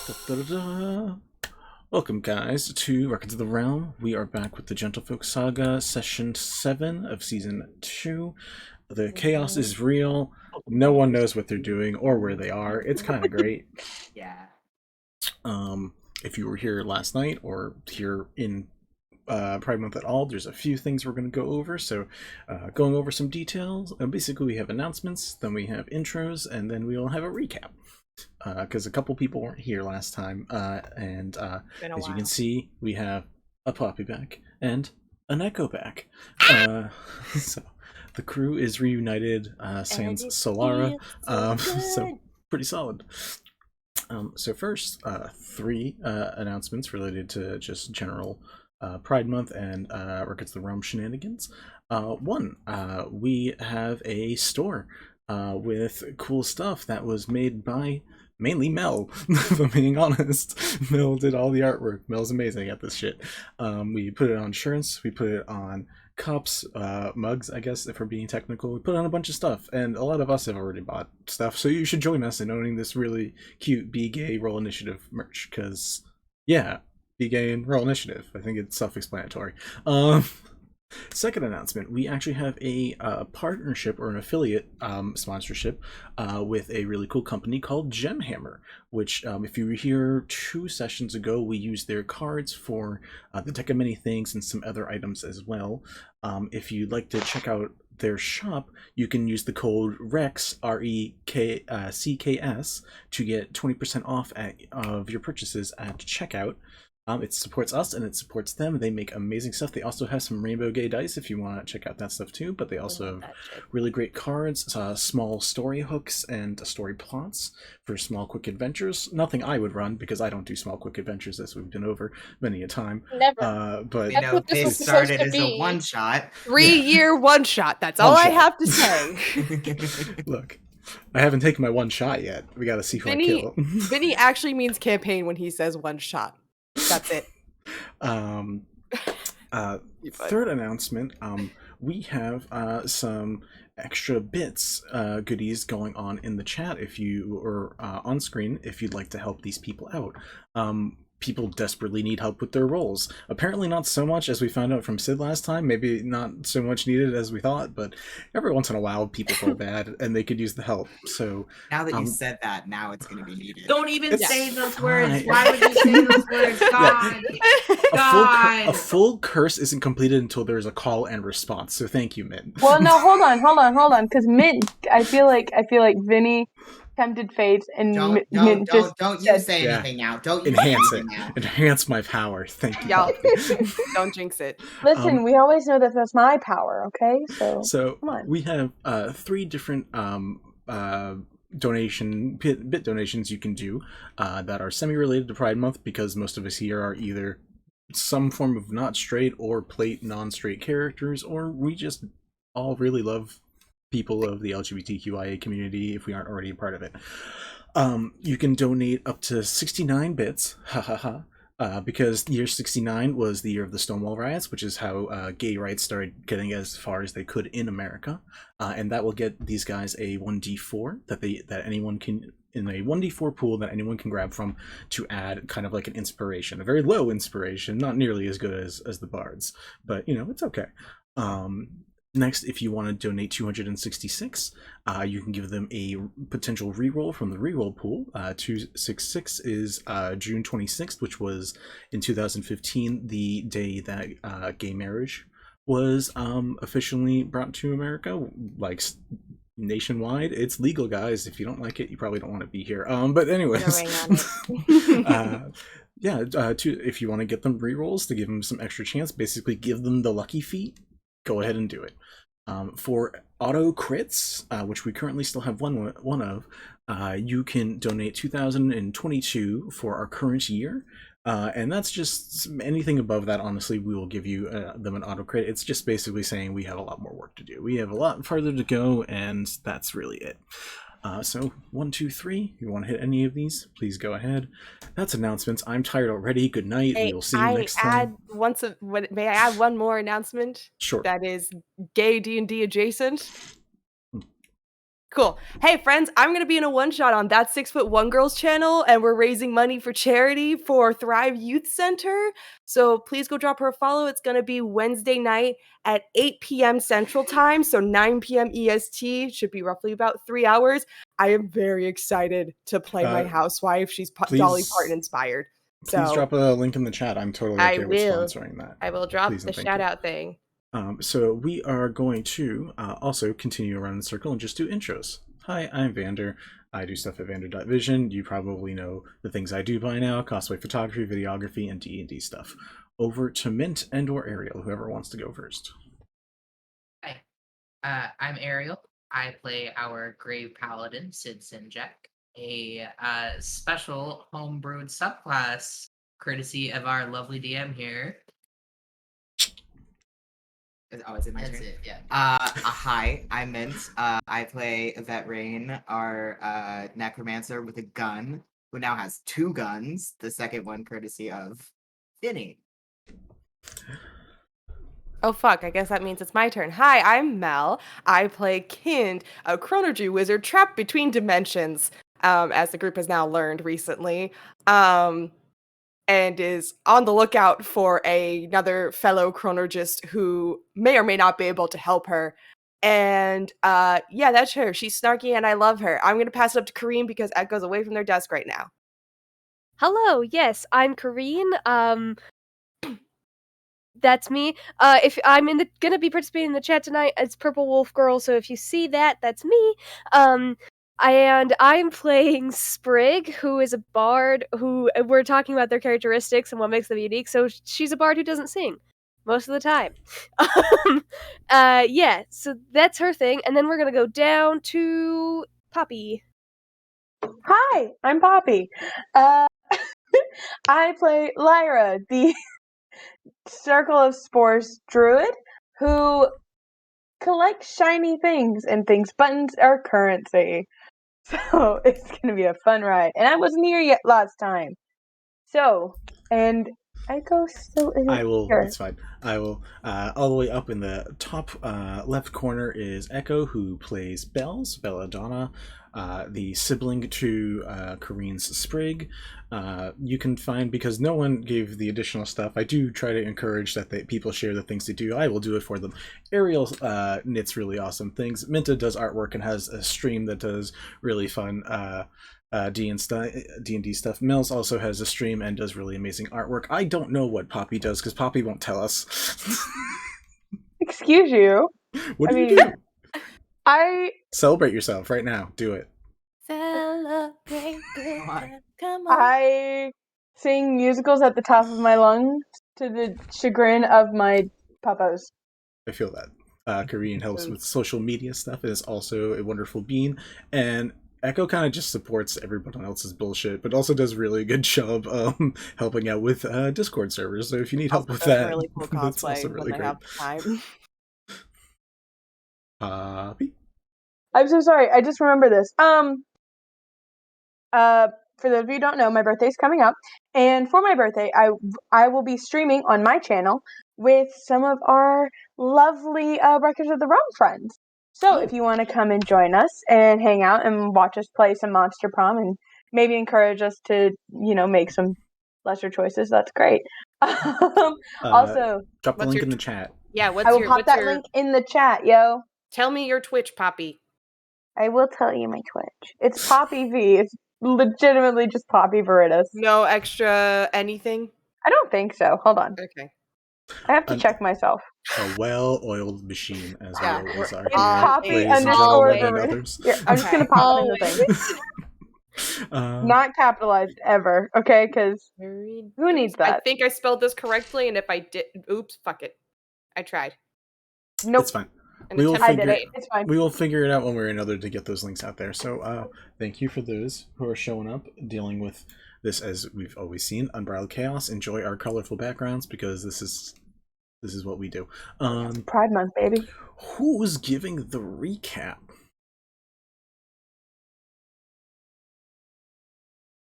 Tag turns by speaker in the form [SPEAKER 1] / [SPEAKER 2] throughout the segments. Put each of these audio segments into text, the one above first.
[SPEAKER 1] Da-da-da. Welcome, guys, to Records of the Realm. We are back with the Gentlefolk Saga, Session 7 of Season 2. The chaos is real. No one knows what they're doing or where they are. It's kind of great.
[SPEAKER 2] Yeah.
[SPEAKER 1] If you were here last night or here in Pride Month at all, there's a few things we're going to go over. So, going over some details. Basically, we have announcements, then we have intros, and then we'll have a recap. Because a couple people weren't here last time, and as you can see, we have a Poppy back and an Echo back. So the crew is reunited sans Solara, so pretty solid. So first, three announcements related to just general Pride Month and Records of the Realm shenanigans. One, we have a store with cool stuff that was made by mainly Mel, if I'm being honest. Mel did all the artwork. Mel's amazing at this shit. We put it on shirts, we put it on cups, mugs, I guess, if we're being technical. We put on a bunch of stuff, and a lot of us have already bought stuff, so you should join us in owning this really cute Be Gay Roll Initiative merch, because, yeah, Be Gay and Roll Initiative. I think it's self-explanatory. Second announcement, we actually have a partnership or an affiliate sponsorship with a really cool company called Gemhammer, which if you were here 2 sessions ago, we used their cards for the deck of many things and some other items as well. If you'd like to check out their shop, you can use the code RECS, RECKS, to get 20% off of your purchases at checkout. It supports us and it supports them. They make amazing stuff. They also have some rainbow gay dice if you want to check out that stuff too, but they also have really great cards, small story hooks, and story plots for small quick adventures. Nothing I would run because I don't do small quick adventures, as we've been over many a time.
[SPEAKER 3] Never.
[SPEAKER 1] But
[SPEAKER 2] We know this started as a one-shot.
[SPEAKER 3] 3-year one-shot. That's all I have to say.
[SPEAKER 1] Look, I haven't taken my one shot yet. We got to see who I kill.
[SPEAKER 3] Vinny actually means campaign when he says one shot. That's it.
[SPEAKER 1] Third announcement, we have some extra bits, goodies going on in the chat if you are on screen, if you'd like to help these people out. People desperately need help with their roles. Apparently not so much as we found out from Sid last time, maybe not so much needed as we thought, but every once in a while people feel bad and they could use the help. So
[SPEAKER 2] now that you said that, now it's going to be needed.
[SPEAKER 4] Don't even say those words. Why would you say those words? God.
[SPEAKER 1] Yeah. A full curse isn't completed until there's a call and response. So thank you, Mint.
[SPEAKER 5] Well, no, hold on, because Mint, I feel like Vinny tempted fate and
[SPEAKER 2] don't you say anything now. Don't you
[SPEAKER 1] enhance it now. Enhance my power. Thank you.
[SPEAKER 3] Y'all, don't jinx it.
[SPEAKER 5] Listen, we always know that that's my power, okay?
[SPEAKER 1] So
[SPEAKER 5] come on.
[SPEAKER 1] We have 3 different bit donations you can do that are semi-related to Pride Month, because most of us here are either some form of not straight or plate non-straight characters, or we just all really love people of the LGBTQIA community if we aren't already a part of it. You can donate up to 69 bits, because year 69 was the year of the Stonewall riots, which is how gay rights started getting as far as they could in America, and that will get these guys a 1d4 that anyone can, in a 1d4 pool that anyone can grab from, to add kind of like an inspiration, a very low inspiration, not nearly as good as the bards, but you know, it's okay. Next, if you want to donate 266, you can give them a potential reroll from the reroll pool. 266 is June 26th, which was in 2015 the day that gay marriage was officially brought to America, like nationwide. It's legal, guys. If you don't like it, you probably don't want to be here. But anyways, yeah. If you want to get them rerolls to give them some extra chance, basically give them the lucky feat, go ahead and do it. For auto crits, which we currently still have one of, you can donate 2,022 for our current year, and that's just anything above that. Honestly, we will give you them an auto crit. It's just basically saying we have a lot more work to do. We have a lot farther to go, and that's really it. So 1, 2, 3. You want to hit any of these? Please go ahead. That's announcements. I'm tired already. Good night.
[SPEAKER 3] Hey,
[SPEAKER 1] we will see you next time.
[SPEAKER 3] May I add one more announcement?
[SPEAKER 1] Sure.
[SPEAKER 3] That is gay D&D adjacent. Cool. Hey, friends, I'm going to be in a one-shot on That 6'1" Girls channel, and we're raising money for charity for Thrive Youth Center. So please go drop her a follow. It's going to be Wednesday night at 8 p.m. Central Time, so 9 p.m. EST. Should be roughly about 3 hours. I am very excited to play my housewife. She's Dolly Parton inspired.
[SPEAKER 1] Please drop a link in the chat. I'm totally okay with sponsoring that.
[SPEAKER 3] I will drop the shout-out thing.
[SPEAKER 1] So we are going to also continue around the circle and just do intros. Hi, I'm Vander. I do stuff at vander.vision. You probably know the things I do by now: cosplay photography, videography, and D&D stuff. Over to Mint and or Ariel, whoever wants to go first.
[SPEAKER 6] Hi, I'm Ariel. I play our Grave Paladin, Sid Cenjek, a special homebrewed subclass courtesy of our lovely DM here.
[SPEAKER 2] Oh, is it my turn?
[SPEAKER 6] That's it, yeah.
[SPEAKER 2] Hi, I'm Mint. I play Yvette Rain, our necromancer with a gun, who now has 2 guns, the second one courtesy of Vinny.
[SPEAKER 3] Oh fuck, I guess that means it's my turn. Hi, I'm Mel. I play Kind, a chronergy wizard trapped between dimensions, as the group has now learned recently. And is on the lookout for another fellow chronologist who may or may not be able to help her. And yeah, that's her. She's snarky and I love her. I'm going to pass it up to Kareem because Echo's away from their desk right now.
[SPEAKER 7] Hello, yes, I'm Kareen. That's me. If I'm gonna be participating in the chat tonight, it's Purple Wolf Girl, so if you see that, that's me. And I'm playing Sprig, who is a bard who we're talking about their characteristics and what makes them unique. So she's a bard who doesn't sing most of the time. Yeah, so that's her thing. And then we're going to go down to Poppy.
[SPEAKER 5] Hi, I'm Poppy. I play Lyra, the Circle of Spores druid who collects shiny things and thinks buttons are currency. So it's going to be a fun ride. And I wasn't here yet last time. So, and Echo still isn't here.
[SPEAKER 1] It's fine. I will, all the way up in the top left corner is Echo, who plays Belladona, the sibling to Kareen's Sprig. You can find, because no one gave the additional stuff, I do try to encourage that people share the things they do. I will do it for them. Ariel knits really awesome things. Minta does artwork and has a stream that does really fun D&D stuff. Mills also has a stream and does really amazing artwork. I don't know what Poppy does because Poppy won't tell us.
[SPEAKER 5] Excuse you.
[SPEAKER 1] What do you do?
[SPEAKER 5] I
[SPEAKER 1] celebrate yourself right now. Do it.
[SPEAKER 3] Celebrate. Come on.
[SPEAKER 5] I sing musicals at the top of my lungs to the chagrin of my papas.
[SPEAKER 1] I feel that. Kareen helps with social media stuff and is also a wonderful bean. And Echo kind of just supports everyone else's bullshit, but also does really good job helping out with Discord servers. So if you need help with that,
[SPEAKER 3] really cool
[SPEAKER 1] that's
[SPEAKER 3] cosplay
[SPEAKER 1] also really
[SPEAKER 3] when
[SPEAKER 1] great.
[SPEAKER 3] I have time.
[SPEAKER 1] Poppy?
[SPEAKER 5] I'm so sorry. I just remember this. For those of you who don't know, my birthday's coming up, and for my birthday, I will be streaming on my channel with some of our lovely Records of the Realm friends. So if you want to come and join us and hang out and watch us play some Monster Prom and maybe encourage us to, make some lesser choices, that's great. Also,
[SPEAKER 1] drop the link in the chat.
[SPEAKER 3] Yeah,
[SPEAKER 5] I will pop that link in the chat, yo.
[SPEAKER 3] Tell me your Twitch, Poppy.
[SPEAKER 5] I will tell you my Twitch. It's Poppy V. It's legitimately just Poppy Veritas.
[SPEAKER 3] No extra anything?
[SPEAKER 5] I don't think so. Hold on.
[SPEAKER 3] Okay.
[SPEAKER 5] I have to check myself.
[SPEAKER 1] A well-oiled machine, as we always are.
[SPEAKER 5] It's Poppy _ Veritas. Here, I'm just going to pop it in the thing. Not capitalized ever, okay? Because who needs that?
[SPEAKER 3] I think I spelled this correctly, and if I did, oops, fuck it. I tried.
[SPEAKER 5] Nope.
[SPEAKER 1] It's fine.
[SPEAKER 3] We
[SPEAKER 5] will
[SPEAKER 1] figure it out one way or another to get those links out there. So thank you for those who are showing up, dealing with this as we've always seen. Unbridled Chaos. Enjoy our colorful backgrounds because this is what we do.
[SPEAKER 5] Pride Month, baby.
[SPEAKER 1] Who's giving the recap?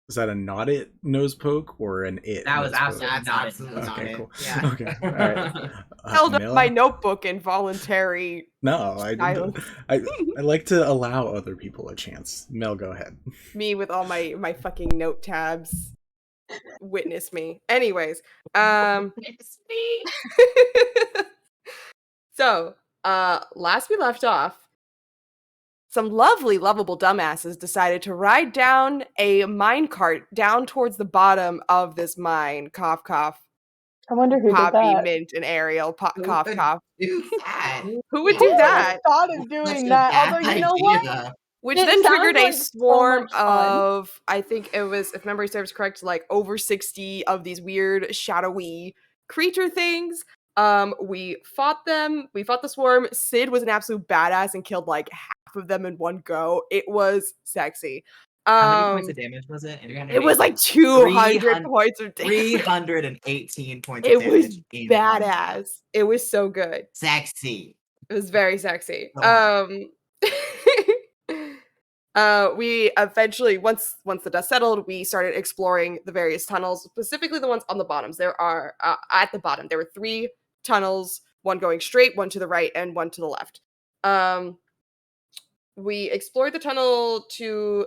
[SPEAKER 1] Is that a not it nose poke or an it?
[SPEAKER 6] That was
[SPEAKER 1] nose poke?
[SPEAKER 6] absolutely
[SPEAKER 2] That's
[SPEAKER 6] not it.
[SPEAKER 2] absolutely not
[SPEAKER 1] Okay,
[SPEAKER 2] it.
[SPEAKER 1] cool.
[SPEAKER 2] Yeah.
[SPEAKER 1] Okay, all right.
[SPEAKER 3] Held up
[SPEAKER 1] Mila?
[SPEAKER 3] my notebook in voluntary
[SPEAKER 1] No, I
[SPEAKER 3] silence.
[SPEAKER 1] I like to allow other people a chance. Mel, go ahead.
[SPEAKER 3] Me with all my fucking note tabs. Witness me. Anyways,
[SPEAKER 6] It's me.
[SPEAKER 3] so last we left off, some lovely, lovable dumbasses decided to ride down a minecart down towards the bottom of this mine. Cough, cough.
[SPEAKER 5] I wonder who did
[SPEAKER 3] Poppy,
[SPEAKER 5] that.
[SPEAKER 3] Mint, and Ariel.
[SPEAKER 2] Who
[SPEAKER 3] Cough,
[SPEAKER 2] would
[SPEAKER 3] cough.
[SPEAKER 2] do that?
[SPEAKER 3] Who would
[SPEAKER 5] Who
[SPEAKER 3] do
[SPEAKER 5] would
[SPEAKER 3] that?
[SPEAKER 5] have thought of
[SPEAKER 2] Such
[SPEAKER 5] doing
[SPEAKER 2] a
[SPEAKER 5] that?
[SPEAKER 2] bad
[SPEAKER 5] Although you know what?
[SPEAKER 2] idea.
[SPEAKER 3] Which
[SPEAKER 5] It
[SPEAKER 3] then
[SPEAKER 5] sounds
[SPEAKER 3] triggered a
[SPEAKER 5] like so
[SPEAKER 3] swarm
[SPEAKER 5] much fun.
[SPEAKER 3] of, I think it was, if memory serves correct, like over 60 of these weird shadowy creature things. We fought them. We fought the swarm. Sid was an absolute badass and killed like half of them in one go. It was sexy.
[SPEAKER 2] How many points of damage was it?
[SPEAKER 3] It was like 200
[SPEAKER 2] 300
[SPEAKER 3] points of damage.
[SPEAKER 2] 318 points of
[SPEAKER 3] It
[SPEAKER 2] damage.
[SPEAKER 3] was
[SPEAKER 2] in one shot.
[SPEAKER 3] badass. It was so good.
[SPEAKER 2] Sexy.
[SPEAKER 3] It was very sexy.
[SPEAKER 2] Go on.
[SPEAKER 3] We eventually, once the dust settled, we started exploring the various tunnels, specifically the ones on the bottoms. There are at the bottom. There were 3 tunnels, one going straight, one to the right, and one to the left. We explored the tunnel to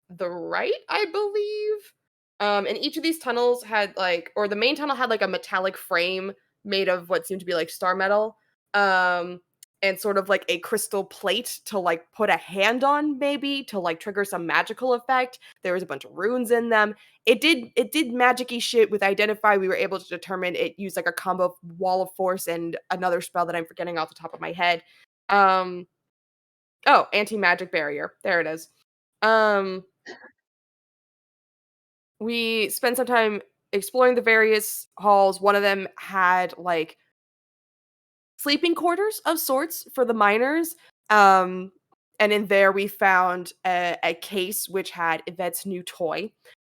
[SPEAKER 3] the right, I believe. And each of these tunnels had or the main tunnel had like a metallic frame made of what seemed to be like star metal. And sort of like a crystal plate to like put a hand on, maybe to like trigger some magical effect. There was a bunch of runes in them. It did magic-y shit with Identify. We were able to determine it used like a combo of Wall of Force and another spell that I'm forgetting off the top of my head. Oh, anti-magic barrier. There it is. We spent some time exploring the various halls. One of them had like sleeping quarters of sorts for the miners. And in there we found a case which had Yvette's new toy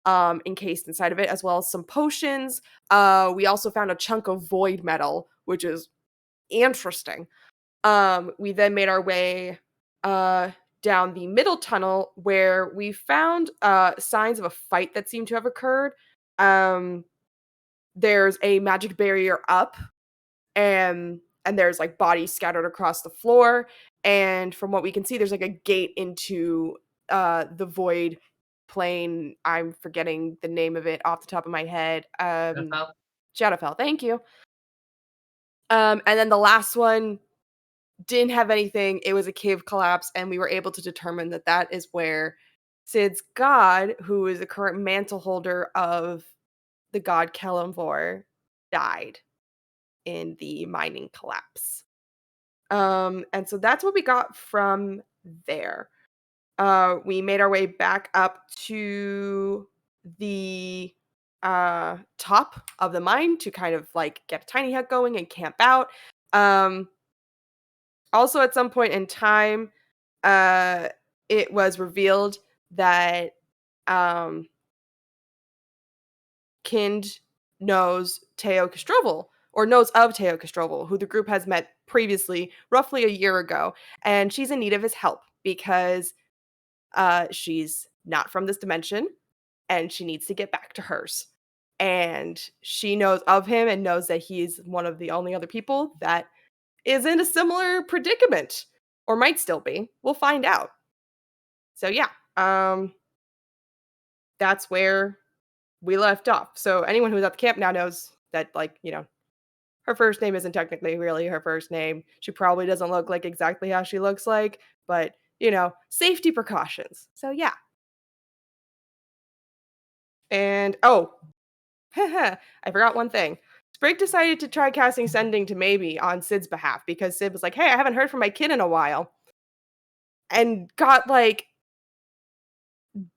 [SPEAKER 3] encased inside of it, as well as some potions. We also found a chunk of void metal, which is interesting. We then made our way down the middle tunnel where we found signs of a fight that seemed to have occurred. There's a magic barrier up, and there's like bodies scattered across the floor. And from what we can see, there's like a gate into the void plane. I'm forgetting the name of it off the top of my head. Shadowfell, thank you. And then the last one didn't have anything. It was a cave collapse, and we were able to determine that that is where Sid's god, who is the current mantle holder of the god Kelemvor, died in the mining collapse. And so that's what we got from there. We made our way back up to the top of the mine to kind of like get a tiny hut going and camp out. Also, at some point in time, it was revealed that Kind knows Teo Castrovel, or knows of Teo Castrovel, who the group has met previously, roughly a year ago, and she's in need of his help because she's not from this dimension, and she needs to get back to hers. And she knows of him and knows that he's one of the only other people that is in a similar predicament, or might still be. We'll find out. So yeah, that's where we left off. So anyone who's at the camp now knows that, like, you know, her first name isn't technically really her first name. She probably doesn't look like exactly how she looks like, but, you know, safety precautions. So yeah. And, oh, I forgot one thing. Sprig decided to try casting Sending to Maybe on Sid's behalf because Sid was like, hey, I haven't heard from my kid in a while. And got, like,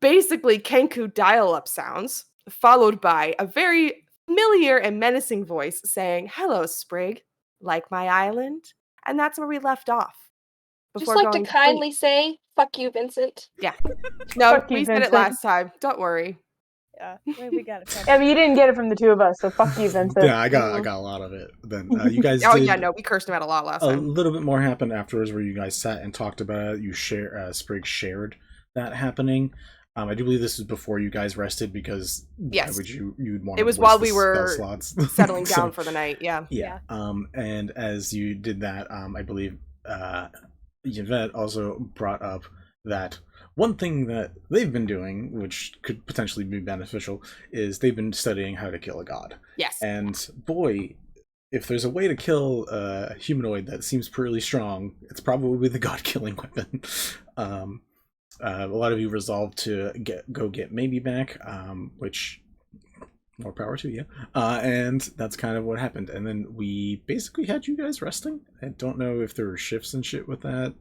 [SPEAKER 3] basically Kenku dial-up sounds, followed by a very familiar and menacing voice saying, hello, Sprig, like my island? And that's where we left off.
[SPEAKER 7] Just like to kindly say, fuck you, Vincent.
[SPEAKER 3] Yeah. No,
[SPEAKER 5] Fuck you,
[SPEAKER 3] we said it
[SPEAKER 5] Vincent.
[SPEAKER 3] last time. Don't worry.
[SPEAKER 7] Yeah, we got it.
[SPEAKER 5] Yeah, but you didn't get it from the two of us, so fuck you, Vincent.
[SPEAKER 1] Yeah, I got a lot of it. Then you guys.
[SPEAKER 3] Oh
[SPEAKER 1] did
[SPEAKER 3] yeah, no, we cursed him out a lot last
[SPEAKER 1] a
[SPEAKER 3] time.
[SPEAKER 1] little bit more happened afterwards, where you guys sat and talked about it. You Sprig shared that happening. I do believe this was before you guys rested because why
[SPEAKER 3] Yes.
[SPEAKER 1] would you'd want
[SPEAKER 3] It
[SPEAKER 1] to
[SPEAKER 3] was
[SPEAKER 1] waste
[SPEAKER 3] while
[SPEAKER 1] the
[SPEAKER 3] we
[SPEAKER 1] spell
[SPEAKER 3] were
[SPEAKER 1] slots.
[SPEAKER 3] settling
[SPEAKER 1] So,
[SPEAKER 3] down for the night. Yeah.
[SPEAKER 1] yeah. And as you did that, I believe Yvette also brought up that one thing that they've been doing, which could potentially be beneficial, is they've been studying how to kill a god.
[SPEAKER 3] Yes.
[SPEAKER 1] And boy, if there's a way to kill a humanoid that seems pretty strong, it's probably the god-killing weapon. A lot of you resolved to go get Maybe back, which more power to you. And that's kind of what happened. And then we basically had you guys resting. I don't know if there were shifts and shit with that.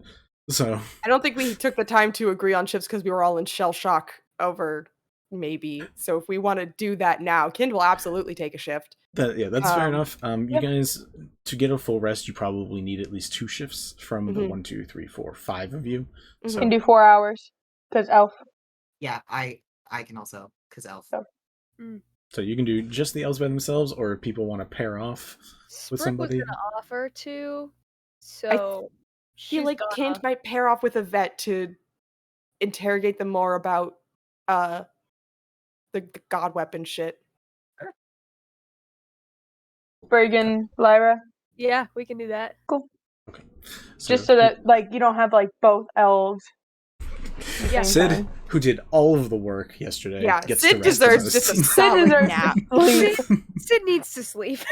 [SPEAKER 1] So
[SPEAKER 3] I don't think we took the time to agree on shifts because we were all in shell shock over Maybe. So if we want to do that now, Kind will absolutely take a shift.
[SPEAKER 1] that's fair enough. You
[SPEAKER 3] yep.
[SPEAKER 1] guys, to get a full rest, you probably need at least 2 shifts from the 1, 2, 3, 4, 5 of you. So
[SPEAKER 5] Can do 4 hours because elf.
[SPEAKER 2] Yeah, I can also, because elf.
[SPEAKER 1] So you can do just the elves by themselves, or if people want to pair off with
[SPEAKER 7] Sprig
[SPEAKER 1] somebody.
[SPEAKER 7] was gonna offer to, so
[SPEAKER 3] I feel like Kind might pair off with Yvette to interrogate them more about the god weapon shit.
[SPEAKER 5] Sprig and Lyra.
[SPEAKER 7] Yeah, we can do that.
[SPEAKER 5] Cool.
[SPEAKER 1] Okay.
[SPEAKER 5] Just so that like you don't have like both elves.
[SPEAKER 7] Yeah.
[SPEAKER 1] Sid, who did all of the work yesterday,
[SPEAKER 3] Yeah,
[SPEAKER 1] gets
[SPEAKER 3] Sid
[SPEAKER 1] to rest
[SPEAKER 3] deserves
[SPEAKER 1] the
[SPEAKER 3] just a
[SPEAKER 1] most.
[SPEAKER 3] solid
[SPEAKER 5] deserves
[SPEAKER 3] nap.
[SPEAKER 5] sleep.
[SPEAKER 7] Sid needs to sleep.
[SPEAKER 5] Sid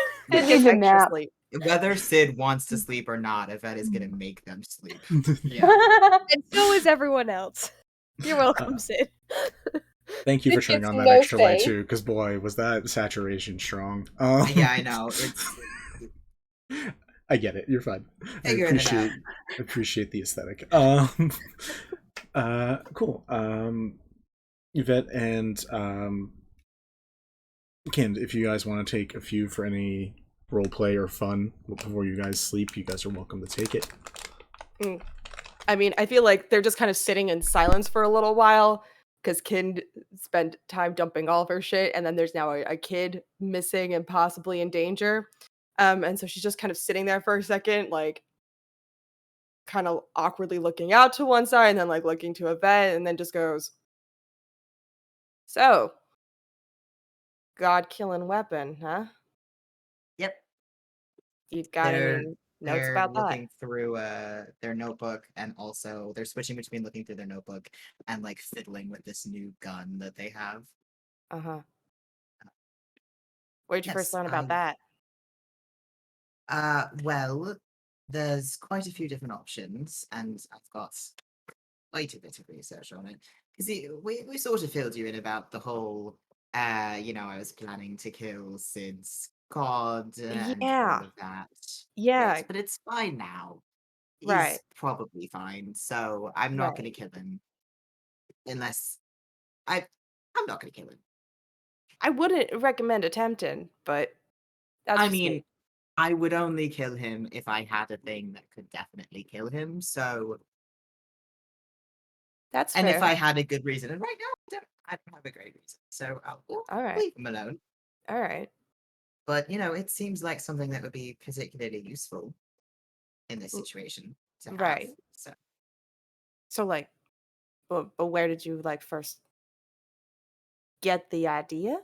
[SPEAKER 5] needs a
[SPEAKER 3] Extra
[SPEAKER 5] nap.
[SPEAKER 3] sleep.
[SPEAKER 2] Whether Sid wants to sleep or not, Yvette is gonna make them sleep. Yeah.
[SPEAKER 7] And so is everyone else. You're welcome, Sid.
[SPEAKER 1] Thank you for
[SPEAKER 5] Sid
[SPEAKER 1] turning
[SPEAKER 5] gets
[SPEAKER 1] on that
[SPEAKER 5] no
[SPEAKER 1] extra light
[SPEAKER 5] say.
[SPEAKER 1] too, because boy, was that saturation strong.
[SPEAKER 2] Yeah, I know. It's
[SPEAKER 1] I get it. You're fine.
[SPEAKER 2] Figuring it out.
[SPEAKER 1] Appreciate the aesthetic. Cool. Yvette and Kind, if you guys want to take a few for any role play or fun before you guys sleep, you guys are welcome to take it.
[SPEAKER 3] I mean, I feel like they're just kind of sitting in silence for a little while because Kind spent time dumping all of her shit, and then there's now a kid missing and possibly in danger. And so she's just kind of sitting there for a second, like kind of awkwardly looking out to one side and then like looking to Yvette, and then just goes, "So, god-killing weapon, huh?
[SPEAKER 2] Yep.
[SPEAKER 3] You got any notes
[SPEAKER 2] They're
[SPEAKER 3] about that?"
[SPEAKER 2] looking through their notebook, and also they're switching between looking through their notebook and like fiddling with this new gun that they have.
[SPEAKER 3] Uh-huh. Where'd you first
[SPEAKER 2] Yes,
[SPEAKER 3] learn about that?
[SPEAKER 2] Well, there's quite a few different options, and I've got quite a bit of research on it. Because we sort of filled you in about the whole, I was planning to kill Sid's god and
[SPEAKER 3] Yeah.
[SPEAKER 2] all of that.
[SPEAKER 3] Yeah,
[SPEAKER 2] Yes, but it's fine now.
[SPEAKER 3] right.
[SPEAKER 2] He's probably fine, so I'm not going to kill him unless I'm not going to kill him.
[SPEAKER 3] I wouldn't recommend attempting, but that's
[SPEAKER 2] I
[SPEAKER 3] just
[SPEAKER 2] mean,
[SPEAKER 3] me.
[SPEAKER 2] I would only kill him if I had a thing that could definitely kill him. So,
[SPEAKER 3] That's
[SPEAKER 2] and
[SPEAKER 3] fair.
[SPEAKER 2] if I had a good reason, and right now I don't have a great reason, so I'll
[SPEAKER 3] All right.
[SPEAKER 2] leave him alone.
[SPEAKER 3] All right.
[SPEAKER 2] But it seems like something that would be particularly useful in this situation to have.
[SPEAKER 3] Right.
[SPEAKER 2] So
[SPEAKER 3] like, but where did you like first get the idea?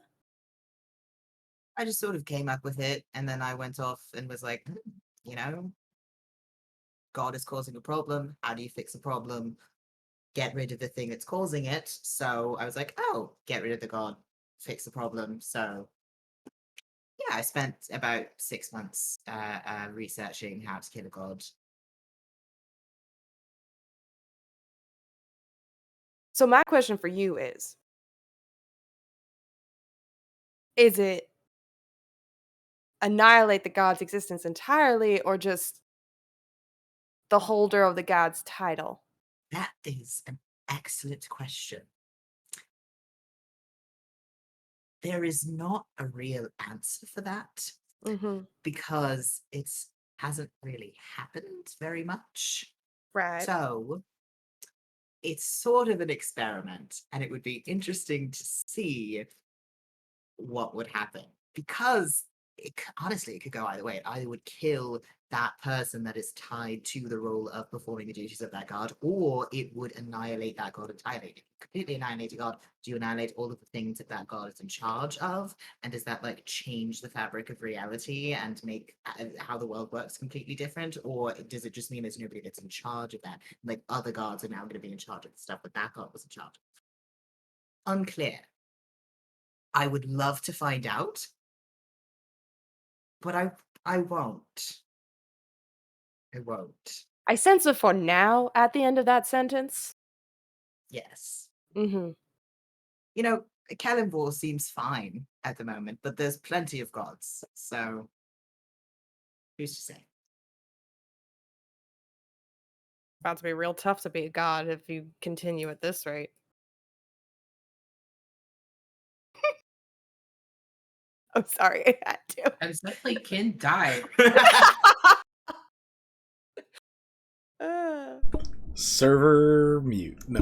[SPEAKER 2] I just sort of came up with it, and then I went off and was like, God is causing a problem. How do you fix a problem? Get rid of the thing that's causing it. So I was like, oh, get rid of the god, fix the problem. So yeah, I spent about 6 months researching how to kill a god.
[SPEAKER 3] So my question for you is it annihilate the god's existence entirely, or just the holder of the god's title?
[SPEAKER 2] That is an excellent question. There is not a real answer for that because it hasn't really happened very much.
[SPEAKER 3] Right.
[SPEAKER 2] So it's sort of an experiment, and it would be interesting to see what would happen, because honestly, it could go either way. It either would kill that person that is tied to the role of performing the duties of that god, or it would annihilate that god entirely. If you completely annihilate a god, do you annihilate all of the things that that god is in charge of? And does that like change the fabric of reality and make how the world works completely different? Or does it just mean there's nobody that's in charge of that? Like other gods are now going to be in charge of the stuff that god was in charge of. Unclear. I would love to find out, but I won't. I won't.
[SPEAKER 3] I sense a for now at the end of that sentence.
[SPEAKER 2] Yes.
[SPEAKER 3] Mm-hmm.
[SPEAKER 2] You know, Kelemvor seems fine at the moment, but there's plenty of gods, so who's to say?
[SPEAKER 3] About to be real tough to be a god if you continue at this rate. I'm sorry, I had to.
[SPEAKER 6] And suddenly Kin died.
[SPEAKER 3] Uh.
[SPEAKER 1] Server mute. No.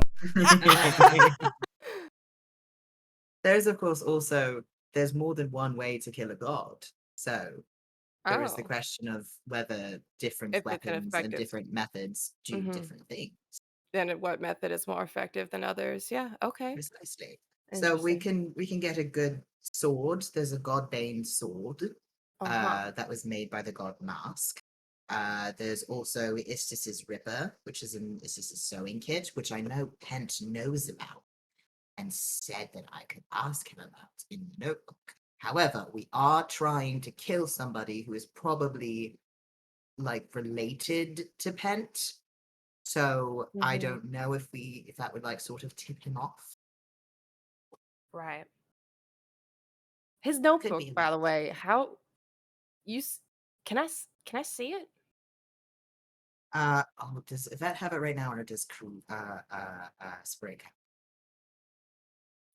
[SPEAKER 2] There's of course also there's more than one way to kill a god, so there is the
[SPEAKER 3] Oh.
[SPEAKER 2] question of whether different
[SPEAKER 3] If it's
[SPEAKER 2] weapons and
[SPEAKER 3] ineffective.
[SPEAKER 2] different methods do
[SPEAKER 3] Mhm.
[SPEAKER 2] different things.
[SPEAKER 3] Then what method is more effective than others? Yeah, okay.
[SPEAKER 2] Precisely. So
[SPEAKER 3] Interesting.
[SPEAKER 2] we can get a good sword. There's a god-bane sword
[SPEAKER 3] Uh-huh.
[SPEAKER 2] that was made by the god Mask. There's also Istis's Ripper, which is an Istis's sewing kit, which I know Pent knows about and said that I could ask him about in the notebook. However, we are trying to kill somebody who is probably like related to Pent. So I
[SPEAKER 3] Mhm.
[SPEAKER 2] don't know if that would like sort of tip him off.
[SPEAKER 3] Right. His
[SPEAKER 2] Could
[SPEAKER 3] notebook,
[SPEAKER 2] be
[SPEAKER 3] by the
[SPEAKER 2] that.
[SPEAKER 3] way, how you can I see it?
[SPEAKER 2] Does Yvette have it right now, or does Sprig?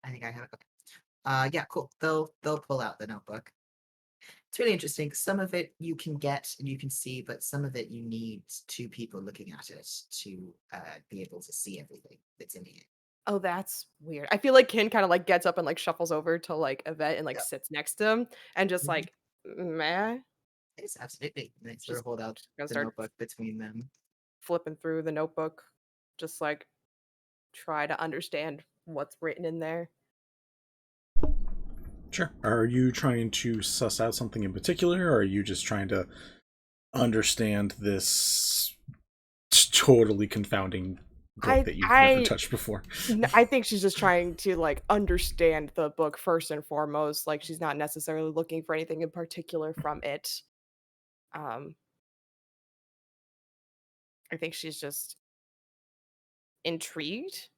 [SPEAKER 2] I think I have it. Okay. Yeah, cool. They'll pull out the notebook. It's really interesting. Some of it you can get and you can see, but some of it you need two people looking at it to be able to see everything that's in here.
[SPEAKER 3] Oh, that's weird. I feel like Kin kind of like gets up and like shuffles over to like Yvette and like
[SPEAKER 2] Yep.
[SPEAKER 3] sits next to him and just
[SPEAKER 2] Mhm.
[SPEAKER 3] like, man,
[SPEAKER 2] Yes, absolutely. And they sort
[SPEAKER 3] just
[SPEAKER 2] of hold out
[SPEAKER 3] gonna
[SPEAKER 2] the
[SPEAKER 3] start
[SPEAKER 2] notebook between them.
[SPEAKER 3] flipping through the notebook, just like try to understand what's written in there.
[SPEAKER 1] Sure. Are you trying to suss out something in particular, or are you just trying to understand this totally confounding book that you've never touched before?
[SPEAKER 3] I think she's just trying to like understand the book first and foremost. Like she's not necessarily looking for anything in particular from it. I think she's just intrigued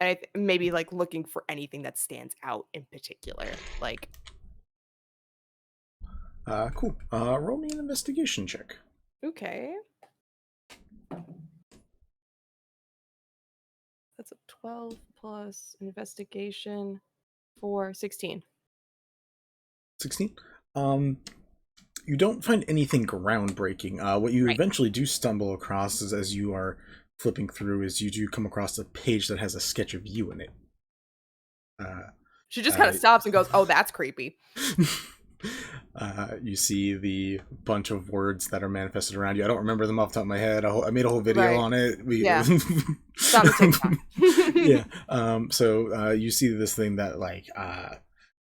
[SPEAKER 3] and maybe like looking for anything that stands out in particular. Like,
[SPEAKER 1] Cool. Roll me an investigation check.
[SPEAKER 3] okay. That's a 12 plus investigation for 16.
[SPEAKER 1] 16. You don't find anything groundbreaking. What you
[SPEAKER 3] Right.
[SPEAKER 1] eventually do stumble across is, as you are flipping through, is you do come across a page that has a sketch of you in it.
[SPEAKER 3] She just kind of stops and goes, "Oh, that's creepy."
[SPEAKER 1] You see the bunch of words that are manifested around you. I don't remember them off the top of my head. I made a whole video on it.
[SPEAKER 3] Yeah. It's on the TikTok.
[SPEAKER 1] Yeah. So you see this thing that like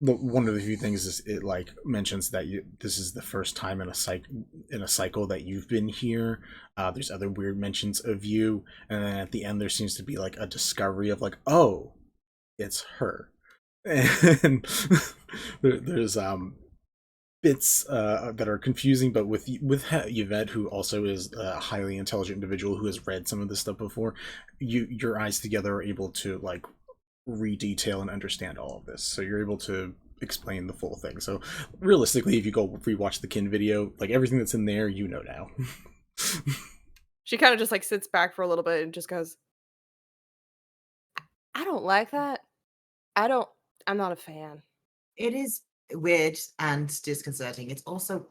[SPEAKER 1] one of the few things is it like mentions that this is the first time in a cycle that you've been here. There's other weird mentions of you, and then at the end there seems to be like a discovery of like, oh, it's her. And there's bits that are confusing, but with Yvette, who also is a highly intelligent individual who has read some of this stuff before, your eyes together are able to like redetail and understand all of this, so you're able to explain the full thing. So realistically, if you go rewatch the Kin video, like everything that's in there, you know now.
[SPEAKER 3] She kind of just like sits back for a little bit and just goes, "I don't like that. I'm not a fan."
[SPEAKER 2] It is weird and disconcerting. It's also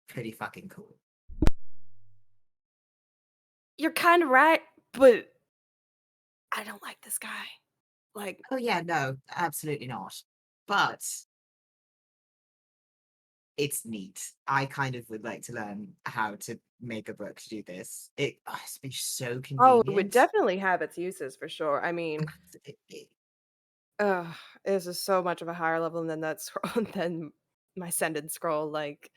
[SPEAKER 2] pretty fucking cool.
[SPEAKER 3] You're kind of right, but I don't like this guy. Like,
[SPEAKER 2] Oh, yeah, no, absolutely not. But it's neat. I kind of would like to learn how to make a book to do this. It's been so
[SPEAKER 3] Oh, it would
[SPEAKER 2] convenient.
[SPEAKER 3] definitely have its uses for sure. I mean,
[SPEAKER 2] It-
[SPEAKER 3] this is so much of a higher level than that scroll than my sended scroll. Like,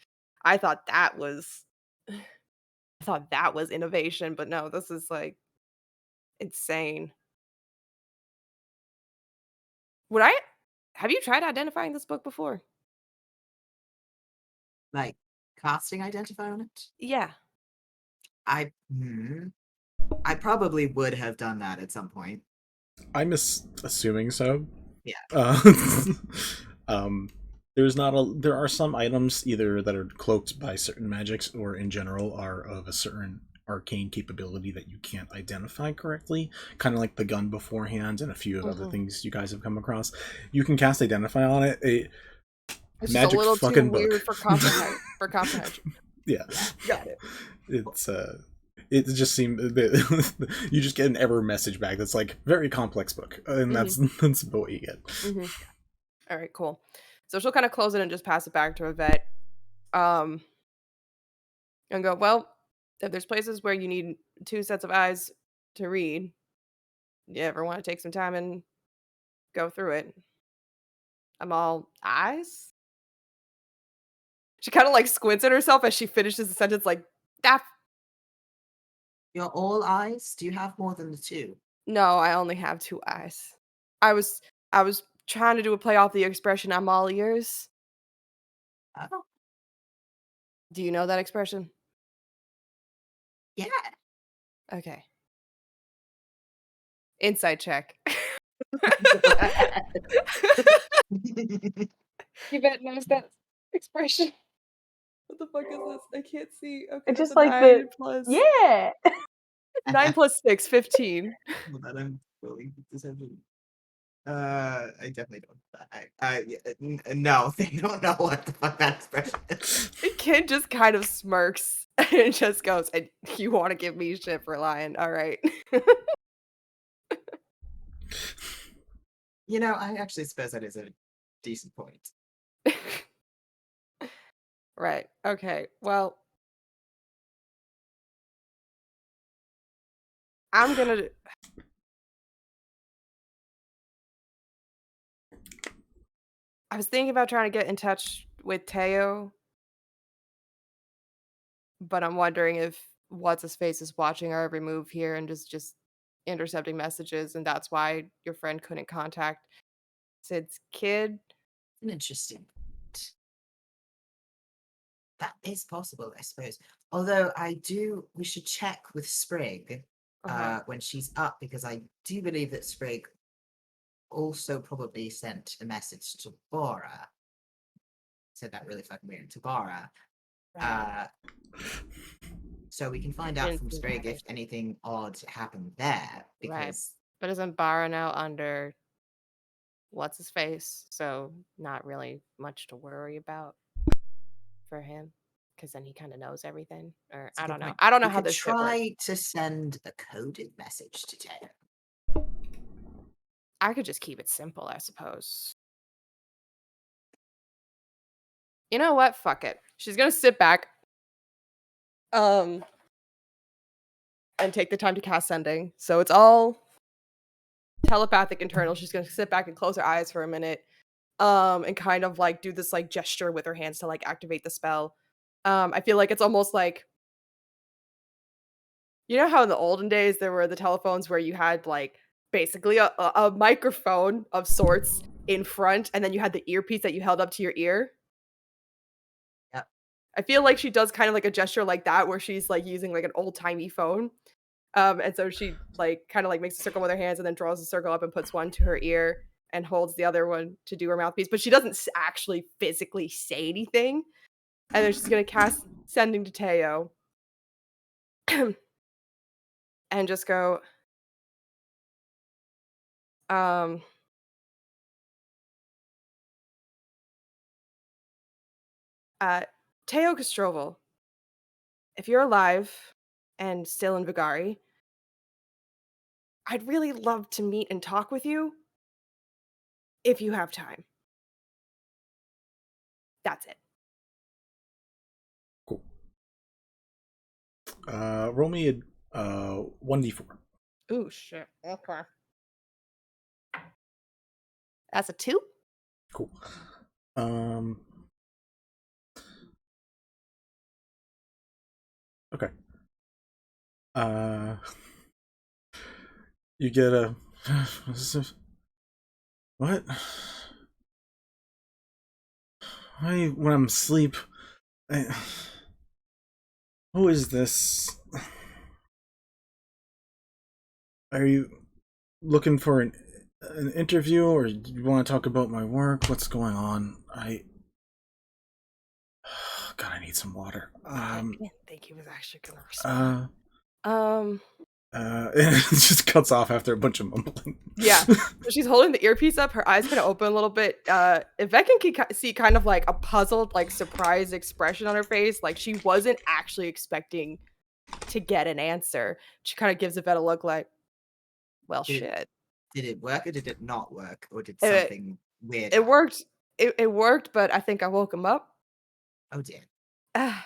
[SPEAKER 3] I thought that was, I thought that was innovation, but no, this is like insane. Would I have you tried identifying this book before?
[SPEAKER 2] like casting identify on it.
[SPEAKER 3] Yeah.
[SPEAKER 2] I probably would have done that at some point.
[SPEAKER 1] I'm assuming so.
[SPEAKER 2] Yeah.
[SPEAKER 1] Um, there are some items either that are cloaked by certain magics or in general are of a certain arcane capability that you can't identify correctly, kind of like the gun beforehand and a few of other things you guys have come across. You can cast identify on it.
[SPEAKER 3] It's just
[SPEAKER 1] magic
[SPEAKER 3] a little
[SPEAKER 1] fucking
[SPEAKER 3] too weird
[SPEAKER 1] book.
[SPEAKER 3] for comprehension.
[SPEAKER 1] Yeah.
[SPEAKER 3] Got it.
[SPEAKER 1] It's it just seemed you just get an error message back that's like very complex book, and that's what you get.
[SPEAKER 3] All right, cool. So she'll kind of close it and just pass it back to Yvette, and go, well, if there's places where you need 2 sets of eyes to read, you ever want to take some time and go through it? I'm all eyes. She kind of like squints at herself as she finishes the sentence, like that.
[SPEAKER 2] You're all eyes? Do you have more than the 2?
[SPEAKER 3] No, I only have 2 eyes. I was trying to do a play off the expression "I'm all ears."
[SPEAKER 2] Oh,
[SPEAKER 3] Do you know that expression?
[SPEAKER 2] yeah.
[SPEAKER 3] Okay. Insight check. Yvette knows that expression. What the fuck is this? I can't see. Okay,
[SPEAKER 5] It's
[SPEAKER 3] that's
[SPEAKER 5] just
[SPEAKER 3] a
[SPEAKER 5] like
[SPEAKER 3] 9 plus
[SPEAKER 5] yeah.
[SPEAKER 3] 9 plus 6, 15.
[SPEAKER 2] Well, that I'm willing to deception. I definitely don't. No, they don't know what the fuck that expression is.
[SPEAKER 3] The kid just kind of smirks and just goes, "And you want to give me shit for lying? All right."
[SPEAKER 2] You know, I actually suppose that is a decent point.
[SPEAKER 3] Right. Okay. Well, I'm gonna. I was thinking about trying to get in touch with Teo, but I'm wondering if what's his face is watching our every move here and just intercepting messages, and that's why your friend couldn't contact Sid's kid.
[SPEAKER 2] An interesting. That is possible, I suppose. Although we should check with Sprig when she's up, because I do believe that Sprig also probably sent a message to Bora. Said that really fucking weird, to Bora.
[SPEAKER 3] Right.
[SPEAKER 2] So we can find out
[SPEAKER 3] Didn't
[SPEAKER 2] from
[SPEAKER 3] see
[SPEAKER 2] Sprig
[SPEAKER 3] that
[SPEAKER 2] if anything odd happened there, because
[SPEAKER 3] But isn't Bara now under what's his face? So not really much to worry about for him, because then he kind of knows everything. Or
[SPEAKER 2] it's a
[SPEAKER 3] I
[SPEAKER 2] good
[SPEAKER 3] don't know.
[SPEAKER 2] point.
[SPEAKER 3] I don't know
[SPEAKER 2] We
[SPEAKER 3] how
[SPEAKER 2] could
[SPEAKER 3] this shit works.
[SPEAKER 2] try to send a coded message to Teo.
[SPEAKER 3] I could just keep it simple, I suppose. You know what? Fuck it. She's gonna sit back, and take the time to cast sending. So it's all telepathic internal. She's gonna sit back and close her eyes for a minute, and kind of like do this like gesture with her hands to like activate the spell. I feel like it's almost like, you know how in the olden days there were the telephones where you had like basically a microphone of sorts in front, and then you had the earpiece that you held up to your ear.
[SPEAKER 2] Yep.
[SPEAKER 3] I feel like she does kind of like a gesture like that, where she's like using like an old timey phone. And so she like kind of like makes a circle with her hands and then draws a circle up and puts one to her ear and holds the other one to do her mouthpiece. But she doesn't actually physically say anything. And then she's gonna cast sending to Teo and just go, Teo Castroval, if you're alive and still in Vagari, I'd really love to meet and talk with you if you have time. That's it.
[SPEAKER 1] Roll me a 1d4.
[SPEAKER 3] Ooh, shit. Okay. That's a 2.
[SPEAKER 1] Cool. Okay. You get a what? When I'm asleep, who is this? Are you looking for an interview, or do you want to talk about my work? What's going on? God, I need some water.
[SPEAKER 3] I didn't think he was actually gonna respond.
[SPEAKER 1] It just cuts off after a bunch of mumbling.
[SPEAKER 3] Yeah. So she's holding the earpiece up, her eyes kind of open a little bit. Yvette can see kind of like a puzzled, like surprised expression on her face. Like she wasn't actually expecting to get an answer. She kind of gives Yvette a look like, well, shit.
[SPEAKER 2] Did it work or did it not work? Or did
[SPEAKER 3] It-
[SPEAKER 2] something weird
[SPEAKER 3] It
[SPEAKER 2] happen?
[SPEAKER 3] worked. It worked, but I think I woke him up.
[SPEAKER 2] Oh dear.
[SPEAKER 3] Ah,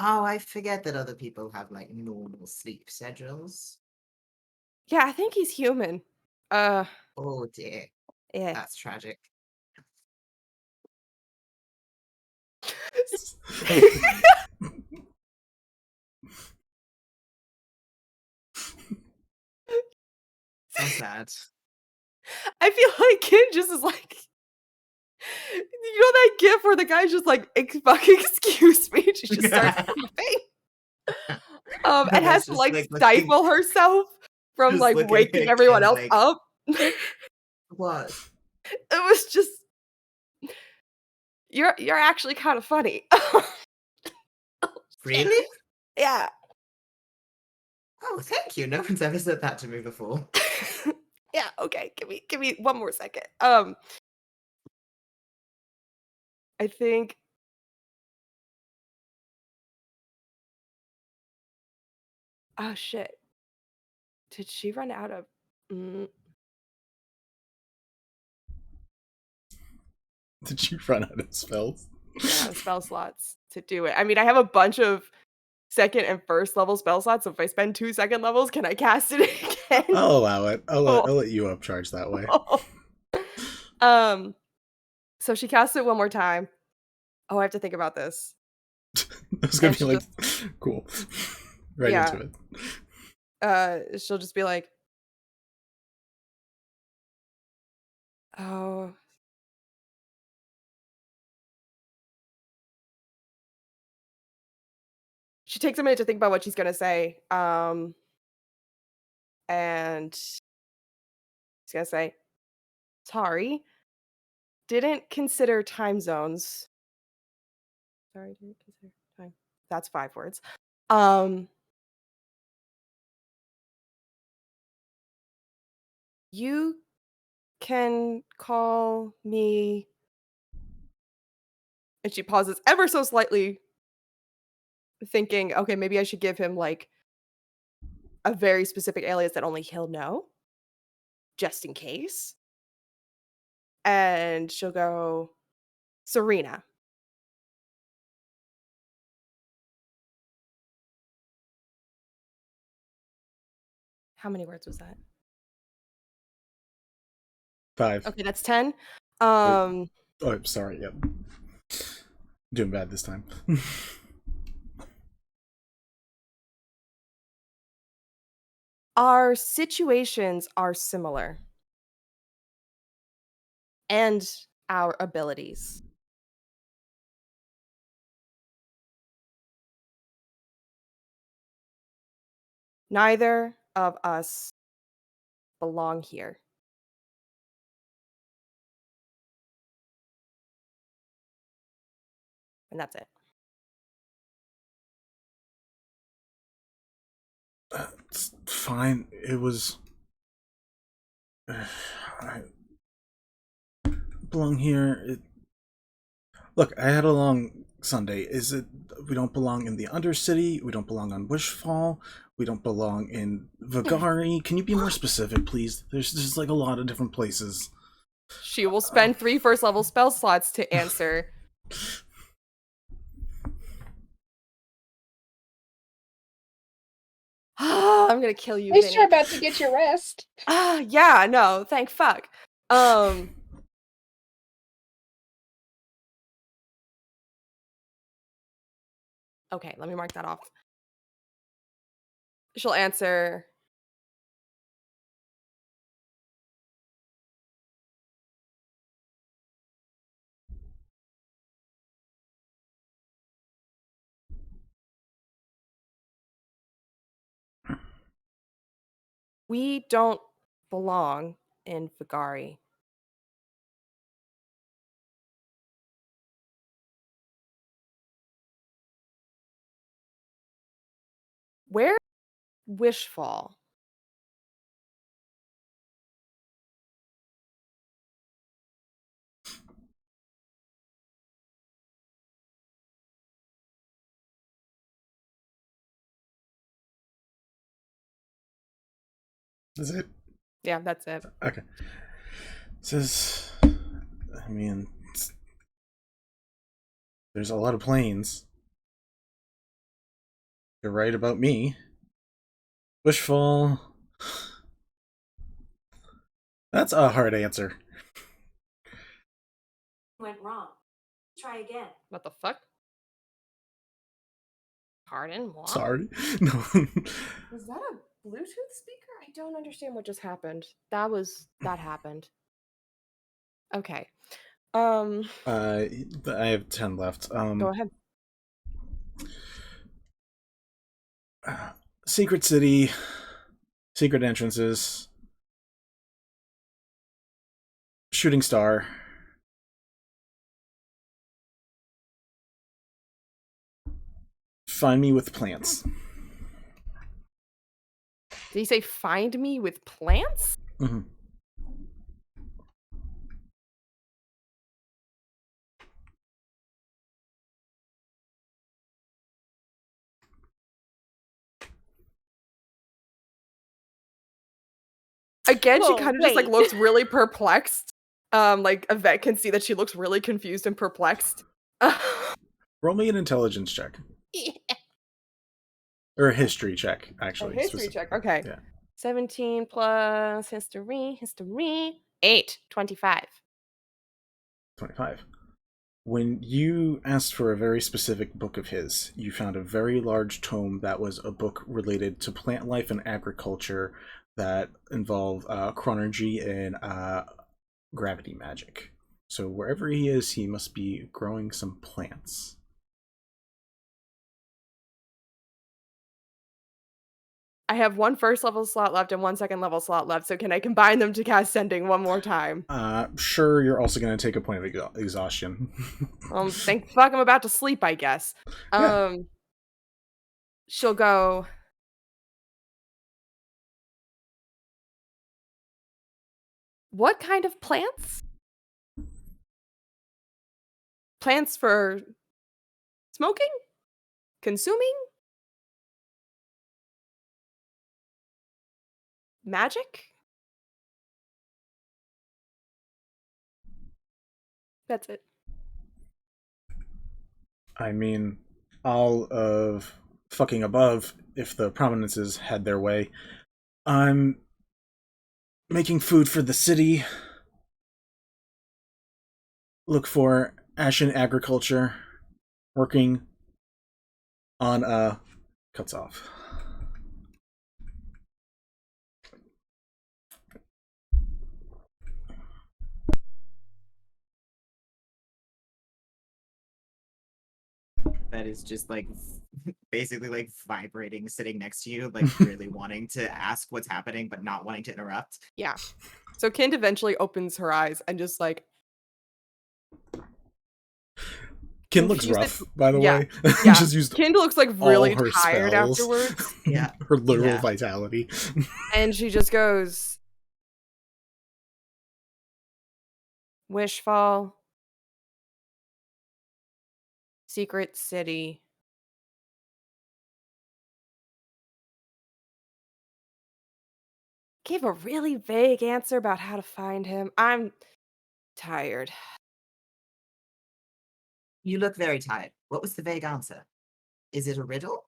[SPEAKER 2] Oh, I forget that other people have like normal sleep schedules.
[SPEAKER 3] yeah, I think he's human.
[SPEAKER 2] Oh dear.
[SPEAKER 3] Yeah.
[SPEAKER 2] That's tragic. So sad.
[SPEAKER 3] I feel like Kim just is like, you know that gif where the guy's just like, fucking excuse me, she just starts laughing. And has to
[SPEAKER 2] Just,
[SPEAKER 3] like
[SPEAKER 2] like, looking-
[SPEAKER 3] stifle herself from
[SPEAKER 2] just
[SPEAKER 3] like
[SPEAKER 2] looking
[SPEAKER 3] waking
[SPEAKER 2] at
[SPEAKER 3] everyone
[SPEAKER 2] Kim,
[SPEAKER 3] else
[SPEAKER 2] like-
[SPEAKER 3] up.
[SPEAKER 2] What?
[SPEAKER 3] It was just, you're actually kind of funny.
[SPEAKER 2] Really?
[SPEAKER 3] Yeah.
[SPEAKER 2] Oh, thank you. No one's ever said that to me before.
[SPEAKER 3] Yeah. Okay. Give me one more second. I think. Oh shit. Did she run out of?
[SPEAKER 1] Did you run out of spells?
[SPEAKER 3] Spell slots to do it. I mean, I have a bunch of second and first level spell slots. So if I spend 2 second levels, can I cast it again?
[SPEAKER 1] I'll allow it. I'll let you upcharge that way.
[SPEAKER 3] So she casts it one more time. Oh, I have to think about this.
[SPEAKER 1] I was gonna
[SPEAKER 3] And
[SPEAKER 1] be like, cool. Right
[SPEAKER 3] Yeah.
[SPEAKER 1] into it.
[SPEAKER 3] She'll just be like, oh. She takes a minute to think about what she's gonna say. And she's gonna say, sorry, didn't consider time zones. Sorry, didn't consider time. That's 5 words. You can call me. And she pauses ever so slightly, thinking, okay, maybe I should give him like a very specific alias that only he'll know, just in case. And she'll go, Serena. How many words was that?
[SPEAKER 1] 5.
[SPEAKER 3] Okay, that's 10.
[SPEAKER 1] Oh, sorry. Yep. Doing bad this time.
[SPEAKER 3] Our situations are similar. And our abilities. Neither of us belong here. And that's it.
[SPEAKER 1] It's fine. It was. I belong here. Look, I had a long Sunday. Is it? We don't belong in the Undercity. We don't belong on Wishfall. We don't belong in Vagari. Can you be more specific, please? There's just like a lot of different places.
[SPEAKER 3] She will spend 3 first level spell slots to answer. I'm gonna kill you,
[SPEAKER 8] At least
[SPEAKER 3] Vinny.
[SPEAKER 8] you're about to get your rest.
[SPEAKER 3] Yeah, no, thank fuck. Okay, let me mark that off. She'll answer. We don't belong in Vagari. Where Wishfall?
[SPEAKER 1] Is it?
[SPEAKER 3] Yeah, that's it.
[SPEAKER 1] Okay. Says, I mean, there's a lot of planes. You're right about me. Wishfall. That's a hard answer.
[SPEAKER 9] Went wrong. Try again.
[SPEAKER 3] What the fuck? Pardon? What?
[SPEAKER 1] Sorry. No.
[SPEAKER 3] Was that a Bluetooth speaker? I don't understand what just happened. That happened. Okay.
[SPEAKER 1] I have 10 left.
[SPEAKER 3] Go ahead.
[SPEAKER 1] Secret city, secret entrances, shooting star. Find me with plants.
[SPEAKER 3] Did he say find me with plants?
[SPEAKER 1] Mm-hmm.
[SPEAKER 3] Again, she
[SPEAKER 7] Whoa,
[SPEAKER 3] kind of just like
[SPEAKER 7] wait.
[SPEAKER 3] looks really perplexed. Like Yvette can see that she looks really confused and perplexed.
[SPEAKER 1] Roll me an intelligence check.
[SPEAKER 7] Yeah.
[SPEAKER 1] Or a history check, actually.
[SPEAKER 3] A history check. Okay.
[SPEAKER 1] Yeah.
[SPEAKER 3] 17 plus history. 8. 25.
[SPEAKER 1] 25. When you asked for a very specific book of his, you found a very large tome that was a book related to plant life and agriculture that involved chronology and gravity magic. So wherever he is, he must be growing some plants.
[SPEAKER 3] I have one first level slot left and one second level slot left, so can I combine them to cast Sending one more time?
[SPEAKER 1] Sure, you're also going to take a point of exhaustion.
[SPEAKER 3] Thank fuck I'm about to sleep, I guess.
[SPEAKER 1] Yeah.
[SPEAKER 3] She'll go... What kind of plants? Plants for smoking? Consuming? Magic? That's it.
[SPEAKER 1] I mean, all of fucking above, if the prominences had their way. I'm making food for the city. Look for Ashen agriculture. Working on cuts off.
[SPEAKER 2] That is just like basically like vibrating, sitting next to you, like really wanting to ask what's happening, but not wanting to interrupt.
[SPEAKER 3] Yeah. So Kind eventually opens her eyes and just like...
[SPEAKER 1] Kin looks rough, by the
[SPEAKER 3] yeah,
[SPEAKER 1] way.
[SPEAKER 3] Yeah.
[SPEAKER 1] Just used
[SPEAKER 3] Kind looks like really
[SPEAKER 1] all her
[SPEAKER 3] tired
[SPEAKER 1] spells.
[SPEAKER 3] afterwards.
[SPEAKER 2] Yeah.
[SPEAKER 1] Her literal
[SPEAKER 2] Yeah.
[SPEAKER 1] vitality.
[SPEAKER 3] And she just goes... Wishfall. Secret city. Gave a really vague answer about how to find him. I'm tired.
[SPEAKER 2] You look very tired. What was the vague answer? Is it a riddle?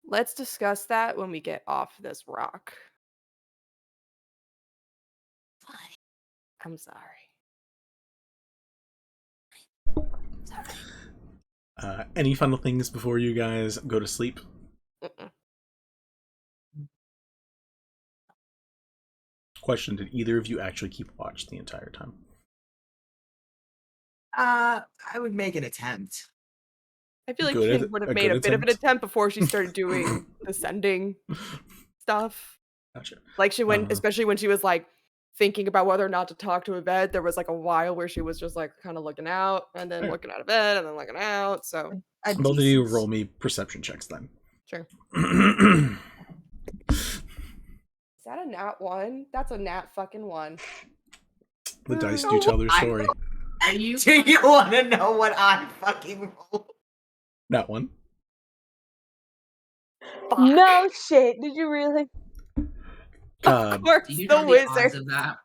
[SPEAKER 3] Let's discuss that when we get off this rock.
[SPEAKER 2] Fine.
[SPEAKER 3] I'm sorry.
[SPEAKER 1] Any final things before you guys go to sleep?
[SPEAKER 3] Mm-mm.
[SPEAKER 1] Question: did either of you actually keep watch the entire time?
[SPEAKER 2] I would make an attempt.
[SPEAKER 3] I feel like
[SPEAKER 1] Good
[SPEAKER 3] Kim would have
[SPEAKER 1] a
[SPEAKER 3] made
[SPEAKER 1] good
[SPEAKER 3] a bit of an
[SPEAKER 1] attempt?
[SPEAKER 3] attempt before she started doing the sending stuff.
[SPEAKER 1] Gotcha.
[SPEAKER 3] Like she went, especially when she was like thinking about whether or not to talk to Yvette. There was like a while where she was just like kind of looking out and then
[SPEAKER 1] Alright.
[SPEAKER 3] looking at Yvette and then looking out. So
[SPEAKER 1] Both of you roll me perception checks then.
[SPEAKER 3] sure. Is that a nat 1? That's a nat fucking 1.
[SPEAKER 1] The dice do tell their story.
[SPEAKER 2] Do you want to know what I fucking rolled?
[SPEAKER 1] Nat 1.
[SPEAKER 3] Fuck.
[SPEAKER 5] No shit. Did you really?
[SPEAKER 3] Of course,
[SPEAKER 6] Do you
[SPEAKER 3] the
[SPEAKER 6] know the odds
[SPEAKER 3] wizard.
[SPEAKER 6] of that?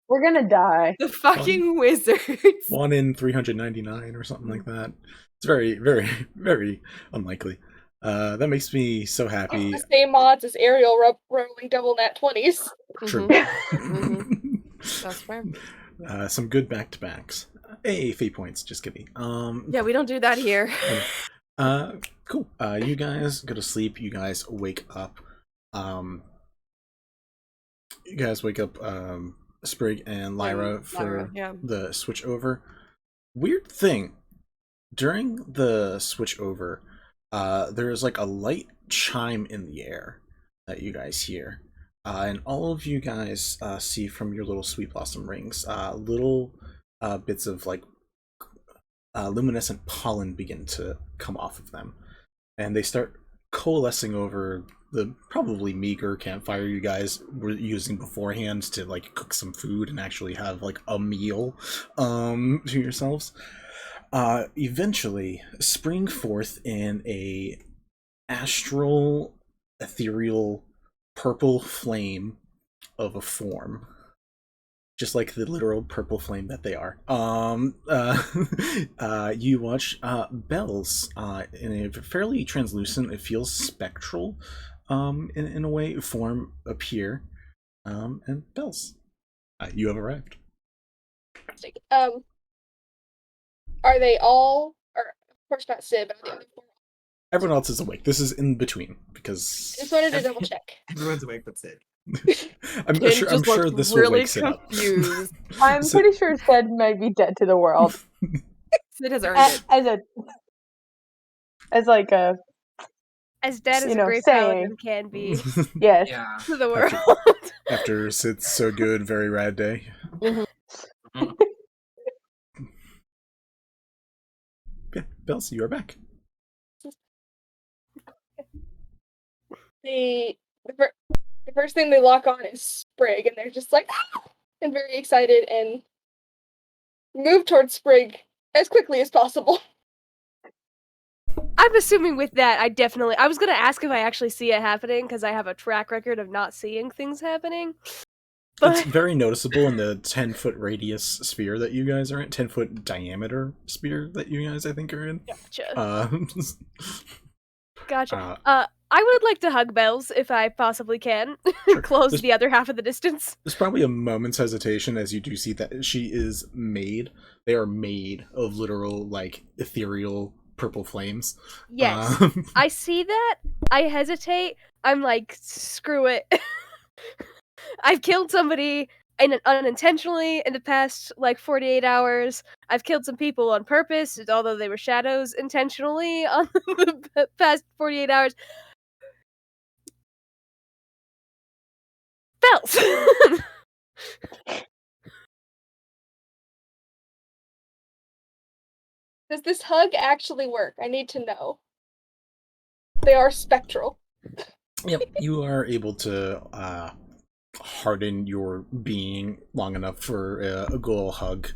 [SPEAKER 5] We're gonna die.
[SPEAKER 3] The fucking wizards.
[SPEAKER 1] 1 in 399 or something like that. It's very, very, very unlikely. That makes me so happy.
[SPEAKER 7] It's the same odds as Ariel rolling double nat 20s.
[SPEAKER 1] True.
[SPEAKER 3] That's fair.
[SPEAKER 1] Some good back-to-backs. Hey, fate points. Just kidding.
[SPEAKER 3] Yeah, we don't do that here.
[SPEAKER 1] Cool. You guys go to sleep. You guys wake up. Sprig and Lyra for
[SPEAKER 3] yeah.
[SPEAKER 1] the switch over. Weird thing. During the switch over, there's like a light chime in the air that you guys hear. And all of you guys see from your little Sweetblossom rings, little bits of like luminescent pollen begin to come off of them. And they start coalescing over the probably meager campfire you guys were using beforehand to like cook some food and actually have like a meal to yourselves. Eventually spring forth in a astral, ethereal, purple flame of a form. Just like the literal purple flame that they are. You watch bells in a fairly translucent, it feels spectral in a way, form appear. And bells. You have arrived.
[SPEAKER 7] Are they all, or of course not Sid, but the other four?
[SPEAKER 1] Everyone else is awake. This is in between because
[SPEAKER 7] Just wanted to double check.
[SPEAKER 2] Everyone's awake but Sid.
[SPEAKER 1] I'm
[SPEAKER 3] Ken
[SPEAKER 1] sure
[SPEAKER 3] just looked
[SPEAKER 1] this will
[SPEAKER 3] really
[SPEAKER 1] wake Sid up.
[SPEAKER 3] confused.
[SPEAKER 5] I'm pretty sure Sid might be dead to the world.
[SPEAKER 3] Sid has earned it.
[SPEAKER 5] As like a
[SPEAKER 7] As dead as
[SPEAKER 5] You
[SPEAKER 7] a
[SPEAKER 5] know,
[SPEAKER 7] great
[SPEAKER 5] saying.
[SPEAKER 7] paladin can be
[SPEAKER 5] yes.
[SPEAKER 6] Yeah.
[SPEAKER 7] to the world.
[SPEAKER 1] After Sid's so good, very rad day. Yeah, Bells, you are back.
[SPEAKER 7] The first thing they lock on is Sprig, and they're just like, ah! And very excited and move towards Sprig as quickly as possible. I'm assuming with that, I was going to ask if I actually see it happening, because I have a track record of not seeing things happening.
[SPEAKER 1] It's very noticeable in the 10-foot radius sphere that you guys are in. 10-foot diameter sphere that you guys, I think, are in.
[SPEAKER 7] Gotcha. Gotcha. I would like to hug Bells if I possibly can.
[SPEAKER 1] Sure.
[SPEAKER 7] Close the other half of the distance.
[SPEAKER 1] There's probably a moment's hesitation as you do see that she is made. They are made of literal, like, ethereal purple flames.
[SPEAKER 7] Yes. I see that. I hesitate. I'm like, screw it. I've killed somebody unintentionally in the past, like, 48 hours. I've killed some people on purpose, although they were shadows, intentionally on the past 48 hours. Bells! Does this hug actually work? I need to know. They are spectral.
[SPEAKER 1] Yep, you are able to harden your being long enough for a good old hug.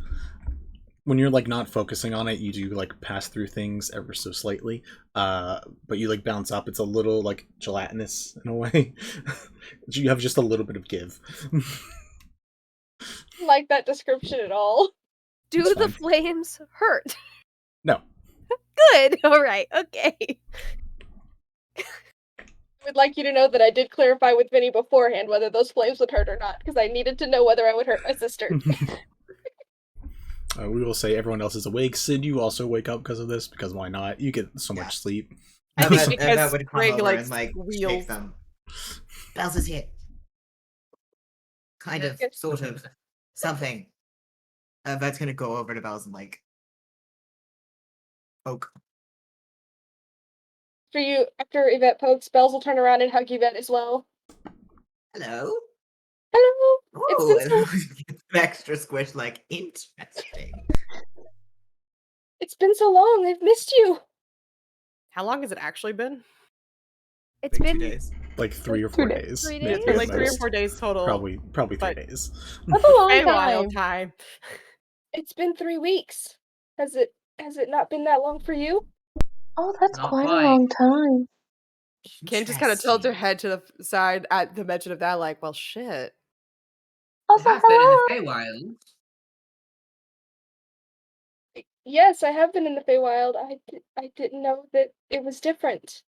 [SPEAKER 1] When you're like not focusing on it, you do like pass through things ever so slightly, but you like bounce up. It's a little like gelatinous in a way. You have just a little bit of give.
[SPEAKER 7] Like that description at all. Do
[SPEAKER 1] It's
[SPEAKER 7] the
[SPEAKER 1] fine.
[SPEAKER 7] flames hurt?
[SPEAKER 1] No.
[SPEAKER 7] Good. All right. Okay. would like you to know that I did clarify with Vinny beforehand whether those flames would hurt or not, because I needed to know whether I would hurt my sister.
[SPEAKER 1] We will say everyone else is awake. Sid, you also wake up because of this, because why not? You get so much sleep.
[SPEAKER 2] Yvette
[SPEAKER 3] Because
[SPEAKER 2] would come
[SPEAKER 3] Sprig,
[SPEAKER 2] over
[SPEAKER 3] like,
[SPEAKER 2] and like
[SPEAKER 3] squeals.
[SPEAKER 2] shake them. Bells is here. Kind of,
[SPEAKER 7] Okay.
[SPEAKER 2] sort of, something. Yvette's gonna go over to Bells and like poke.
[SPEAKER 7] After Yvette pokes, Bells will turn around and hug Yvette as well.
[SPEAKER 2] Hello.
[SPEAKER 7] Hello.
[SPEAKER 2] Oh,
[SPEAKER 7] It's been
[SPEAKER 2] an extra squish. Like interesting.
[SPEAKER 7] It's been so long. I've missed you.
[SPEAKER 3] How long has it actually been?
[SPEAKER 7] It's
[SPEAKER 2] Like
[SPEAKER 7] been
[SPEAKER 2] 2 days.
[SPEAKER 1] Like 3 or
[SPEAKER 5] 2
[SPEAKER 1] 4
[SPEAKER 5] days.
[SPEAKER 1] days.
[SPEAKER 7] 3
[SPEAKER 3] It's
[SPEAKER 7] days?
[SPEAKER 3] been
[SPEAKER 1] at
[SPEAKER 3] like 3 or
[SPEAKER 1] most.
[SPEAKER 3] 4 days total.
[SPEAKER 1] Probably 3
[SPEAKER 3] but-
[SPEAKER 1] days.
[SPEAKER 5] That's a long
[SPEAKER 3] Feywild
[SPEAKER 5] time.
[SPEAKER 3] time.
[SPEAKER 7] It's been 3 weeks. Has it not been that long for you?
[SPEAKER 5] Oh, that's
[SPEAKER 6] Not
[SPEAKER 5] quite a
[SPEAKER 6] quite.
[SPEAKER 5] long time.
[SPEAKER 3] Kim just kind of tilts her
[SPEAKER 2] Interesting.
[SPEAKER 3] head to the side at the mention of that, like, well, shit.
[SPEAKER 5] Also,
[SPEAKER 6] You have been in
[SPEAKER 5] hello.
[SPEAKER 6] the Feywild.
[SPEAKER 7] Yes, I have been in the Feywild. I didn't know that it was different.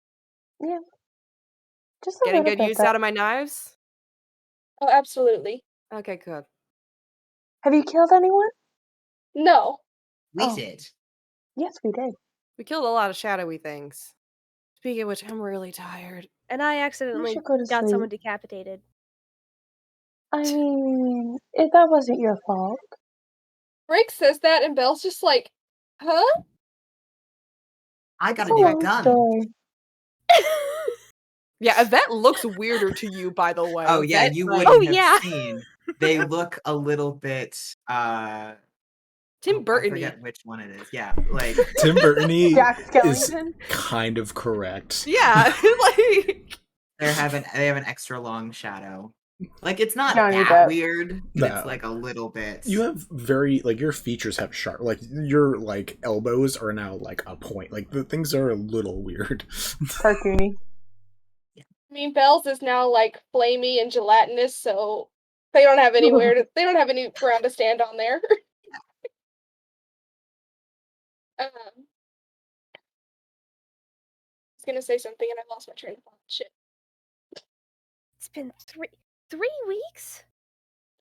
[SPEAKER 5] Just a
[SPEAKER 3] Getting
[SPEAKER 5] little
[SPEAKER 3] good
[SPEAKER 5] bit.
[SPEAKER 3] use
[SPEAKER 5] But
[SPEAKER 3] out of my knives?
[SPEAKER 7] Oh, absolutely.
[SPEAKER 3] Okay, good.
[SPEAKER 5] have you killed anyone?
[SPEAKER 7] No.
[SPEAKER 2] We
[SPEAKER 5] Oh.
[SPEAKER 2] did.
[SPEAKER 5] Yes, we did.
[SPEAKER 3] We killed a lot of shadowy things. Speaking of which, I'm really tired.
[SPEAKER 7] And I
[SPEAKER 5] You
[SPEAKER 7] accidentally
[SPEAKER 5] should go to
[SPEAKER 7] got
[SPEAKER 5] sleep.
[SPEAKER 7] someone decapitated.
[SPEAKER 5] I mean, that wasn't your fault.
[SPEAKER 7] Rick says that, and Belle's just like, huh?
[SPEAKER 2] I got
[SPEAKER 5] It's
[SPEAKER 2] a
[SPEAKER 5] a
[SPEAKER 2] new
[SPEAKER 5] long
[SPEAKER 2] gun.
[SPEAKER 5] story.
[SPEAKER 3] Yeah, Yvette looks weirder to you, by the way.
[SPEAKER 2] Oh yeah,
[SPEAKER 3] Yvette,
[SPEAKER 2] you
[SPEAKER 3] like,
[SPEAKER 2] wouldn't
[SPEAKER 7] Oh,
[SPEAKER 2] have
[SPEAKER 7] yeah.
[SPEAKER 2] seen. They look a little bit
[SPEAKER 3] Tim
[SPEAKER 2] I
[SPEAKER 3] Burton.
[SPEAKER 2] forget which one it is. Yeah, like
[SPEAKER 1] Tim Burton-y
[SPEAKER 5] Jack
[SPEAKER 1] is
[SPEAKER 5] Skellington.
[SPEAKER 1] kind of correct.
[SPEAKER 3] Yeah, like
[SPEAKER 2] they have an extra long shadow. Like it's not
[SPEAKER 5] Johnny
[SPEAKER 2] that
[SPEAKER 5] Depp.
[SPEAKER 2] weird, but it's
[SPEAKER 1] No.
[SPEAKER 2] like a little bit.
[SPEAKER 1] You have very, like, your features have sharp, like, your, like, elbows are now, like, a point. Like, the things are a little weird.
[SPEAKER 5] Cartoony.
[SPEAKER 7] I mean, Belle's is now like flamey and gelatinous, so they don't have any ground to stand on there. I was gonna say something and I lost my train of thought. Shit.
[SPEAKER 4] It's been 3 weeks?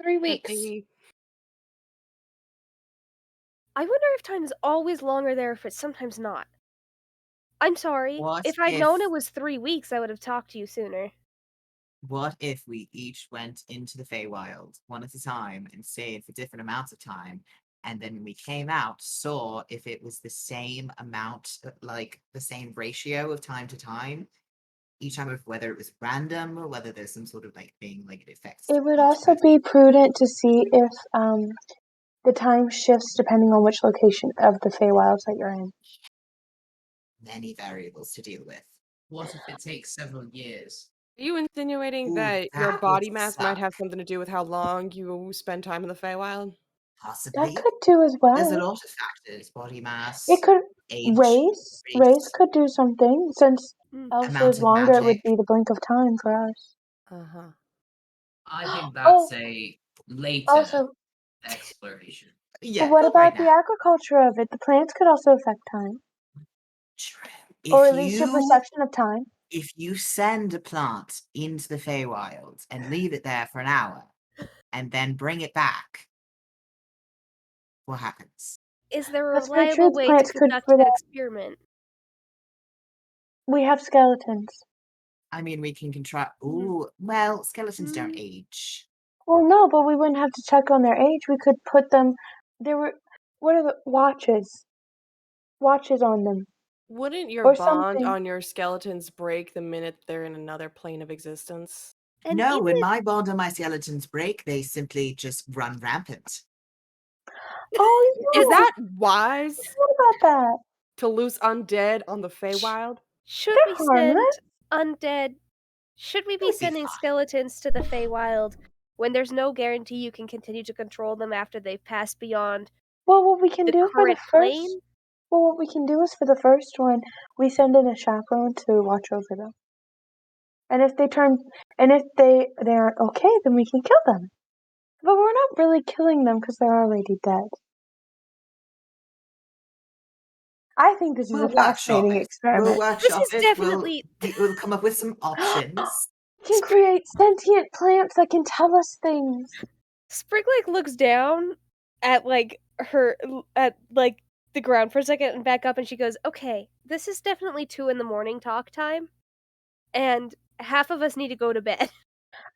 [SPEAKER 7] 3 weeks.
[SPEAKER 4] I wonder if time is always longer there, if it's sometimes not. I'm sorry.
[SPEAKER 2] What
[SPEAKER 4] If I'd known
[SPEAKER 2] if-
[SPEAKER 4] it was 3 weeks, I would have talked to you sooner.
[SPEAKER 2] What if we each went into the Feywild one at a time and stayed for different amounts of time, and then when we came out, saw if it was the same amount, like the same ratio of time to time, each time, of whether it was random or whether there's some sort of like thing like it affects.
[SPEAKER 5] It would
[SPEAKER 2] each
[SPEAKER 5] also
[SPEAKER 2] person.
[SPEAKER 5] be prudent to see if the time shifts depending on which location of the Feywilds that you're in.
[SPEAKER 2] Many variables to deal with.
[SPEAKER 6] What if it takes several years?
[SPEAKER 3] Are you insinuating
[SPEAKER 2] Ooh,
[SPEAKER 3] that your
[SPEAKER 2] that
[SPEAKER 3] body
[SPEAKER 2] would
[SPEAKER 3] mass might have
[SPEAKER 2] suck.
[SPEAKER 3] something to do with how long you spend time in the Feywild?
[SPEAKER 2] Possibly.
[SPEAKER 5] That could do as
[SPEAKER 2] There's a
[SPEAKER 5] well.
[SPEAKER 2] lot of factors: body mass,
[SPEAKER 5] It could
[SPEAKER 2] age,
[SPEAKER 5] race could do something. Since elf
[SPEAKER 2] amount
[SPEAKER 5] is
[SPEAKER 2] of
[SPEAKER 5] longer, it would
[SPEAKER 2] magic.
[SPEAKER 5] be the blink of time for us.
[SPEAKER 3] Uh-huh.
[SPEAKER 6] I think
[SPEAKER 5] Oh.
[SPEAKER 6] that's a later
[SPEAKER 5] Also,
[SPEAKER 6] exploration.
[SPEAKER 2] Yeah.
[SPEAKER 5] what
[SPEAKER 2] but right
[SPEAKER 5] about the
[SPEAKER 2] now.
[SPEAKER 5] agriculture of it? The plants could also affect time,
[SPEAKER 2] True.
[SPEAKER 5] or
[SPEAKER 2] If
[SPEAKER 5] at least your
[SPEAKER 2] you
[SPEAKER 5] perception of time.
[SPEAKER 2] if you send a plant into the Feywild and leave it there for an hour, and then bring it back, what happens?
[SPEAKER 4] Is there a
[SPEAKER 5] That's very true.
[SPEAKER 4] reliable
[SPEAKER 5] The
[SPEAKER 4] way to
[SPEAKER 5] plants could
[SPEAKER 4] conduct
[SPEAKER 5] for
[SPEAKER 4] that
[SPEAKER 5] that.
[SPEAKER 4] experiment?
[SPEAKER 5] We have skeletons.
[SPEAKER 2] I mean, we can contract. Ooh, well, skeletons don't age.
[SPEAKER 5] Well, no, but we wouldn't have to check on their age. We could put them. What are the watches? Watches on them.
[SPEAKER 3] Wouldn't your
[SPEAKER 5] Or
[SPEAKER 3] bond
[SPEAKER 5] something.
[SPEAKER 3] on your skeletons break the minute they're in another plane of existence?
[SPEAKER 4] And
[SPEAKER 2] No,
[SPEAKER 4] even
[SPEAKER 2] when
[SPEAKER 4] if-
[SPEAKER 2] my bond on my skeletons break, they simply just run rampant.
[SPEAKER 5] Oh,
[SPEAKER 3] Is
[SPEAKER 5] no.
[SPEAKER 3] that wise
[SPEAKER 5] What about that?
[SPEAKER 3] to loose undead on the Feywild?
[SPEAKER 4] should
[SPEAKER 5] They're
[SPEAKER 4] we send
[SPEAKER 5] harmless.
[SPEAKER 4] undead? Should we be
[SPEAKER 2] Would be
[SPEAKER 4] sending
[SPEAKER 2] fine.
[SPEAKER 4] skeletons to the Feywild when there's no guarantee you can continue to control them after they've passed beyond
[SPEAKER 5] Well, what we can
[SPEAKER 4] the
[SPEAKER 5] do for the
[SPEAKER 4] current
[SPEAKER 5] first.
[SPEAKER 4] plane?
[SPEAKER 5] Well, what we can do is for the first one, we send in a chaperone to watch over them. And if they aren't okay, then we can kill them. But we're not really killing them because they're already dead. I think this is
[SPEAKER 2] We'll
[SPEAKER 5] a fascinating
[SPEAKER 2] We'll
[SPEAKER 5] experiment.
[SPEAKER 2] workshop
[SPEAKER 7] is
[SPEAKER 2] it.
[SPEAKER 7] definitely-
[SPEAKER 2] We'll come up with some options.
[SPEAKER 5] Can create sentient plants that can tell us things.
[SPEAKER 7] Sprig looks down at her at the ground for a second and back up, and she goes, "Okay, this is definitely 2 a.m. talk time, and half of us need to go to bed."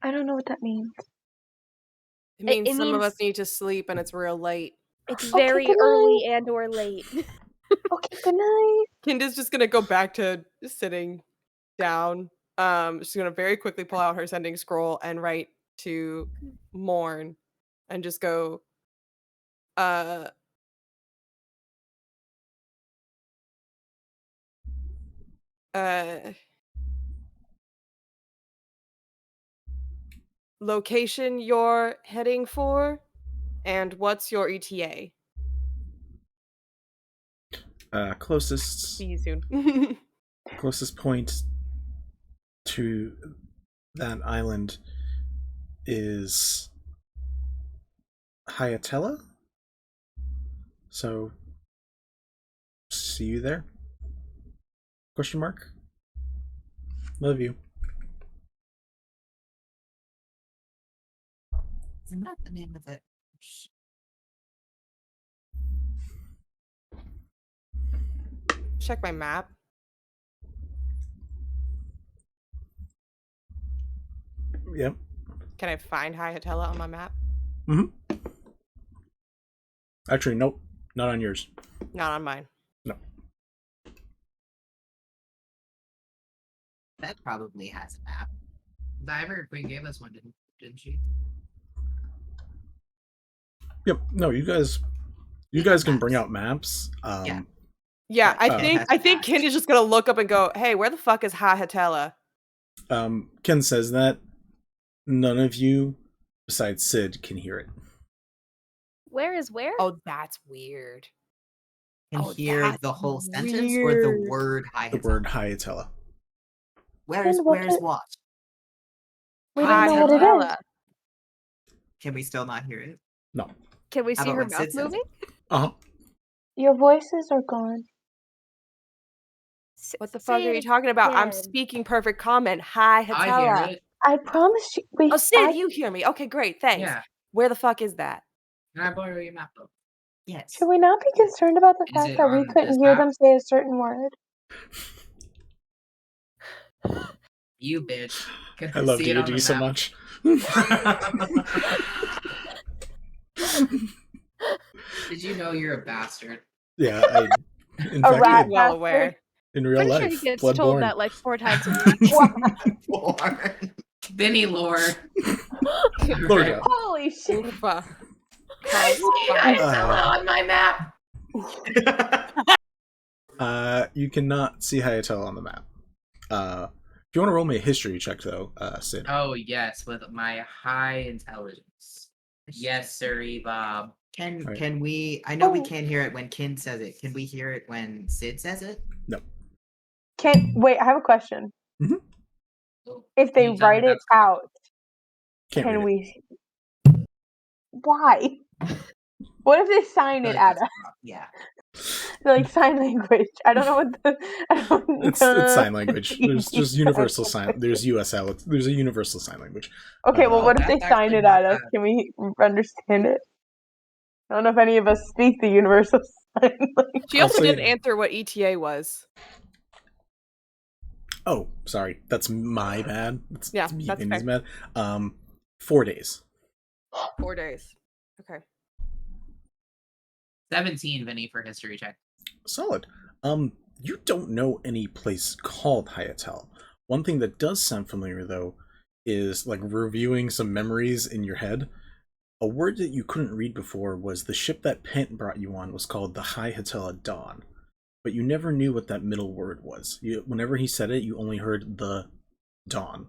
[SPEAKER 5] I don't know what that means.
[SPEAKER 3] It means
[SPEAKER 7] it
[SPEAKER 3] some of us
[SPEAKER 7] means-
[SPEAKER 3] need to sleep and it's real late.
[SPEAKER 7] It's
[SPEAKER 5] Okay,
[SPEAKER 7] very
[SPEAKER 5] good
[SPEAKER 7] early and or late.
[SPEAKER 5] Okay, good night.
[SPEAKER 3] Kinda's just gonna go back to sitting down. She's gonna very quickly pull out her sending scroll and write to Morn and just go, location you're heading for, and what's your ETA?
[SPEAKER 1] Closest
[SPEAKER 3] See you soon.
[SPEAKER 1] closest point to that island is Hyatella. So see you there? Question mark. Love you.
[SPEAKER 2] Isn't that the name of it?
[SPEAKER 3] Check my map.
[SPEAKER 1] Yep.
[SPEAKER 3] Can I find Hyatella on my map?
[SPEAKER 1] Mm-hmm. Actually, nope. Not on yours.
[SPEAKER 3] Not on mine.
[SPEAKER 1] No.
[SPEAKER 2] That probably has a map.
[SPEAKER 6] Diver Queen gave us one, didn't she?
[SPEAKER 1] Yep. No, you guys can bring out maps.
[SPEAKER 2] Yeah.
[SPEAKER 3] Yeah, I
[SPEAKER 1] Oh.
[SPEAKER 3] think Kinda's just gonna look up and go, "Hey, where the fuck is Hyatella?"
[SPEAKER 1] Ken says that none of you besides Sid can hear it.
[SPEAKER 7] Where is where?
[SPEAKER 3] Oh, that's weird.
[SPEAKER 2] Can
[SPEAKER 3] Oh,
[SPEAKER 2] hear
[SPEAKER 3] that's
[SPEAKER 2] the whole sentence or the
[SPEAKER 3] weird.
[SPEAKER 2] word high.
[SPEAKER 1] The word Hyatella.
[SPEAKER 2] Where's
[SPEAKER 5] And what
[SPEAKER 2] where's
[SPEAKER 5] it-
[SPEAKER 2] what?
[SPEAKER 5] We don't know what it is.
[SPEAKER 3] Hyatella.
[SPEAKER 2] Can we still not hear it?
[SPEAKER 1] No.
[SPEAKER 7] Can we
[SPEAKER 2] How
[SPEAKER 7] see
[SPEAKER 2] about
[SPEAKER 7] her
[SPEAKER 2] when
[SPEAKER 7] mouth
[SPEAKER 2] Sid says it?
[SPEAKER 7] moving?
[SPEAKER 1] Uh-huh.
[SPEAKER 5] Your voices are gone.
[SPEAKER 3] What the
[SPEAKER 7] Say
[SPEAKER 3] fuck are
[SPEAKER 7] it
[SPEAKER 3] you talking about? I'm
[SPEAKER 7] again.
[SPEAKER 3] speaking perfect comment. Hyatella.
[SPEAKER 6] I hear it.
[SPEAKER 5] I promise you.
[SPEAKER 3] Oh, Sid, you hear me? Okay, great, thanks.
[SPEAKER 6] Yeah.
[SPEAKER 3] Where the fuck is that?
[SPEAKER 6] Can I borrow your map book?
[SPEAKER 2] Yes.
[SPEAKER 5] Should we not be concerned about the
[SPEAKER 6] Is
[SPEAKER 5] fact
[SPEAKER 6] it
[SPEAKER 5] that we
[SPEAKER 6] on
[SPEAKER 5] couldn't
[SPEAKER 6] this
[SPEAKER 5] hear
[SPEAKER 6] map?
[SPEAKER 5] them say a certain word?
[SPEAKER 6] You bitch. Can
[SPEAKER 1] I love
[SPEAKER 6] see it on
[SPEAKER 1] D&D
[SPEAKER 6] the
[SPEAKER 1] so
[SPEAKER 6] map?
[SPEAKER 1] much.
[SPEAKER 6] Did you know you're a bastard?
[SPEAKER 1] Yeah, I in
[SPEAKER 5] A
[SPEAKER 1] fact
[SPEAKER 5] rat
[SPEAKER 1] in,
[SPEAKER 3] Well
[SPEAKER 5] bastard.
[SPEAKER 3] aware.
[SPEAKER 1] in real
[SPEAKER 7] Pretty
[SPEAKER 1] life.
[SPEAKER 7] sure he gets
[SPEAKER 1] Bloodborne.
[SPEAKER 7] told that like 4 times a week.
[SPEAKER 6] Benny lore.
[SPEAKER 1] Lord, yeah.
[SPEAKER 5] Holy shit!
[SPEAKER 3] Oofa.
[SPEAKER 6] I see Hyatella on my map.
[SPEAKER 1] You cannot see Hyatella on the map. If you want to roll me a history check, though, Sid.
[SPEAKER 6] Oh yes, with my high intelligence. Yes, sirree, Bob.
[SPEAKER 1] Right.
[SPEAKER 2] Can we? I know we
[SPEAKER 5] Oh.
[SPEAKER 2] can't hear it when Kin says it. Can we hear it when Sid says it?
[SPEAKER 1] No.
[SPEAKER 5] Wait, I have a question.
[SPEAKER 6] Oh,
[SPEAKER 5] If they
[SPEAKER 6] can you tell me
[SPEAKER 5] write it
[SPEAKER 6] that's-
[SPEAKER 5] out,
[SPEAKER 1] Can't
[SPEAKER 5] can
[SPEAKER 1] read it.
[SPEAKER 5] we? Why? What if they sign
[SPEAKER 2] I
[SPEAKER 5] it
[SPEAKER 2] feel like
[SPEAKER 5] at
[SPEAKER 2] that's
[SPEAKER 5] us?
[SPEAKER 2] a problem. Yeah.
[SPEAKER 5] They're like sign language. I don't know what the. I don't
[SPEAKER 1] It's sign language. There's just universal sign. There's USL. There's a universal sign language.
[SPEAKER 5] Okay, well, what if they
[SPEAKER 6] that's
[SPEAKER 5] sign
[SPEAKER 6] actually
[SPEAKER 5] it
[SPEAKER 6] not
[SPEAKER 5] at us?
[SPEAKER 6] bad.
[SPEAKER 5] Can we understand it? I don't know if any of us speak the universal sign language.
[SPEAKER 3] She
[SPEAKER 1] I'll
[SPEAKER 3] also
[SPEAKER 1] say-
[SPEAKER 3] didn't answer what ETA was.
[SPEAKER 1] Oh, sorry. That's my bad. It's me
[SPEAKER 3] that's
[SPEAKER 1] being
[SPEAKER 3] fair.
[SPEAKER 1] bad. 4 days.
[SPEAKER 3] 4 days. Okay.
[SPEAKER 6] 17, Vinny, for history check.
[SPEAKER 1] Solid. You don't know any place called Hyatella. One thing that does sound familiar, though, is like reviewing some memories in your head. A word that you couldn't read before was the ship that Pent brought you on was called the Hyatella Dawn. But you never knew what that middle word was. Whenever he said it, you only heard the Dawn.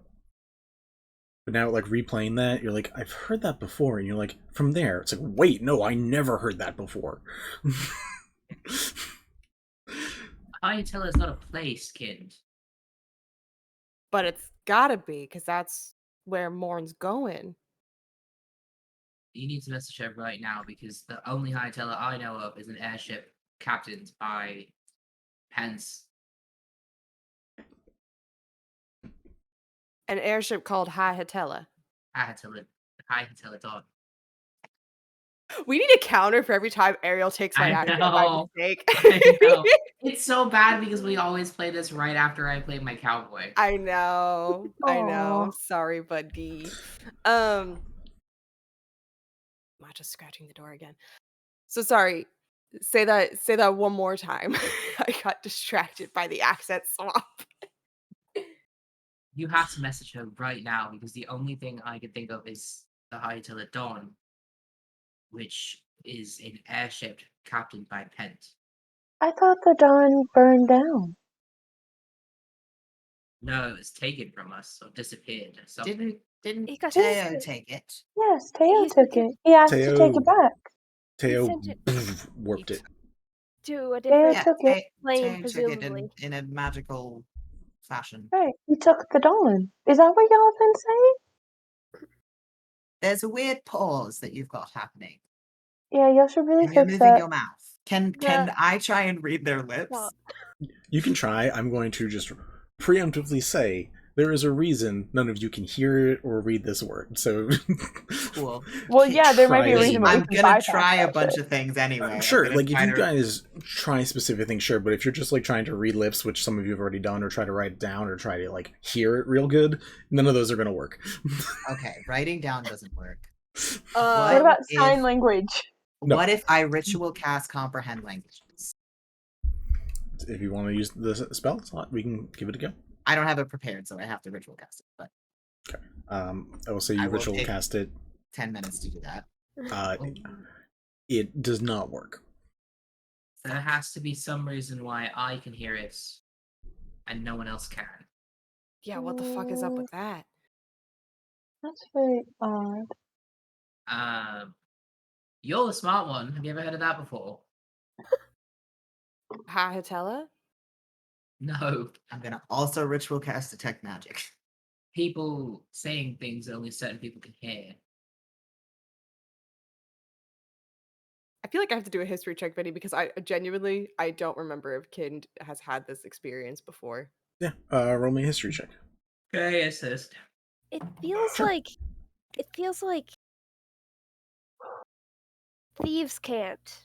[SPEAKER 1] But now, like, replaying that, you're like, I've heard that before. And you're like, from there. It's like, wait, no, I never heard that before.
[SPEAKER 6] Hyatella is not a place, kid.
[SPEAKER 3] But it's gotta be, because that's where Morn's going.
[SPEAKER 6] You need to message her right now because the only Hyatella I know of is an airship captained by Hence,
[SPEAKER 3] An airship called High Hatella.
[SPEAKER 6] I had to let dog.
[SPEAKER 3] We need a counter for every time Ariel takes my
[SPEAKER 6] I
[SPEAKER 3] accent by
[SPEAKER 6] know.
[SPEAKER 3] mistake.
[SPEAKER 6] I know. It's so bad because we always play this right after I play my cowboy.
[SPEAKER 3] I know.
[SPEAKER 5] Aw.
[SPEAKER 3] Sorry, buddy. I'm just scratching the door again. So sorry. Say that one more time. I got distracted by the accent swap.
[SPEAKER 6] You have to message her right now because the only thing I can think of is the High Till at Dawn, which is an airship captained by Pent.
[SPEAKER 5] I thought the Dawn burned down.
[SPEAKER 6] No, it was taken from us or disappeared. Or something.
[SPEAKER 2] Didn't
[SPEAKER 7] He got
[SPEAKER 2] Teo
[SPEAKER 7] his-
[SPEAKER 2] take it?
[SPEAKER 5] Yes, Teo
[SPEAKER 7] He
[SPEAKER 5] took
[SPEAKER 7] sent
[SPEAKER 5] it. He asked to take
[SPEAKER 1] Teo-
[SPEAKER 5] it back.
[SPEAKER 1] Teo
[SPEAKER 7] sent it-
[SPEAKER 1] warped it.
[SPEAKER 7] to a
[SPEAKER 5] Teo
[SPEAKER 7] different
[SPEAKER 5] took it.
[SPEAKER 7] plane,
[SPEAKER 2] Teo took it
[SPEAKER 7] presumably.
[SPEAKER 2] in a magical fashion.
[SPEAKER 5] Right. He took the Dawn. Is that what y'all been saying?
[SPEAKER 2] There's a weird pause that you've got happening.
[SPEAKER 5] Yeah, y'all should really
[SPEAKER 2] And you're
[SPEAKER 5] fix
[SPEAKER 2] moving
[SPEAKER 5] that.
[SPEAKER 2] your mouth. Can I try and read their lips?
[SPEAKER 7] Well,
[SPEAKER 1] You can try. I'm going to just preemptively say there is a reason none of you can hear it or read this word. So
[SPEAKER 2] Cool.
[SPEAKER 5] Well, yeah, there might be a
[SPEAKER 1] Try
[SPEAKER 5] reason why
[SPEAKER 2] I'm
[SPEAKER 5] we can
[SPEAKER 2] gonna
[SPEAKER 5] bypass
[SPEAKER 2] try a
[SPEAKER 5] that
[SPEAKER 2] bunch
[SPEAKER 5] shit.
[SPEAKER 2] of things anyway. I'm
[SPEAKER 1] sure,
[SPEAKER 2] gonna
[SPEAKER 1] like if
[SPEAKER 2] try
[SPEAKER 1] you
[SPEAKER 2] to-
[SPEAKER 1] guys try specific things, sure, but if you're just like trying to read lips, which some of you have already done, or try to write it down, or try to like hear it real good, none of those are going to work.
[SPEAKER 2] Okay, writing down doesn't work.
[SPEAKER 5] What about
[SPEAKER 2] What
[SPEAKER 5] sign
[SPEAKER 2] if-
[SPEAKER 5] language?
[SPEAKER 1] No.
[SPEAKER 2] What if I ritual cast comprehend languages?
[SPEAKER 1] If you want to use the spell slot, we can give it a go.
[SPEAKER 2] I don't have it prepared, so I have to ritual cast it, but
[SPEAKER 1] I will say
[SPEAKER 2] I
[SPEAKER 1] you
[SPEAKER 2] will
[SPEAKER 1] ritual
[SPEAKER 2] take-
[SPEAKER 1] cast it.
[SPEAKER 2] 10 minutes to do that.
[SPEAKER 1] It does not work.
[SPEAKER 6] There has to be some reason why I can hear it and no one else can.
[SPEAKER 3] Yeah, what the fuck is up with that?
[SPEAKER 5] That's very odd.
[SPEAKER 6] You're the smart one. Have you ever heard of that before?
[SPEAKER 3] High Hatella?
[SPEAKER 6] No.
[SPEAKER 2] I'm gonna also ritual cast detect magic.
[SPEAKER 6] People saying things that only certain people can hear.
[SPEAKER 3] I feel like I have to do a history check, Benny, because I genuinely don't remember if Kind has had this experience before.
[SPEAKER 1] Yeah, roll me a history check.
[SPEAKER 6] Okay, assist.
[SPEAKER 7] it feels
[SPEAKER 1] Sure.
[SPEAKER 7] like thieves can't,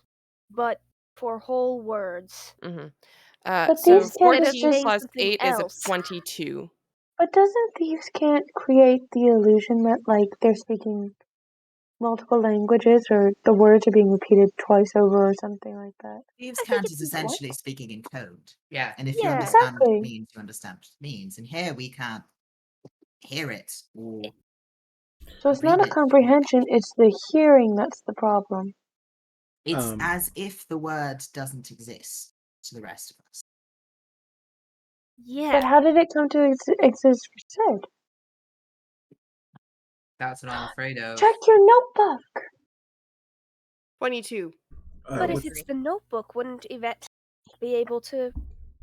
[SPEAKER 7] but for whole words.
[SPEAKER 3] Mm-hmm.
[SPEAKER 5] But
[SPEAKER 3] So
[SPEAKER 5] these can't
[SPEAKER 3] 14
[SPEAKER 7] say
[SPEAKER 3] plus
[SPEAKER 7] something
[SPEAKER 3] 8
[SPEAKER 7] else.
[SPEAKER 3] is a 22.
[SPEAKER 5] But doesn't thieves can't create the illusion that like they're speaking multiple languages or the words are being repeated twice over or something like that?
[SPEAKER 2] Thieves
[SPEAKER 7] I think
[SPEAKER 2] Cant
[SPEAKER 7] it's
[SPEAKER 2] is
[SPEAKER 7] what?
[SPEAKER 2] essentially speaking in code.
[SPEAKER 6] Yeah.
[SPEAKER 2] And if you
[SPEAKER 7] Yeah.
[SPEAKER 2] understand what
[SPEAKER 5] Exactly.
[SPEAKER 2] it means, you understand what it means. And here we can't hear it or
[SPEAKER 5] So it's
[SPEAKER 2] read
[SPEAKER 5] not a
[SPEAKER 2] it.
[SPEAKER 5] comprehension, it's the hearing that's the problem.
[SPEAKER 2] It's
[SPEAKER 1] Um,
[SPEAKER 2] as if the word doesn't exist to the rest of us.
[SPEAKER 7] Yeah.
[SPEAKER 5] But how did it come to exist for Sid?
[SPEAKER 6] That's what I'm afraid of.
[SPEAKER 5] Check your notebook!
[SPEAKER 3] 22.
[SPEAKER 7] But if
[SPEAKER 1] with-
[SPEAKER 7] it's the notebook, wouldn't Yvette be able to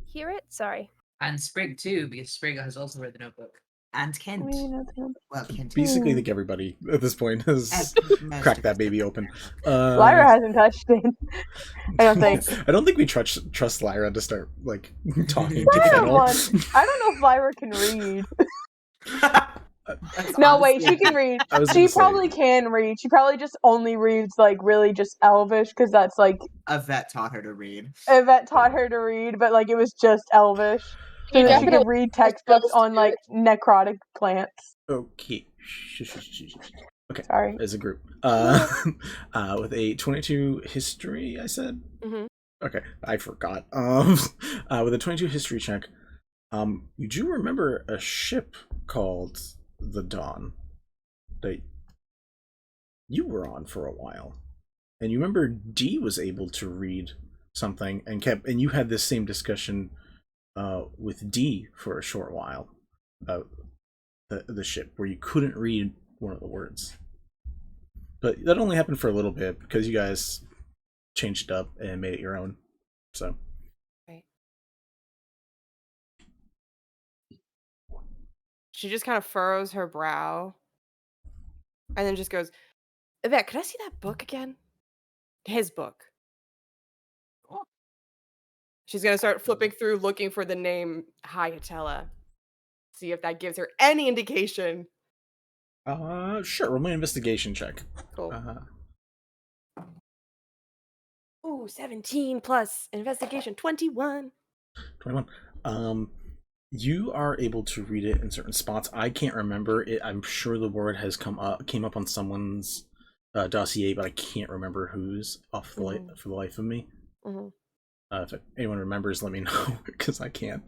[SPEAKER 7] hear it? Sorry.
[SPEAKER 6] And Sprig too, because Sprig has also read the notebook.
[SPEAKER 2] And Kent.
[SPEAKER 5] I mean, that's not-
[SPEAKER 2] Well, Kent.
[SPEAKER 1] basically, I think everybody at this point has
[SPEAKER 2] most
[SPEAKER 1] cracked
[SPEAKER 2] of
[SPEAKER 1] that
[SPEAKER 2] us
[SPEAKER 1] baby
[SPEAKER 2] have
[SPEAKER 1] open.
[SPEAKER 5] Lyra hasn't touched it. I don't think.
[SPEAKER 1] I don't think we trust Lyra to start like talking to
[SPEAKER 5] Lyra
[SPEAKER 1] Fennel.
[SPEAKER 5] won. I don't know if Lyra can read.
[SPEAKER 2] That's
[SPEAKER 5] No, wait,
[SPEAKER 2] honestly-
[SPEAKER 5] she can read.
[SPEAKER 1] I was
[SPEAKER 5] She
[SPEAKER 1] gonna say-
[SPEAKER 5] probably can read. She probably just only reads like really just Elvish because that's like
[SPEAKER 2] Yvette taught her to read.
[SPEAKER 5] Yvette taught her to read, but like it was just Elvish. So
[SPEAKER 7] You
[SPEAKER 5] that she
[SPEAKER 7] definitely
[SPEAKER 5] could read textbooks
[SPEAKER 7] spells
[SPEAKER 5] on
[SPEAKER 7] to
[SPEAKER 5] like necrotic plants.
[SPEAKER 1] Okay. Okay.
[SPEAKER 5] Sorry.
[SPEAKER 1] As a group. With a 22 history, I said?
[SPEAKER 3] Mhm.
[SPEAKER 1] Okay, I forgot. With a 22 history check, you do remember a ship called the Dawn that you were on for a while. And you remember Dee was able to read something and you had this same discussion with Dee for a short while about the ship where you couldn't read one of the words. But that only happened for a little bit because you guys changed it up and made it your own. So
[SPEAKER 3] She just kind of furrows her brow and then just goes, Yvette, could I see that book again? His book. She's gonna start flipping through, looking for the name Hyatella. See if that gives her any indication.
[SPEAKER 1] Sure. Roll me an investigation check.
[SPEAKER 3] Cool. Ooh, 17 plus investigation, 21.
[SPEAKER 1] 21. You are able to read it in certain spots. I can't remember it. I'm sure the word has came up on someone's dossier, but I can't remember whose for the life of me. If anyone remembers, let me know, because I can't.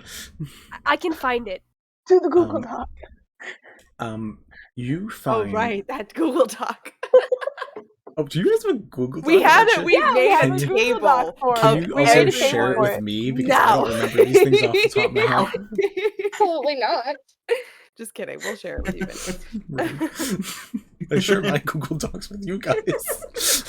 [SPEAKER 7] I can find it.
[SPEAKER 5] To the Google Doc.
[SPEAKER 1] You find.
[SPEAKER 3] Oh right, that Google Doc.
[SPEAKER 1] Oh, do you guys have a Google Doc?
[SPEAKER 3] We had it.
[SPEAKER 1] We
[SPEAKER 3] made
[SPEAKER 5] have
[SPEAKER 3] a
[SPEAKER 5] a Google
[SPEAKER 3] table.
[SPEAKER 5] Doc for
[SPEAKER 1] Can
[SPEAKER 5] it.
[SPEAKER 1] you
[SPEAKER 5] We
[SPEAKER 1] also
[SPEAKER 5] made a
[SPEAKER 1] share
[SPEAKER 5] table
[SPEAKER 1] it
[SPEAKER 5] for
[SPEAKER 1] with
[SPEAKER 5] it.
[SPEAKER 1] me, because I don't remember these things off the top of my head.
[SPEAKER 7] Absolutely not.
[SPEAKER 3] Just kidding. We'll share it with you.
[SPEAKER 1] I share my Google Docs with you guys.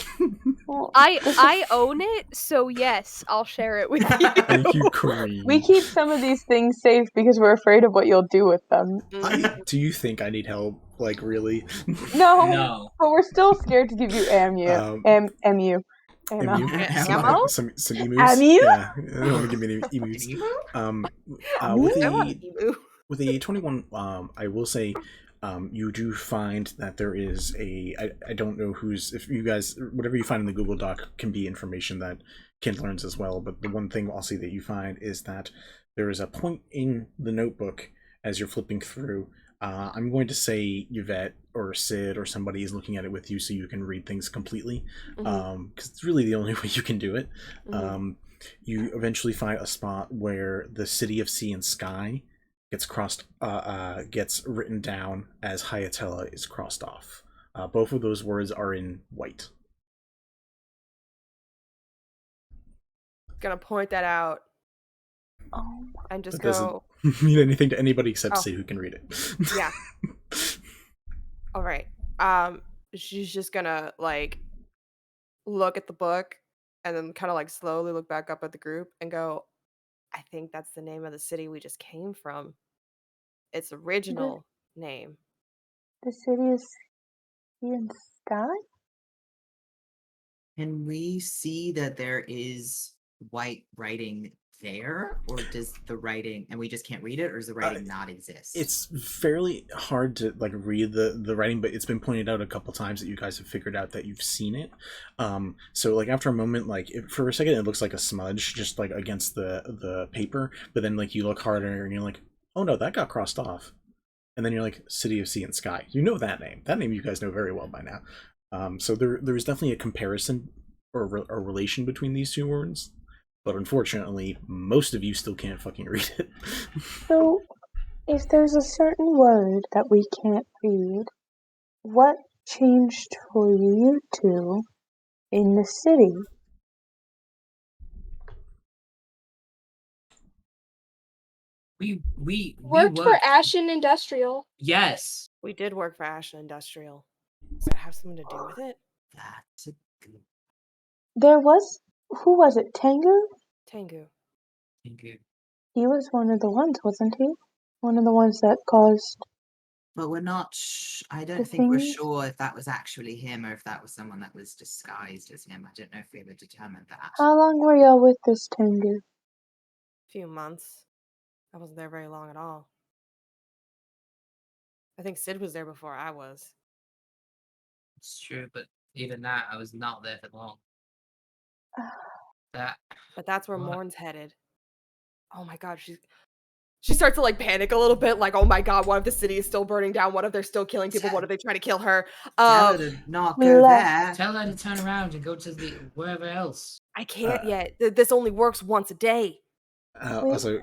[SPEAKER 5] Well,
[SPEAKER 7] I own it, so yes, I'll share it with you.
[SPEAKER 1] Thank you, Kareem.
[SPEAKER 5] we keep some of these things safe because we're afraid of what you'll do with them.
[SPEAKER 1] Do you think I need help? Like, really?
[SPEAKER 6] No.
[SPEAKER 5] But we're still scared to give you MU.
[SPEAKER 1] Emu?
[SPEAKER 3] Ammo?
[SPEAKER 1] Some emus?
[SPEAKER 5] Emu?
[SPEAKER 1] Yeah, I don't want to give me any emus. With a 21, I will say, you do find that there is I don't know if you guys, whatever you find in the Google Doc can be information that Kent learns as well, but the one thing I'll say that you find is that there is a point in the notebook as you're flipping through. I'm going to say Yvette or Sid or somebody is looking at it with you so you can read things completely, because it's really the only way you can do it. You eventually find a spot where the city of sea and sky gets written down as Hyatella is crossed off. Both of those words are in white.
[SPEAKER 3] Gonna point that out
[SPEAKER 5] Oh,
[SPEAKER 3] and just
[SPEAKER 1] That doesn't
[SPEAKER 3] go.
[SPEAKER 1] mean anything to anybody except
[SPEAKER 3] Oh.
[SPEAKER 1] Sid, who can read it.
[SPEAKER 3] Yeah. All right. She's just gonna like look at the book and then kind of like slowly look back up at the group and go, I think that's the name of the city we just came from. Its original name.
[SPEAKER 5] the city is sea and sky?
[SPEAKER 2] Can we see that there is white writing there, or does the writing, and we just can't read it, or does the writing not exist?
[SPEAKER 1] It's fairly hard to like read the writing, but it's been pointed out a couple times that you guys have figured out that you've seen it. So like after a moment, like for a second it looks like a smudge just like against the paper, but then like you look harder and you're like, oh no, that got crossed off. And then you're like, City of Sea and Sky. You know that name. That name you guys know very well by now. So there's definitely a comparison or a relation between these two words. But unfortunately, most of you still can't fucking read it.
[SPEAKER 5] So, if there's a certain word that we can't read, what changed for you two in the city?
[SPEAKER 6] We
[SPEAKER 7] Worked for Ashen Industrial.
[SPEAKER 6] Yes.
[SPEAKER 3] We did work for Ashen Industrial. Does that have something to do with it?
[SPEAKER 2] That's a good
[SPEAKER 5] There was, who was it, Tengu?
[SPEAKER 3] Tengu.
[SPEAKER 6] Tengu.
[SPEAKER 5] He was one of the ones, wasn't he? One of the ones that caused...
[SPEAKER 2] But we're not. I don't
[SPEAKER 5] The
[SPEAKER 2] think we're
[SPEAKER 5] thing is-
[SPEAKER 2] sure if that was actually him or if that was someone that was disguised as him. I don't know if we ever determined that.
[SPEAKER 5] How long were y'all with this Tengu?
[SPEAKER 3] Few months. I wasn't there very long at all. I think Sid was there before I was.
[SPEAKER 6] It's true, but even that, I was not there for long. That.
[SPEAKER 3] But that's where
[SPEAKER 6] What?
[SPEAKER 3] Morn's headed. Oh my god, she starts to like panic a little bit, like, oh my god, what if the city is still burning down? What if they're still killing people? What if they try to kill her?
[SPEAKER 2] Tell her to not
[SPEAKER 5] we
[SPEAKER 2] go
[SPEAKER 5] left.
[SPEAKER 2] there.
[SPEAKER 6] Tell her to turn around and go to the wherever else.
[SPEAKER 3] I can't yet. This only works once a day.
[SPEAKER 1] Also,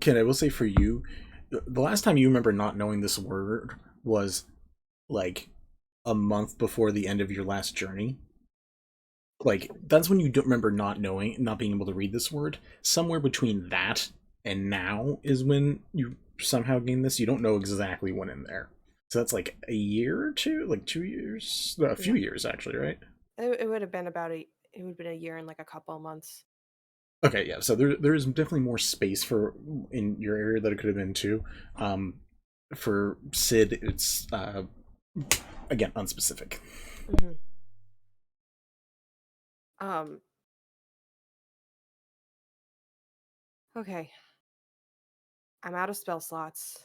[SPEAKER 1] Ken, I will say for you, the last time you remember not knowing this word was like a month before the end of your last journey. Like, that's when you don't remember not being able to read this word. Somewhere between that and now is when you somehow gain this. You don't know exactly when in there. So that's like a year or two? Like 2 years? No, a few years, actually, right?
[SPEAKER 3] It would have been it would have been a year and like a couple of months.
[SPEAKER 1] Okay, yeah, so there is definitely more space for in your area that it could have been too. For Sid, it's again unspecific.
[SPEAKER 3] Okay. I'm out of spell slots.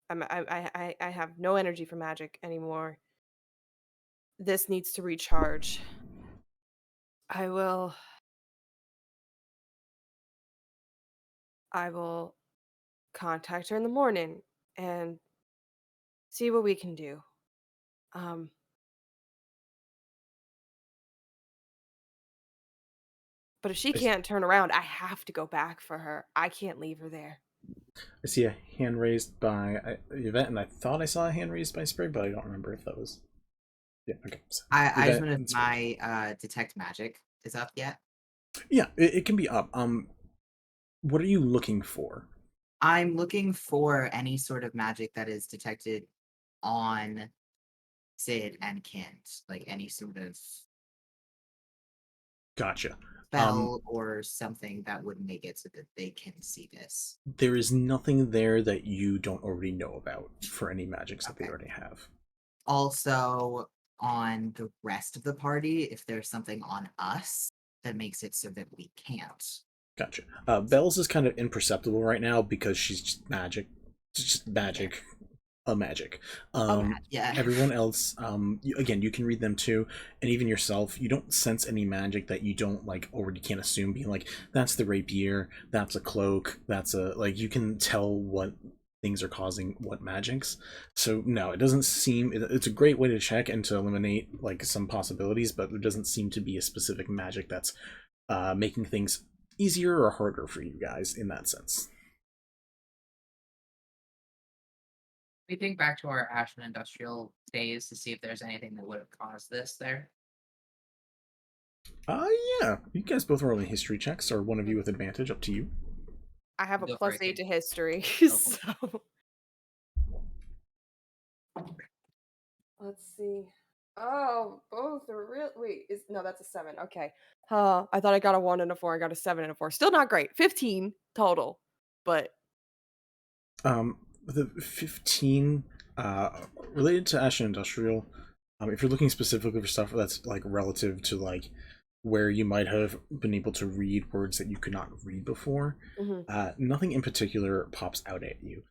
[SPEAKER 3] I have no energy for magic anymore. This needs to recharge. I will contact her in the morning and see what we can do. But if she
[SPEAKER 1] I s-
[SPEAKER 3] can't turn around, I have to go back for her. I can't leave her there.
[SPEAKER 1] I see a hand raised by Yvette, and I thought I saw a hand raised by Sprig, but I don't remember if that was. Yeah, okay. So
[SPEAKER 2] I just
[SPEAKER 1] Yvette
[SPEAKER 2] wanted
[SPEAKER 1] and Sprig.
[SPEAKER 2] my detect magic is up yet.
[SPEAKER 1] Yeah, it can be up. What are you looking for?
[SPEAKER 2] I'm looking for any sort of magic that is detected on Sid and Kent, like any sort of
[SPEAKER 1] Gotcha.
[SPEAKER 2] spell or something that would make it so that they can see this.
[SPEAKER 1] There is nothing there that you don't already know about for any magics that they
[SPEAKER 2] Okay.
[SPEAKER 1] already have.
[SPEAKER 2] Also, on the rest of the party, if there's something on us that makes it so that we can't.
[SPEAKER 1] Gotcha. Bells is kind of imperceptible right now because she's just magic. It's just magic. A magic.
[SPEAKER 2] Yeah.
[SPEAKER 1] Everyone else, again, you can read them too, and even yourself, you don't sense any magic that you don't like already can't assume. Being like, that's the rapier, that's a cloak, that's a like. You can tell what things are causing what magics. So no, it doesn't seem. It's a great way to check and to eliminate like some possibilities, but there doesn't seem to be a specific magic that's making things easier or harder for you guys in that sense.
[SPEAKER 6] We think back to our Ashen Industrial days to see if there's anything that would have caused this there.
[SPEAKER 1] Yeah. You guys both roll history checks, or one of you with advantage, up to you.
[SPEAKER 3] I have a
[SPEAKER 6] Go for
[SPEAKER 3] +8
[SPEAKER 6] it,
[SPEAKER 3] to
[SPEAKER 6] kid.
[SPEAKER 3] history,
[SPEAKER 6] Go for it.
[SPEAKER 3] so let's see. Oh, both are real. Wait, no, that's a 7. Okay. I thought I got a 1 and a 4. I got a 7 and a 4. Still not great. 15 total, but
[SPEAKER 1] The 15 uh related to Ashen Industrial, if you're looking specifically for stuff that's like relative to like where you might have been able to read words that you could not read before,
[SPEAKER 3] mhm.
[SPEAKER 1] nothing in particular pops out at you.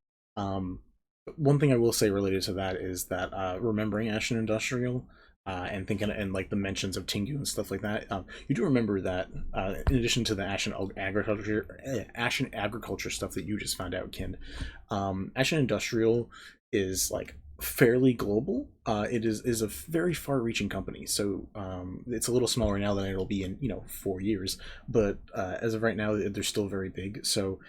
[SPEAKER 1] One thing I will say related to that is that remembering Ashen Industrial, and thinking and like the mentions of Tingu and stuff like that, you do remember that in addition to the Ashen agriculture stuff that you just found out, Kind, Ashen Industrial is like fairly global. It is a very far-reaching company, so it's a little smaller now than it'll be in 4 years. But as of right now, they're still very big. So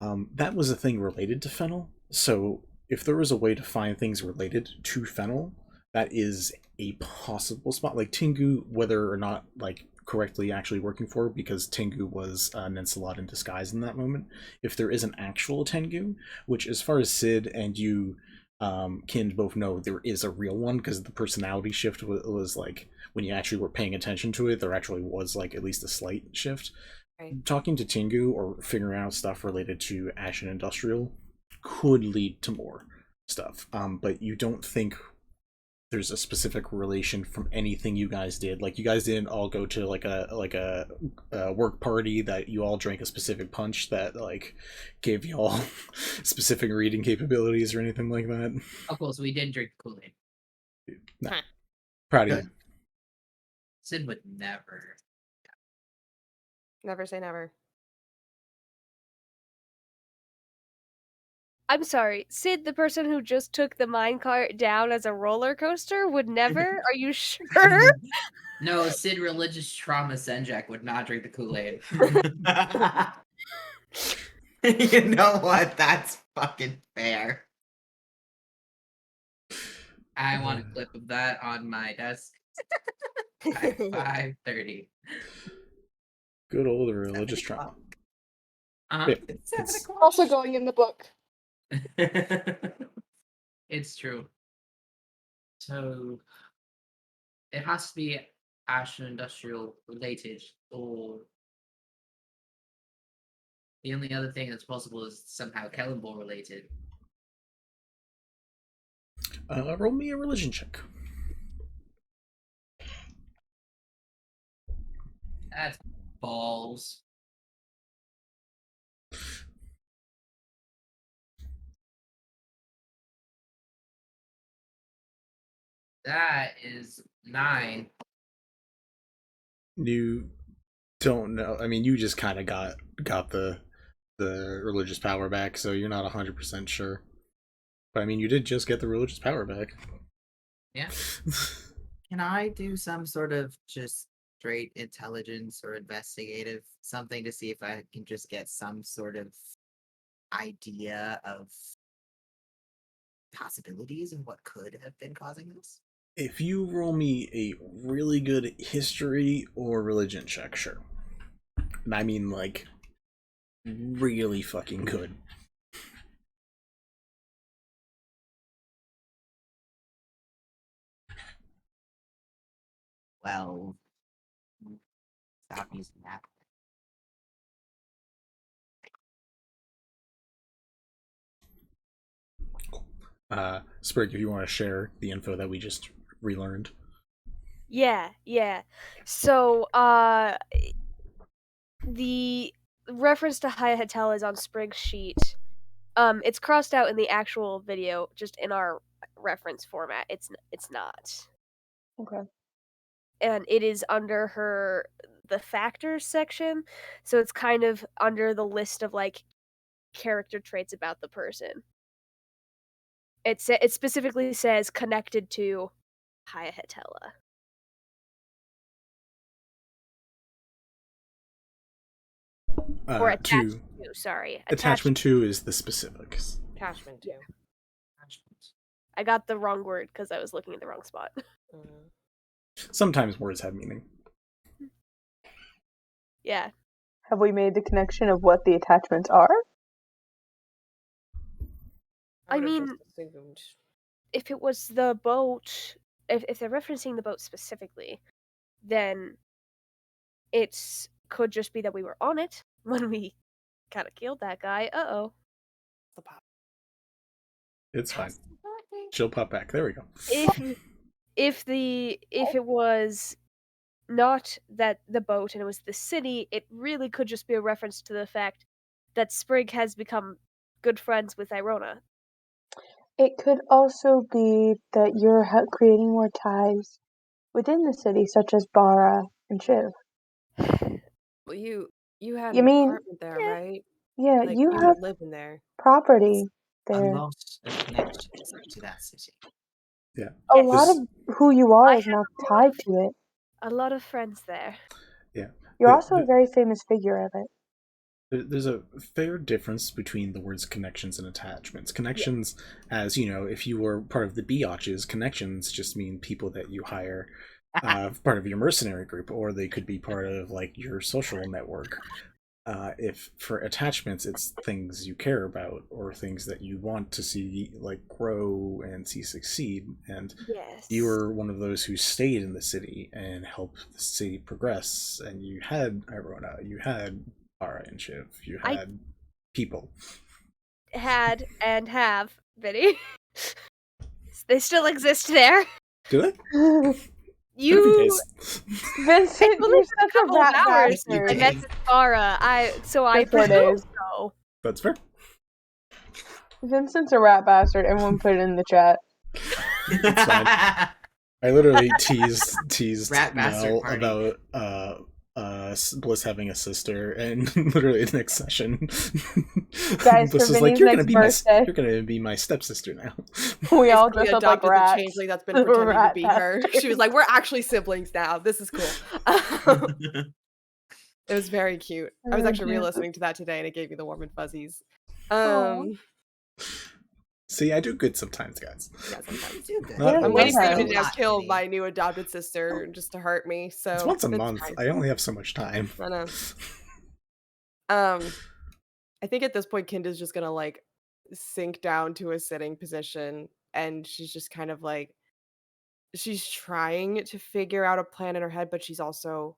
[SPEAKER 1] that was a thing related to Fennel. So if there was a way to find things related to Fennel, that is a possible spot. Like Tingu, whether or not like correctly actually working for, because Tengu was Nensalot in disguise in that moment. If there is an actual Tengu, which as far as Sid and you Kind both know, there is a real one, because the personality shift was like when you actually were paying attention to it, there actually was like at least a slight shift.
[SPEAKER 3] Right.
[SPEAKER 1] Talking to Tengu or figuring out stuff related to Ashen Industrial could lead to more stuff. But you don't think there's a specific relation from anything you guys did. Like you guys didn't all go to like a work party that you all drank a specific punch that like gave you all specific reading capabilities or anything like that.
[SPEAKER 6] Oh, cool. So we did drink Kool-Aid.
[SPEAKER 1] No.
[SPEAKER 3] Huh.
[SPEAKER 1] Proud of you.
[SPEAKER 6] Sid would never.
[SPEAKER 3] Never say never.
[SPEAKER 7] I'm sorry, Sid, the person who just took the minecart down as a roller coaster, would never? Are you sure?
[SPEAKER 6] No, Sid religious trauma Cenjek would not drink the Kool-Aid.
[SPEAKER 2] You know what? That's fucking fair.
[SPEAKER 6] I want a clip of that on my desk at 5:30.
[SPEAKER 1] Good old religious trauma.
[SPEAKER 6] Uh-huh.
[SPEAKER 1] Yeah,
[SPEAKER 2] It's 7
[SPEAKER 1] it's-
[SPEAKER 2] o'clock.
[SPEAKER 3] Also going in the book.
[SPEAKER 6] It's true. So it has to be Ashen Industrial related, or the only other thing that's possible is somehow Kelemvor related.
[SPEAKER 1] roll me a religion check.
[SPEAKER 6] That's balls. That is 9.
[SPEAKER 1] You don't know. I mean, you just kind of got the religious power back, so you're not 100% sure. But I mean, you did just get the religious power back.
[SPEAKER 6] Yeah.
[SPEAKER 2] Can I do some sort of just straight intelligence or investigative something to see if I can just get some sort of idea of possibilities of what could have been causing this?
[SPEAKER 1] If you roll me a really good history or religion check, sure. And I mean, like, really fucking good.
[SPEAKER 2] Well, stop using that.
[SPEAKER 1] Sprig, if you want to share the info that we just relearned.
[SPEAKER 7] Yeah. So, the reference to Hayatel is on Sprig's sheet. It's crossed out in the actual video, just in our reference format. It's not.
[SPEAKER 5] Okay.
[SPEAKER 7] And it is under the factors section, so it's kind of under the list of like character traits about the person. It specifically says connected to Hayahetela. Or attached
[SPEAKER 1] Two.
[SPEAKER 7] to, sorry.
[SPEAKER 1] Attachment 2 is the specifics.
[SPEAKER 3] Attachment too.
[SPEAKER 7] I got the wrong word because I was looking at the wrong spot.
[SPEAKER 1] Sometimes words have meaning.
[SPEAKER 7] Yeah.
[SPEAKER 5] Have we made the connection of what the attachments are?
[SPEAKER 7] I
[SPEAKER 3] would've
[SPEAKER 7] mean,
[SPEAKER 3] just assumed.
[SPEAKER 7] if it was the boat, if they're referencing the boat specifically, then it could just be that we were on it when we kind of killed that guy. Uh-oh.
[SPEAKER 3] The pop.
[SPEAKER 1] It's fine. She'll pop back. There we go.
[SPEAKER 7] If it was not that the boat and it was the city, it really could just be a reference to the fact that Sprig has become good friends with Irona.
[SPEAKER 5] It could also be that you're creating more ties within the city, such as Bara and Shiv.
[SPEAKER 3] Well, you had
[SPEAKER 5] You
[SPEAKER 3] an
[SPEAKER 5] mean-
[SPEAKER 3] apartment there,
[SPEAKER 7] Yeah.
[SPEAKER 3] right?
[SPEAKER 5] Yeah,
[SPEAKER 3] Like
[SPEAKER 5] you
[SPEAKER 3] you
[SPEAKER 5] have
[SPEAKER 3] live in there.
[SPEAKER 5] property
[SPEAKER 2] A
[SPEAKER 5] there.
[SPEAKER 2] lot of connections to that city.
[SPEAKER 1] Yeah.
[SPEAKER 5] A lot of who you are
[SPEAKER 7] I
[SPEAKER 5] is now
[SPEAKER 7] have a lot
[SPEAKER 5] tied
[SPEAKER 7] of-
[SPEAKER 5] to it.
[SPEAKER 7] A lot of friends there.
[SPEAKER 1] Yeah.
[SPEAKER 5] You're
[SPEAKER 1] The-
[SPEAKER 5] also
[SPEAKER 1] the-
[SPEAKER 5] a very famous figure of it.
[SPEAKER 1] There's a fair difference between the words connections and attachments. Connections, as you know, if you were part of the biatches, connections just mean people that you hire, part of your mercenary group, or they could be part of like your social network. If for attachments, it's things you care about or things that you want to see like grow and see succeed. And
[SPEAKER 7] Yes.
[SPEAKER 1] you were one of those who stayed in the city and helped the city progress. And you had Irona, you had Ara and Shiv, you had people.
[SPEAKER 7] Had and have, Vinny. They still exist there.
[SPEAKER 1] Do they?
[SPEAKER 7] You
[SPEAKER 5] Vincent,
[SPEAKER 7] It's only
[SPEAKER 5] you're
[SPEAKER 7] been a
[SPEAKER 5] such a
[SPEAKER 7] couple of
[SPEAKER 5] rat
[SPEAKER 7] hours
[SPEAKER 2] You
[SPEAKER 7] I
[SPEAKER 5] bastard.
[SPEAKER 7] met
[SPEAKER 2] did.
[SPEAKER 7] Zara. I
[SPEAKER 5] That's what it
[SPEAKER 7] presume
[SPEAKER 5] is.
[SPEAKER 7] so.
[SPEAKER 1] That's fair.
[SPEAKER 5] Vincent's a rat bastard. Everyone put it in the chat.
[SPEAKER 1] It's fine. I literally teased
[SPEAKER 2] Rat bastard
[SPEAKER 1] Mel
[SPEAKER 2] party.
[SPEAKER 1] about Bliss having a sister, and literally the next session,
[SPEAKER 5] Guys,
[SPEAKER 1] Bliss
[SPEAKER 5] for
[SPEAKER 1] was like,
[SPEAKER 5] Vinny's
[SPEAKER 1] "You're gonna
[SPEAKER 5] next
[SPEAKER 1] be
[SPEAKER 5] birthday."
[SPEAKER 1] you're gonna be my stepsister now."
[SPEAKER 5] We all
[SPEAKER 3] Basically
[SPEAKER 5] dress up like
[SPEAKER 3] adopted
[SPEAKER 5] rats.
[SPEAKER 3] the changeling that's been pretending to
[SPEAKER 5] Rat
[SPEAKER 3] be her. She was like, "We're actually siblings now. This is cool." It was very cute. I was
[SPEAKER 5] Oh,
[SPEAKER 3] actually
[SPEAKER 5] dear.
[SPEAKER 3] re-listening to that today, and it gave me the warm and fuzzies.
[SPEAKER 5] Aw.
[SPEAKER 1] See, I do good sometimes, guys.
[SPEAKER 3] Yeah, sometimes.
[SPEAKER 2] You do good.
[SPEAKER 1] Not
[SPEAKER 5] Yeah,
[SPEAKER 3] I'm
[SPEAKER 1] always,
[SPEAKER 3] waiting for you
[SPEAKER 5] sometimes.
[SPEAKER 3] to
[SPEAKER 1] though.
[SPEAKER 3] now kill my new adopted sister just to hurt me. So
[SPEAKER 1] It's once a
[SPEAKER 3] that's
[SPEAKER 1] month.
[SPEAKER 3] fine.
[SPEAKER 1] I only have so much time.
[SPEAKER 3] I know. I think at this point, Kinda's just gonna like sink down to a sitting position, and she's just kind of like she's trying to figure out a plan in her head, but she's also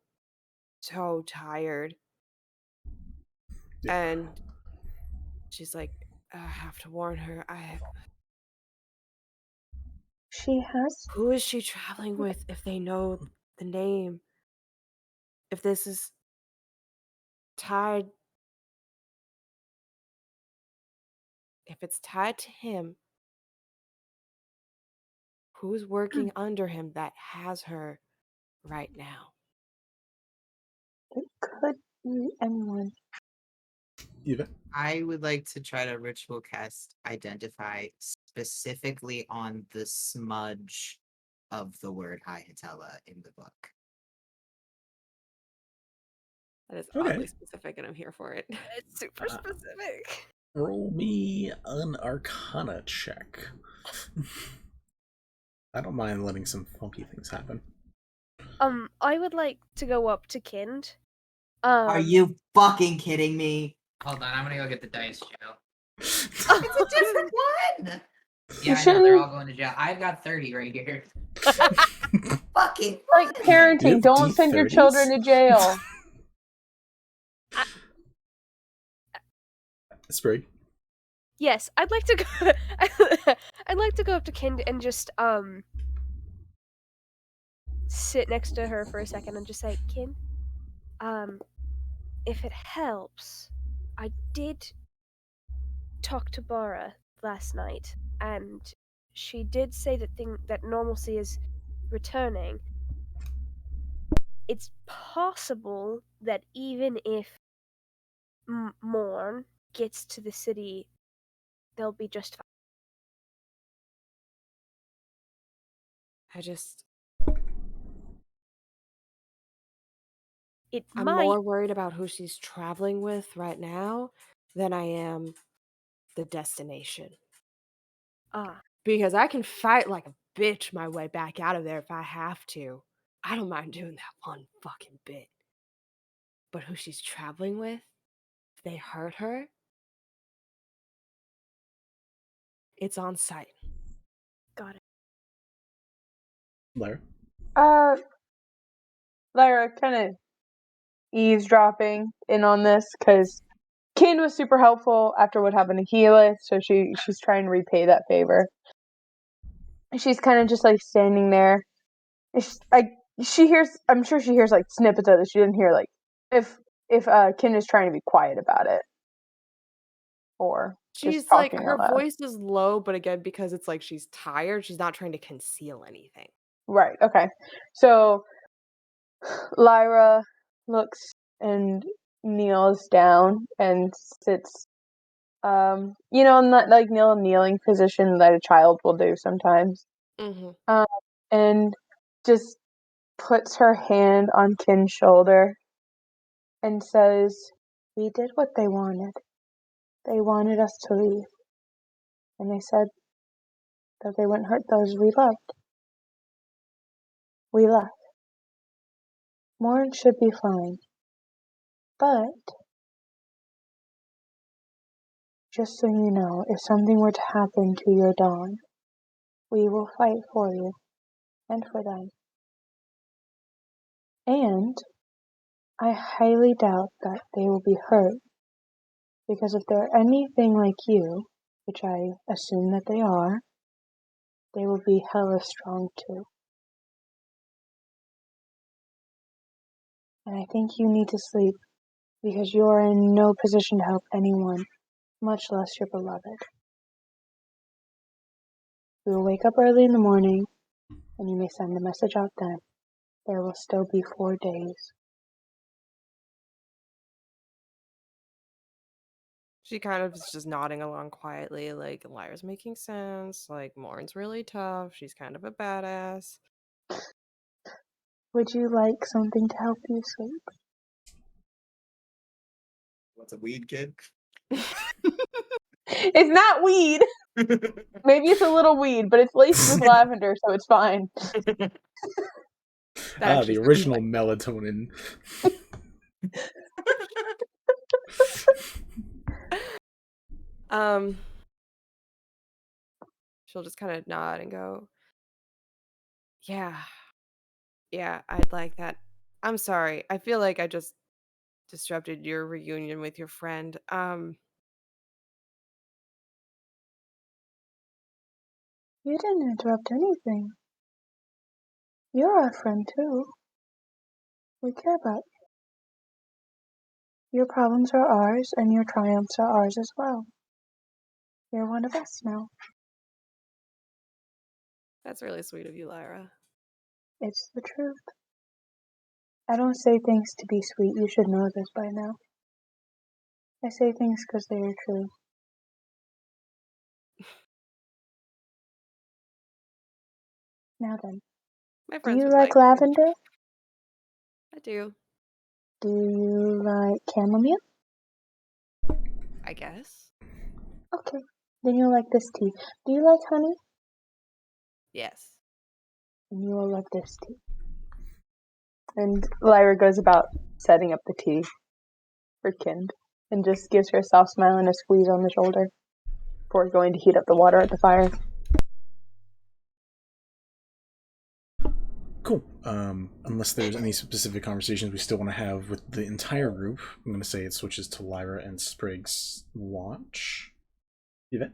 [SPEAKER 3] so tired.
[SPEAKER 1] Yeah.
[SPEAKER 3] And she's like, I have to warn her.
[SPEAKER 5] She has.
[SPEAKER 3] Who is she traveling with if they know the name? If this is tied. If it's tied to him, Who's working under him that has her right now?
[SPEAKER 5] It could be anyone.
[SPEAKER 1] Yvette?
[SPEAKER 2] I would like to try to ritual cast identify specifically on the smudge of the word Highitella in the book.
[SPEAKER 3] That is
[SPEAKER 1] Okay.
[SPEAKER 3] oddly specific, and I'm here for it.
[SPEAKER 7] It's super specific.
[SPEAKER 1] Roll me an Arcana check. I don't mind letting some funky things happen.
[SPEAKER 7] I would like to go up to Kind.
[SPEAKER 2] Are you fucking kidding me?
[SPEAKER 6] Hold on, I'm gonna go get the dice, Joe.
[SPEAKER 2] It's a different one!
[SPEAKER 6] Yeah, I know, they're all going to jail. I've got 30 right here.
[SPEAKER 2] Fucking
[SPEAKER 5] Like
[SPEAKER 1] Do you
[SPEAKER 5] parenting,
[SPEAKER 1] have
[SPEAKER 5] don't send your
[SPEAKER 1] D30s?
[SPEAKER 5] children to jail.
[SPEAKER 1] Sprig?
[SPEAKER 7] Yes, I'd like to go. I'd like to go up to Kind and just sit next to her for a second and just say, Kind, if it helps, I did talk to Bara last night, and she did say that normalcy is returning. It's possible that even if Morn gets to the city, they'll be just fine.
[SPEAKER 3] I'm more worried about who she's traveling with right now than I am the destination. Because I can fight like a bitch my way back out of there if I have to. I don't mind doing that one fucking bit. But who she's traveling with, if they hurt her, it's on sight.
[SPEAKER 7] Got it.
[SPEAKER 1] Lyra?
[SPEAKER 5] Lyra kind of eavesdropping in on this because Kind was super helpful after what happened to Gila, so she's trying to repay that favor. She's kind of just like standing there. She hears. I'm sure she hears like snippets of it. She didn't hear like if Kind is trying to be quiet about it, or
[SPEAKER 3] She's
[SPEAKER 5] just
[SPEAKER 3] like,
[SPEAKER 5] talking
[SPEAKER 3] her
[SPEAKER 5] out loud.
[SPEAKER 3] voice is low, but again, because it's like she's tired, she's not trying to conceal anything.
[SPEAKER 5] Right. Okay. So Lyra looks and kneels down and sits. In that like kneeling position that a child will do sometimes.
[SPEAKER 3] Mm-hmm.
[SPEAKER 5] And just puts her hand on Kin's shoulder and says, "We did what they wanted. They wanted us to leave. And they said that they wouldn't hurt those we loved. We left. Morn should be fine. But, just so you know, if something were to happen to your Dawn, we will fight for you and for them. And I highly doubt that they will be hurt, because if they're anything like you, which I assume that they are, they will be hella strong too. And I think you need to sleep, because you are in no position to help anyone, much less your beloved. We will wake up early in the morning, and you may send a message out then. There will still be 4 days."
[SPEAKER 3] She kind of is just nodding along quietly, like, Lyra's making sense, like, Morn's really tough, she's kind of a badass.
[SPEAKER 5] Would you like something to help you sleep?
[SPEAKER 2] What's a weed, kid?
[SPEAKER 5] It's not weed! Maybe it's a little weed, but it's laced with lavender, so it's fine.
[SPEAKER 1] The original melatonin.
[SPEAKER 3] She'll just kind of nod and go, yeah, I'd like that. I'm sorry. I feel like I just disrupted your reunion with your friend.
[SPEAKER 5] You didn't interrupt anything. You're our friend too. We care about you. Your problems are ours, and your triumphs are ours as well. You're one of us now.
[SPEAKER 3] That's really sweet of you, Lyra.
[SPEAKER 5] It's the truth. I don't say things to be sweet. You should know this by now. I say things because they are true. Now then,
[SPEAKER 3] My
[SPEAKER 5] do
[SPEAKER 3] friends
[SPEAKER 5] you
[SPEAKER 3] would
[SPEAKER 5] like lavender?
[SPEAKER 3] I do.
[SPEAKER 5] Do you like chamomile?
[SPEAKER 3] I guess.
[SPEAKER 5] Okay, then you'll like this tea. Do you like honey?
[SPEAKER 3] Yes.
[SPEAKER 5] Then you will like this tea. And Lyra goes about setting up the tea for Kind and just gives her a soft smile and a squeeze on the shoulder before going to heat up the water at the fire.
[SPEAKER 1] Cool. Unless there's any specific conversations we still want to have with the entire group, I'm going to say it switches to Lyra and Sprig's watch. Yvette?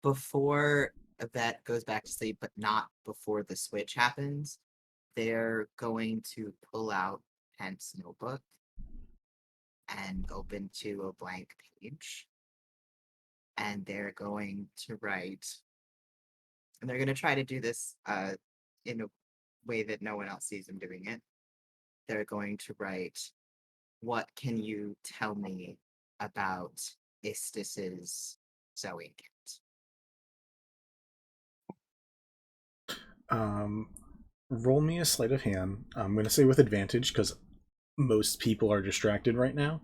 [SPEAKER 2] Before Yvette goes back to sleep, but not before the switch happens, they're going to pull out Kent's notebook and open to a blank page. And they're going to write, and they're going to try to do this in a way that no one else sees them doing it. They're going to write, "What can you tell me about Istis's sewing kit?"
[SPEAKER 1] Roll me a sleight of hand. I'm going to say with advantage because most people are distracted right now.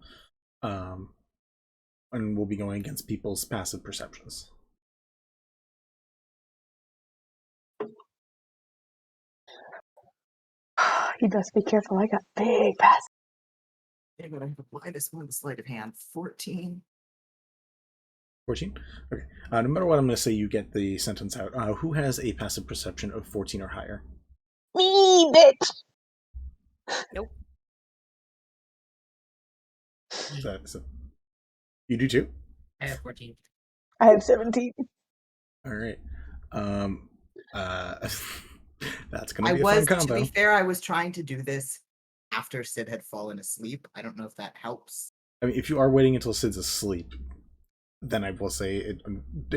[SPEAKER 1] And we'll be going against people's passive perceptions.
[SPEAKER 5] You best be careful. I got big pass.
[SPEAKER 2] Yeah, but I have a -1 sleight of hand. 14.
[SPEAKER 1] 14? Okay. No matter what, I'm going to say you get the sentence out. Who has a passive perception of 14 or higher?
[SPEAKER 5] Me, bitch!
[SPEAKER 3] Nope.
[SPEAKER 1] So you do too?
[SPEAKER 6] I have 14.
[SPEAKER 5] I have 17.
[SPEAKER 1] All right. That's going to be a fun
[SPEAKER 2] To
[SPEAKER 1] combo.
[SPEAKER 2] be fair, I was trying to do this after Sid had fallen asleep. I don't know if that helps.
[SPEAKER 1] I mean, if you are waiting until Sid's asleep, then I will say it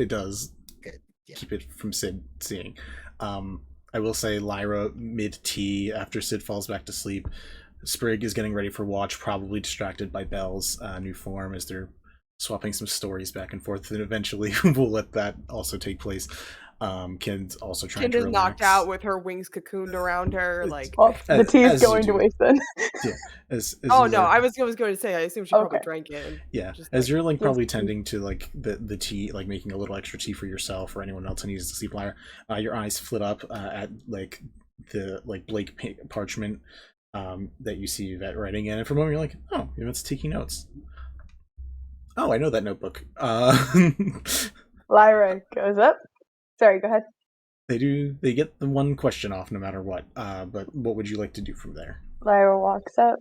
[SPEAKER 1] does keep it from Sid seeing. I will say Lyra mid-tea after Sid falls back to sleep. Sprig is getting ready for watch, probably distracted by Belle's new form as they're swapping some stories back and forth, and eventually we'll let that also take place. Kind's also trying
[SPEAKER 3] Kind
[SPEAKER 1] to
[SPEAKER 3] is
[SPEAKER 1] relax.
[SPEAKER 3] knocked out with her wings cocooned around her, like.
[SPEAKER 5] Oh, the tea is going to waste then.
[SPEAKER 1] Yeah. As
[SPEAKER 3] Oh no, I was going to say I assume she probably
[SPEAKER 5] Okay.
[SPEAKER 3] drank it. And
[SPEAKER 1] Yeah,
[SPEAKER 3] just,
[SPEAKER 1] as you're like probably
[SPEAKER 5] Yes.
[SPEAKER 1] tending to like the tea, like making a little extra tea for yourself or anyone else who needs to sleep, Lyra, your eyes flit up at like the like Blake parchment that you see Yvette writing in, and for a moment you're like, oh, Yvette's taking notes. Oh, I know that notebook.
[SPEAKER 5] Lyra goes up. Sorry, go ahead.
[SPEAKER 1] They get the one question off no matter what. But what would you like to do from there?
[SPEAKER 5] Lyra walks up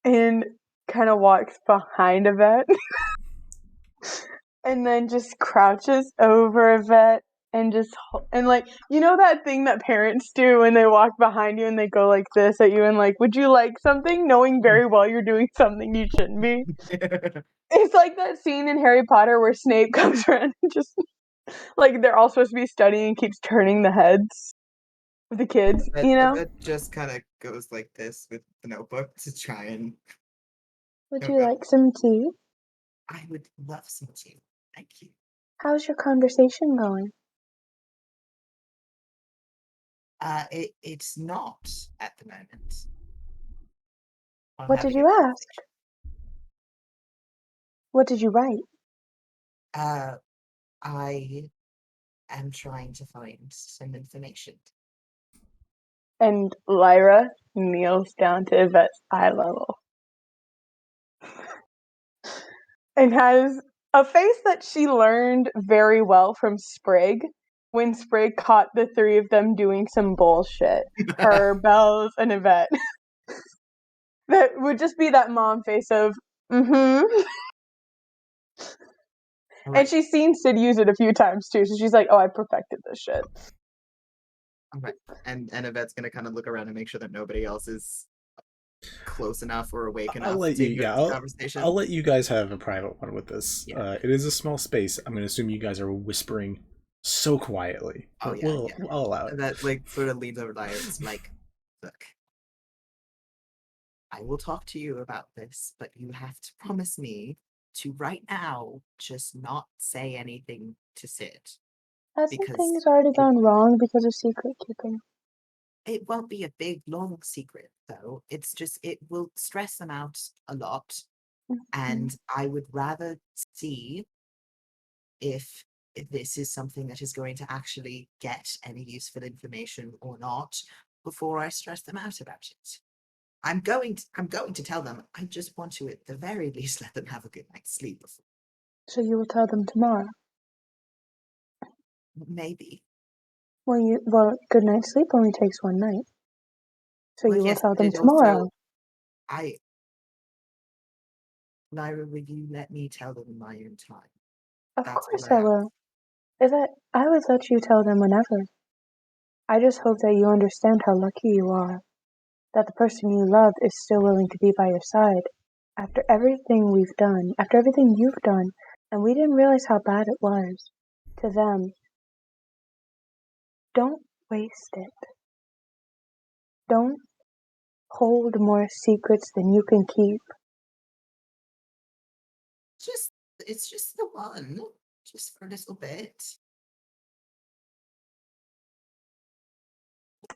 [SPEAKER 5] and kind of walks behind Yvette and then just crouches over Yvette and like, you know that thing that parents do when they walk behind you and they go like this at you and like, would you like something, knowing very well you're doing something you shouldn't be? It's like that scene in Harry Potter where Snape comes around and just like they're all supposed to be studying and keeps turning the heads of the kids, you know?
[SPEAKER 2] Yvette just kind of goes like this with the notebook to try and.
[SPEAKER 5] Would you like some tea?
[SPEAKER 2] I would love some tea. Thank you.
[SPEAKER 5] How's your conversation going?
[SPEAKER 2] It's not at the moment. I'm
[SPEAKER 5] What did
[SPEAKER 2] having
[SPEAKER 5] you
[SPEAKER 2] a
[SPEAKER 5] ask? What did you write?
[SPEAKER 2] I am trying to find some information.
[SPEAKER 5] And Lyra kneels down to Yvette's eye level and has a face that she learned very well from Sprig when Sprig caught the three of them doing some bullshit. Her, Bells, and Yvette. That would just be that mom face of, mm-hmm.
[SPEAKER 2] Right.
[SPEAKER 5] And she's seen Sid use it a few times too, so she's like, oh, I perfected this shit.
[SPEAKER 2] Okay. And Yvette's gonna kind of look around and make sure that nobody else is close enough or awake enough to hear this conversation.
[SPEAKER 1] I'll let you guys have a private one with this.
[SPEAKER 2] Yeah.
[SPEAKER 1] It is a small space. I'm going to assume you guys are whispering so quietly.
[SPEAKER 2] Oh
[SPEAKER 1] But
[SPEAKER 2] yeah,
[SPEAKER 1] I'll allow it.
[SPEAKER 2] And that like sort of leans over Lyra. It's like, look, I will talk to you about this, but you have to promise me to right now just not say anything to Sid.
[SPEAKER 5] Hasn't
[SPEAKER 2] Because
[SPEAKER 5] things already gone wrong because of secret keeping?
[SPEAKER 2] it won't be a big long secret though. It's just it will stress them out a lot. And I would rather see if this is something that is going to actually get any useful information or not before I stress them out about it. I'm going to tell them. I just want to at the very least let them have a good night's sleep before.
[SPEAKER 5] So you will tell them tomorrow.
[SPEAKER 2] Maybe.
[SPEAKER 5] Well, good night's sleep only takes one night. So
[SPEAKER 2] Well,
[SPEAKER 5] you will
[SPEAKER 2] yes,
[SPEAKER 5] tell
[SPEAKER 2] but
[SPEAKER 5] them
[SPEAKER 2] it
[SPEAKER 5] tomorrow.
[SPEAKER 2] also Lyra, will you let me tell them in my own time?
[SPEAKER 5] Of
[SPEAKER 2] That's
[SPEAKER 5] course
[SPEAKER 2] all I
[SPEAKER 5] I will. I would let you tell them whenever. I just hope that you understand how lucky you are. That the person you love is still willing to be by your side. After everything we've done, after everything you've done, and we didn't realize how bad it was. To them, don't waste it. Don't hold more secrets than you can keep.
[SPEAKER 2] It's just the one. Just for a little bit.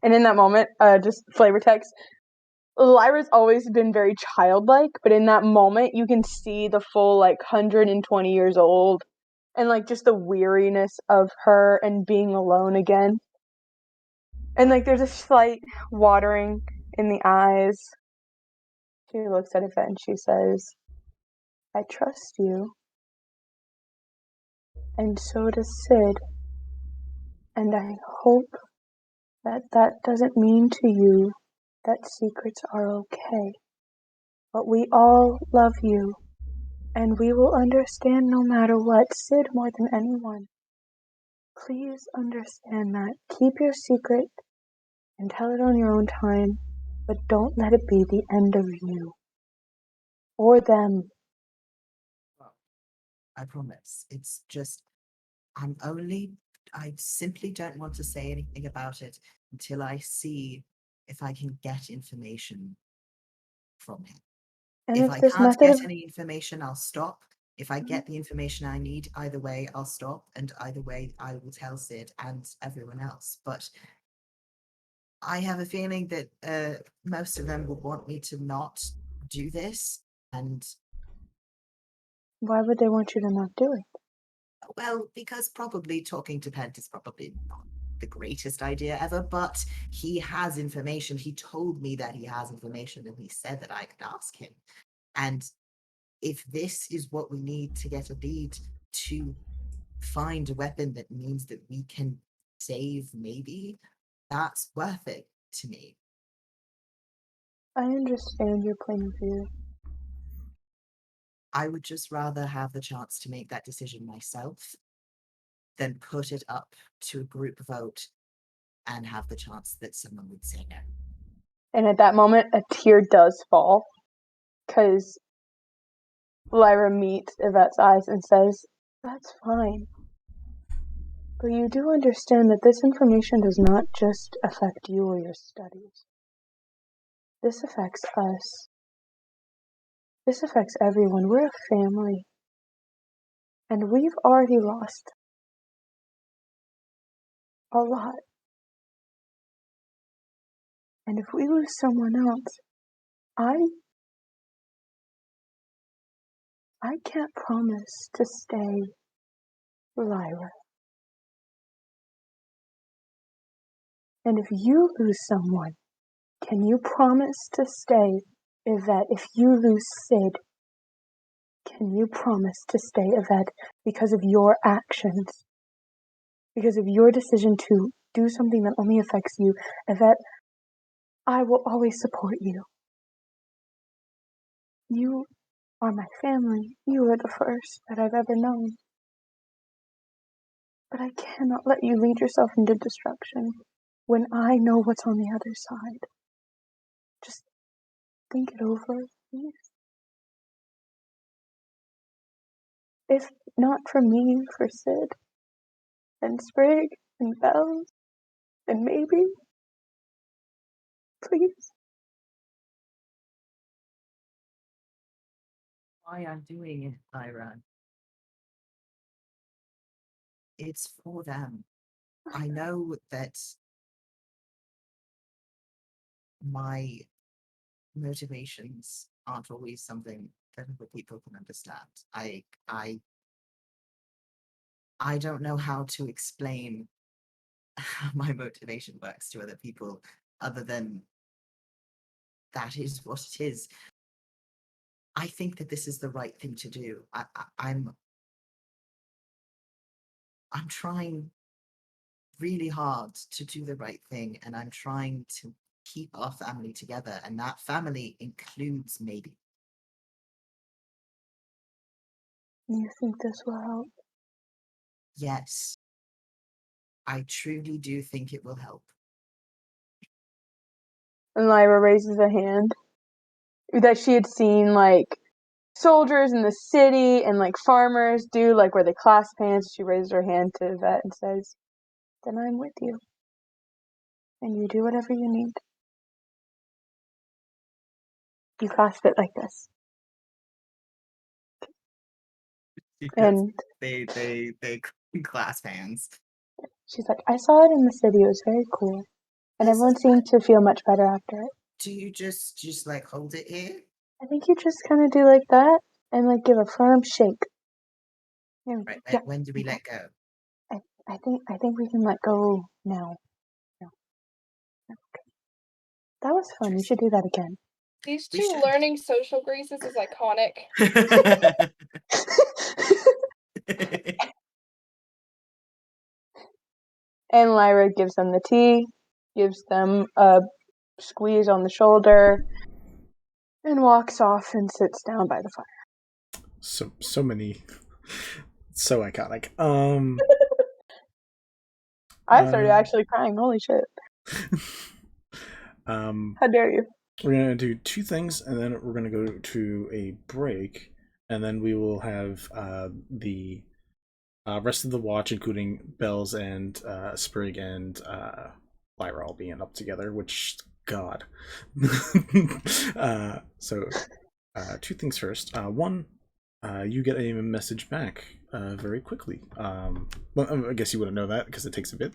[SPEAKER 5] And in that moment, just flavor text. Lyra's always been very childlike, but in that moment, you can see the full, 120 years old and, just the weariness of her and being alone again. And, there's a slight watering in the eyes. She looks at Yvette and she says, I trust you. And so does Sid. And I hope that doesn't mean to you that secrets are okay. But we all love you. And we will understand no matter what, Sid more than anyone. Please understand that. Keep your secret and tell it on your own time, but don't let it be the end of you. Or them.
[SPEAKER 2] Well, I promise. It's just I simply don't want to say anything about it until I see if I can get information from him.
[SPEAKER 5] And
[SPEAKER 2] If
[SPEAKER 5] if
[SPEAKER 2] I
[SPEAKER 5] this
[SPEAKER 2] can't
[SPEAKER 5] method
[SPEAKER 2] get
[SPEAKER 5] of
[SPEAKER 2] any information, I'll stop. If I get the information I need, either way, I'll stop. And either way, I will tell Sid and everyone else. But I have a feeling that most of them would want me to not do this. And,
[SPEAKER 5] why would they want you to not do it?
[SPEAKER 2] well, because probably talking to Pent is probably not the greatest idea ever, but he has information. He told me that he has information and he said that I could ask him. And if this is what we need to get a lead to find a weapon that means that we can save, maybe that's worth it to me.
[SPEAKER 5] I understand your point of view.
[SPEAKER 2] I would just rather have the chance to make that decision myself than put it up to a group vote and have the chance that someone would say no.
[SPEAKER 5] And at that moment, a tear does fall. Because Lyra meets Yvette's eyes and says, that's fine. But you do understand that this information does not just affect you or your studies. This affects us. This affects everyone. We're a family. And we've already lost a lot. And if we lose someone else, I can't promise to stay Lyra. And if you lose someone, can you promise to stay Yvette? If you lose Sid, can you promise to stay Yvette because of your actions? Because of your decision to do something that only affects you? Yvette, I will always support you. You are my family. You are the first that I've ever known. But I cannot let you lead yourself into destruction when I know what's on the other side. Just think it over, please. If not for me, for Sid. and Sprig and Bells and maybe, please.
[SPEAKER 2] Why I'm doing it, Iran. It's for them. I know that my motivations aren't always something that other people can understand. I don't know how to explain how my motivation works to other people other than that is what it is. I think that this is the right thing to do. I'm trying really hard to do the right thing, and I'm trying to keep our family together, and that family includes maybe.
[SPEAKER 5] You think this will help?
[SPEAKER 2] Yes, I truly do think it will help.
[SPEAKER 5] And Lyra raises a hand that she had seen, like, soldiers in the city and, like, farmers do, like, where they clasp hands. She raises her hand to Yvette and says, then I'm with you. And you do whatever you need. You clasp it like this. And
[SPEAKER 2] They clasp hands.
[SPEAKER 5] she's like, I saw it in the city. It was very cool. And everyone seemed to feel much better after it.
[SPEAKER 2] Do you just like hold it here?
[SPEAKER 5] I think you just kind of do like that and like give a firm shake.
[SPEAKER 2] Right.
[SPEAKER 5] Yeah.
[SPEAKER 2] When do we let go?
[SPEAKER 5] I think we can let go now. No. Okay. That was fun. We should do that again.
[SPEAKER 8] These
[SPEAKER 2] We
[SPEAKER 8] two
[SPEAKER 2] should.
[SPEAKER 8] learning social graces is iconic.
[SPEAKER 5] And Lyra gives them the tea, gives them a squeeze on the shoulder, and walks off and sits down by the fire.
[SPEAKER 1] So many, so iconic.
[SPEAKER 5] I started actually crying. Holy shit! How dare you?
[SPEAKER 1] We're gonna do two things, and then we're gonna go to a break, and then we will have the rest of the watch, including Bells and Sprig and Lyra all being up together. Which God. So two things first. One, you get a message back very quickly. Well, I guess you wouldn't know that because it takes a bit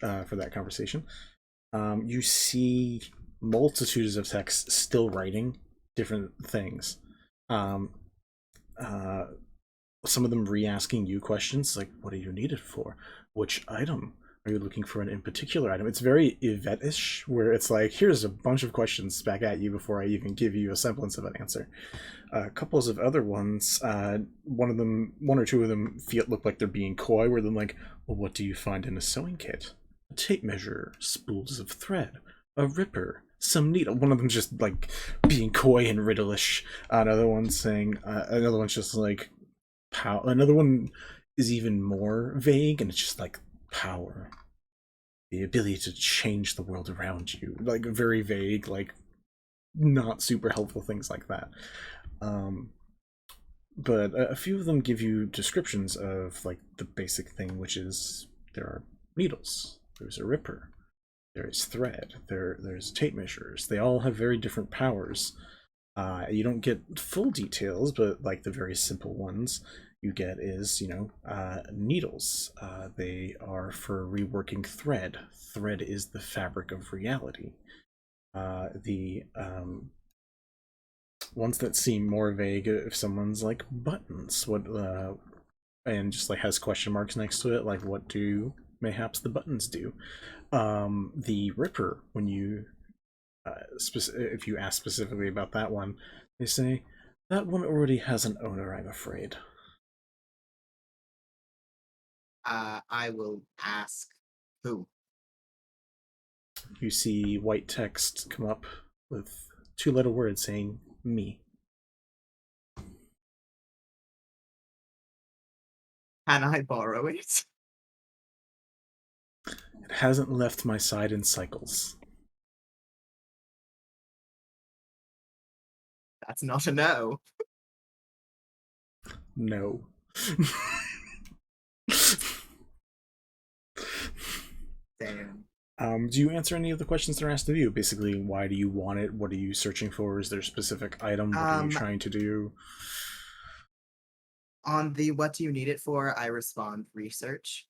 [SPEAKER 1] for that conversation. You see multitudes of texts still writing different things. Some of them re-asking you questions like, what do you need it for? Which item? Are you looking for an in particular item? It's very Yvette-ish, where it's like, here's a bunch of questions back at you before I even give you a semblance of an answer. Couples of other ones, one or two of them look like they're being coy, where they're like, well, what do you find in a sewing kit? A tape measure, spools of thread, a ripper, some needle. One of them just like being coy and riddle-ish. Another one's just like, another one is even more vague, and it's just like power, the ability to change the world around you, like very vague, like not super helpful things like that. But a few of them give you descriptions of like the basic thing, which is there are needles, there's a ripper, there's thread, there's tape measures. They all have very different powers. You don't get full details, but like the very simple ones you get is, needles. They are for reworking thread. Thread is the fabric of reality. The ones that seem more vague, if someone's like buttons, and just like has question marks next to it, like what do mayhaps the buttons do? The ripper, when you if you ask specifically about that one, they say that one already has an owner, I'm afraid.
[SPEAKER 2] I will ask who.
[SPEAKER 1] You see white text come up with two little words saying me.
[SPEAKER 2] Can I borrow it?
[SPEAKER 1] It hasn't left my side in cycles.
[SPEAKER 2] That's not a no.
[SPEAKER 1] No.
[SPEAKER 2] Damn.
[SPEAKER 1] Do you answer any of the questions they're asked of you? Basically, why do you want it? What are you searching for? Is there a specific item? What are you trying to do?
[SPEAKER 2] On the what do you need it for, I respond research.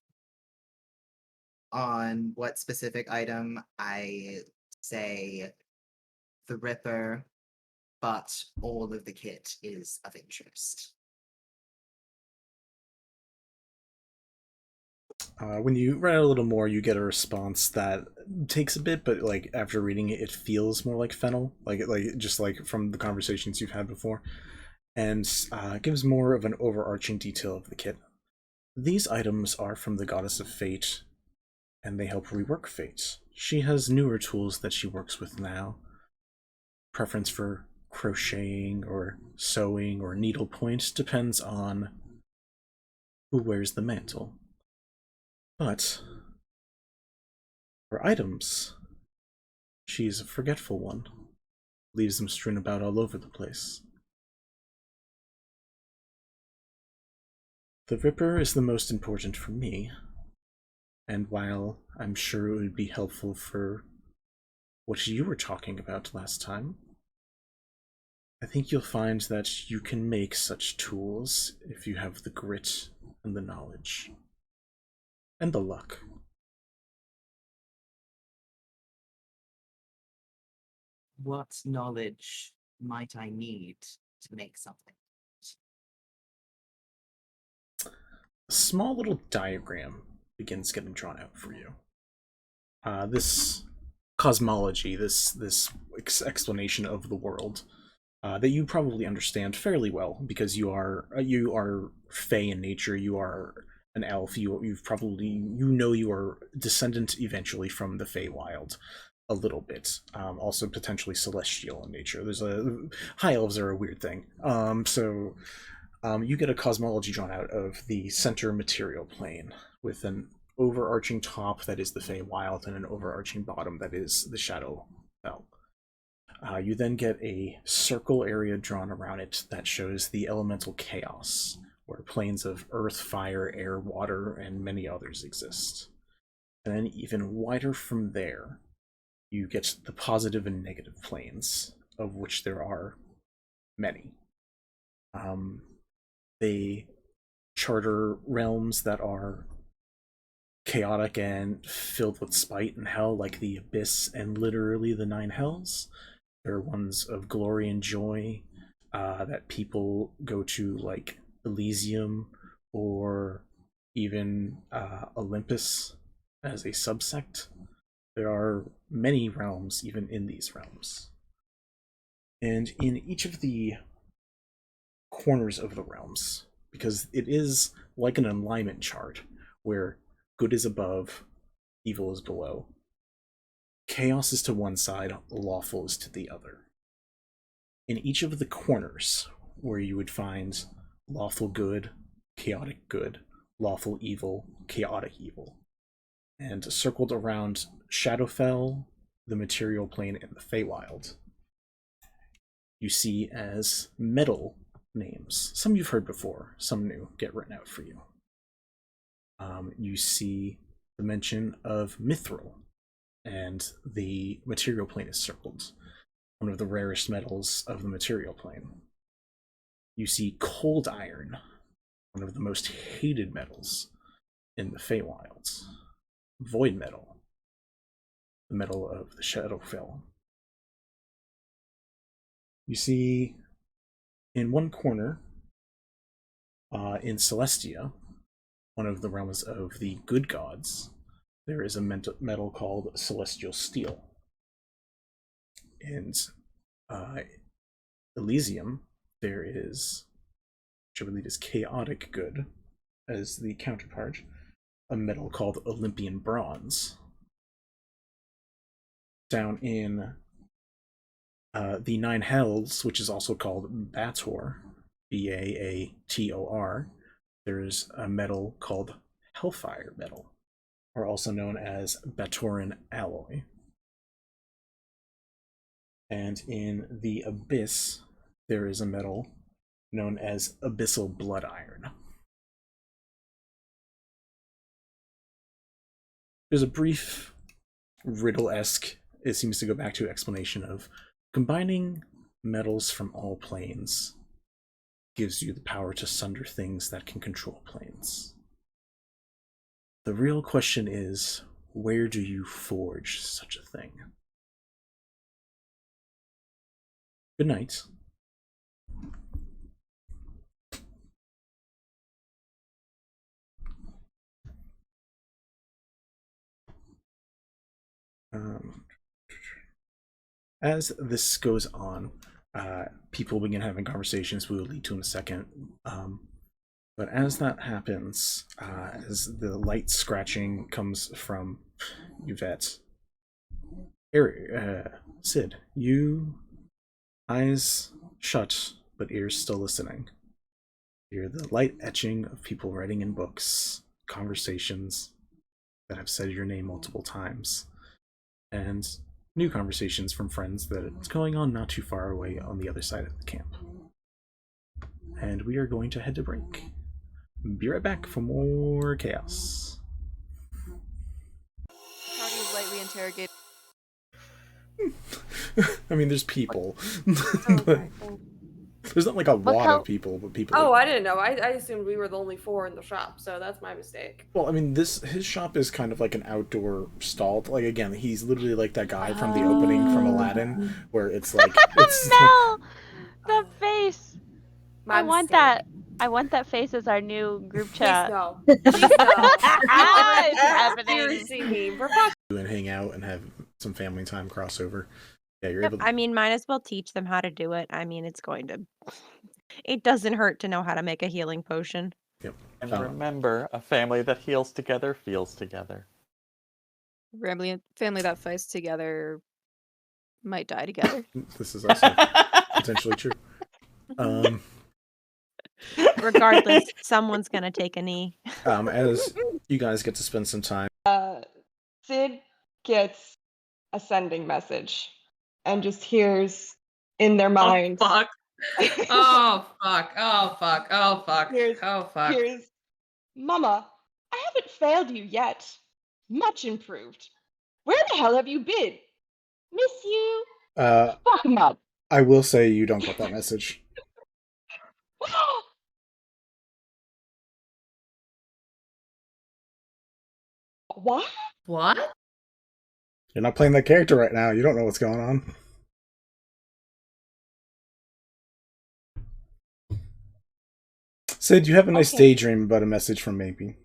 [SPEAKER 2] On what specific item, I say the Ripper, but all of the kit is of interest.
[SPEAKER 1] When you read it a little more, you get a response that takes a bit, but like after reading it, it feels more like fennel, like just like from the conversations you've had before, and gives more of an overarching detail of the kit. These items are from the Goddess of Fate, and they help rework fate. She has newer tools that she works with now. Preference for crocheting or sewing or needlepoint depends on who wears the mantle. But for items, she's a forgetful one. Leaves them strewn about all over the place. The Ripper is the most important for me, and while I'm sure it would be helpful for what you were talking about last time, I think you'll find that you can make such tools if you have the grit and the knowledge. And the luck.
[SPEAKER 2] What knowledge might I need to make something?
[SPEAKER 1] A small little diagram begins getting drawn out for you. This cosmology, this explanation of the world, that you probably understand fairly well because you are fey in nature. You are an elf. You've probably you are descendant eventually from the Feywild, a little bit. Also potentially celestial in nature. High elves are a weird thing. So you get a cosmology drawn out of the center material plane with an overarching top that is the Feywild and an overarching bottom that is the Shadowfell. You then get a circle area drawn around it that shows the elemental chaos, where planes of earth, fire, air, water, and many others exist. And then even wider from there, you get the positive and negative planes, of which there are many. They charter realms that are chaotic and filled with spite and hell, like the Abyss and literally the Nine Hells. There are ones of glory and joy that people go to, like Elysium or even Olympus as a subsect. There are many realms even in these realms. And in each of the corners of the realms, because it is like an alignment chart where good is above, evil is below. Chaos is to one side, lawful is to the other. In each of the corners, where you would find lawful good, chaotic good, lawful evil, chaotic evil, and circled around Shadowfell, the material plane, and the Feywild, you see as metal names. Some you've heard before, some new, get written out for you. You see the mention of mithril, and the material plane is circled, one of the rarest metals of the material plane. You see cold iron, one of the most hated metals in the Feywilds. Void metal, the metal of the Shadowfell. You see in one corner, in Celestia, one of the realms of the good gods, there is a metal called celestial steel. In Elysium, there is, which I believe is chaotic good, as the counterpart, a metal called Olympian bronze. Down in the Nine Hells, which is also called Bator, Baator, there's a metal called Hellfire metal, or also known as Batoran alloy. And in the Abyss, there is a metal known as Abyssal Blood Iron. There's a brief riddle-esque, it seems to go back to explanation of combining metals from all planes gives you the power to sunder things that can control planes. The real question is, where do you forge such a thing? Good night. As this goes on, people begin having conversations we will lead to in a second. But as that happens, as the light scratching comes from Yvette, Sid, you, eyes shut but ears still listening, hear the light etching of people writing in books, conversations that have said your name multiple times, and new conversations from friends that it's going on not too far away on the other side of the camp. And we are going to head to break. Be right back for more chaos.
[SPEAKER 10] Party is lightly interrogated.
[SPEAKER 1] I mean, there's people. But there's not like a lot of people, but people.
[SPEAKER 3] Oh, I didn't know. I assumed we were the only 4 in the shop, so that's my mistake.
[SPEAKER 1] Well, I mean, his shop is kind of like an outdoor stall. Like, again, he's literally like that guy from the opening from Aladdin, where it's like it's
[SPEAKER 11] no, the face.
[SPEAKER 3] My
[SPEAKER 11] I want
[SPEAKER 3] mistake.
[SPEAKER 11] that. I want that face as our new group chat.
[SPEAKER 3] Please no. Please no.
[SPEAKER 11] It's happening.
[SPEAKER 3] Seriously, me. We're fucking.
[SPEAKER 1] and hang out and have some family time crossover. Yeah, you're able to.
[SPEAKER 12] I mean, might as well teach them how to do it. I mean, it's going to. It doesn't hurt to know how to make a healing potion.
[SPEAKER 1] Yep.
[SPEAKER 13] And remember, a family that heals together feels together.
[SPEAKER 10] Family that fights together might die together.
[SPEAKER 1] This is also potentially true.
[SPEAKER 12] Regardless, someone's gonna take a knee.
[SPEAKER 1] As you guys get to spend some time.
[SPEAKER 14] Sid gets a sending message and just hears in their minds.
[SPEAKER 6] Oh, fuck. Oh, fuck. Oh, fuck. Oh, fuck. Oh, fuck.
[SPEAKER 14] Here's, Mama, I haven't failed you yet. Much improved. Where the hell have you been? Miss you. Fuck 'em up.
[SPEAKER 1] I will say you don't get that message.
[SPEAKER 14] What?
[SPEAKER 6] What?
[SPEAKER 1] You're not playing that character right now. You don't know what's going on. Sid, you have a nice daydream about a message from Maybe.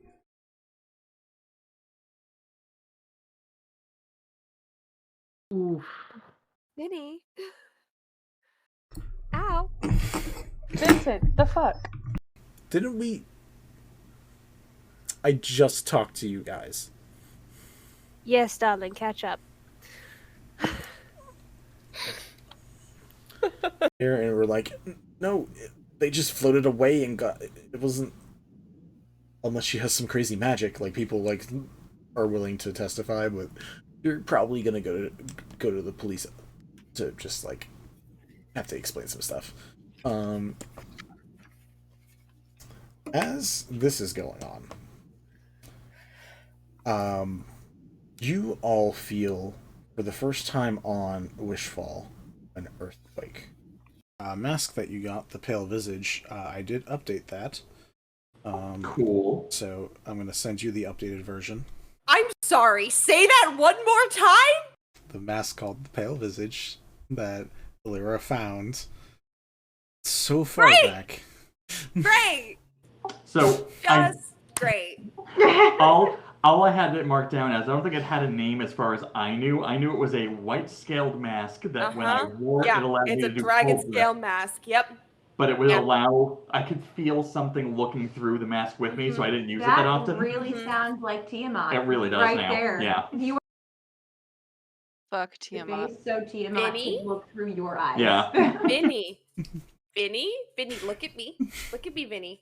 [SPEAKER 10] Oof.
[SPEAKER 4] Minnie. Ow.
[SPEAKER 5] Vincent, the fuck?
[SPEAKER 1] Didn't we? I just talked to you guys.
[SPEAKER 4] Yes, darling, catch up.
[SPEAKER 1] Here, and we're like, no, they just floated away and got. It wasn't. Unless she has some crazy magic, like people like are willing to testify, but you're probably gonna go to the police to just like have to explain some stuff. As this is going on, you all feel for the first time on Wishfall an earthquake. Mask that you got, the pale visage, I did update that.
[SPEAKER 13] Cool.
[SPEAKER 1] So I'm gonna send you the updated version.
[SPEAKER 3] I'm sorry. Say that one more time.
[SPEAKER 1] The mask called the pale visage that Lyra found so far back.
[SPEAKER 3] Great.
[SPEAKER 13] So
[SPEAKER 3] Great.
[SPEAKER 13] all I had it marked down as, I don't think it had a name as far as I knew. I knew it was a white scaled mask that when I wore it allowed me to do
[SPEAKER 3] it's a dragon
[SPEAKER 13] cold
[SPEAKER 3] scale
[SPEAKER 13] breath.
[SPEAKER 3] mask. Yep.
[SPEAKER 13] But it would allow, I could feel something looking through the mask with me, so I didn't use it that often.
[SPEAKER 9] That really sounds like Tiamat.
[SPEAKER 13] It really does
[SPEAKER 9] right
[SPEAKER 13] now.
[SPEAKER 9] There.
[SPEAKER 13] Yeah.
[SPEAKER 9] If you
[SPEAKER 10] Fuck Tiamat.
[SPEAKER 9] were so Tiamat
[SPEAKER 3] Vinny?
[SPEAKER 9] could look through your eyes.
[SPEAKER 13] Yeah.
[SPEAKER 3] Vinny. Vinny, look at me. Look at me, Vinny.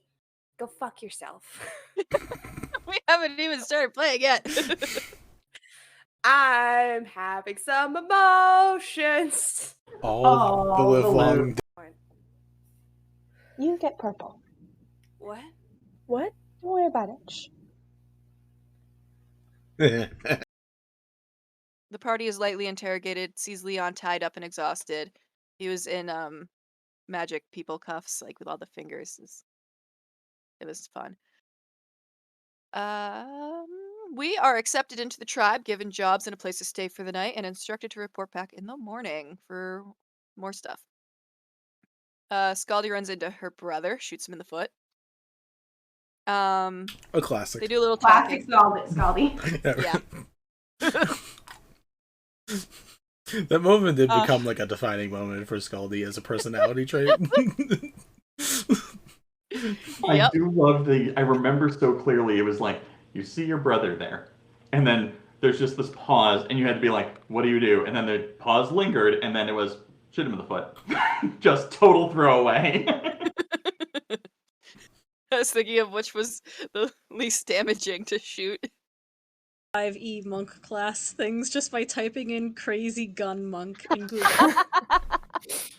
[SPEAKER 3] Go fuck yourself.
[SPEAKER 10] We haven't even started playing yet.
[SPEAKER 3] I'm having some emotions.
[SPEAKER 1] All the live long.
[SPEAKER 5] You get purple.
[SPEAKER 3] What?
[SPEAKER 5] What? Don't worry about it. Shh.
[SPEAKER 15] The party is lightly interrogated, sees Leon tied up and exhausted. He was in magic people cuffs, like with all the fingers. It was fun. We are accepted into the tribe, given jobs and a place to stay for the night, and instructed to report back in the morning for more stuff. Scaldy runs into her brother, shoots him in the foot.
[SPEAKER 1] A classic.
[SPEAKER 15] They do a little
[SPEAKER 9] Classic
[SPEAKER 15] talking.
[SPEAKER 9] Scaldy.
[SPEAKER 15] Yeah.
[SPEAKER 1] That moment did become like a defining moment for Scaldy as a personality trait.
[SPEAKER 13] I do love I remember so clearly, it was like, you see your brother there, and then there's just this pause, and you had to be like, what do you do? And then the pause lingered, and then it was, shoot him in the foot. Just total throwaway.
[SPEAKER 15] I was thinking of which was the least damaging to shoot.
[SPEAKER 16] 5e monk class things just by typing in crazy gun monk in Google.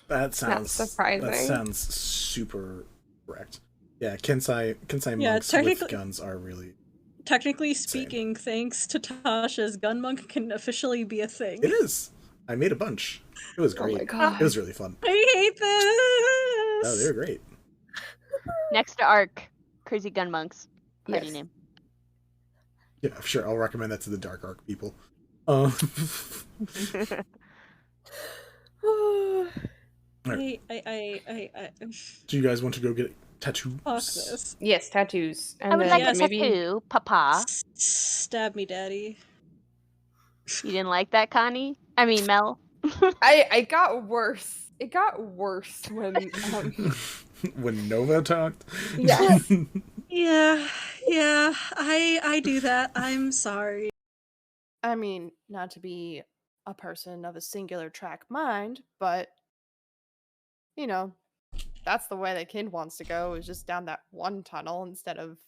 [SPEAKER 1] That sounds
[SPEAKER 8] surprising.
[SPEAKER 1] That sounds super correct. Yeah, Kensai
[SPEAKER 16] Yeah,
[SPEAKER 1] monks with guns are really.
[SPEAKER 16] Technically speaking, thanks to Tasha's, gun monk can officially be a thing.
[SPEAKER 1] It is. I made a bunch. It was great.
[SPEAKER 16] Oh my God.
[SPEAKER 1] It was really fun.
[SPEAKER 16] I hate this.
[SPEAKER 1] Oh, they were great.
[SPEAKER 11] Next to Arc, Crazy Gun Monks. Party name.
[SPEAKER 1] Yeah, sure. I'll recommend that to the Dark Arc people.
[SPEAKER 16] I
[SPEAKER 1] Do you guys want to go get tattoos?
[SPEAKER 16] Fuck this.
[SPEAKER 8] Yes, tattoos. And
[SPEAKER 11] I would
[SPEAKER 8] then
[SPEAKER 11] like a
[SPEAKER 8] maybe
[SPEAKER 11] tattoo, Papa.
[SPEAKER 16] Stab me, Daddy.
[SPEAKER 11] You didn't like that, Connie? I mean, Mel.
[SPEAKER 8] I got worse. It got worse when
[SPEAKER 1] When Nova talked.
[SPEAKER 8] Yes.
[SPEAKER 16] Yeah, I do that. I'm sorry.
[SPEAKER 3] I mean, not to be a person of a singular track mind, but you know, that's the way the kid wants to go, is just down that one tunnel instead of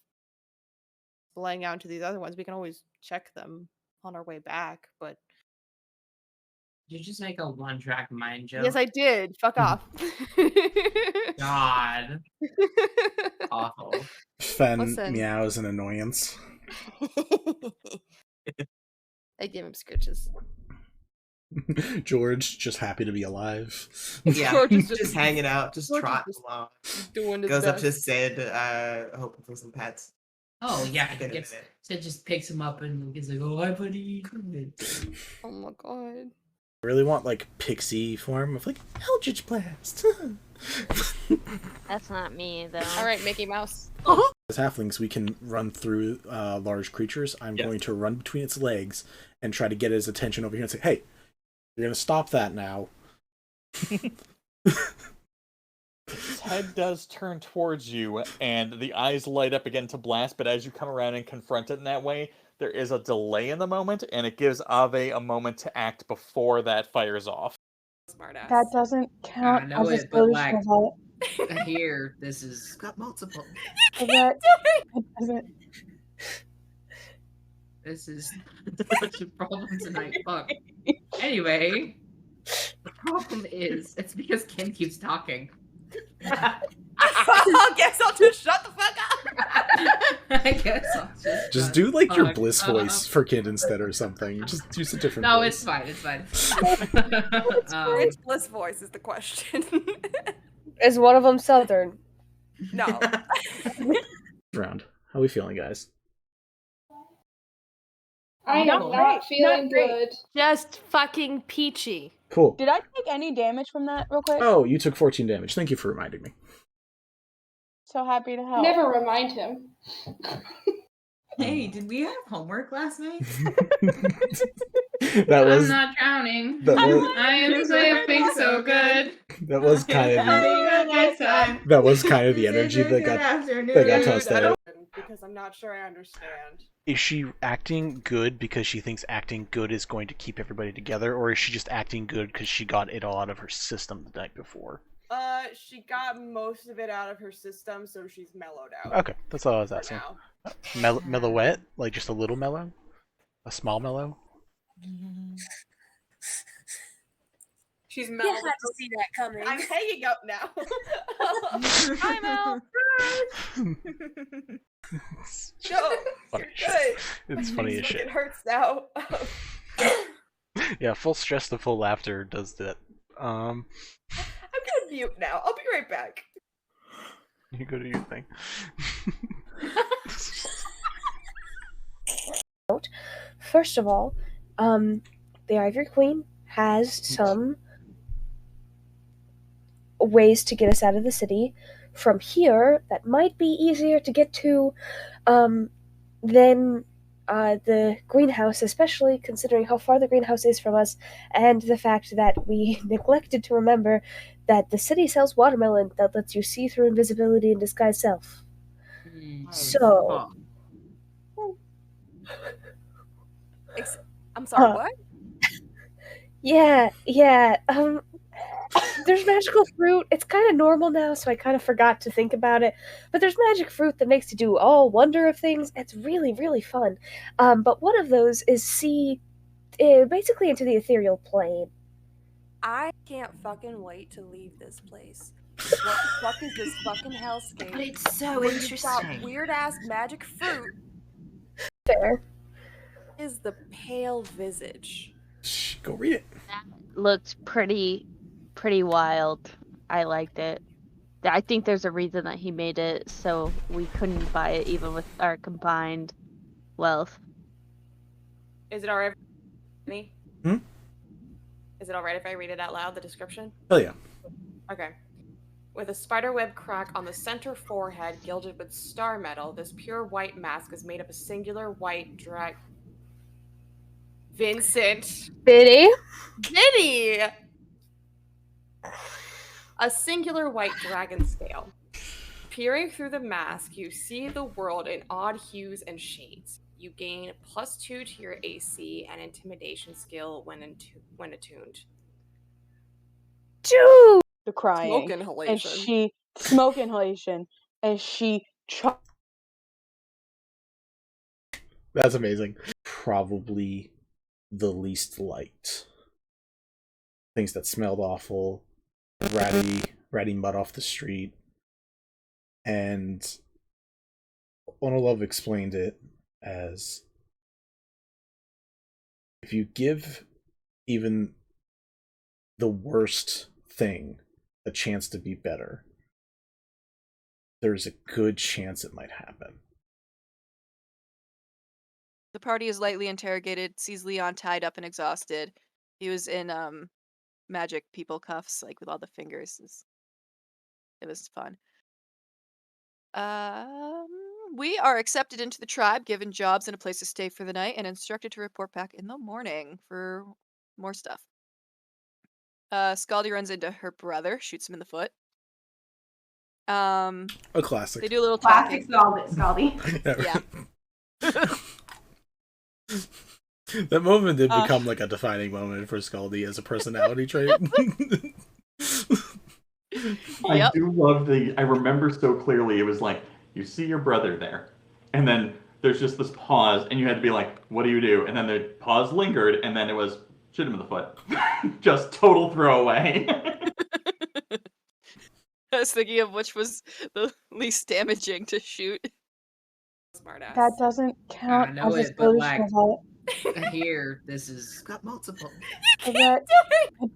[SPEAKER 3] splaying out into these other ones. We can always check them on our way back, but
[SPEAKER 6] Did you just make a one-track mind joke?
[SPEAKER 3] yes, I did. Fuck off.
[SPEAKER 6] God. Awful.
[SPEAKER 1] Fen
[SPEAKER 3] Listen.
[SPEAKER 1] meows an annoyance.
[SPEAKER 3] I give him scritches.
[SPEAKER 1] George just happy to be alive.
[SPEAKER 2] Yeah,
[SPEAKER 3] George is
[SPEAKER 2] just hanging out, just
[SPEAKER 3] George is
[SPEAKER 2] trotting
[SPEAKER 3] just
[SPEAKER 2] along.
[SPEAKER 3] doing his
[SPEAKER 2] Goes up to
[SPEAKER 3] best.
[SPEAKER 2] Sid, hoping for some pets.
[SPEAKER 6] Oh, yeah.
[SPEAKER 2] Wait a minute.
[SPEAKER 6] Sid just picks him up and he's like, oh, hi, buddy.
[SPEAKER 3] Oh my god.
[SPEAKER 1] I really want like pixie form of like Eldritch Blast.
[SPEAKER 11] That's not me, though.
[SPEAKER 8] All right, Mickey Mouse.
[SPEAKER 1] As halflings, we can run through large creatures. I'm going to run between its legs and try to get his attention over here and say, hey, you're going to stop that now.
[SPEAKER 17] His head does turn towards you, and the eyes light up again to blast, but as you come around and confront it in that way, there is a delay in the moment, and it gives Ave a moment to act before that fires off.
[SPEAKER 8] Smartass.
[SPEAKER 5] That doesn't count
[SPEAKER 6] I know
[SPEAKER 5] as a
[SPEAKER 6] it, but
[SPEAKER 5] spell
[SPEAKER 6] like,
[SPEAKER 5] slot.
[SPEAKER 6] here, this is
[SPEAKER 2] got multiple.
[SPEAKER 5] It doesn't.
[SPEAKER 6] This is such a problem tonight. Fuck. Anyway, the problem is it's because Kim keeps talking.
[SPEAKER 3] I guess I'll just shut the fuck up.
[SPEAKER 6] I guess I'll
[SPEAKER 1] Just do like your bliss voice for Kid instead or something. Just use a different
[SPEAKER 6] No,
[SPEAKER 1] voice.
[SPEAKER 6] it's fine. It's fine.
[SPEAKER 3] Which bliss voice is the question?
[SPEAKER 7] Is one of them Southern?
[SPEAKER 3] No.
[SPEAKER 1] Round. How are we feeling, guys?
[SPEAKER 8] I am not feeling good.
[SPEAKER 3] Just fucking peachy.
[SPEAKER 1] Cool.
[SPEAKER 5] Did I take any damage from that real quick?
[SPEAKER 1] Oh, you took 14 damage. Thank you for reminding me.
[SPEAKER 5] So happy to help.
[SPEAKER 8] Never remind him.
[SPEAKER 2] Hey, did we have homework last night?
[SPEAKER 1] That was
[SPEAKER 6] I'm not drowning.
[SPEAKER 1] that was
[SPEAKER 6] I am sleeping so good.
[SPEAKER 1] that was kind of the that was kind of the energy that got tossed out.
[SPEAKER 3] Because I'm not sure I understand.
[SPEAKER 18] Is she acting good because she thinks acting good is going to keep everybody together, or is she just acting good because she got it all out of her system the night before?
[SPEAKER 3] She got most of it out of her system, so she's mellowed out.
[SPEAKER 18] Okay, that's all I was asking. Mellowette? Like just a little mellow? A small mellow?
[SPEAKER 3] She's mellowed.
[SPEAKER 7] You had to see that coming.
[SPEAKER 3] I'm hanging up now.
[SPEAKER 7] Hi, Mel.
[SPEAKER 3] No.
[SPEAKER 18] funny.
[SPEAKER 3] Good.
[SPEAKER 18] It's funny as shit.
[SPEAKER 3] It hurts now.
[SPEAKER 18] Yeah, full stress to full laughter does that.
[SPEAKER 3] I'm gonna mute now. I'll be right back.
[SPEAKER 18] You go to your thing.
[SPEAKER 7] First of all, the Ivory Queen has some ways to get us out of the city from here that might be easier to get to than the greenhouse, especially considering how far the greenhouse is from us and the fact that we neglected to remember that the city sells watermelon that lets you see through invisibility and disguise self. So...
[SPEAKER 3] I'm sorry, what?
[SPEAKER 7] Yeah. There's magical fruit. It's kind of normal now, so I kind of forgot to think about it. But there's magic fruit that makes you do all wonder of things. It's really, really fun. But one of those is see basically into the ethereal plane.
[SPEAKER 3] I can't fucking wait to leave this place. What the fuck is this fucking hellscape?
[SPEAKER 2] But it's so
[SPEAKER 3] where you've got
[SPEAKER 2] interesting.
[SPEAKER 3] weird ass magic fruit.
[SPEAKER 7] Fair.
[SPEAKER 3] Is the pale visage.
[SPEAKER 1] Shh, go read it.
[SPEAKER 11] That looked pretty wild. I liked it. I think there's a reason that he made it so we couldn't buy it even with our combined wealth.
[SPEAKER 3] Is it alright?
[SPEAKER 1] Hmm?
[SPEAKER 3] Is it alright if I read it out loud, the description?
[SPEAKER 1] Hell yeah.
[SPEAKER 3] Okay. With a spiderweb crack on the center forehead gilded with star metal, this pure white mask is made of a singular white drag. Vincent.
[SPEAKER 7] Biddy. A
[SPEAKER 3] singular white dragon scale. Peering through the mask, you see the world in odd hues and shades. You gain +2 to your AC and intimidation skill when attuned.
[SPEAKER 5] Dude! The crying.
[SPEAKER 3] Smoke inhalation.
[SPEAKER 5] Smoke inhalation. And she
[SPEAKER 1] That's amazing. Probably the least liked. Things that smelled awful, ratty mud off the street. And Onolove explained it as if you give even the worst thing a chance to be better, there's a good chance it might happen.
[SPEAKER 15] The party is lightly interrogated, sees Leon tied up and exhausted. He was in magic people cuffs, like with all the fingers. It was fun. We are accepted into the tribe, given jobs and a place to stay for the night, and instructed to report back in the morning for more stuff. Scaldy runs into her brother, shoots him in the foot.
[SPEAKER 1] A classic.
[SPEAKER 15] They do a little
[SPEAKER 9] Classic
[SPEAKER 15] talking.
[SPEAKER 9] Scaldy.
[SPEAKER 15] Yeah.
[SPEAKER 1] That moment did become like a defining moment for Scaldy as a personality trait.
[SPEAKER 13] I do love I remember so clearly, it was like, you see your brother there, and then there's just this pause, and you had to be like, what do you do? And then the pause lingered, and then it was, shoot him in the foot. Just total throwaway.
[SPEAKER 15] I was thinking of which was the least damaging to shoot.
[SPEAKER 3] Smartass.
[SPEAKER 5] That doesn't count
[SPEAKER 6] I know
[SPEAKER 5] as a
[SPEAKER 6] it, but
[SPEAKER 5] solution
[SPEAKER 6] like,
[SPEAKER 5] of it.
[SPEAKER 6] here, this is
[SPEAKER 2] got multiple.
[SPEAKER 5] It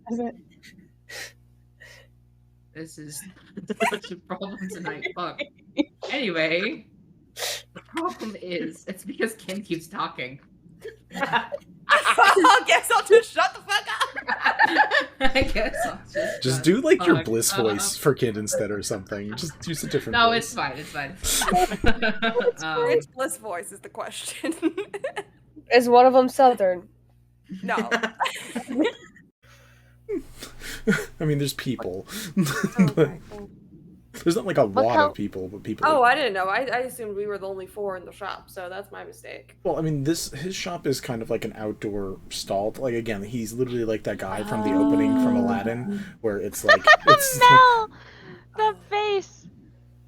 [SPEAKER 5] doesn't.
[SPEAKER 6] This is such a problem tonight. Fuck. Anyway, the problem is it's because Ken keeps talking.
[SPEAKER 3] I guess I'll just shut the fuck up.
[SPEAKER 6] I guess I'll
[SPEAKER 1] Just do like your bliss voice for Kid instead or something. Just use a different
[SPEAKER 6] No,
[SPEAKER 1] voice.
[SPEAKER 6] it's fine. It's fine.
[SPEAKER 3] Which bliss voice is the question?
[SPEAKER 7] Is one of them Southern?
[SPEAKER 3] No.
[SPEAKER 1] I mean, there's people. But there's not like a lot of people, but people.
[SPEAKER 3] Oh, I didn't know. I assumed we were the only 4 in the shop, so that's my mistake.
[SPEAKER 1] Well, I mean, his shop is kind of like an outdoor stall. Like, again, he's literally like that guy from the opening from Aladdin, where it's like it's
[SPEAKER 11] No, the face.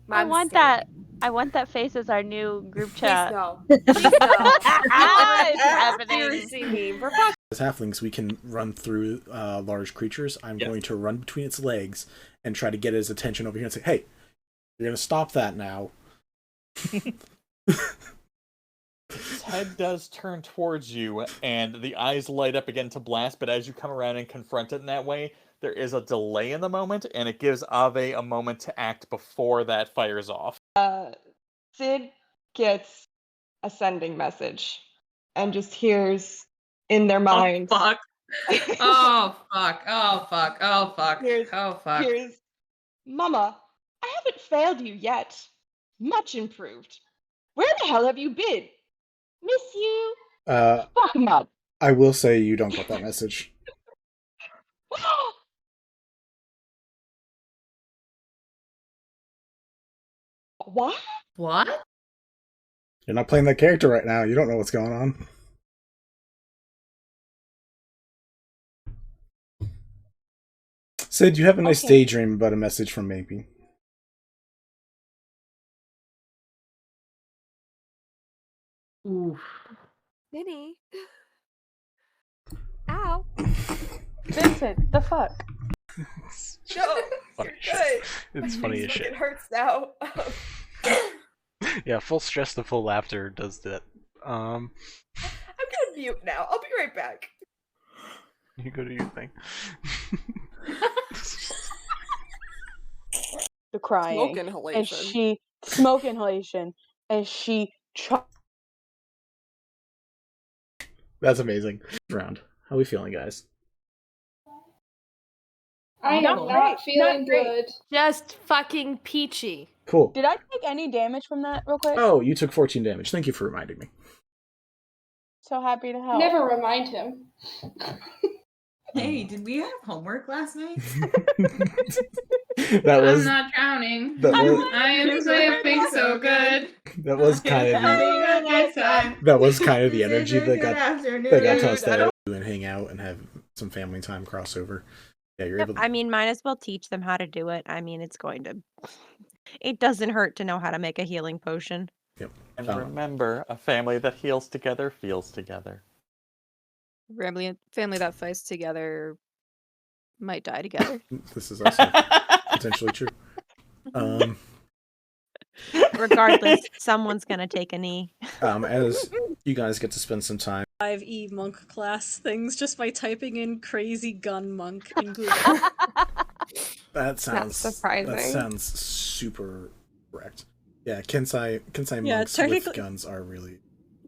[SPEAKER 3] My
[SPEAKER 11] I want
[SPEAKER 3] mistake.
[SPEAKER 11] I want that face as our new group chat.
[SPEAKER 3] Please no. Please no.
[SPEAKER 11] It's happening.
[SPEAKER 3] Seriously, me. For fuck's
[SPEAKER 1] As halflings, we can run through large creatures. I'm going to run between its legs and try to get his attention over here and say, "Hey, you're gonna stop that now."
[SPEAKER 17] His head does turn towards you, and the eyes light up again to blast, but as you come around and confront it in that way, there is a delay in the moment, and it gives Ave a moment to act before that fires off.
[SPEAKER 14] Sid gets a sending message and just hears in their mind.
[SPEAKER 6] Oh, fuck. Oh, fuck. Oh, fuck. Oh, fuck. Oh, fuck.
[SPEAKER 14] Here's, Mama, I haven't failed you yet. Much improved. Where the hell have you been? Miss you. Fuck 'em up.
[SPEAKER 1] I will say you don't get that message.
[SPEAKER 14] What?
[SPEAKER 6] What?
[SPEAKER 1] You're not playing that character right now. You don't know what's going on. Sid, you have a nice daydream about a message from Maybe.
[SPEAKER 6] Oof.
[SPEAKER 3] Minnie. Ow.
[SPEAKER 5] Vincent, the fuck?
[SPEAKER 3] No,
[SPEAKER 18] Funny
[SPEAKER 3] you're good.
[SPEAKER 18] It's funny as shit.
[SPEAKER 3] It hurts now.
[SPEAKER 18] Yeah, full stress to full laughter does that.
[SPEAKER 3] I'm gonna mute now. I'll be right back.
[SPEAKER 18] You go do your thing.
[SPEAKER 5] The crying.
[SPEAKER 3] Smoke inhalation.
[SPEAKER 5] And she smoke inhalation. And she
[SPEAKER 1] That's amazing. Round. How are we feeling, guys?
[SPEAKER 19] I am not feeling good.
[SPEAKER 3] Just fucking peachy.
[SPEAKER 1] Cool.
[SPEAKER 5] Did I take any damage from that real quick?
[SPEAKER 1] Oh, you took 14 damage. Thank you for reminding me.
[SPEAKER 5] So happy to help.
[SPEAKER 19] Never remind him.
[SPEAKER 2] Hey, did we have homework last night?
[SPEAKER 1] That was
[SPEAKER 19] I'm not drowning.
[SPEAKER 1] that was-
[SPEAKER 19] I am sleeping so good.
[SPEAKER 1] that was kind of the that was kind of the energy that got tossed out and hang out and have some family time crossover. Yeah, you're able to
[SPEAKER 12] I mean, might as well teach them how to do it. I mean, it's going to. It doesn't hurt to know how to make a healing potion.
[SPEAKER 1] Yep.
[SPEAKER 17] And remember, a family that heals together feels together.
[SPEAKER 15] Family that fights together might die together.
[SPEAKER 1] This is also potentially true.
[SPEAKER 12] Regardless, someone's gonna take a knee.
[SPEAKER 1] As you guys get to spend some time
[SPEAKER 16] 5e monk class things just by typing in crazy gun monk in Google.
[SPEAKER 1] That sounds
[SPEAKER 3] surprising.
[SPEAKER 1] That sounds super correct. Yeah, Kensai
[SPEAKER 16] Yeah,
[SPEAKER 1] monks with guns are really.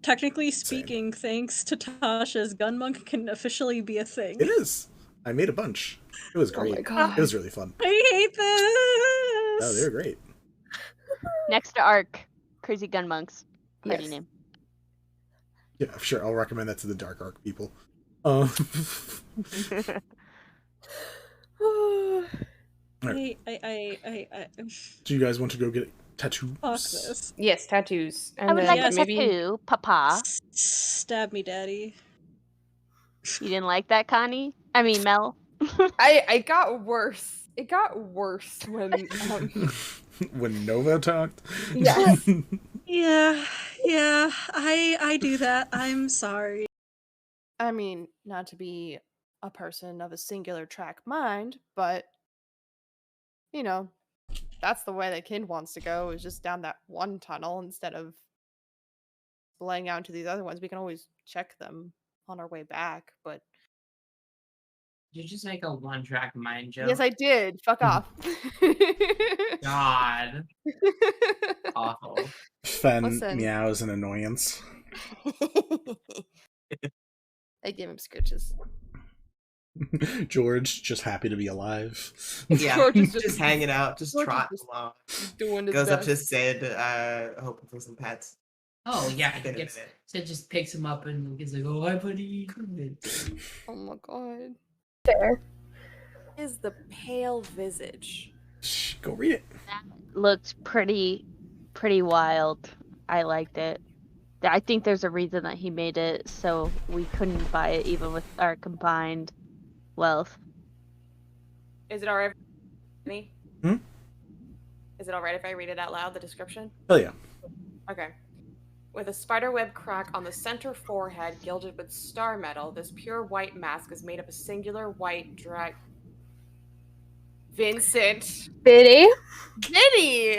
[SPEAKER 16] Technically speaking, thanks to Tasha's, gun monk can officially be a thing.
[SPEAKER 1] It is. I made a bunch. It was great.
[SPEAKER 16] my God.
[SPEAKER 1] It was really fun.
[SPEAKER 16] I hate this.
[SPEAKER 1] Oh, they were great.
[SPEAKER 11] Next to Arc, Crazy Gun Monks. Party
[SPEAKER 3] Yes.
[SPEAKER 11] name.
[SPEAKER 1] Yeah, sure. I'll recommend that to the Dark Arc people. Do you guys want to go get tattoos?
[SPEAKER 16] Fuck this.
[SPEAKER 8] Yes, tattoos. And
[SPEAKER 11] I would
[SPEAKER 8] then
[SPEAKER 11] like a
[SPEAKER 8] maybe
[SPEAKER 11] tattoo, Papa.
[SPEAKER 16] Stab me, daddy.
[SPEAKER 11] You didn't like that, Connie? I mean, Mel.
[SPEAKER 8] I got worse. It got worse when
[SPEAKER 1] When Nova talked.
[SPEAKER 8] Yes.
[SPEAKER 16] Yeah, I do that. I'm sorry.
[SPEAKER 3] I mean, not to be a person of a singular track mind, but you know, that's the way the kid wants to go, is just down that one tunnel instead of splaying out into these other ones. We can always check them on our way back, but
[SPEAKER 6] Did you just make a one-track mind joke?
[SPEAKER 3] yes, I did. Fuck off.
[SPEAKER 6] God. Awful.
[SPEAKER 1] Fen
[SPEAKER 3] Listen.
[SPEAKER 1] meows an annoyance.
[SPEAKER 3] I give him scritches.
[SPEAKER 1] George just happy to be alive.
[SPEAKER 2] Yeah,
[SPEAKER 3] George is
[SPEAKER 2] just hanging out, just
[SPEAKER 3] George is
[SPEAKER 2] trotting
[SPEAKER 3] just
[SPEAKER 2] along.
[SPEAKER 3] doing his
[SPEAKER 2] Goes up to
[SPEAKER 3] best.
[SPEAKER 2] Sid, hoping for some pets.
[SPEAKER 6] Oh, yeah.
[SPEAKER 2] Been a
[SPEAKER 6] Gets,
[SPEAKER 2] minute.
[SPEAKER 6] Sid just picks him up and he's like, oh, hi, buddy.
[SPEAKER 3] Oh my god.
[SPEAKER 4] There.
[SPEAKER 3] Is the pale visage.
[SPEAKER 1] Shh, go read it.
[SPEAKER 11] Looked pretty wild. I liked it. I think there's a reason that he made it so we couldn't buy it even with our combined wealth.
[SPEAKER 3] Is it alright? Me?
[SPEAKER 1] Hmm?
[SPEAKER 3] Is it alright if I read it out loud, the description?
[SPEAKER 1] Hell yeah.
[SPEAKER 3] Okay. With a spiderweb crack on the center forehead gilded with star metal, this pure white mask is made of a singular white drag. Vincent!
[SPEAKER 4] Biddy?
[SPEAKER 3] Vinny!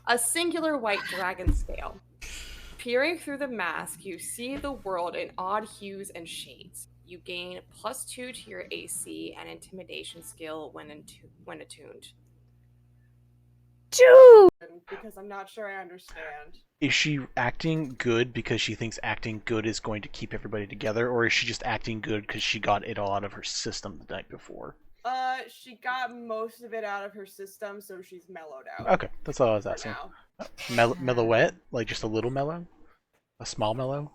[SPEAKER 20] A singular white dragon scale. Peering through the mask, you see the world in odd hues and shades. You gain +2 to your AC and intimidation skill when attuned.
[SPEAKER 7] Dude!
[SPEAKER 20] Because I'm not sure I understand.
[SPEAKER 18] Is she acting good because she thinks acting good is going to keep everybody together, or is she just acting good because she got it all out of her system the night before?
[SPEAKER 20] She got most of it out of her system, so she's mellowed out.
[SPEAKER 18] Okay, that's all I was asking. Mellowette? Like just a little mellow? A small mellow?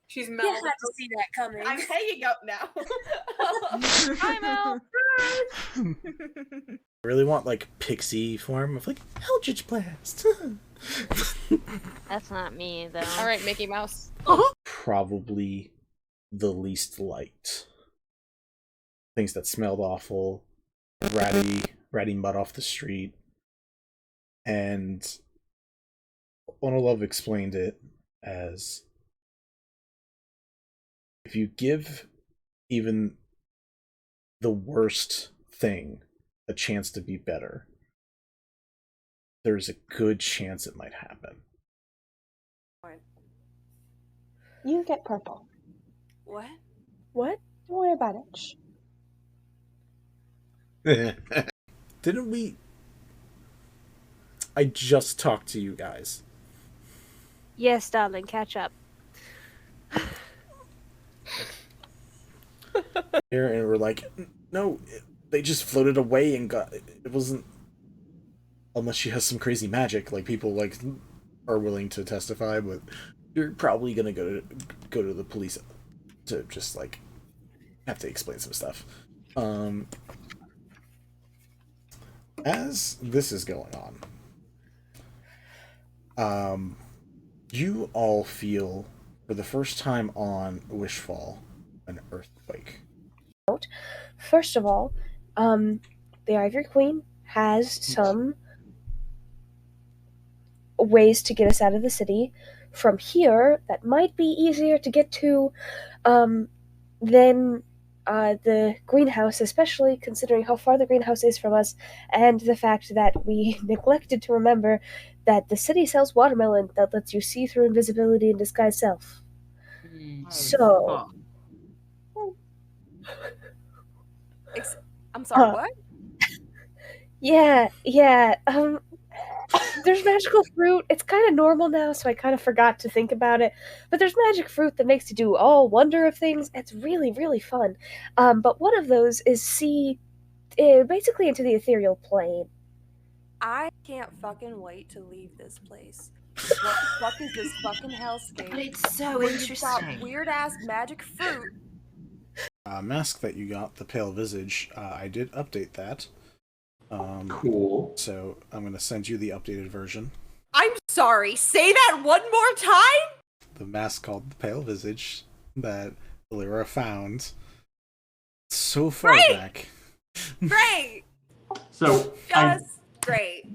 [SPEAKER 20] She's
[SPEAKER 3] You
[SPEAKER 20] mellowed
[SPEAKER 3] had to see that coming.
[SPEAKER 20] I'm hanging up now.
[SPEAKER 3] I'm out.
[SPEAKER 1] I really want like pixie form of like Eldritch Blast.
[SPEAKER 11] That's not me though.
[SPEAKER 20] All right, Mickey Mouse.
[SPEAKER 1] Probably the least liked. Things that smelled awful, ratty mud off the street, and Onolove explained it as if you give even the worst thing a chance to be better, there's a good chance it might happen.
[SPEAKER 5] You get purple.
[SPEAKER 20] What?
[SPEAKER 5] What? Don't worry about it. Shh.
[SPEAKER 1] Didn't we? I just talked to you guys.
[SPEAKER 7] Yes, darling, catch up.
[SPEAKER 1] Here, and we're like, no, they just floated away and got. It wasn't. Unless she has some crazy magic, like people like are willing to testify, but you're probably gonna go to the police to just like have to explain some stuff. As this is going on, you all feel for the first time on Wishfall an earthquake.
[SPEAKER 7] First of all, the Ivory Queen has some ways to get us out of the city. From here, that might be easier to get to than the greenhouse, especially considering how far the greenhouse is from us, and the fact that we neglected to remember that the city sells watermelon that lets you see through invisibility and disguise self. So...
[SPEAKER 20] I'm sorry, what?
[SPEAKER 7] Yeah. There's magical fruit. It's kind of normal now, so I kind of forgot to think about it. But there's magic fruit that makes you do all wonder of things. It's really, really fun. But one of those is see basically into the ethereal plane.
[SPEAKER 20] I can't fucking wait to leave this place. What the fuck is this fucking hellscape?
[SPEAKER 2] But it's so
[SPEAKER 20] where you've got
[SPEAKER 2] interesting.
[SPEAKER 20] weird ass magic fruit.
[SPEAKER 1] Mask that you got, the Pale Visage, I did update that.
[SPEAKER 13] Cool.
[SPEAKER 1] So I'm going to send you the updated version.
[SPEAKER 20] I'm sorry, say that one more time?
[SPEAKER 1] The mask called the Pale Visage that Lyra found so far back.
[SPEAKER 20] Great!
[SPEAKER 13] So
[SPEAKER 20] Great.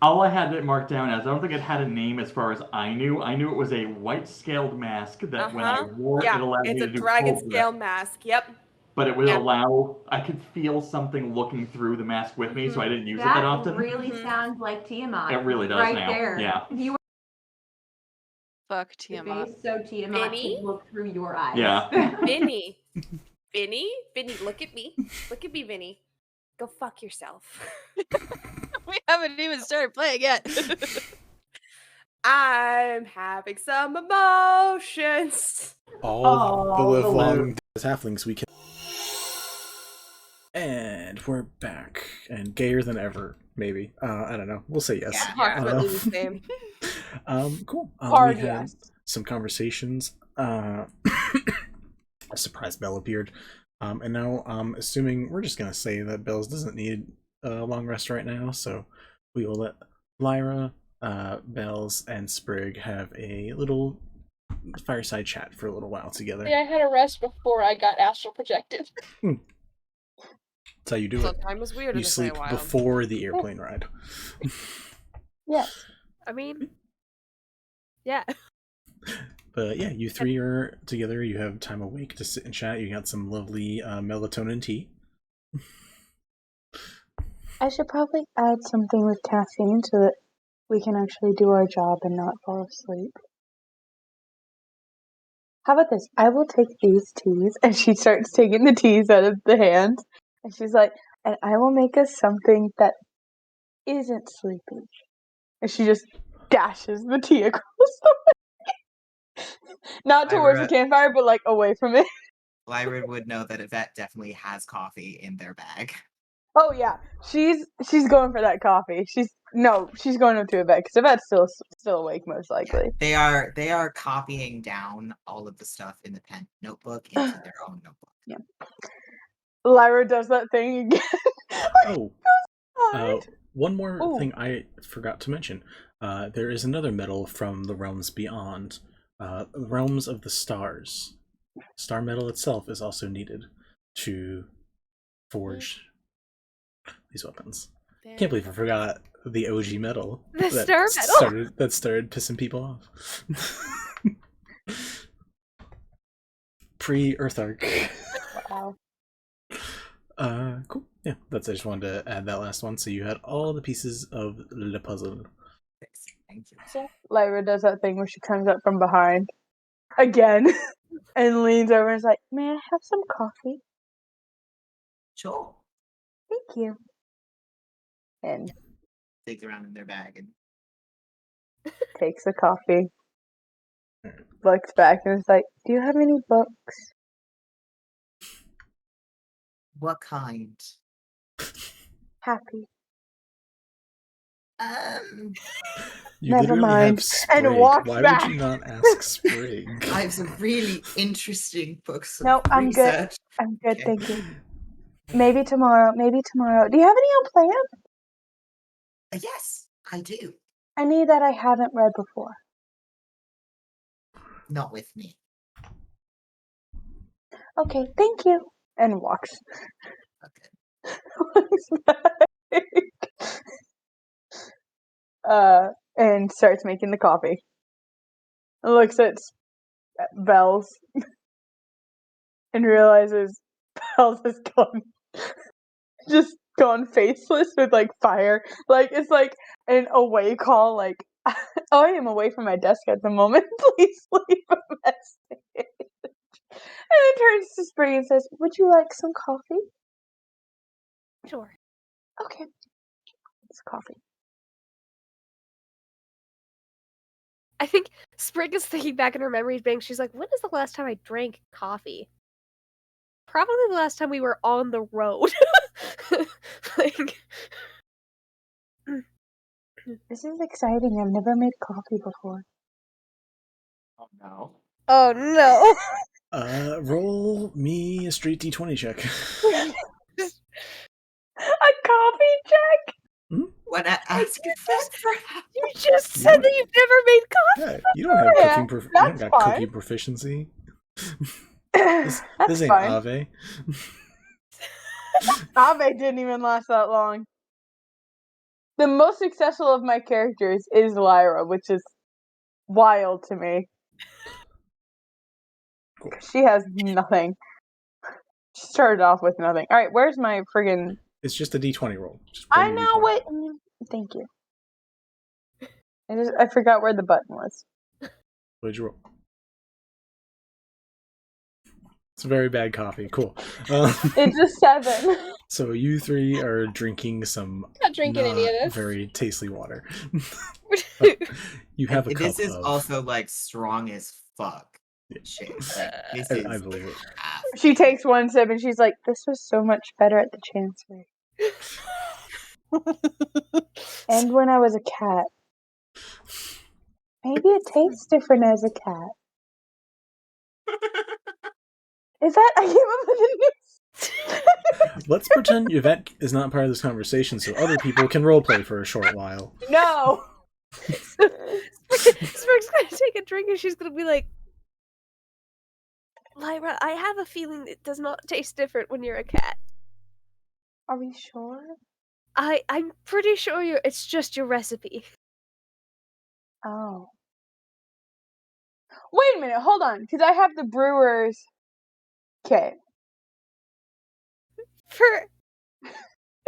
[SPEAKER 13] all I had it marked down as, I don't think it had a name as far as I knew. I knew it was a white scaled mask that when I wore it allowed me
[SPEAKER 20] it's
[SPEAKER 13] to
[SPEAKER 20] a
[SPEAKER 13] do
[SPEAKER 20] dragon
[SPEAKER 13] cold
[SPEAKER 20] scale
[SPEAKER 13] breath.
[SPEAKER 20] mask. Yep.
[SPEAKER 13] But it would allow, I could feel something looking through the mask with me, so I didn't use it that often.
[SPEAKER 9] That really sounds like Tiamat.
[SPEAKER 13] It really does
[SPEAKER 9] right
[SPEAKER 13] now.
[SPEAKER 9] There.
[SPEAKER 13] Yeah.
[SPEAKER 9] You
[SPEAKER 15] Fuck Tiamat.
[SPEAKER 9] face so Tiamat
[SPEAKER 20] Vinny?
[SPEAKER 9] can look through your eyes.
[SPEAKER 13] Yeah.
[SPEAKER 20] Vinny, look at me. Look at me, Vinny. Go fuck yourself.
[SPEAKER 15] We haven't even started playing yet.
[SPEAKER 20] I'm having some emotions.
[SPEAKER 1] All the live long as halflings we can. And we're back. And gayer than ever, maybe. I don't know. We'll say yes.
[SPEAKER 20] Yeah, approximately the same.
[SPEAKER 1] Cool.
[SPEAKER 20] Hard
[SPEAKER 1] We had
[SPEAKER 20] yes.
[SPEAKER 1] some conversations. A surprise Belle appeared. And now I'm assuming we're just going to say that Bells doesn't need a long rest right now. So we will let Lyra, Bells, and Sprig have a little fireside chat for a little while together.
[SPEAKER 19] Yeah, I had a rest before I got astral projected.
[SPEAKER 1] That's how you do
[SPEAKER 20] So
[SPEAKER 1] it.
[SPEAKER 20] time was weirder
[SPEAKER 1] You
[SPEAKER 20] to
[SPEAKER 1] sleep
[SPEAKER 20] say a while.
[SPEAKER 1] before the airplane ride.
[SPEAKER 5] Yes.
[SPEAKER 7] I mean, yeah.
[SPEAKER 1] But yeah, you three are together. You have time awake to sit and chat. You got some lovely melatonin tea.
[SPEAKER 5] I should probably add something with caffeine so that we can actually do our job and not fall asleep. How about this? I will take these teas, and she starts taking the teas out of the hand, and she's like, and I will make us something that isn't sleepy. And she just dashes the tea across the way. Not towards the campfire, but like away from it.
[SPEAKER 2] Lyra would know that Yvette definitely has coffee in their bag.
[SPEAKER 5] Oh yeah, she's going for that coffee. She's going up to Yvette because Yvette's still awake most likely.
[SPEAKER 2] They are copying down all of the stuff in the pen notebook into their own notebook.
[SPEAKER 5] Yeah. Lyra does that thing again.
[SPEAKER 1] One more thing I forgot to mention. There is another metal from the realms beyond, realms of the stars. Star metal itself is also needed to forge these weapons. Can't believe I forgot the OG metal.
[SPEAKER 7] The star metal
[SPEAKER 1] that started pissing people off. Pre-Earth Arc.
[SPEAKER 5] Wow.
[SPEAKER 1] Cool. Yeah, I just wanted to add that last one. So you had all the pieces of the puzzle.
[SPEAKER 2] Thank you.
[SPEAKER 5] So Lyra does that thing where she comes up from behind again and leans over and is like, "May I have some coffee?"
[SPEAKER 2] Sure.
[SPEAKER 5] Thank you. And
[SPEAKER 2] digs around in their bag and
[SPEAKER 5] takes a coffee. Looks back and is like, "Do you have any books?"
[SPEAKER 2] What kind?
[SPEAKER 5] Happy.
[SPEAKER 1] You
[SPEAKER 5] Never
[SPEAKER 1] literally
[SPEAKER 5] mind.
[SPEAKER 1] have Sprig.
[SPEAKER 5] And walks
[SPEAKER 1] Why
[SPEAKER 5] back.
[SPEAKER 1] would you not ask Sprig?
[SPEAKER 2] I have some really interesting books of
[SPEAKER 5] No, I'm
[SPEAKER 2] research.
[SPEAKER 5] good. I'm good,
[SPEAKER 2] Okay.
[SPEAKER 5] thank you. Maybe tomorrow. Do you have any on plan?
[SPEAKER 2] Yes, I do.
[SPEAKER 5] Any that I haven't read before.
[SPEAKER 2] Not with me.
[SPEAKER 5] Okay, thank you. And walks. And starts making the coffee. Looks at Bells and realizes Bells is gone. Just gone faceless with like fire. Like it's like an away call, like I am away from my desk at the moment. Please leave a message. And then turns to Spring and says, "Would you like some coffee?"
[SPEAKER 7] Sure.
[SPEAKER 5] Okay. It's coffee.
[SPEAKER 7] I think Sprig is thinking back in her memory bank. She's like, when is the last time I drank coffee? Probably the last time we were on the road. Like,
[SPEAKER 5] this is exciting. I've never made coffee before.
[SPEAKER 2] Oh no.
[SPEAKER 7] Oh no.
[SPEAKER 1] Roll me a straight D20 check.
[SPEAKER 5] A coffee check?
[SPEAKER 2] When I ask
[SPEAKER 7] you just said that you've never made coffee.
[SPEAKER 1] Yeah, you don't have cooking. You don't got
[SPEAKER 5] fine.
[SPEAKER 1] cooking proficiency. This ain't
[SPEAKER 5] fine.
[SPEAKER 1] Ave.
[SPEAKER 5] Ave didn't even last that long. The most successful of my characters is Lyra, which is wild to me.
[SPEAKER 1] Cool.
[SPEAKER 5] She has nothing. She started off with nothing. Alright, where's my friggin'...
[SPEAKER 1] It's just a D20 roll.
[SPEAKER 5] I know what... Thank you. I forgot where the button was.
[SPEAKER 1] What did you roll? It's a very bad coffee. Cool.
[SPEAKER 5] It's a 7.
[SPEAKER 1] So you three are drinking some
[SPEAKER 19] Not drinking any of this.
[SPEAKER 1] very tasty water. You have a cup
[SPEAKER 2] This is
[SPEAKER 1] of...
[SPEAKER 2] also like strong as fuck. Shit. Like, this is
[SPEAKER 1] I believe it.
[SPEAKER 5] She takes one sip and she's like, "This was so much better at the Chancery." And when I was a cat. Maybe it tastes different as a cat. Is that... I came up with a new...
[SPEAKER 1] Let's pretend Yvette is not part of this conversation so other people can roleplay for a short while.
[SPEAKER 5] No!
[SPEAKER 7] Sprig's gonna take a drink and she's gonna be like, Lyra, I have a feeling it does not taste different when you're a cat.
[SPEAKER 5] Are we sure?
[SPEAKER 7] I'm pretty sure it's just your recipe.
[SPEAKER 5] Oh. Wait a minute, hold on, because I have the brewer's... Okay.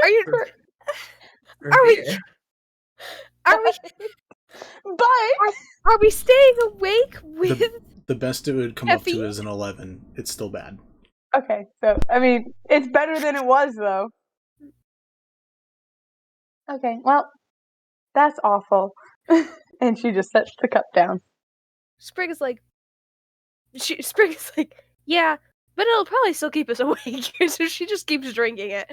[SPEAKER 7] Are you... Are we? Are we?
[SPEAKER 5] But
[SPEAKER 7] are we staying awake with?
[SPEAKER 1] The best it would come up
[SPEAKER 7] Effie?
[SPEAKER 1] to is an 11. It's still bad.
[SPEAKER 5] Okay, so I mean, it's better than it was though. Okay, well, that's awful. And she just sets the cup down.
[SPEAKER 7] Sprig is like, yeah, but it'll probably still keep us awake. So she just keeps drinking it.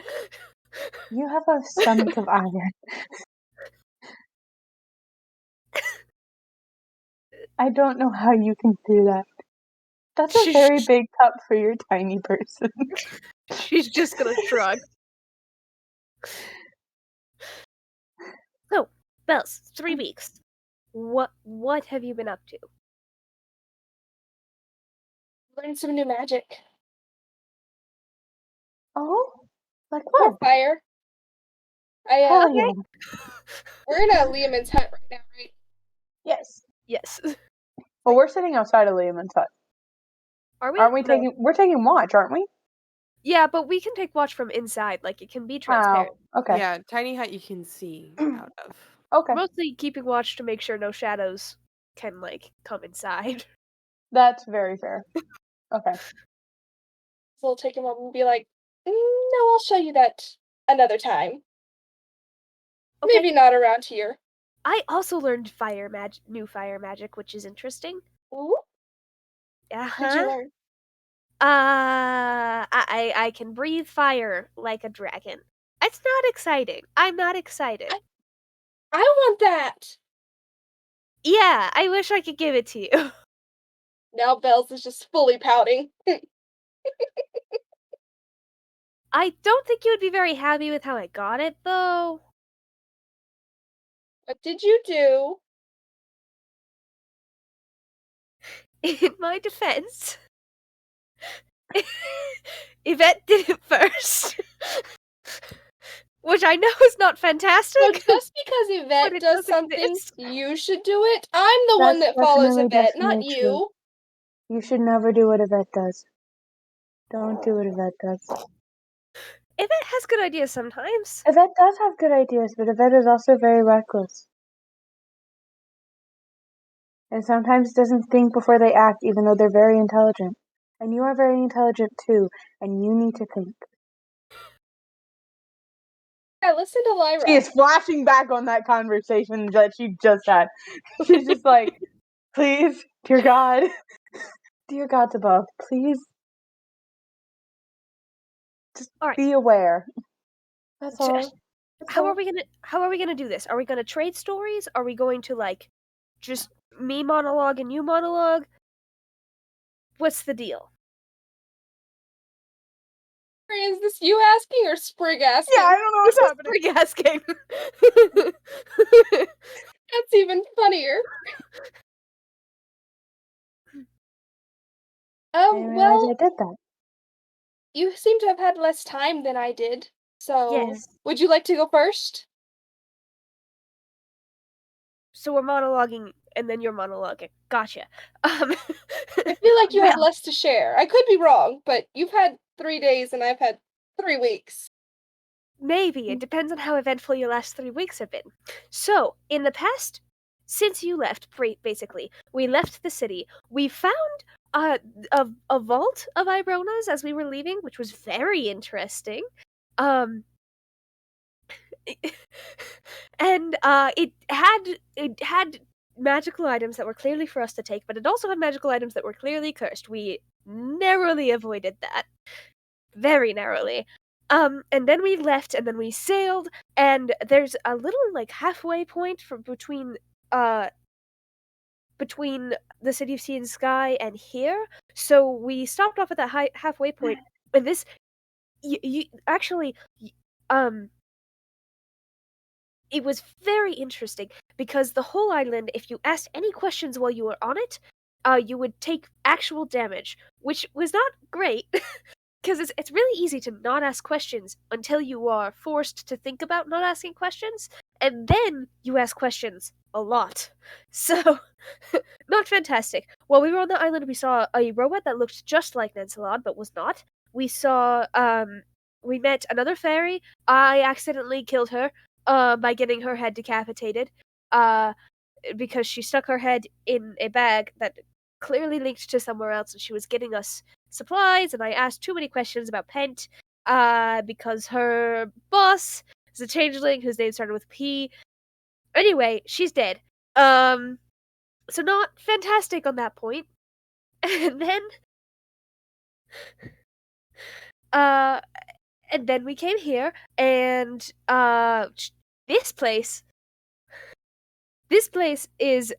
[SPEAKER 5] You have a stomach of iron. I don't know how you can do that. That's a very big cup for your tiny person.
[SPEAKER 7] She's just gonna shrug. So, Bells, 3 weeks. What have you been up to?
[SPEAKER 19] Learn some new magic.
[SPEAKER 5] Oh? Like
[SPEAKER 19] More
[SPEAKER 5] what?
[SPEAKER 19] fire.
[SPEAKER 5] Hell yeah.
[SPEAKER 19] We're in Liamon's hut right now, right?
[SPEAKER 5] Yes.
[SPEAKER 7] Yes.
[SPEAKER 5] Well, we're sitting outside of Liamon's hut.
[SPEAKER 7] Are we?
[SPEAKER 5] Aren't we
[SPEAKER 7] No.
[SPEAKER 5] we're taking watch, aren't we?
[SPEAKER 7] Yeah, but we can take watch from inside. Like, it can be transparent.
[SPEAKER 5] Oh, okay.
[SPEAKER 20] Yeah, tiny hut you can see out of.
[SPEAKER 5] Okay.
[SPEAKER 7] Mostly keeping watch to make sure no shadows can, like, come inside.
[SPEAKER 5] That's very fair. Okay.
[SPEAKER 19] So we'll take him up and be like, no, I'll show you that another time.
[SPEAKER 7] Okay.
[SPEAKER 19] Maybe not around here.
[SPEAKER 7] I also learned new fire magic, which is interesting.
[SPEAKER 19] Ooh.
[SPEAKER 7] Uh-huh.
[SPEAKER 19] What did you learn?
[SPEAKER 7] I can breathe fire like a dragon. It's not exciting. I'm not excited.
[SPEAKER 19] I want that.
[SPEAKER 7] Yeah, I wish I could give it to you.
[SPEAKER 19] Now Bells is just fully pouting.
[SPEAKER 7] I don't think you would be very happy with how I got it, though.
[SPEAKER 19] What did you do?
[SPEAKER 7] In my defense, Yvette did it first. Which I know is not fantastic.
[SPEAKER 19] So just because Yvette does something, you should do it? I'm the one that
[SPEAKER 5] That's
[SPEAKER 19] follows
[SPEAKER 5] definitely,
[SPEAKER 19] Yvette, not
[SPEAKER 5] definitely
[SPEAKER 19] you.
[SPEAKER 5] true. You should never do what Yvette does. Don't do what Yvette does.
[SPEAKER 7] Yvette has good ideas sometimes.
[SPEAKER 5] Yvette does have good ideas, but Yvette is also very reckless. And sometimes doesn't think before they act, even though they're very intelligent. And you are very intelligent too, and you need to think.
[SPEAKER 19] Yeah, listen to Lyra.
[SPEAKER 5] She is flashing back on that conversation that she just had. She's just like, please, dear God, dear gods above, please, just be aware. That's all.
[SPEAKER 7] How are we gonna do this? Are we gonna trade stories? Are we going to, like, just me monologue and you monologue? What's the deal?
[SPEAKER 19] Is this you asking or Sprig asking?
[SPEAKER 5] Yeah, I don't know what's happening.
[SPEAKER 7] Sprig asking.
[SPEAKER 19] That's even funnier. Well,
[SPEAKER 5] I did that.
[SPEAKER 19] You seem to have had less time than I did. So,
[SPEAKER 7] Yes.
[SPEAKER 19] Would you like to go first?
[SPEAKER 7] So we're monologuing and then you're monologuing. Gotcha.
[SPEAKER 19] I feel like you have less to share. I could be wrong, but you've had 3 days and I've had 3 weeks.
[SPEAKER 7] Maybe. It depends on how eventful your last 3 weeks have been. So, in the past, since you left, basically, we left the city. We found a vault of Ibronas as we were leaving, which was very interesting. And it had magical items that were clearly for us to take, but it also had magical items that were clearly cursed. We narrowly avoided that. Very narrowly. And then we left, and then we sailed, and there's a little, like, halfway point between the City of Sea and Sky and here. So we stopped off at that halfway point, and this, it was very interesting, because the whole island, if you asked any questions while you were on it, you would take actual damage, which was not great. Because it's really easy to not ask questions until you are forced to think about not asking questions, and then you ask questions a lot. So, not fantastic. While we were on the island, we saw a robot that looked just like Lancelot, but was not. We saw we met another fairy. I accidentally killed her by getting her head decapitated because she stuck her head in a bag that clearly linked to somewhere else, and she was getting us supplies, and I asked too many questions about Pent because her boss is a changeling whose name started with P. Anyway, she's dead. So not fantastic on that point. And then we came here, and this place is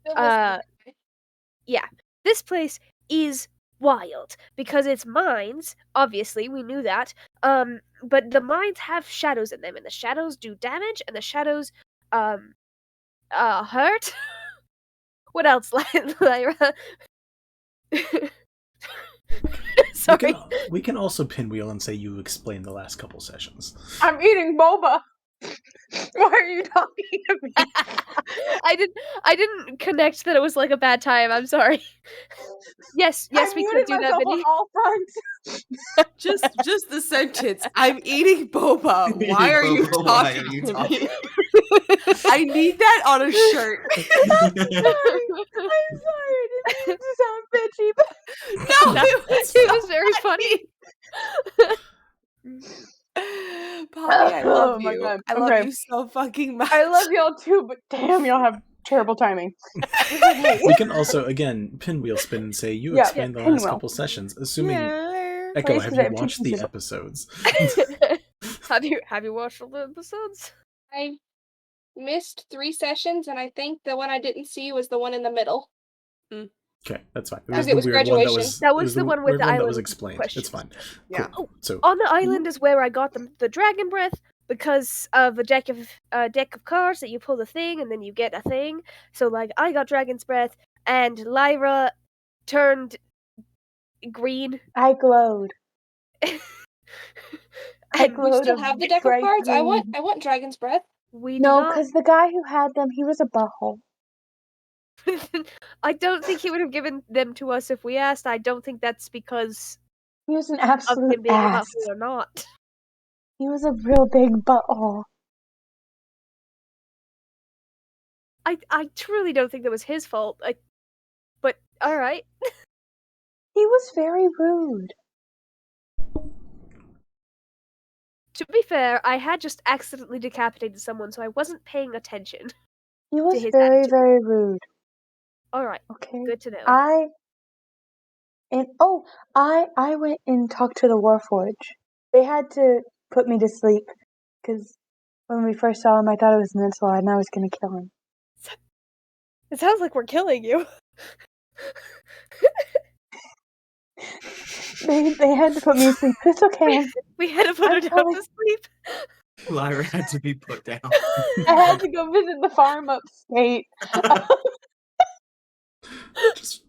[SPEAKER 7] yeah, this place is wild because it's mines. Obviously, we knew that. But the mines have shadows in them, and the shadows do damage, and the shadows hurt. What else, Lyra? Sorry.
[SPEAKER 1] We can also pinwheel and say you explained the last couple sessions.
[SPEAKER 5] I'm eating boba. Why are you talking to me?
[SPEAKER 7] I didn't connect that it was like a bad time. I'm sorry. Yes,
[SPEAKER 5] I
[SPEAKER 7] we
[SPEAKER 5] muted
[SPEAKER 7] could do that,
[SPEAKER 5] myself on
[SPEAKER 7] Vinny.
[SPEAKER 5] all fronts.
[SPEAKER 20] Just the sentence. I'm eating boba. Why are you
[SPEAKER 2] Why are
[SPEAKER 20] talking
[SPEAKER 2] you
[SPEAKER 20] to
[SPEAKER 2] talking?
[SPEAKER 20] me? I need that on a shirt.
[SPEAKER 5] I'm sorry. I didn't mean to sound bitchy, but
[SPEAKER 20] No,
[SPEAKER 7] it was very funny.
[SPEAKER 20] Poppy, I love
[SPEAKER 5] Oh my
[SPEAKER 20] you.
[SPEAKER 5] God.
[SPEAKER 20] I love
[SPEAKER 5] Okay.
[SPEAKER 20] you so fucking much.
[SPEAKER 5] I love y'all too, but damn, y'all have terrible timing.
[SPEAKER 1] We can also, again, pinwheel spin and say you
[SPEAKER 5] Yeah,
[SPEAKER 1] explained the last
[SPEAKER 5] pinwheel.
[SPEAKER 1] couple sessions, assuming
[SPEAKER 20] Yeah.
[SPEAKER 1] Echo,
[SPEAKER 5] Please,
[SPEAKER 1] have
[SPEAKER 5] 'cause I
[SPEAKER 1] you
[SPEAKER 5] have two
[SPEAKER 1] watched the
[SPEAKER 5] pieces.
[SPEAKER 1] episodes?
[SPEAKER 7] Have you watched all the episodes?
[SPEAKER 19] I missed 3 sessions, and I think the one I didn't see was the one in the middle.
[SPEAKER 1] Okay, that's fine. It
[SPEAKER 19] Because
[SPEAKER 1] was
[SPEAKER 19] it
[SPEAKER 1] the
[SPEAKER 19] was
[SPEAKER 1] weird one that
[SPEAKER 19] graduation.
[SPEAKER 1] was.
[SPEAKER 7] That
[SPEAKER 1] it
[SPEAKER 7] was the one with
[SPEAKER 1] weird
[SPEAKER 7] the
[SPEAKER 1] one that
[SPEAKER 7] island
[SPEAKER 1] was explained.
[SPEAKER 7] questions.
[SPEAKER 1] It's fine.
[SPEAKER 20] Yeah.
[SPEAKER 1] Cool. So
[SPEAKER 7] On the island is where I got the dragon breath because of a deck of cards that you pull the thing and then you get a thing. So like I got dragon's breath and Lyra turned green.
[SPEAKER 5] I glowed. I
[SPEAKER 7] And
[SPEAKER 5] glowed.
[SPEAKER 19] Still have the deck of
[SPEAKER 5] bright
[SPEAKER 19] cards? I
[SPEAKER 5] green.
[SPEAKER 19] want Dragon's Breath.
[SPEAKER 7] we do
[SPEAKER 5] No,
[SPEAKER 7] not.
[SPEAKER 5] because the guy who had them, he was a butthole.
[SPEAKER 7] I don't think he would have given them to us if we asked. I don't think that's because
[SPEAKER 5] He was an
[SPEAKER 7] of
[SPEAKER 5] absolute
[SPEAKER 7] him being a
[SPEAKER 5] ass.
[SPEAKER 7] butthole or not.
[SPEAKER 5] He was a real big butthole.
[SPEAKER 7] I truly don't think that was his fault. But all right.
[SPEAKER 5] He was very rude.
[SPEAKER 7] To be fair, I had just accidentally decapitated someone, so I wasn't paying attention.
[SPEAKER 5] He was
[SPEAKER 7] his
[SPEAKER 5] very,
[SPEAKER 7] attitude.
[SPEAKER 5] very rude.
[SPEAKER 7] All right.
[SPEAKER 5] Okay.
[SPEAKER 7] Good to know.
[SPEAKER 5] I went and talked to the Warforge. They had to put me to sleep because when we first saw him, I thought it was an Insular and I was going to kill him.
[SPEAKER 7] It sounds like we're killing you.
[SPEAKER 5] They had to put me to sleep. It's okay.
[SPEAKER 7] We had to put her down to sleep.
[SPEAKER 2] Lyra had to be put down.
[SPEAKER 5] I had to go visit the farm upstate.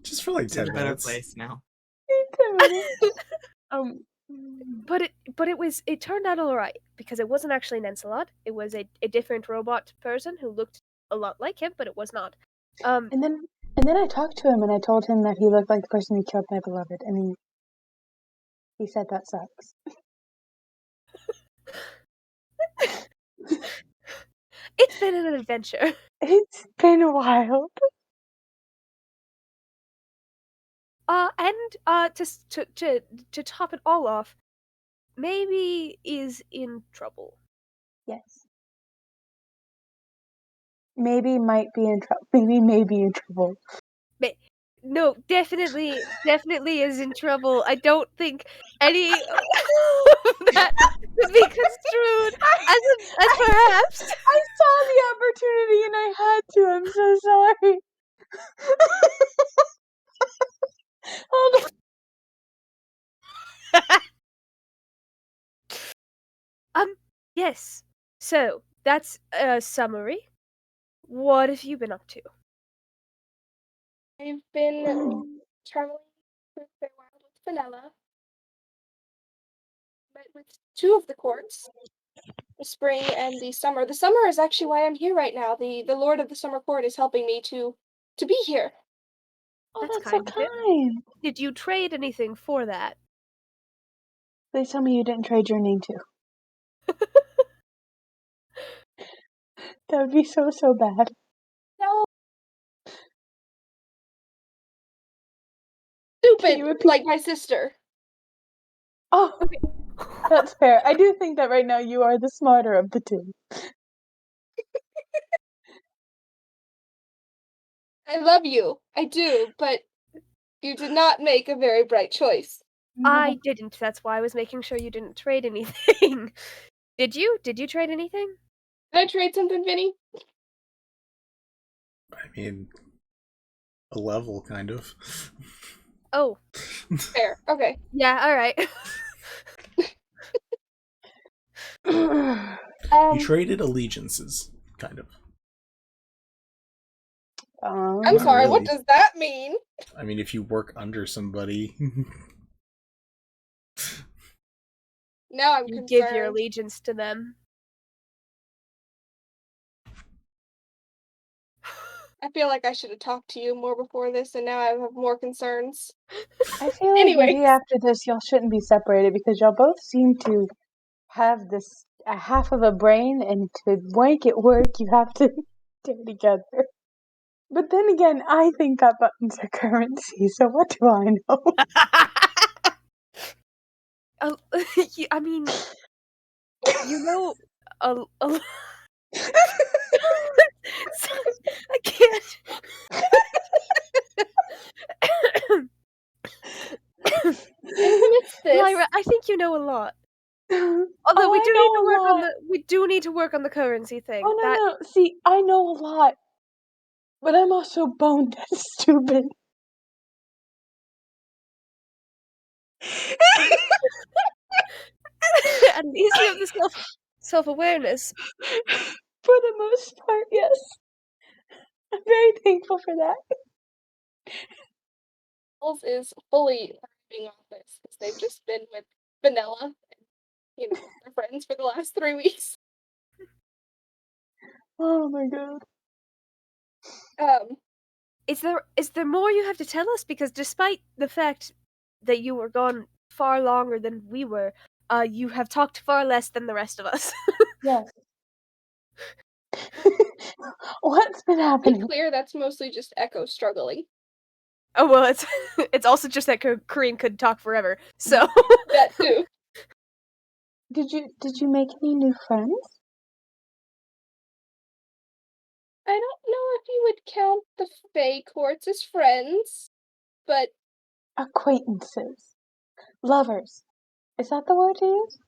[SPEAKER 1] just for like
[SPEAKER 2] It's in
[SPEAKER 1] 10
[SPEAKER 2] a better
[SPEAKER 1] minutes.
[SPEAKER 2] place now.
[SPEAKER 5] 10 minutes.
[SPEAKER 7] But it turned out all right because it wasn't actually an Encelot. It was a different robot person who looked a lot like him, but it was not.
[SPEAKER 5] And then I talked to him and I told him that he looked like the person who killed my beloved, and he said that sucks.
[SPEAKER 7] It's been an adventure.
[SPEAKER 5] It's been wild.
[SPEAKER 7] And to top it all off, maybe is in trouble.
[SPEAKER 5] Yes. Maybe might be in trouble. Maybe may be in trouble.
[SPEAKER 7] No, definitely is in trouble. I don't think any of that could be construed as perhaps.
[SPEAKER 5] I saw the opportunity and I had to. I'm so sorry. Hold
[SPEAKER 7] on. Yes. So that's a summary. What have you been up to?
[SPEAKER 19] I've been traveling through the Feywild with Vanilla. Met with 2 of the courts, the spring and the summer. The summer is actually why I'm here right now. The Lord of the Summer Court is helping me to be here.
[SPEAKER 5] Oh,
[SPEAKER 7] That's
[SPEAKER 5] so kind.
[SPEAKER 7] Did you trade anything for that?
[SPEAKER 5] Please tell me you didn't trade your name too. That would be so bad.
[SPEAKER 19] No.
[SPEAKER 5] Can
[SPEAKER 19] Stupid,
[SPEAKER 5] you repeat?
[SPEAKER 19] like my sister.
[SPEAKER 5] Oh, that's fair. I do think that right now you are the smarter of the two.
[SPEAKER 19] I love you. I do, but you did not make a very bright choice.
[SPEAKER 7] I didn't. That's why I was making sure you didn't trade anything. Did you? Did you trade anything?
[SPEAKER 19] Did I trade something, Vinny?
[SPEAKER 1] I mean, a level, kind of.
[SPEAKER 7] Oh.
[SPEAKER 19] Fair. Okay.
[SPEAKER 7] Yeah, alright.
[SPEAKER 1] You traded allegiances, kind of.
[SPEAKER 19] I'm
[SPEAKER 1] Not
[SPEAKER 19] sorry, what
[SPEAKER 1] really.
[SPEAKER 19] does that mean?
[SPEAKER 1] I mean, if you work under somebody.
[SPEAKER 19] Now I'm
[SPEAKER 7] You
[SPEAKER 19] concerned.
[SPEAKER 7] give your allegiance to them.
[SPEAKER 19] I feel like I should have talked to you more before this, and now I have more concerns.
[SPEAKER 5] I feel like maybe after this y'all shouldn't be separated because y'all both seem to have this a half of a brain, and to make it work you have to stay together. But then again, I think that buttons are currency, so what do I know?
[SPEAKER 7] I mean, you know, I can't. Lyra, I think you know a lot. Although we do need to work on the currency thing.
[SPEAKER 5] Oh no. See, I know a lot, but I'm also bone dead stupid.
[SPEAKER 7] At least you have the self-awareness.
[SPEAKER 5] For the most part, yes. I'm very thankful for that.
[SPEAKER 19] Bells is fully being off this because they've just been with Vanilla and, you know, their friends for the last 3 weeks.
[SPEAKER 5] Oh my god.
[SPEAKER 7] Is there more you have to tell us? Because despite the fact that you were gone far longer than we were, you have talked far less than the rest of us.
[SPEAKER 5] Yes. What's been
[SPEAKER 19] To be
[SPEAKER 5] happening?
[SPEAKER 19] clear, that's mostly just Echo struggling.
[SPEAKER 7] Oh well, it's also just that Korean could talk forever. So
[SPEAKER 19] That too.
[SPEAKER 5] Did you make any new friends?
[SPEAKER 19] I don't know if you would count the Fae courts as friends, but
[SPEAKER 5] Acquaintances. Lovers. Is that the word to use?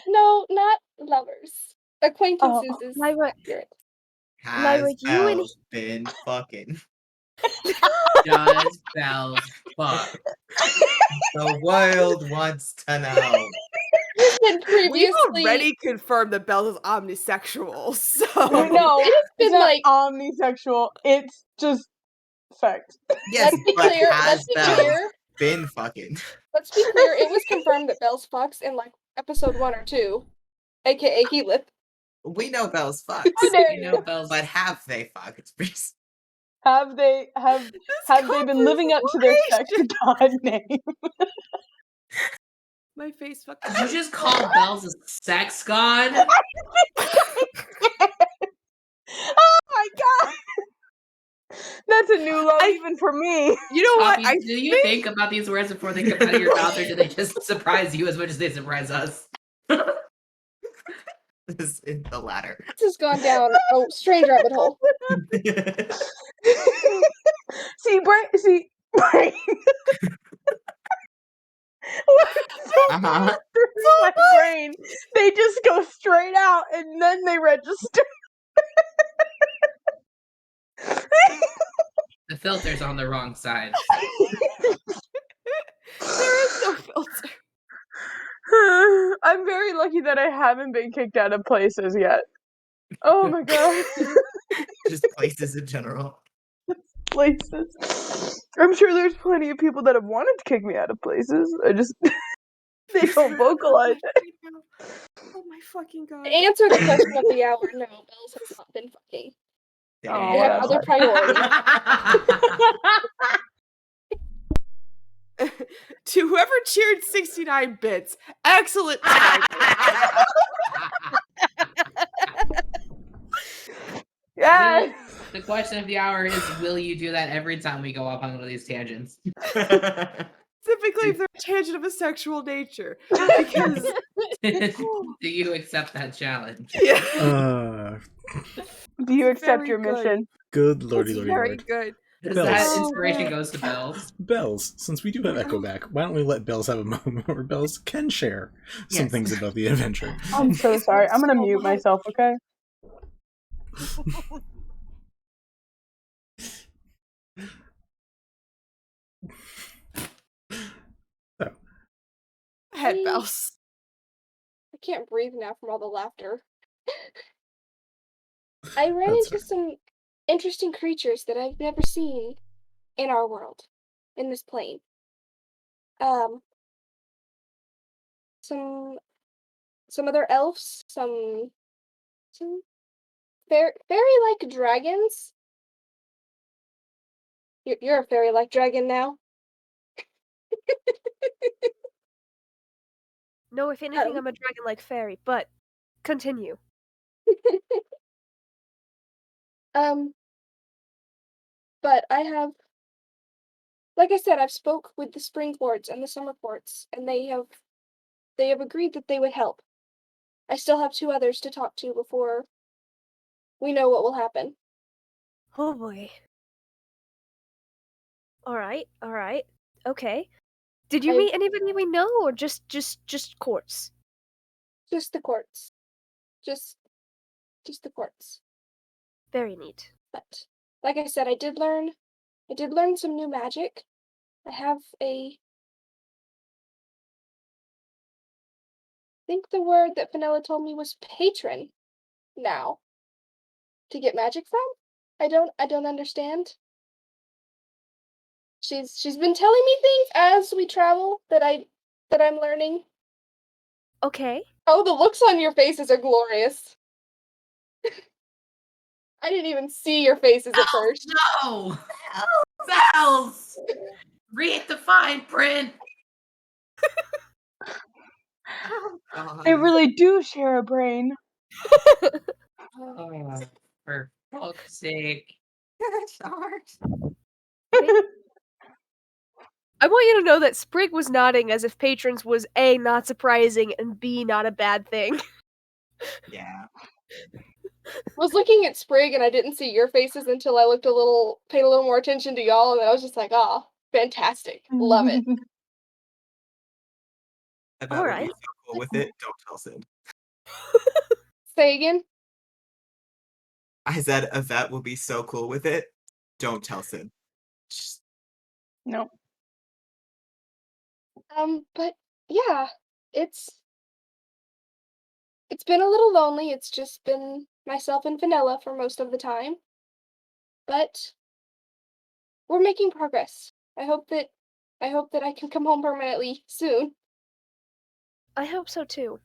[SPEAKER 19] no, not lovers. Acquaintances is
[SPEAKER 7] Lyra,
[SPEAKER 19] accurate.
[SPEAKER 7] Lyra, you and
[SPEAKER 2] Bells been fucking? Does Bells fuck? The world wants to know.
[SPEAKER 19] Listen,
[SPEAKER 20] We've
[SPEAKER 19] previously
[SPEAKER 20] already confirmed that Bells is omnisexual, so
[SPEAKER 5] No,
[SPEAKER 19] it has been
[SPEAKER 5] it's not
[SPEAKER 19] like
[SPEAKER 5] omnisexual. It's just sex.
[SPEAKER 2] Yes,
[SPEAKER 19] let's be
[SPEAKER 2] but
[SPEAKER 19] clear.
[SPEAKER 2] has
[SPEAKER 19] Let's be
[SPEAKER 2] Bells
[SPEAKER 19] clear.
[SPEAKER 2] been fucking?
[SPEAKER 19] Let's be clear. It was confirmed that Bells fucks in like episode 1 or 2, aka Heath.
[SPEAKER 2] We know Bells fucks.
[SPEAKER 19] How dare
[SPEAKER 2] We know Bells, but have they fucked?
[SPEAKER 5] Have they been living up to their sex god name?
[SPEAKER 20] my face fucking.
[SPEAKER 6] Did you just call Bells a sex god?
[SPEAKER 5] Oh my god! That's a new low even for me.
[SPEAKER 20] You know what?
[SPEAKER 6] Poppy, do you think about these words before they come out of your mouth, or do they just surprise you as much as they surprise us?
[SPEAKER 2] This is in the latter.
[SPEAKER 19] This has gone down a strange rabbit hole.
[SPEAKER 5] See, brain.
[SPEAKER 2] Uh-huh.
[SPEAKER 5] My brain. They just go straight out and then they register.
[SPEAKER 6] The filter's on the wrong side.
[SPEAKER 20] There is no filter.
[SPEAKER 5] I'm very lucky that I haven't been kicked out of places yet. Oh my god.
[SPEAKER 2] Just places in general.
[SPEAKER 5] Places. I'm sure there's plenty of people that have wanted to kick me out of places. I just they don't vocalize it.
[SPEAKER 20] Oh my fucking god.
[SPEAKER 19] To answer the question of the hour, no, Bells has not been fucking.
[SPEAKER 5] Oh,
[SPEAKER 19] They have
[SPEAKER 5] that's
[SPEAKER 19] other
[SPEAKER 5] right.
[SPEAKER 19] priorities.
[SPEAKER 20] To whoever cheered 69 bits, excellent time.
[SPEAKER 5] Yes.
[SPEAKER 6] The question of the hour is: will you do that every time we go off on one of these tangents?
[SPEAKER 20] Typically, if they're a tangent of a sexual nature, because
[SPEAKER 6] do you accept that challenge?
[SPEAKER 20] Yeah.
[SPEAKER 5] Do you accept
[SPEAKER 20] very
[SPEAKER 5] your
[SPEAKER 20] good.
[SPEAKER 5] mission?
[SPEAKER 1] Good lordy,
[SPEAKER 20] It's
[SPEAKER 1] lordy,
[SPEAKER 20] very
[SPEAKER 1] lord.
[SPEAKER 20] good.
[SPEAKER 6] That inspiration goes to Bells.
[SPEAKER 1] Bells, since we do have Echo back, why don't we let Bells have a moment where Bells can share some things about the adventure?
[SPEAKER 5] I'm so sorry. I'm gonna mute myself, okay?
[SPEAKER 20] Head Bells.
[SPEAKER 19] I can't breathe now from all the laughter. I ran into some interesting creatures that I've never seen in our world, in this plane. Some other elves, some fairy-like dragons. You're a fairy-like dragon now.
[SPEAKER 7] No, if anything, I'm a dragon-like fairy, but continue.
[SPEAKER 19] But I have, like I said, I've spoke with the spring courts and the summer courts, and they have agreed that they would help. I still have 2 others to talk to before we know what will happen.
[SPEAKER 7] Oh boy. Alright. Okay. Did you meet anybody we know, or just courts?
[SPEAKER 19] Just the courts. Just the courts.
[SPEAKER 7] Very neat.
[SPEAKER 19] But like I said, I did learn some new magic. I have I think the word that Fenella told me was patron now to get magic from. I don't understand. She's been telling me things as we travel that I'm learning.
[SPEAKER 7] Okay.
[SPEAKER 19] Oh, the looks on your faces are glorious. I didn't even see your faces at first.
[SPEAKER 6] No! Bells! Read the fine print! Oh, God.
[SPEAKER 5] They really do share a brain.
[SPEAKER 6] Oh, for fuck's sake.
[SPEAKER 7] I want you to know that Sprig was nodding as if patrons was A, not surprising, and B, not a bad thing.
[SPEAKER 2] Yeah.
[SPEAKER 19] I was looking at Sprig and I didn't see your faces until I paid a little more attention to y'all, and then I was just like, ah, fantastic. Love it.
[SPEAKER 2] Yvette would be so cool with it. Don't tell Sid.
[SPEAKER 19] Say again?
[SPEAKER 2] I said Yvette will be so cool with it. Don't tell Sid.
[SPEAKER 5] No.
[SPEAKER 19] But yeah, it's been a little lonely. It's just been myself and Vanilla for most of the time. But we're making progress. I hope that I can come home permanently soon.
[SPEAKER 7] I hope so too.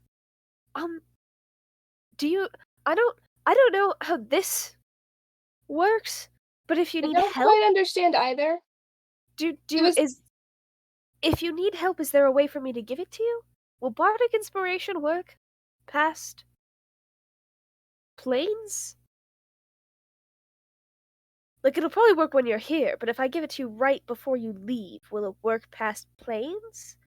[SPEAKER 7] Do you I don't know how this works, but if you need
[SPEAKER 19] I don't
[SPEAKER 7] help,
[SPEAKER 19] quite understand either.
[SPEAKER 7] If you need help, is there a way for me to give it to you? Will bardic inspiration work past planes? Like, it'll probably work when you're here, but if I give it to you right before you leave, will it work past planes?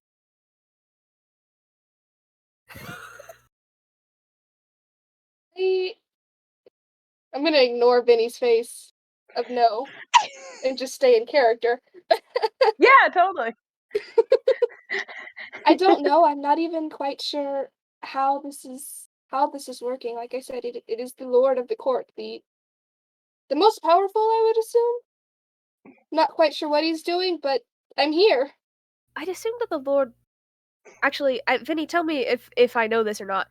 [SPEAKER 19] I'm gonna ignore Vinny's face of no and just stay in character.
[SPEAKER 5] Yeah, totally.
[SPEAKER 19] I don't know. I'm not even quite sure how this is working. Like I said, it is the Lord of the Court, the most powerful, I would assume. Not quite sure what he's doing, but I'm here.
[SPEAKER 7] I'd assume that the Lord. Actually, Vinny, tell me if I know this or not.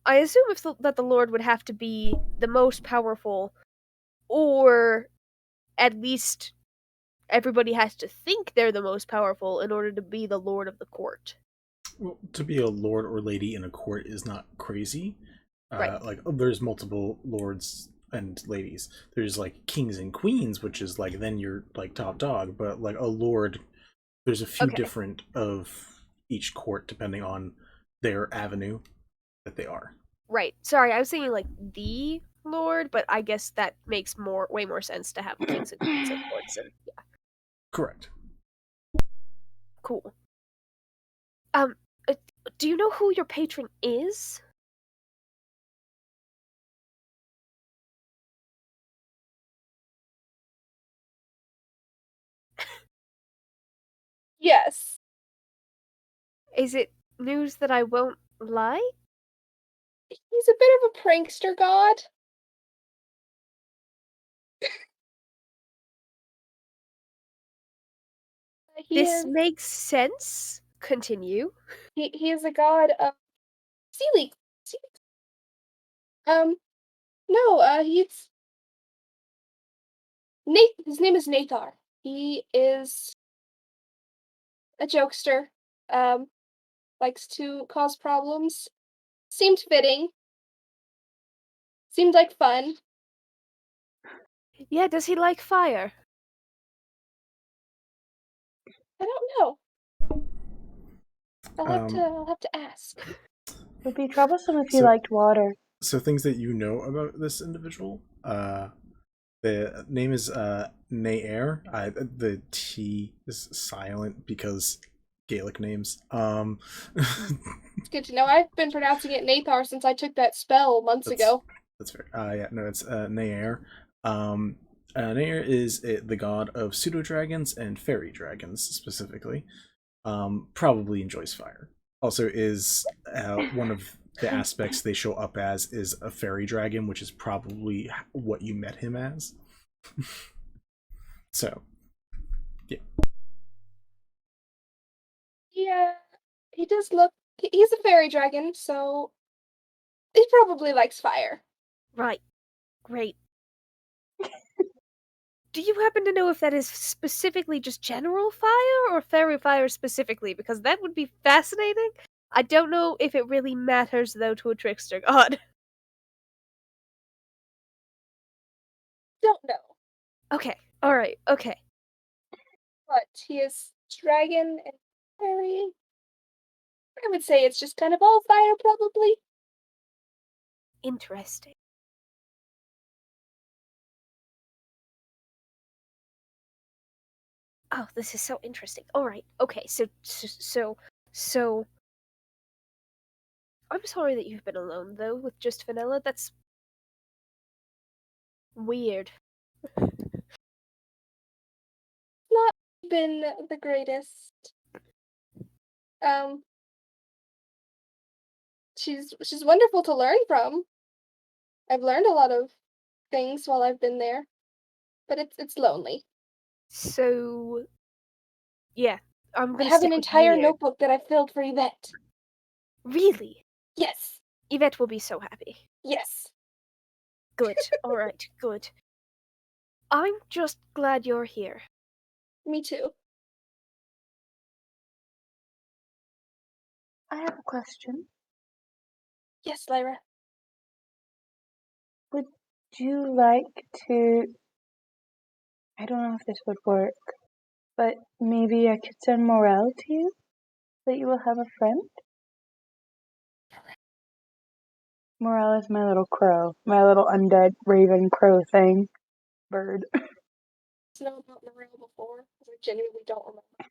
[SPEAKER 7] I assume that the Lord would have to be the most powerful, or at least everybody has to think they're the most powerful in order to be the Lord of the Court.
[SPEAKER 1] Well, to be a lord or lady in a court is not crazy.
[SPEAKER 7] Right.
[SPEAKER 1] Like, there's multiple lords and ladies. There's like kings and queens, which is like then you're like top dog. But like a lord, there's a few different of each court depending on their avenue that they are.
[SPEAKER 7] Right. Sorry, I was thinking like the lord, but I guess that makes way more sense to have kings and queens of courts. And yeah,
[SPEAKER 1] Correct.
[SPEAKER 7] cool. Do you know who your patron is?
[SPEAKER 19] Yes.
[SPEAKER 7] Is it news that I won't like?
[SPEAKER 19] He's a bit of a prankster god.
[SPEAKER 7] This makes sense. Continue.
[SPEAKER 19] He is a god of sea. No, he's his name is Nathar. He is a jokester. Likes to cause problems. Seemed fitting. Seemed like fun.
[SPEAKER 7] Yeah, does he like fire?
[SPEAKER 19] I don't know. I'll have to ask.
[SPEAKER 5] It would be troublesome if you
[SPEAKER 1] So-
[SPEAKER 5] liked water.
[SPEAKER 1] So things that you know about this individual. The name is Nair. The T is silent because Gaelic names.
[SPEAKER 19] It's good to know. I've been pronouncing it Nathar since I took that spell months ago.
[SPEAKER 1] That's fair. Yeah, no, it's Nair. Nair is the god of pseudo dragons and fairy dragons specifically. Probably enjoys fire. Also, is one of the aspects they show up as is a fairy dragon, which is probably what you met him as. So, yeah.
[SPEAKER 19] Yeah, he does look. He's a fairy dragon, so he probably likes fire.
[SPEAKER 7] Right. Great. Do you happen to know if that is specifically just general fire or fairy fire specifically? Because that would be fascinating. I don't know if it really matters, though, to a trickster god.
[SPEAKER 19] Don't know.
[SPEAKER 7] Okay. Alright. Okay.
[SPEAKER 19] But he is dragon and fairy. I would say it's just kind of all fire, probably.
[SPEAKER 7] Interesting. Oh, this is so interesting. Alright. Okay. So. I'm sorry that you've been alone, though, with just Vanilla. That's weird.
[SPEAKER 19] Not been the greatest. She's wonderful to learn from. I've learned a lot of things while I've been there, but it's lonely.
[SPEAKER 7] So, yeah, I'm
[SPEAKER 19] I
[SPEAKER 7] gonna
[SPEAKER 19] have
[SPEAKER 7] stick
[SPEAKER 19] an
[SPEAKER 7] with
[SPEAKER 19] entire
[SPEAKER 7] weird.
[SPEAKER 19] notebook that I filled for Yvette.
[SPEAKER 7] Really?
[SPEAKER 19] Yes.
[SPEAKER 7] Yvette will be so happy.
[SPEAKER 19] Yes.
[SPEAKER 7] Good. Alright, good. I'm just glad you're here.
[SPEAKER 19] Me too.
[SPEAKER 5] I have a question.
[SPEAKER 19] Yes, Lyra.
[SPEAKER 5] Would you like to... I don't know if this would work, but maybe I could send Morel to you, so that you will have a friend? Morel is my little crow. My little undead raven crow thing. Bird.
[SPEAKER 19] Know about Morel before? Because I genuinely don't remember.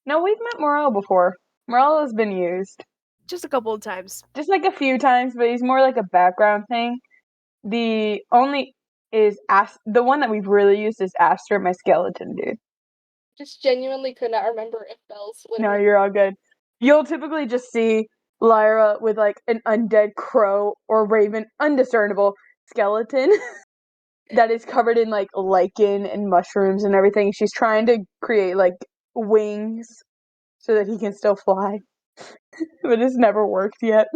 [SPEAKER 5] No, we've met Morel before. Morel has been used.
[SPEAKER 7] Just a couple of times.
[SPEAKER 5] Just like a few times, but he's more like a background thing. The only is the one that we've really used is Aster, my skeleton dude.
[SPEAKER 19] Just genuinely could not remember if Bells would.
[SPEAKER 5] No, you're all good. You'll typically just see Lyra with like an undead crow or raven, undiscernible skeleton that is covered in like lichen and mushrooms and everything. She's trying to create like wings so that he can still fly, but it's never worked yet.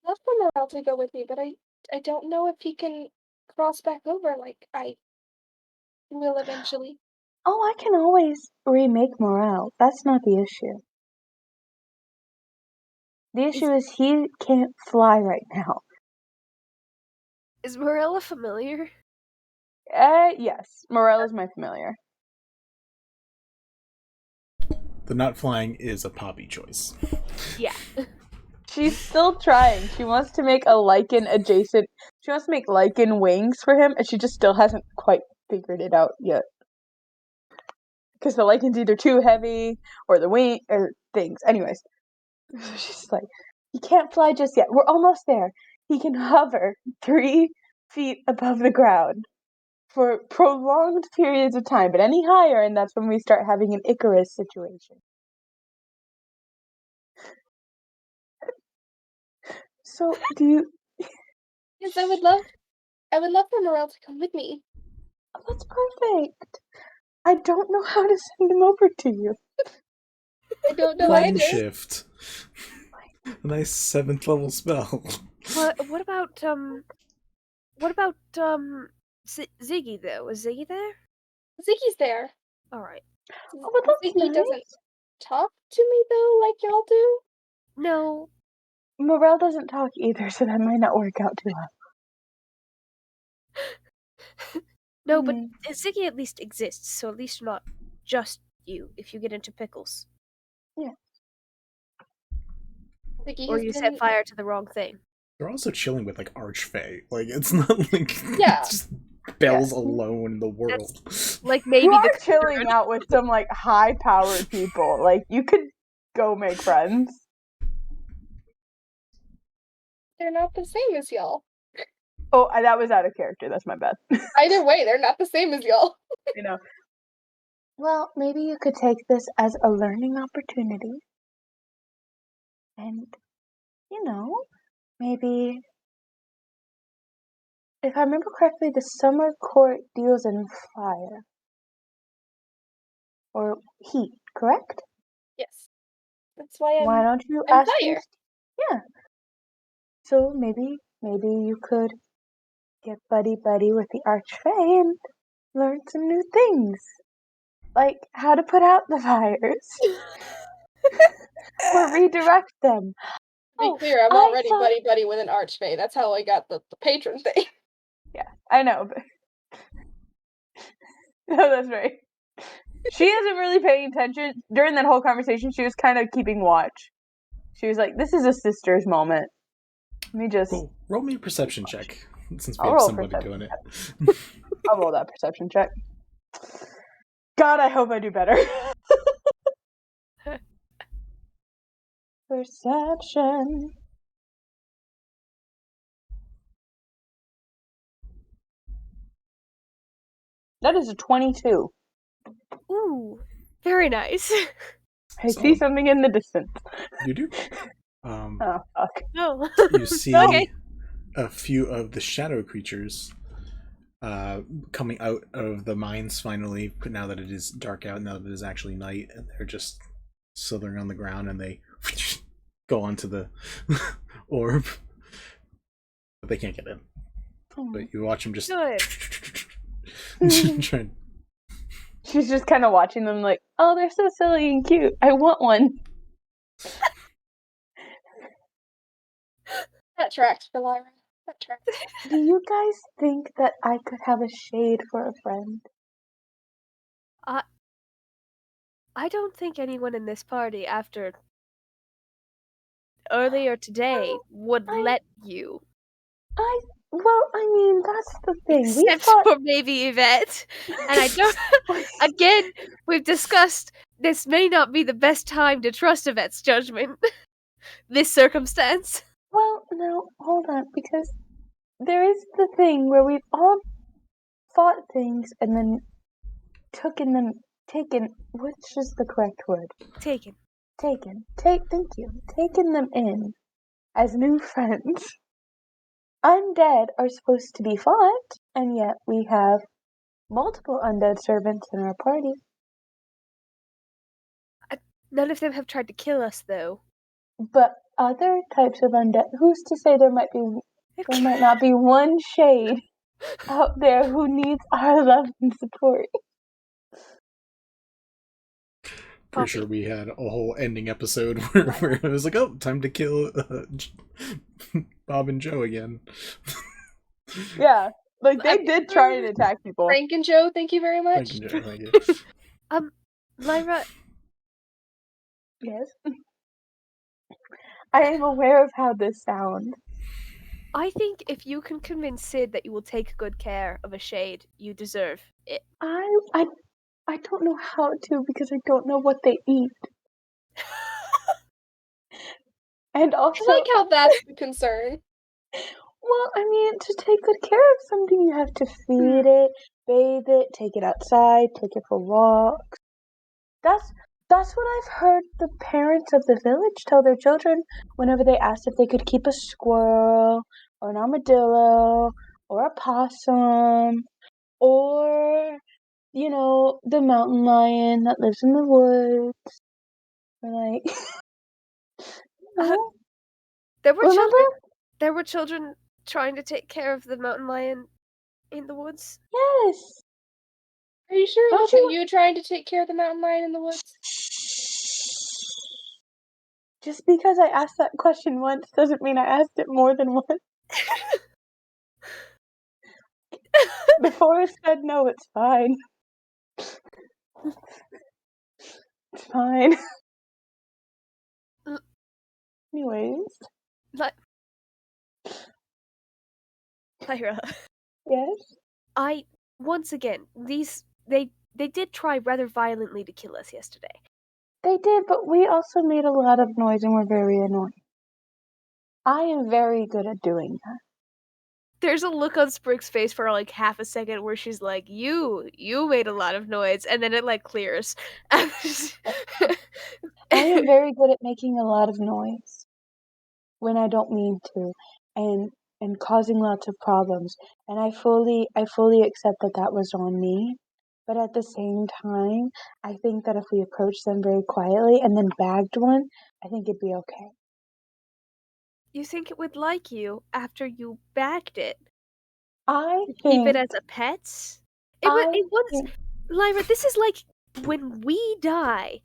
[SPEAKER 19] I'd love for Morel to go with me, but I don't know if he can cross back over like I will eventually.
[SPEAKER 5] Oh, I can always remake Morel. That's not the issue. The issue is he can't fly right now.
[SPEAKER 7] Is Morella familiar?
[SPEAKER 5] Yes. Morel is my familiar.
[SPEAKER 1] The not flying is a Poppy choice.
[SPEAKER 7] Yeah.
[SPEAKER 5] She's still trying. She wants to make a lichen adjacent. She wants to make lichen wings for him, and she just still hasn't quite figured it out yet. Because the lichen's either too heavy or the wing or things. Anyways, she's like, he can't fly just yet. We're almost there. He can hover 3 feet above the ground for prolonged periods of time, but any higher, and that's when we start having an Icarus situation. So, do you?
[SPEAKER 19] Yes, I would love for Morel to come with me.
[SPEAKER 5] Oh, that's perfect. I don't know how to send him over to you.
[SPEAKER 19] I don't know
[SPEAKER 1] Plane
[SPEAKER 19] either.
[SPEAKER 1] shift. A nice 7th level spell.
[SPEAKER 7] What about Ziggy though? Is Ziggy there?
[SPEAKER 19] Ziggy's there.
[SPEAKER 7] All right.
[SPEAKER 5] Oh, but that's
[SPEAKER 19] Ziggy
[SPEAKER 5] nice.
[SPEAKER 19] doesn't talk to me though, like y'all do.
[SPEAKER 7] No.
[SPEAKER 5] Morel doesn't talk either, so that might not work out too well.
[SPEAKER 7] No, but Ziggy at least exists, so at least not just you if you get into pickles.
[SPEAKER 5] Yeah.
[SPEAKER 19] Ziggy
[SPEAKER 7] Or
[SPEAKER 19] has
[SPEAKER 7] you
[SPEAKER 19] been...
[SPEAKER 7] set fire to the wrong thing.
[SPEAKER 1] They're also chilling with like Archfey. Like it's not like
[SPEAKER 19] Yeah.
[SPEAKER 1] just Belle's alone in the world.
[SPEAKER 7] Like maybe
[SPEAKER 5] You are
[SPEAKER 7] the
[SPEAKER 5] chilling out with some like high-powered people. Like you could go make friends.
[SPEAKER 19] They're not the same as y'all.
[SPEAKER 5] Oh, that was out of character. That's my bad.
[SPEAKER 19] Either way, they're not the same as y'all.
[SPEAKER 5] You know. Well, maybe you could take this as a learning opportunity. And, you know, maybe... If I remember correctly, the summer court deals in fire. Or heat, correct?
[SPEAKER 19] Yes. That's why
[SPEAKER 5] Why don't you
[SPEAKER 19] I'm
[SPEAKER 5] ask
[SPEAKER 19] fire.
[SPEAKER 5] them? Yeah. So maybe you could get buddy-buddy with the Archfey and learn some new things. Like how to put out the fires. Or redirect them.
[SPEAKER 19] To be clear, I'm already buddy-buddy with an Archfey. That's how I got the patron thing.
[SPEAKER 5] Yeah, I know, but... No, that's right. She isn't really paying attention. During that whole conversation, she was kind of keeping watch. She was like, this is a sister's moment. Let me just...
[SPEAKER 1] Roll me a perception check, since we
[SPEAKER 5] I'll
[SPEAKER 1] have
[SPEAKER 5] roll
[SPEAKER 1] somebody
[SPEAKER 5] perception
[SPEAKER 1] doing it.
[SPEAKER 5] I'll roll that perception check. God, I hope I do better. Perception. That is a 22.
[SPEAKER 7] Ooh, very nice.
[SPEAKER 5] I see something in the distance.
[SPEAKER 1] You do?
[SPEAKER 5] Oh, fuck.
[SPEAKER 7] No.
[SPEAKER 1] You see
[SPEAKER 7] Okay.
[SPEAKER 1] a few of the shadow creatures coming out of the mines finally, now that it is dark out, now that it is actually night, and they're just slithering on the ground, and they go onto the orb. But they can't get in. But you watch them just trying.
[SPEAKER 5] She's just kind of watching them like, oh, they're so silly and cute. I want one.
[SPEAKER 19] That tracks for Lyra. That tracks.
[SPEAKER 5] Do you guys think that I could have a shade for a friend?
[SPEAKER 7] I don't think anyone in this party after earlier today would let you.
[SPEAKER 5] Well, I mean, that's the thing.
[SPEAKER 7] Except for maybe Yvette. And I don't... Again, we've discussed this may not be the best time to trust Yvette's judgment. This circumstance.
[SPEAKER 5] Well, no, hold on, because there is the thing where we've all fought things and then taken, which is the correct word?
[SPEAKER 7] Thank you.
[SPEAKER 5] Taken them in as new friends. Undead are supposed to be fought, and yet we have multiple undead servants in our party.
[SPEAKER 7] None of them have tried to kill us, though.
[SPEAKER 5] But other types of undead, who's to say there might not be one shade out there who needs our love and support?
[SPEAKER 1] Pretty sure we had a whole ending episode where it was like, oh, time to kill Bob and Joe again.
[SPEAKER 5] Yeah, like they did try and attack people.
[SPEAKER 19] Frank and Joe, thank you very much.
[SPEAKER 1] Frank and Joe, thank you.
[SPEAKER 7] Lyra.
[SPEAKER 5] Yes. I am aware of how this sounds.
[SPEAKER 7] I think if you can convince Sid that you will take good care of a shade, you deserve it.
[SPEAKER 5] I don't know how to because I don't know what they eat. And also,
[SPEAKER 19] I like how that's the concern.
[SPEAKER 5] Well, I mean, to take good care of something, you have to feed it, bathe it, take it outside, take it for walks. That's what I've heard the parents of the village tell their children whenever they asked if they could keep a squirrel, or an armadillo, or a possum, or, the mountain lion that lives in the woods. Or like,
[SPEAKER 7] There were
[SPEAKER 5] Remember?
[SPEAKER 7] There were children trying to take care of the mountain lion in the woods.
[SPEAKER 5] Yes.
[SPEAKER 19] Are you sure it
[SPEAKER 5] Don't
[SPEAKER 19] wasn't
[SPEAKER 5] you-
[SPEAKER 19] you trying to take care of the mountain lion in the woods?
[SPEAKER 5] Just because I asked that question once doesn't mean I asked it more than once. The forest said no, it's fine. It's fine. Anyways.
[SPEAKER 7] Lyra.
[SPEAKER 5] Yes?
[SPEAKER 7] Once again, they did try rather violently to kill us yesterday.
[SPEAKER 5] They did, but we also made a lot of noise and were very annoying. I am very good at doing that.
[SPEAKER 7] There's a look on Sprig's face for like half a second where she's like, you made a lot of noise, and then it like clears.
[SPEAKER 5] I am very good at making a lot of noise when I don't mean to, and causing lots of problems. And I fully accept that was on me. But at the same time, I think that if we approached them very quietly and then bagged one, I think it'd be okay.
[SPEAKER 7] You think it would like you after you bagged it?
[SPEAKER 5] I
[SPEAKER 7] Keep it
[SPEAKER 5] think
[SPEAKER 7] as a pet? Lyra, this is like when we die,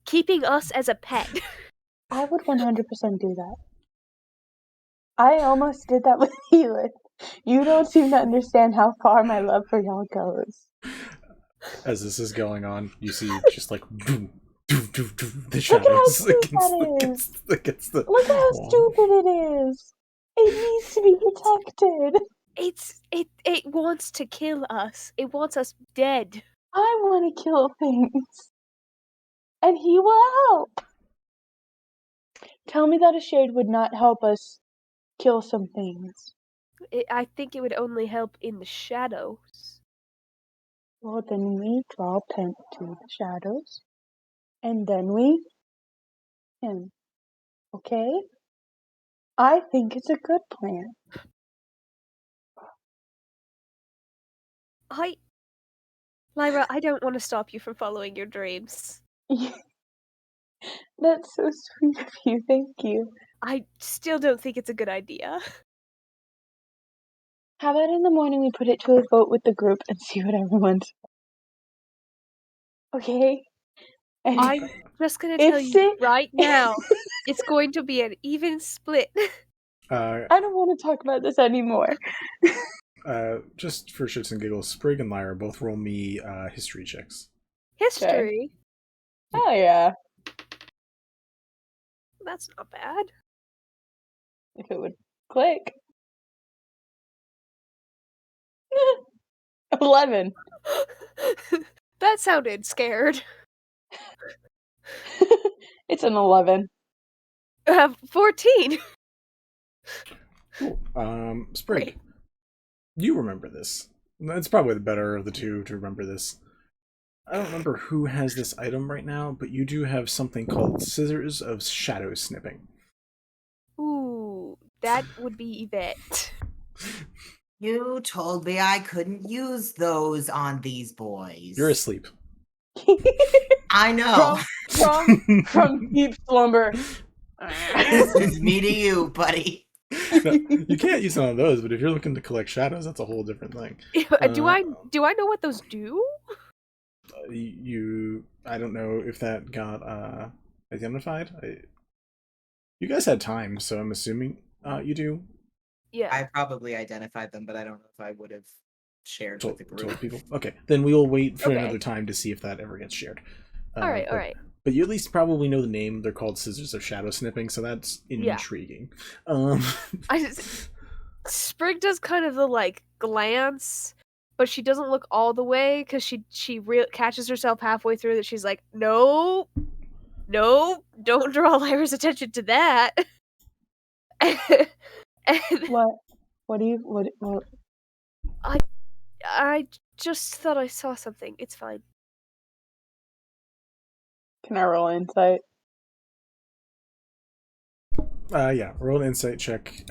[SPEAKER 7] keeping us as a pet.
[SPEAKER 5] I would 100% do that. I almost did that with Healy. You don't seem to understand how far my love for y'all goes.
[SPEAKER 1] As this is going on, you see just like the shadows against the
[SPEAKER 5] Look how
[SPEAKER 1] wall.
[SPEAKER 5] stupid it is. It needs to be protected.
[SPEAKER 7] It wants to kill us. It wants us dead.
[SPEAKER 5] I want to kill things. And he will help. Tell me that a shade would not help us kill some things.
[SPEAKER 7] I think it would only help in the shadows.
[SPEAKER 5] Well, then we draw pen to the shadows. And then we him. Okay? I think it's a good plan.
[SPEAKER 7] Lyra, I don't want to stop you from following your dreams.
[SPEAKER 5] That's so sweet of you, thank you.
[SPEAKER 7] I still don't think it's a good idea.
[SPEAKER 5] How about in the morning we put it to a vote with the group and see what everyone's... Okay? And
[SPEAKER 7] I'm just gonna tell you right now, it's going to be an even split.
[SPEAKER 5] I don't want to talk about this anymore.
[SPEAKER 1] Just for shits and giggles, Sprig and Lyra both roll me history checks.
[SPEAKER 7] History?
[SPEAKER 5] Oh yeah.
[SPEAKER 7] That's not bad.
[SPEAKER 5] If it would click. 11.
[SPEAKER 7] That sounded scared.
[SPEAKER 5] It's an 11.
[SPEAKER 7] 14.
[SPEAKER 1] Sprig, you remember this. It's probably the better of the two to remember this. I don't remember who has this item right now, but you do have something called Scissors of Shadow Snipping.
[SPEAKER 7] Ooh, that would be Yvette.
[SPEAKER 2] You told me I couldn't use those on these boys.
[SPEAKER 1] You're asleep.
[SPEAKER 2] I know.
[SPEAKER 5] From deep slumber.
[SPEAKER 2] This is me to you, buddy.
[SPEAKER 1] No, you can't use it on those, but if you're looking to collect shadows, that's a whole different thing.
[SPEAKER 7] Do I know what those do?
[SPEAKER 1] I don't know if that got identified. You guys had time, so I'm assuming you do.
[SPEAKER 7] Yeah.
[SPEAKER 2] I probably identified them, but I don't know if I would have shared with the group.
[SPEAKER 1] Told people. Okay, then we will wait for another time to see if that ever gets shared.
[SPEAKER 7] All right.
[SPEAKER 1] But you at least probably know the name. They're called Scissors of Shadow Snipping, so that's intriguing.
[SPEAKER 7] Sprig does kind of the like glance, but she doesn't look all the way because she catches herself halfway through that she's like, no, don't draw Lyra's attention to that.
[SPEAKER 5] What?
[SPEAKER 7] I just thought I saw something. It's fine.
[SPEAKER 5] Can I roll insight?
[SPEAKER 1] Yeah, roll an insight check.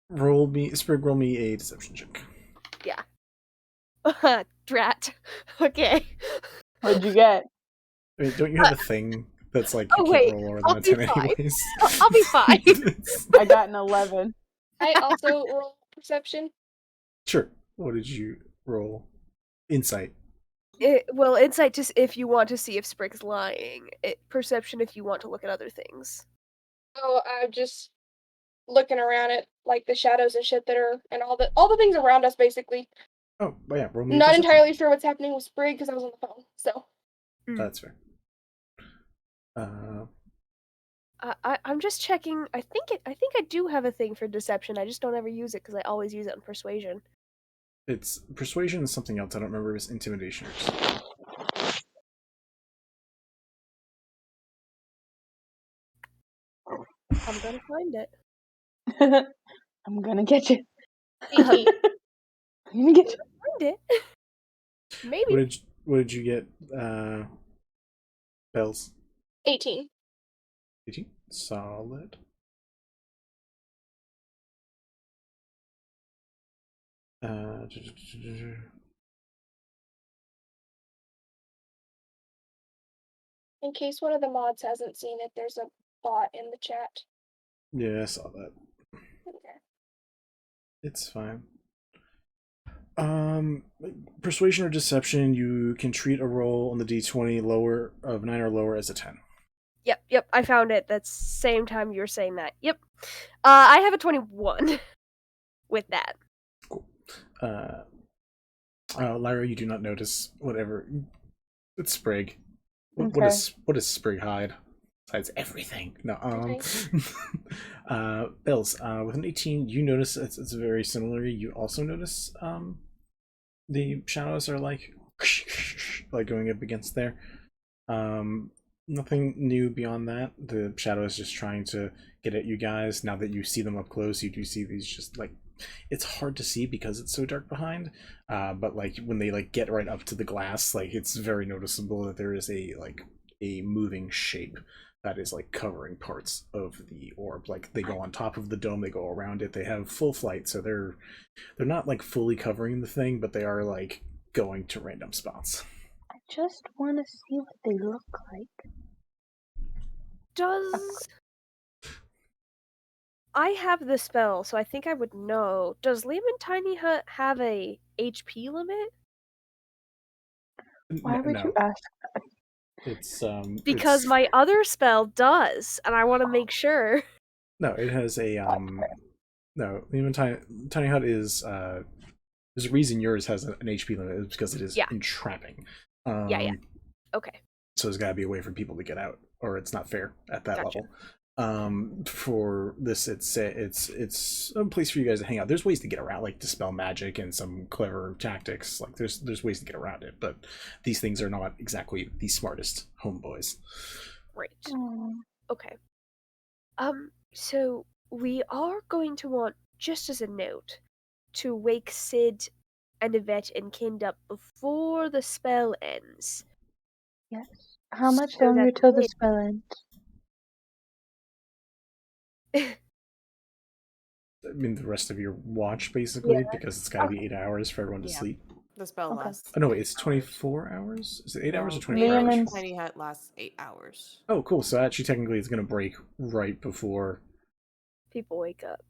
[SPEAKER 1] Roll me a deception check.
[SPEAKER 7] Yeah. Drat. Okay.
[SPEAKER 5] What'd you get?
[SPEAKER 1] Wait, don't you have a thing that's like you
[SPEAKER 7] Oh,
[SPEAKER 1] can't
[SPEAKER 7] wait,
[SPEAKER 1] roll lower
[SPEAKER 7] I'll
[SPEAKER 1] than a
[SPEAKER 7] be
[SPEAKER 1] 10
[SPEAKER 7] fine.
[SPEAKER 1] anyways?
[SPEAKER 7] I'll be fine.
[SPEAKER 5] I got an 11.
[SPEAKER 19] I also roll perception.
[SPEAKER 1] Sure. What did you roll? Insight.
[SPEAKER 7] Well, insight just if you want to see if Sprig's lying. Perception if you want to look at other things.
[SPEAKER 19] Oh, I'm just looking around at like the shadows and shit that are and all the things around us basically.
[SPEAKER 1] Oh, well, yeah. Roll me a
[SPEAKER 19] Not
[SPEAKER 1] perception.
[SPEAKER 19] entirely sure what's happening with Sprig because I was on the phone. So
[SPEAKER 1] That's fair.
[SPEAKER 7] I'm just checking. I think I do have a thing for deception. I just don't ever use it because I always use it on persuasion.
[SPEAKER 1] It's persuasion is something else. I don't remember if it's intimidation or something.
[SPEAKER 7] I'm gonna find it.
[SPEAKER 5] I'm gonna get you.
[SPEAKER 19] 18.
[SPEAKER 5] I'm gonna get you.
[SPEAKER 7] Find it. Maybe.
[SPEAKER 1] What did you get? Bells.
[SPEAKER 19] 18.
[SPEAKER 1] 18. Solid.
[SPEAKER 19] In case one of the mods hasn't seen it, there's a bot in the chat.
[SPEAKER 1] Yeah, I saw that.
[SPEAKER 19] Okay.
[SPEAKER 1] It's fine. Persuasion or deception, you can treat a roll on the d20 lower of 9 or lower as a 10.
[SPEAKER 7] Yep, I found it. That's same time you were saying that. Yep. I have a 21 with that.
[SPEAKER 1] Cool. Lyra, you do not notice whatever. It's Sprig. What does Sprig hide? Besides everything. No. Bells. With an 18, you notice it's very similar. You also notice the shadows are like going up against there. Nothing new beyond that. The shadow is just trying to get at you guys. Now that you see them up close, you do see these just like it's hard to see because it's so dark behind. But like when they like get right up to the glass, like it's very noticeable that there is a moving shape that is like covering parts of the orb. Like they go on top of the dome, they go around it, they have full flight, so they're not like fully covering the thing, but they are like going to random spots.
[SPEAKER 5] I just want to see what they look like.
[SPEAKER 7] I have the spell, so I think I would know. Does Lehman Tiny Hut have a HP limit?
[SPEAKER 5] Why would you ask that?
[SPEAKER 1] It's
[SPEAKER 7] because my other spell does, and I want to make sure.
[SPEAKER 1] No, it has a no. Lehman Tiny Hut is there's a reason yours has an HP limit. It's because it is entrapping.
[SPEAKER 7] Yeah. Okay.
[SPEAKER 1] So there's got to be a way for people to get out, or it's not fair at that level. For this, it's a place for you guys to hang out. There's ways to get around, like dispel magic and some clever tactics. Like there's ways to get around it, but these things are not exactly the smartest homeboys.
[SPEAKER 7] Right. Okay. So we are going to want, just as a note, to wake Sid and Yvette and Kind up before the spell ends.
[SPEAKER 5] Yes. How much longer till the spell ends?
[SPEAKER 1] I mean, the rest of your watch, basically, because it's got to be 8 hours for everyone to sleep.
[SPEAKER 20] The spell lasts.
[SPEAKER 1] Oh no, it's 24 hours. Is it 8 hours or 24 hours?
[SPEAKER 20] Tiny Hut lasts 8 hours.
[SPEAKER 1] Oh, cool. So actually, technically, it's going to break right before
[SPEAKER 7] people wake up.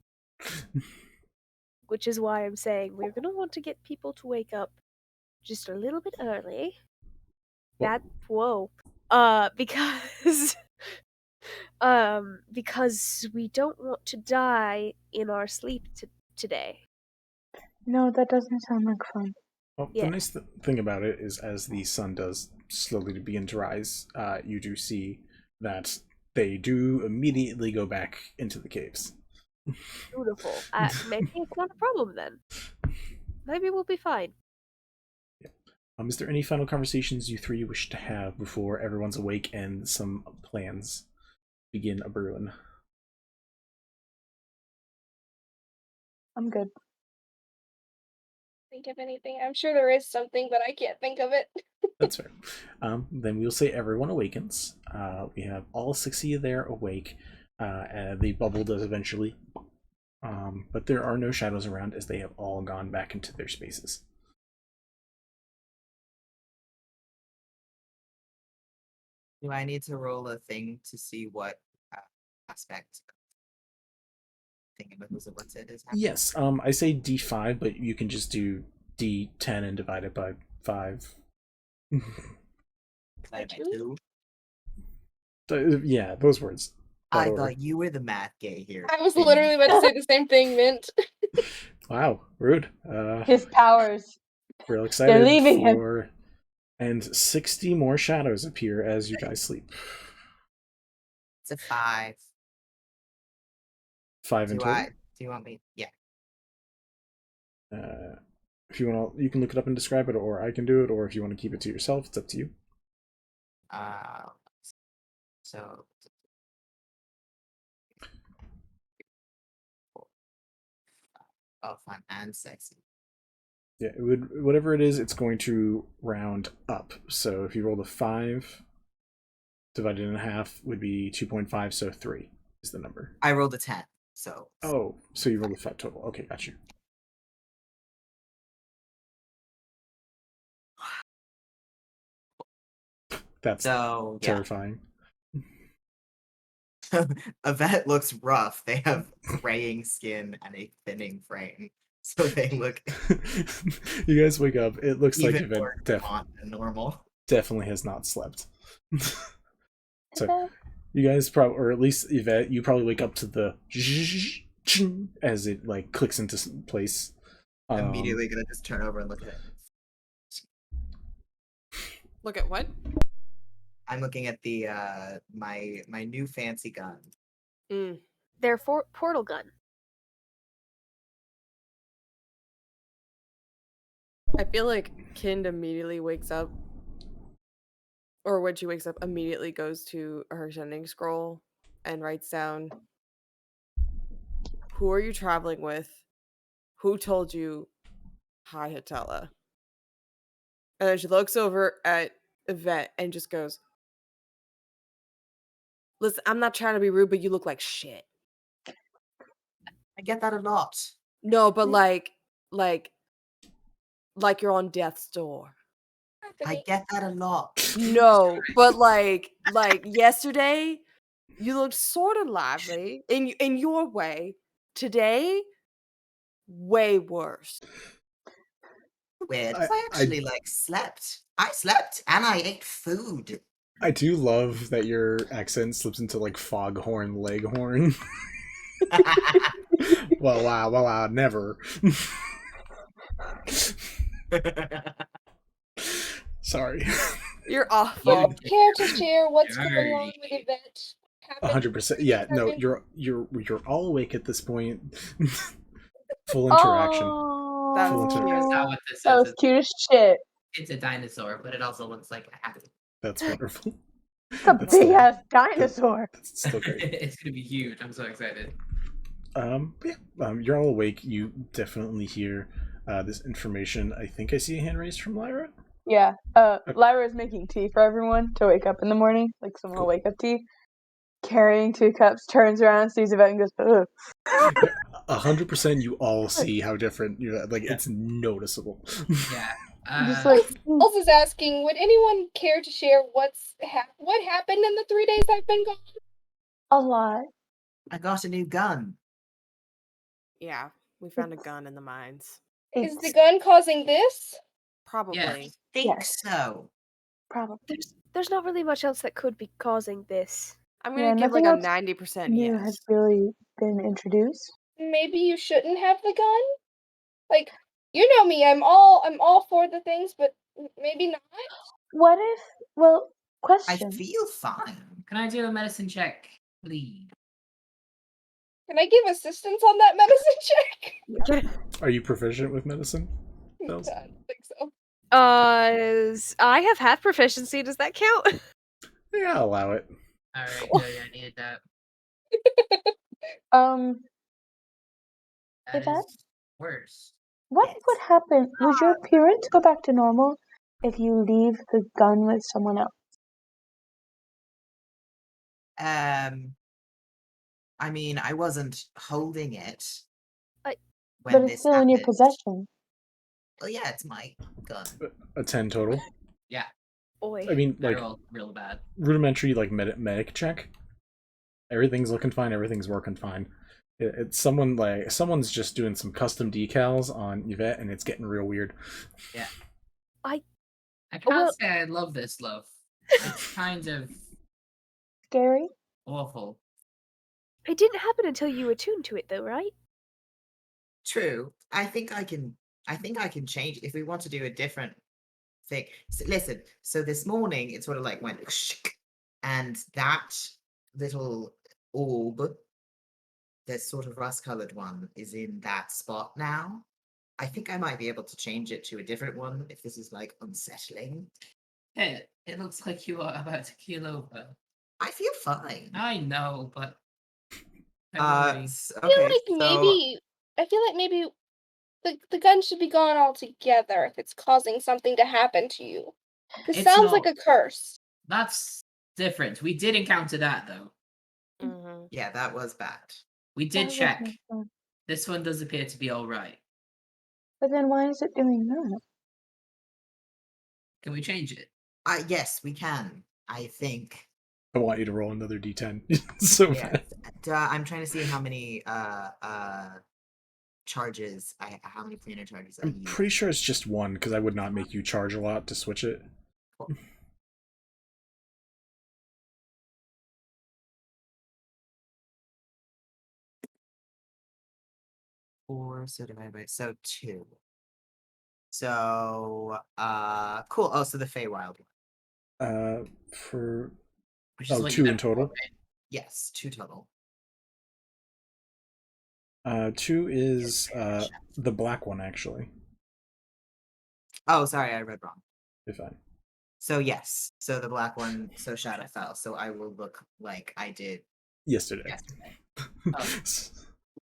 [SPEAKER 7] Which is why I'm saying we're going to want to get people to wake up just a little bit early. Because we don't want to die in our sleep today.
[SPEAKER 5] No, that doesn't sound like fun.
[SPEAKER 1] Well,
[SPEAKER 7] Yeah.
[SPEAKER 1] the nice thing about it is, as the sun does slowly begin to rise, you do see that they do immediately go back into the caves.
[SPEAKER 7] Beautiful. Maybe it's not a problem then. Maybe we'll be fine.
[SPEAKER 1] Is there any final conversations you three wish to have before everyone's awake and some plans begin a brewing?
[SPEAKER 5] I'm good.
[SPEAKER 19] Think of anything? I'm sure there is something, but I can't think of it.
[SPEAKER 1] That's fair. Then we'll say everyone awakens. We have all 6 of you there awake. And the bubble does eventually. But there are no shadows around as they have all gone back into their spaces.
[SPEAKER 2] Do I need to roll a thing to see what aspect what's it is happening?
[SPEAKER 1] Yes, I say D5, but you can just do D10 and divide it by 5.
[SPEAKER 2] Divided by 2?
[SPEAKER 1] Yeah, those words.
[SPEAKER 2] I thought you were the math gay here.
[SPEAKER 19] I was literally about to say the same thing, Mint.
[SPEAKER 1] Wow, rude.
[SPEAKER 5] His powers.
[SPEAKER 1] Real excited
[SPEAKER 5] They're leaving him.
[SPEAKER 1] for... And 60 more shadows appear as you guys sleep.
[SPEAKER 2] It's a 5.
[SPEAKER 1] 5 in total?
[SPEAKER 2] Do you want me? Yeah.
[SPEAKER 1] If you want to, you can look it up and describe it, or I can do it, or if you want to keep it to yourself, it's up to you.
[SPEAKER 2] So... Oh, fun and sexy.
[SPEAKER 1] Yeah, it would, whatever it is, it's going to round up. So if you rolled a 5, divided in half would be 2.5, so 3 is the number.
[SPEAKER 2] I rolled a 10, so...
[SPEAKER 1] Oh, so you rolled a 5 total. Okay, got you. That's terrifying.
[SPEAKER 2] Yvette looks rough. They have graying skin and a thinning frame. So they look...
[SPEAKER 1] You guys wake up. It looks like Yvette
[SPEAKER 2] normal.
[SPEAKER 1] definitely has not slept. So you guys probably, or at least Yvette, you probably wake up to the as it like clicks into place.
[SPEAKER 2] Immediately gonna just turn over and look at it.
[SPEAKER 20] Look at what?
[SPEAKER 2] I'm looking at the my new fancy gun.
[SPEAKER 7] Their portal gun.
[SPEAKER 20] I feel like Kind immediately wakes up, or when she wakes up, immediately goes to her sending scroll and writes down, "Who are you traveling with? Who told you? Hi, Hatella." And then she looks over at Yvette and just goes, "Listen, I'm not trying to be rude, but you look like shit."
[SPEAKER 2] I get that a lot.
[SPEAKER 20] No, but like you're on death's door.
[SPEAKER 2] I get that a lot.
[SPEAKER 20] No, but like yesterday, you looked sort of lively in your way. Today, way worse.
[SPEAKER 2] Weird. I actually like slept. I slept and I ate food.
[SPEAKER 1] I do love that your accent slips into like foghorn leghorn. Well, never. Sorry.
[SPEAKER 20] You're awful.
[SPEAKER 19] Care to share what's going on with Yvette?
[SPEAKER 1] 100%. Yeah, no, you're all awake at this point. Full interaction.
[SPEAKER 6] Full interaction. Not what this
[SPEAKER 5] That
[SPEAKER 6] is.
[SPEAKER 5] was cute as shit.
[SPEAKER 6] It's a dinosaur, but it also looks like a happy.
[SPEAKER 1] That's wonderful.
[SPEAKER 5] It's a big ass dinosaur.
[SPEAKER 1] That's still great.
[SPEAKER 6] It's gonna be huge. I'm so excited.
[SPEAKER 1] You're all awake. You definitely hear this information. I think I see a hand raised from Lyra.
[SPEAKER 5] Yeah. Lyra is making tea for everyone to wake up in the morning. Like someone will wake up tea. Carrying 2 cups, turns around, sees Yvette and goes, ugh.
[SPEAKER 1] 100% you all see how different you're like. It's noticeable.
[SPEAKER 6] Yeah.
[SPEAKER 5] Just like
[SPEAKER 19] Pulse is asking, would anyone care to share what happened in the 3 days I've been gone?
[SPEAKER 5] A lot.
[SPEAKER 2] I got a new gun.
[SPEAKER 20] Yeah, we found a gun in the mines.
[SPEAKER 19] Is the gun causing this?
[SPEAKER 20] Probably.
[SPEAKER 2] I think so.
[SPEAKER 5] Probably.
[SPEAKER 7] There's not really much else that could be causing this.
[SPEAKER 20] I'm gonna give like
[SPEAKER 5] nothing
[SPEAKER 20] a
[SPEAKER 5] else
[SPEAKER 20] 90%
[SPEAKER 5] new
[SPEAKER 20] yes.
[SPEAKER 5] has really been introduced.
[SPEAKER 19] Maybe you shouldn't have the gun? Like, You know me. I'm all for the things, but maybe not.
[SPEAKER 5] What if? Well,
[SPEAKER 2] I
[SPEAKER 5] question.
[SPEAKER 2] feel fine.
[SPEAKER 6] Can I do a medicine check, please?
[SPEAKER 19] Can I give assistance on that medicine check?
[SPEAKER 1] Are you proficient with medicine?
[SPEAKER 19] I don't think so.
[SPEAKER 7] I have half proficiency. Does that count?
[SPEAKER 1] Yeah, I'll allow it.
[SPEAKER 6] All right, good. I needed that. That
[SPEAKER 5] Yvette?
[SPEAKER 6] is worse.
[SPEAKER 5] What would happen? Would your appearance go back to normal if you leave the gun with someone else?
[SPEAKER 2] I mean, I wasn't holding it when
[SPEAKER 5] But it's
[SPEAKER 2] this
[SPEAKER 5] still in your
[SPEAKER 2] happened.
[SPEAKER 5] possession.
[SPEAKER 2] Well, yeah, it's my gun.
[SPEAKER 1] A 10 total.
[SPEAKER 6] Yeah.
[SPEAKER 7] Boy.
[SPEAKER 1] I mean,
[SPEAKER 6] They're
[SPEAKER 1] like,
[SPEAKER 6] all real bad.
[SPEAKER 1] rudimentary, like, medic check. Everything's looking fine. Everything's working fine. It's someone's just doing some custom decals on Yvette, and it's getting real weird.
[SPEAKER 6] Yeah.
[SPEAKER 7] I
[SPEAKER 6] can't say I love this love. It's kind of
[SPEAKER 5] Scary?
[SPEAKER 6] awful.
[SPEAKER 7] It didn't happen until you attuned to it, though, right?
[SPEAKER 2] True. I think I can change if we want to do a different thing. So, listen, so this morning it sort of like went and that little orb, this sort of rust-colored one, is in that spot now. I think I might be able to change it to a different one if this is like unsettling.
[SPEAKER 6] It looks like you are about to keel over.
[SPEAKER 2] I feel fine.
[SPEAKER 6] I know, but
[SPEAKER 2] Okay,
[SPEAKER 19] I feel like maybe the gun should be gone altogether if it's causing something to happen to you. This
[SPEAKER 6] It's
[SPEAKER 19] sounds like
[SPEAKER 6] not.
[SPEAKER 19] a curse.
[SPEAKER 6] That's different. We did encounter that though.
[SPEAKER 2] Yeah, that was bad.
[SPEAKER 6] We did
[SPEAKER 5] That
[SPEAKER 6] check.
[SPEAKER 5] wasn't fun.
[SPEAKER 6] This one does appear to be all right.
[SPEAKER 5] But then why is it doing that?
[SPEAKER 6] Can we change it?
[SPEAKER 2] Yes, we can. I think.
[SPEAKER 1] I want you to roll another d10. So bad.
[SPEAKER 2] I'm trying to see how many charges how many planar charges I
[SPEAKER 1] I'm
[SPEAKER 2] use.
[SPEAKER 1] pretty sure it's just one, because I would not make you charge a lot to switch it.
[SPEAKER 2] Four, so divided by 2. So cool. Oh, so the Feywild one.
[SPEAKER 1] For
[SPEAKER 2] Which is like
[SPEAKER 1] 2 in total.
[SPEAKER 2] Yes, 2 total.
[SPEAKER 1] 2 is the black one, actually.
[SPEAKER 2] Oh, sorry, I read wrong.
[SPEAKER 1] You're fine.
[SPEAKER 2] So yes, so the black one, so Shadowfell. So I will look like I did
[SPEAKER 1] Yesterday.
[SPEAKER 2] Oh.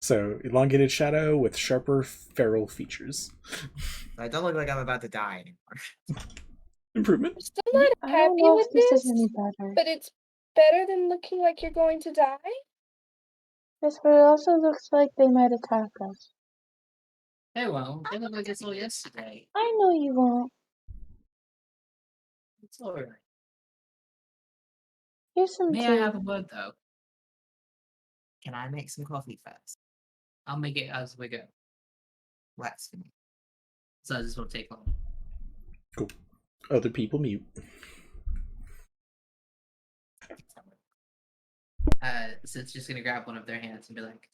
[SPEAKER 1] So elongated shadow with sharper feral features.
[SPEAKER 2] I don't look like I'm about to die anymore.
[SPEAKER 1] Improvement.
[SPEAKER 19] I'm still not
[SPEAKER 5] I
[SPEAKER 19] happy
[SPEAKER 5] don't know
[SPEAKER 19] with
[SPEAKER 5] if this
[SPEAKER 19] this,
[SPEAKER 5] is any better.
[SPEAKER 19] but it's better than looking like you're going to die.
[SPEAKER 5] Yes, but it also looks like they might attack us.
[SPEAKER 6] Hey, well, they look like it's all yesterday.
[SPEAKER 5] I know you won't.
[SPEAKER 6] It's all right.
[SPEAKER 5] Here's some
[SPEAKER 6] May
[SPEAKER 5] tea.
[SPEAKER 6] I have a word though?
[SPEAKER 2] Can I make some coffee first?
[SPEAKER 6] I'll make it as we go.
[SPEAKER 2] Wax for me.
[SPEAKER 6] So this won't take long.
[SPEAKER 1] Cool. Other people mute.
[SPEAKER 6] So it's just gonna grab one of their hands and be like,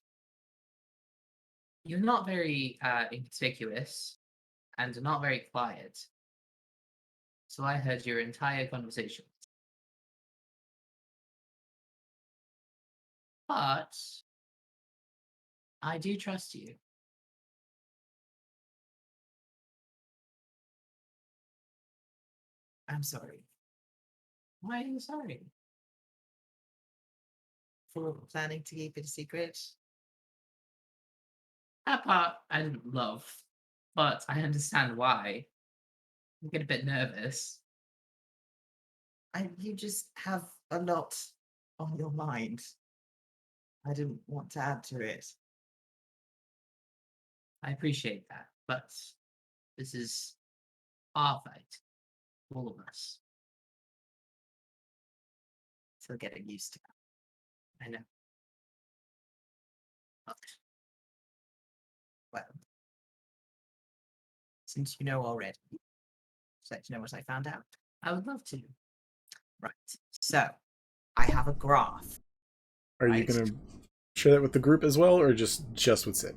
[SPEAKER 6] "You're not very inconspicuous, and not very quiet. So I heard your entire conversation. But I do trust you.
[SPEAKER 2] I'm sorry.
[SPEAKER 6] Why are you sorry?
[SPEAKER 2] For planning to keep it a secret?
[SPEAKER 6] That part I didn't love, but I understand why. I get a bit nervous.
[SPEAKER 2] You just have a lot on your mind. I didn't want to add to it.
[SPEAKER 6] I appreciate that, but this is our fight. All of us.
[SPEAKER 2] Still getting used to it.
[SPEAKER 6] I know.
[SPEAKER 2] But, well, since you know already, would you like to know what I found out?
[SPEAKER 6] I would love to.
[SPEAKER 2] Right. So, I have a graph.
[SPEAKER 1] Are you gonna share that with the group as well, or just with Sid?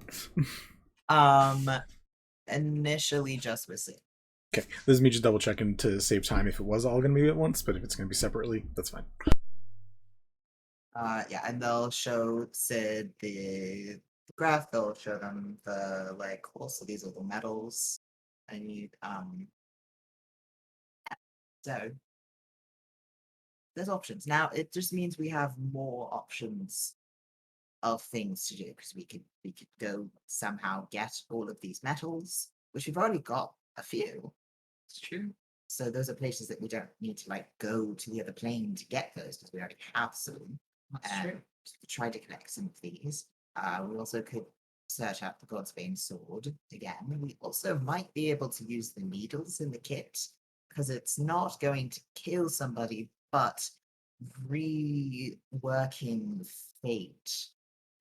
[SPEAKER 2] initially just with Sid.
[SPEAKER 1] Okay, this is me just double checking to save time if it was all going to be at once, but if it's going to be separately, that's fine.
[SPEAKER 2] Yeah, and they'll show Sid the graph. They'll show them the also these little medals. I need so there's options now. It just means we have more options of things to do because we could go somehow get all of these metals, which we've already got a few.
[SPEAKER 6] It's true.
[SPEAKER 2] So those are places that we don't need to go to the other plane to get those because we already have some.
[SPEAKER 6] That's true.
[SPEAKER 2] Try to collect some of these. We also could search out the Godsbane sword again. We also might be able to use the needles in the kit because it's not going to kill somebody, but reworking fate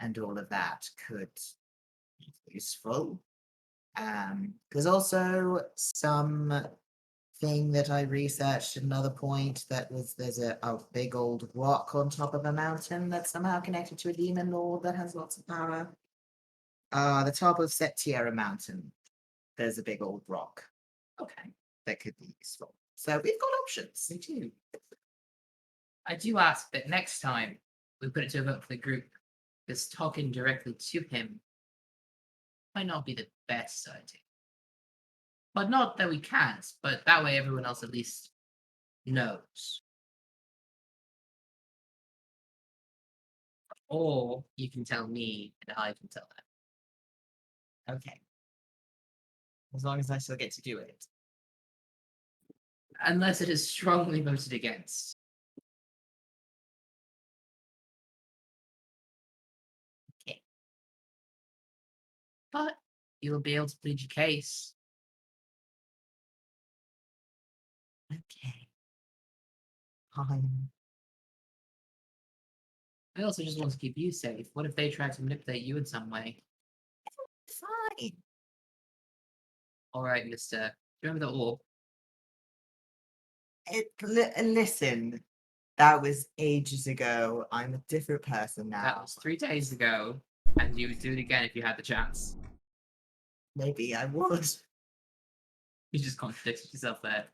[SPEAKER 2] and all of that could be useful. There's also some thing that I researched at another point there's a big old rock on top of a mountain that's somehow connected to a demon lord that has lots of power. The top of Septiera Mountain, there's a big old rock.
[SPEAKER 6] Okay.
[SPEAKER 2] That could be useful. So we've got options. We do.
[SPEAKER 6] I do ask that next time we put it to a vote for the group, because talking directly to him might not be the best idea. But not that we can't, but that way everyone else at least knows. Or you can tell me and I can tell them.
[SPEAKER 2] Okay. As long as I still get to do it.
[SPEAKER 6] Unless it is strongly voted against.
[SPEAKER 2] Okay.
[SPEAKER 6] But you'll be able to plead your case.
[SPEAKER 2] Okay. Fine.
[SPEAKER 6] I also just want to keep you safe. What if they try to manipulate you in some way?
[SPEAKER 2] Fine.
[SPEAKER 6] Alright, mister. Remember the orb?
[SPEAKER 2] Listen, that was ages ago. I'm a different person now.
[SPEAKER 6] That was 3 days ago, and you would do it again if you had the chance.
[SPEAKER 2] Maybe I would.
[SPEAKER 6] You just contradicted yourself there.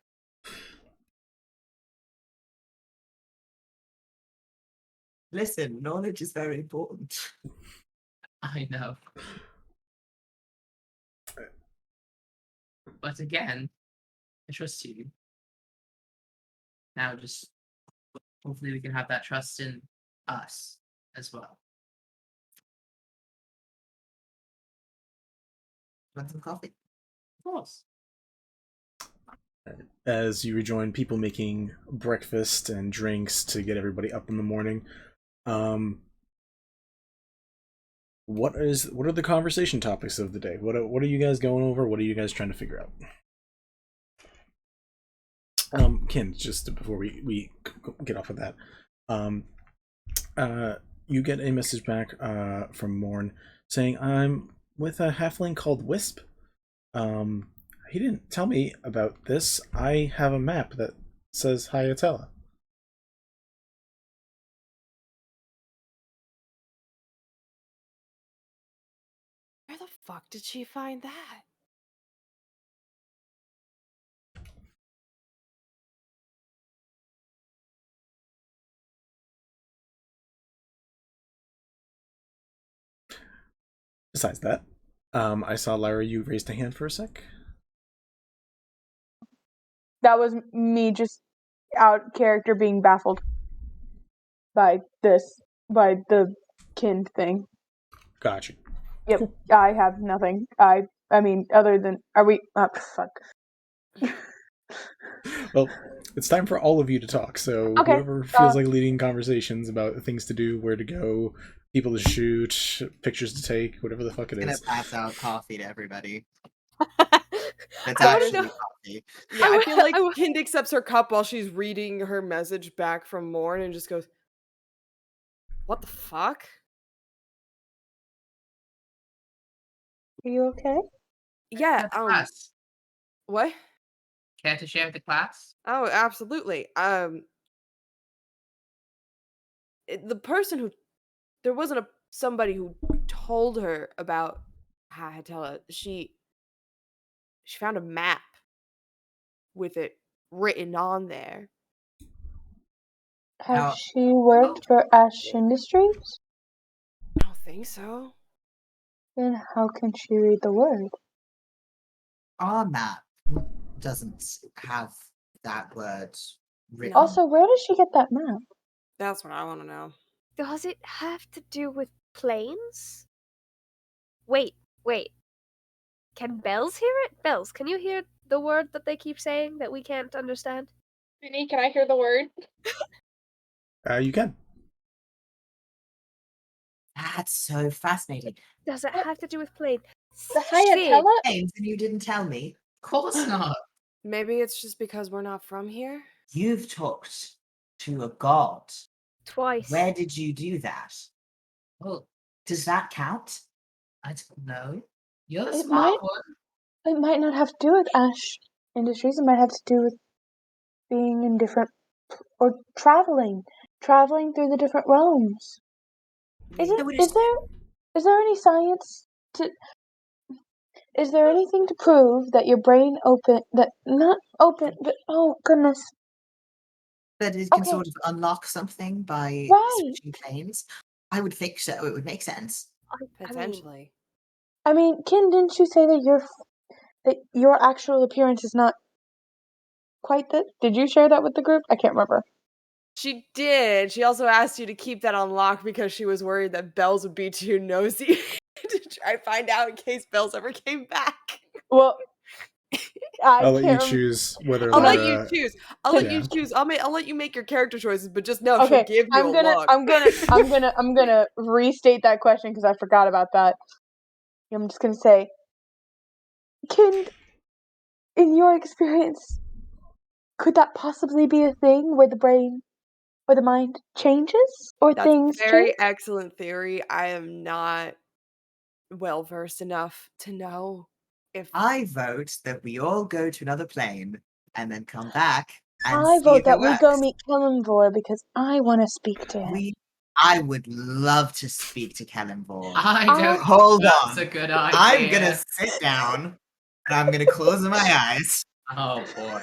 [SPEAKER 2] Listen, knowledge is very important.
[SPEAKER 6] I know. But again, I trust you. Now just hopefully we can have that trust in us as well.
[SPEAKER 2] Want some coffee?
[SPEAKER 6] Of course.
[SPEAKER 1] As you rejoin people making breakfast and drinks to get everybody up in the morning, what are the conversation topics of the day? What are you guys going over? What are you guys trying to figure out? Ken, just before we get off of that, you get a message back from Morn saying, I'm with a halfling called Wisp. He didn't tell me about this. I have a map that says Hyatella.
[SPEAKER 3] Where the fuck did she find that?
[SPEAKER 1] Besides that, I saw Lyra, you raised a hand for a sec.
[SPEAKER 5] That was me just out character being baffled by the kind thing.
[SPEAKER 1] Gotcha.
[SPEAKER 5] Yep, cool. I have nothing. I mean, other than, are we, fuck.
[SPEAKER 1] Well, it's time for all of you to talk, so
[SPEAKER 5] okay.
[SPEAKER 1] Whoever feels like leading conversations about things to do, where to go, people to shoot, pictures to take, whatever the fuck it is.
[SPEAKER 2] I'm gonna pass out coffee to everybody. That's
[SPEAKER 3] I
[SPEAKER 2] actually coffee.
[SPEAKER 3] Yeah, I feel like Kind accepts her cup while she's reading her message back from Morn and just goes, what the fuck?
[SPEAKER 5] Are you okay?
[SPEAKER 3] Yeah, what?
[SPEAKER 6] Care to share with the class?
[SPEAKER 3] Oh, absolutely. The person who, there wasn't somebody who told her about Hyatella.
[SPEAKER 20] she found a map with it written on there.
[SPEAKER 5] Has
[SPEAKER 2] Now-
[SPEAKER 5] she worked for Ash Industries?
[SPEAKER 20] I don't think so.
[SPEAKER 5] Then how can she read the word?
[SPEAKER 2] Our map doesn't have that word written.
[SPEAKER 5] Also, where did she get that map?
[SPEAKER 20] That's what I want to know.
[SPEAKER 4] Does it have to do with planes? Wait. Can Bells hear it? Bells, can you hear the word that they keep saying that we can't understand?
[SPEAKER 19] Vinny, can I hear the word?
[SPEAKER 1] You can.
[SPEAKER 2] That's so fascinating.
[SPEAKER 4] Does it have to do with plane?
[SPEAKER 19] The Hayatella?
[SPEAKER 2] Names and you didn't tell me. Of course not.
[SPEAKER 20] Maybe it's just because we're not from here.
[SPEAKER 2] You've talked to a god.
[SPEAKER 4] Twice.
[SPEAKER 2] Where did you do that? Well, does that count? I don't know. You're the
[SPEAKER 5] It
[SPEAKER 2] smart
[SPEAKER 5] might.
[SPEAKER 2] one.
[SPEAKER 5] It might not have to do with Ash Industries. It might have to do with being in different or traveling through the different realms. Is there any science to? Is there anything to prove that your brain oh goodness.
[SPEAKER 2] That it can
[SPEAKER 5] Okay.
[SPEAKER 2] sort of unlock something by
[SPEAKER 5] Right.
[SPEAKER 2] switching planes? I would think so. It would make sense.
[SPEAKER 20] Potentially.
[SPEAKER 5] I mean, Kin, didn't you say that your actual appearance is not quite that? Did you share that with the group? I can't remember.
[SPEAKER 20] She did. She also asked you to keep that on lock because she was worried that Bells would be too nosy to try find out in case Bells ever came back.
[SPEAKER 5] Well,
[SPEAKER 1] I'll let you choose whether or
[SPEAKER 20] I'll
[SPEAKER 1] not.
[SPEAKER 20] let you choose. I'll let you choose. I'll let you make your character choices, but just know she'll give you a look.
[SPEAKER 5] I'm gonna restate that question because I forgot about that. I'm just gonna say, Kin, in your experience, could that possibly be a thing where the brain or the mind changes or
[SPEAKER 20] That's
[SPEAKER 5] things
[SPEAKER 20] a very
[SPEAKER 5] change?
[SPEAKER 20] excellent theory. I am not well versed enough to know if
[SPEAKER 2] I vote that we all go to another plane and then come back and
[SPEAKER 5] I
[SPEAKER 2] see
[SPEAKER 5] vote
[SPEAKER 2] if
[SPEAKER 5] that
[SPEAKER 2] it
[SPEAKER 5] we
[SPEAKER 2] works.
[SPEAKER 5] go meet Kelemvor because I want to speak to him.
[SPEAKER 2] I would love to speak to Kelemvor.
[SPEAKER 6] I don't
[SPEAKER 2] Hold
[SPEAKER 6] think
[SPEAKER 2] on.
[SPEAKER 6] that's a good
[SPEAKER 2] I'm
[SPEAKER 6] idea.
[SPEAKER 2] gonna sit down and I'm gonna close my eyes
[SPEAKER 6] Oh boy.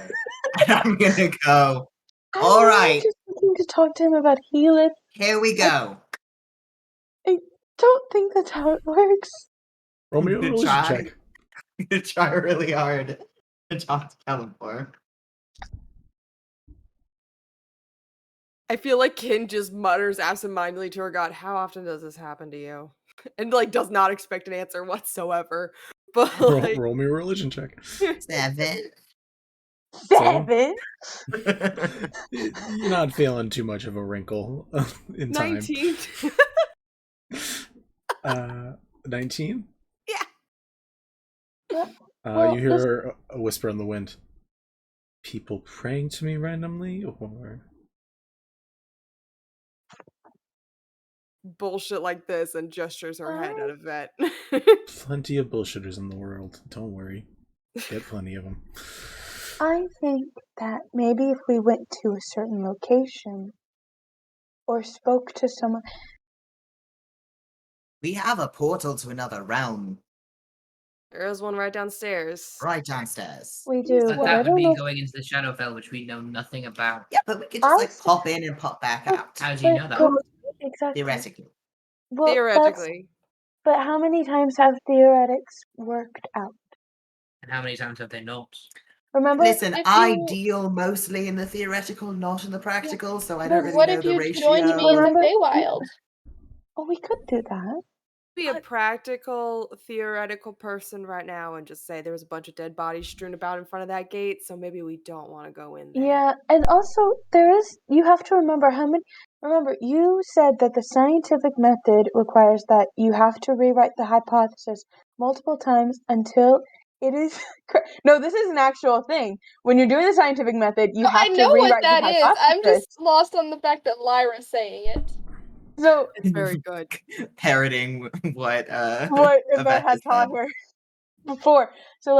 [SPEAKER 2] and I'm gonna go.
[SPEAKER 5] I'm
[SPEAKER 2] All
[SPEAKER 5] really
[SPEAKER 2] right,
[SPEAKER 5] just looking to talk to him about healing.
[SPEAKER 2] here we go.
[SPEAKER 5] I don't think that's how it works.
[SPEAKER 1] Roll me a
[SPEAKER 2] To
[SPEAKER 1] religion
[SPEAKER 2] try.
[SPEAKER 1] check.
[SPEAKER 2] I'm gonna try really hard to talk to Kelemvor.
[SPEAKER 20] I feel like Kin just mutters absentmindedly to her god, "How often does this happen to you?" And like does not expect an answer whatsoever. But like,
[SPEAKER 1] Roll me a religion check.
[SPEAKER 2] 7.
[SPEAKER 5] 7?
[SPEAKER 1] You're not feeling too much of a wrinkle in time.
[SPEAKER 20] 19.
[SPEAKER 1] 19?
[SPEAKER 20] Yeah.
[SPEAKER 1] You hear a whisper in the wind. People praying to me randomly, or
[SPEAKER 20] Bullshit like this and gestures her head at Yvette.
[SPEAKER 1] plenty of bullshitters in the world. Don't worry, get plenty of them.
[SPEAKER 5] I think that maybe if we went to a certain location or spoke to someone.
[SPEAKER 2] We have a portal to another realm
[SPEAKER 20] There is one right downstairs.
[SPEAKER 2] right downstairs.
[SPEAKER 5] We do,
[SPEAKER 6] But
[SPEAKER 5] but I
[SPEAKER 6] that would
[SPEAKER 5] don't
[SPEAKER 6] be
[SPEAKER 5] know.
[SPEAKER 6] going into the Shadowfell, which we know nothing about.
[SPEAKER 2] Yeah, but we could just like pop in and pop back out.
[SPEAKER 6] How do you know that?
[SPEAKER 5] Exactly.
[SPEAKER 2] Theoretically.
[SPEAKER 5] Well,
[SPEAKER 20] Theoretically.
[SPEAKER 5] But how many times have theoretics worked out?
[SPEAKER 6] And how many times have they not?
[SPEAKER 5] Remember?
[SPEAKER 2] Listen,
[SPEAKER 19] If
[SPEAKER 2] I
[SPEAKER 19] you-
[SPEAKER 2] deal mostly in the theoretical, not in the practical, so I
[SPEAKER 19] But
[SPEAKER 2] don't really
[SPEAKER 19] what
[SPEAKER 2] know
[SPEAKER 19] if
[SPEAKER 2] the
[SPEAKER 19] you
[SPEAKER 2] ratio.
[SPEAKER 19] joined me in the Feywild?
[SPEAKER 5] Oh, we could do that.
[SPEAKER 20] Be a practical, theoretical person right now and just say there was a bunch of dead bodies strewn about in front of that gate, so maybe we don't want to go in there.
[SPEAKER 5] Yeah, and also you have to remember remember, you said that the scientific method requires that you have to rewrite the hypothesis multiple times until it is No, this is an actual thing. When you're doing the scientific method, you have
[SPEAKER 19] I
[SPEAKER 5] to
[SPEAKER 19] know
[SPEAKER 5] rewrite
[SPEAKER 19] what that
[SPEAKER 5] the
[SPEAKER 19] is.
[SPEAKER 5] hypothesis.
[SPEAKER 19] I'm just lost on the fact that Lyra's saying it.
[SPEAKER 5] So
[SPEAKER 20] it's very good.
[SPEAKER 2] Parroting what
[SPEAKER 5] what Yvette had taught her before. So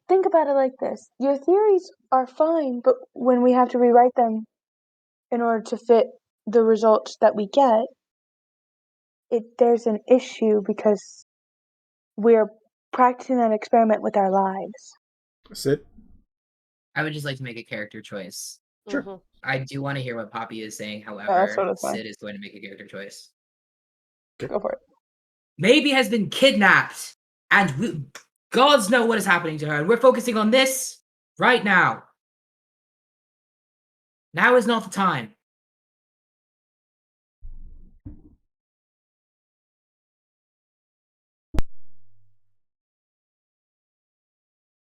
[SPEAKER 5] think about it like this. Your theories are fine, but when we have to rewrite them in order to fit the results that we get, there's an issue because we're practicing that experiment with our lives.
[SPEAKER 1] Sid?
[SPEAKER 6] I would just like to make a character choice.
[SPEAKER 1] Sure.
[SPEAKER 6] I do want to hear what Poppy is saying,
[SPEAKER 5] that's
[SPEAKER 6] however,
[SPEAKER 5] totally fine.
[SPEAKER 6] Sid is going to make a character choice.
[SPEAKER 5] Go for it.
[SPEAKER 6] Maybe has been kidnapped, and gods know what is happening to her, and we're focusing on this right now. Now is not the time.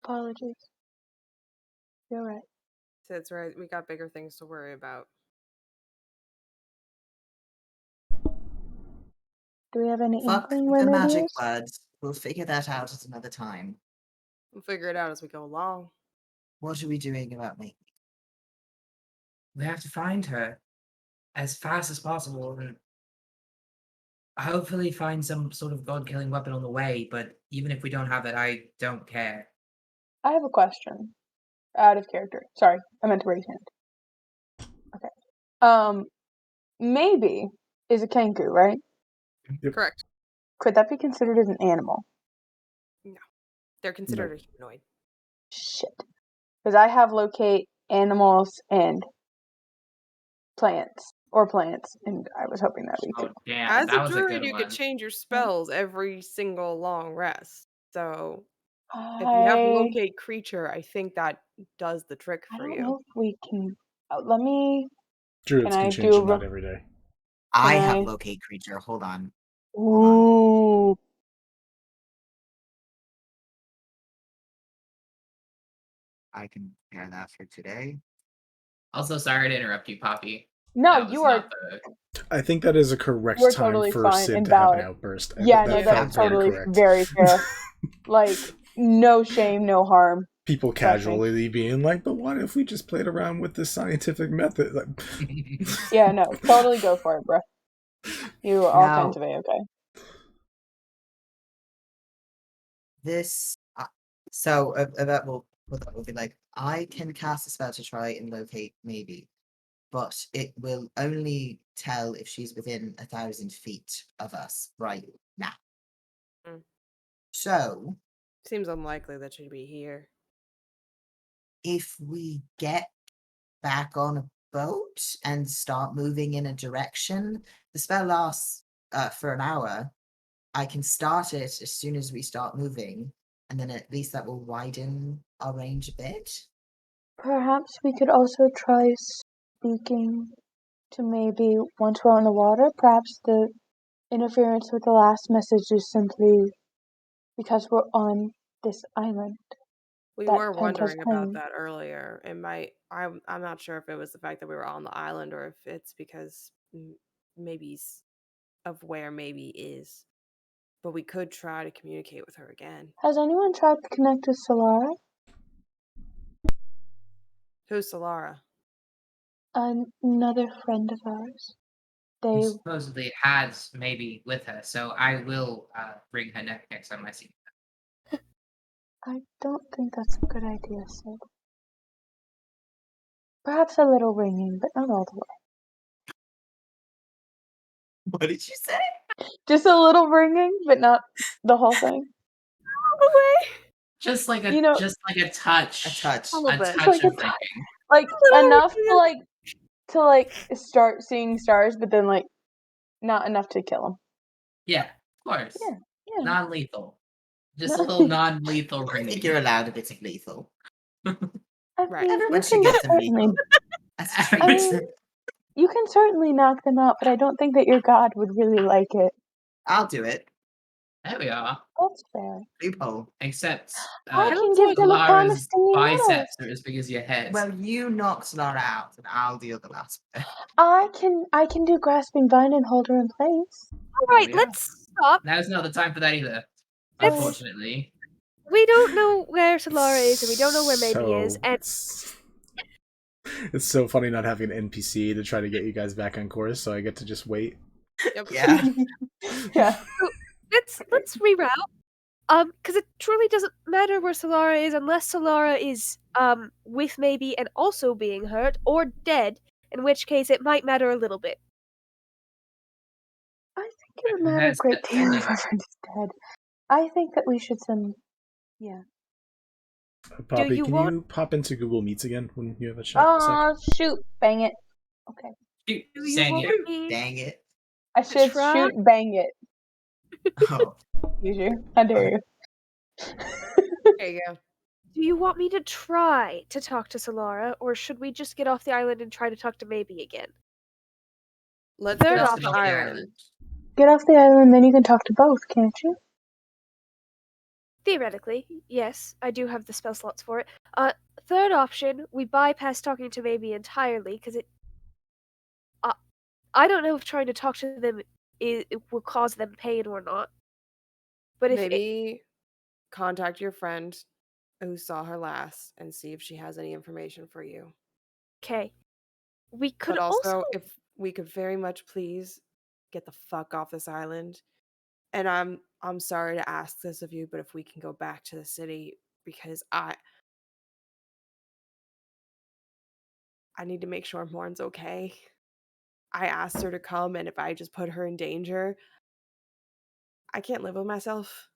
[SPEAKER 5] Apologies. You're right.
[SPEAKER 20] That's right. We got bigger things to worry about.
[SPEAKER 5] Do we have any
[SPEAKER 2] Fuck
[SPEAKER 5] inkling where
[SPEAKER 2] the
[SPEAKER 5] maybe
[SPEAKER 2] magic
[SPEAKER 5] is?
[SPEAKER 2] words. We'll figure that out at another time.
[SPEAKER 20] We'll figure it out as we go along.
[SPEAKER 2] What are we doing about me?
[SPEAKER 6] We have to find her as fast as possible and hopefully find some sort of god-killing weapon on the way, but even if we don't have it, I don't care.
[SPEAKER 5] I have a question. Out of character. Sorry, I meant to raise hand. Okay. Maybe is a kangaroo, right?
[SPEAKER 1] Yep.
[SPEAKER 20] Correct.
[SPEAKER 5] Could that be considered as an animal?
[SPEAKER 20] No. They're considered a humanoid.
[SPEAKER 5] Shit. Because I have locate animals and plants. Or plants, and I was hoping that we could.
[SPEAKER 6] Damn,
[SPEAKER 20] As
[SPEAKER 6] that
[SPEAKER 20] a
[SPEAKER 6] was a
[SPEAKER 20] druid,
[SPEAKER 6] good
[SPEAKER 20] you
[SPEAKER 6] one.
[SPEAKER 20] could change your spells every single long rest. So if you have locate creature, I think that does the trick
[SPEAKER 5] I
[SPEAKER 20] for
[SPEAKER 5] don't
[SPEAKER 20] you.
[SPEAKER 5] know if we can. Let me.
[SPEAKER 1] Druids
[SPEAKER 5] can I
[SPEAKER 1] can change
[SPEAKER 5] do
[SPEAKER 1] it, not every day.
[SPEAKER 2] I
[SPEAKER 5] Can
[SPEAKER 2] have
[SPEAKER 5] I-
[SPEAKER 2] locate creature. Hold on.
[SPEAKER 5] Ooh.
[SPEAKER 2] I can prepare that for today.
[SPEAKER 6] Also, sorry to interrupt you, Poppy.
[SPEAKER 5] No,
[SPEAKER 6] That was
[SPEAKER 5] you are.
[SPEAKER 6] not the-
[SPEAKER 1] I think that is a correct
[SPEAKER 5] We're
[SPEAKER 1] time
[SPEAKER 5] totally
[SPEAKER 1] for
[SPEAKER 5] fine
[SPEAKER 1] Sid
[SPEAKER 5] and
[SPEAKER 1] to have an
[SPEAKER 5] valid.
[SPEAKER 1] outburst.
[SPEAKER 5] Yeah,
[SPEAKER 1] that
[SPEAKER 5] no,
[SPEAKER 1] felt
[SPEAKER 5] that's
[SPEAKER 1] very
[SPEAKER 5] totally
[SPEAKER 1] correct.
[SPEAKER 5] very fair. Like, no shame, no harm.
[SPEAKER 1] People
[SPEAKER 5] Trust me.
[SPEAKER 1] casually being like, but what if we just played around with this scientific method? Like,
[SPEAKER 5] Yeah, no, totally go for it, bro. You are all
[SPEAKER 2] Now-
[SPEAKER 5] kinds of A-okay.
[SPEAKER 2] This. So that will be like, I can cast a spell to try and locate maybe, but it will only tell if she's within 1,000 feet of us right now.
[SPEAKER 20] Mm.
[SPEAKER 2] So
[SPEAKER 20] Seems unlikely that she'd be here.
[SPEAKER 2] if we get back on a boat and start moving in a direction, the spell lasts for an hour. I can start it as soon as we start moving, and then at least that will widen our range a bit.
[SPEAKER 5] Perhaps we could also try speaking to maybe once we're on the water. Perhaps the interference with the last message is simply because we're on this island.
[SPEAKER 20] We
[SPEAKER 5] that
[SPEAKER 20] were
[SPEAKER 5] Penta's
[SPEAKER 20] wondering about
[SPEAKER 5] home.
[SPEAKER 20] that earlier. It might. I'm not sure if it was the fact that we were on the island or if it's because maybe's of where maybe is. But we could try to communicate with her again.
[SPEAKER 5] Has anyone tried to connect with Solara?
[SPEAKER 20] Who's Solara?
[SPEAKER 5] Another friend of ours.
[SPEAKER 6] We
[SPEAKER 5] They
[SPEAKER 6] supposedly had maybe with her, so I will bring her next time I see her.
[SPEAKER 5] I don't think that's a good idea, Sid. Perhaps a little ringing, but not all the way.
[SPEAKER 2] What did you say?
[SPEAKER 5] Just a little ringing, but not the whole thing.
[SPEAKER 7] All the way.
[SPEAKER 6] Just like a just like a touch.
[SPEAKER 2] A touch.
[SPEAKER 7] A little bit.
[SPEAKER 6] touch
[SPEAKER 5] Like a
[SPEAKER 6] of
[SPEAKER 5] touch.
[SPEAKER 6] ringing.
[SPEAKER 5] Like
[SPEAKER 7] little
[SPEAKER 5] enough
[SPEAKER 7] ringing.
[SPEAKER 5] to start seeing stars, but then not enough to kill them.
[SPEAKER 6] Yeah, of course.
[SPEAKER 5] Yeah.
[SPEAKER 6] Non-lethal. Just
[SPEAKER 5] No.
[SPEAKER 6] a little non-lethal
[SPEAKER 2] I
[SPEAKER 6] ringing.
[SPEAKER 2] think you're allowed a bit of lethal.
[SPEAKER 20] Right.
[SPEAKER 2] Everyone should get some lethal.
[SPEAKER 5] I mean, you can certainly knock them out, but I don't think that your god would really like it.
[SPEAKER 2] I'll do it.
[SPEAKER 6] There we are.
[SPEAKER 5] That's fair.
[SPEAKER 2] Loophole.
[SPEAKER 6] Except
[SPEAKER 5] I can give them a crown of
[SPEAKER 6] Lara's
[SPEAKER 5] stinging
[SPEAKER 6] biceps
[SPEAKER 5] nettles.
[SPEAKER 6] are as big as your head.
[SPEAKER 2] Well, you knocked Lara out, and I'll deal the last bit.
[SPEAKER 5] I can do grasping vine and hold her in place.
[SPEAKER 7] All right,
[SPEAKER 6] yeah.
[SPEAKER 7] let's stop.
[SPEAKER 6] Now's not the time for that either.
[SPEAKER 7] It's-
[SPEAKER 6] Unfortunately.
[SPEAKER 7] We don't know where Solara is, and we don't know where Maybe is, and
[SPEAKER 1] It's so funny not having an NPC to try to get you guys back on course, so I get to just wait.
[SPEAKER 20] Yep.
[SPEAKER 2] Yeah.
[SPEAKER 5] Yeah.
[SPEAKER 7] So let's reroute. Because it truly doesn't matter where Solara is unless Solara is with Maybe and also being hurt or dead, in which case it might matter a little bit.
[SPEAKER 5] I think it would matter a great deal if our friend is dead. I think that we should send. Yeah.
[SPEAKER 1] Poppy,
[SPEAKER 7] you
[SPEAKER 1] can
[SPEAKER 7] want-
[SPEAKER 1] you pop into Google Meets again when you have a sec?
[SPEAKER 5] Oh shoot! Bang it. Okay.
[SPEAKER 7] Do you want me
[SPEAKER 2] Dang it.
[SPEAKER 5] I should
[SPEAKER 7] try?
[SPEAKER 5] shoot. Bang it.
[SPEAKER 2] Oh.
[SPEAKER 5] Excuse you. How dare you?
[SPEAKER 20] There you go.
[SPEAKER 7] Do you want me to try to talk to Solara, or should we just get off the island and try to talk to Maybe again?
[SPEAKER 20] Let's
[SPEAKER 7] Third
[SPEAKER 20] get off
[SPEAKER 7] option.
[SPEAKER 20] the island.
[SPEAKER 5] Get off the island, then you can talk to both, can't you?
[SPEAKER 7] Theoretically, yes, I do have the spell slots for it. Third option, we bypass talking to Maybe entirely, because I don't know if trying to talk to them it will cause them pain or not. But if
[SPEAKER 20] Maybe contact your friend who saw her last and see if she has any information for you.
[SPEAKER 7] Okay. We could
[SPEAKER 20] But also, if we could very much please get the fuck off this island. And I'm sorry to ask this of you, but if we can go back to the city, because I need to make sure Morn's okay. I asked her to come, and if I just put her in danger, I can't live with myself.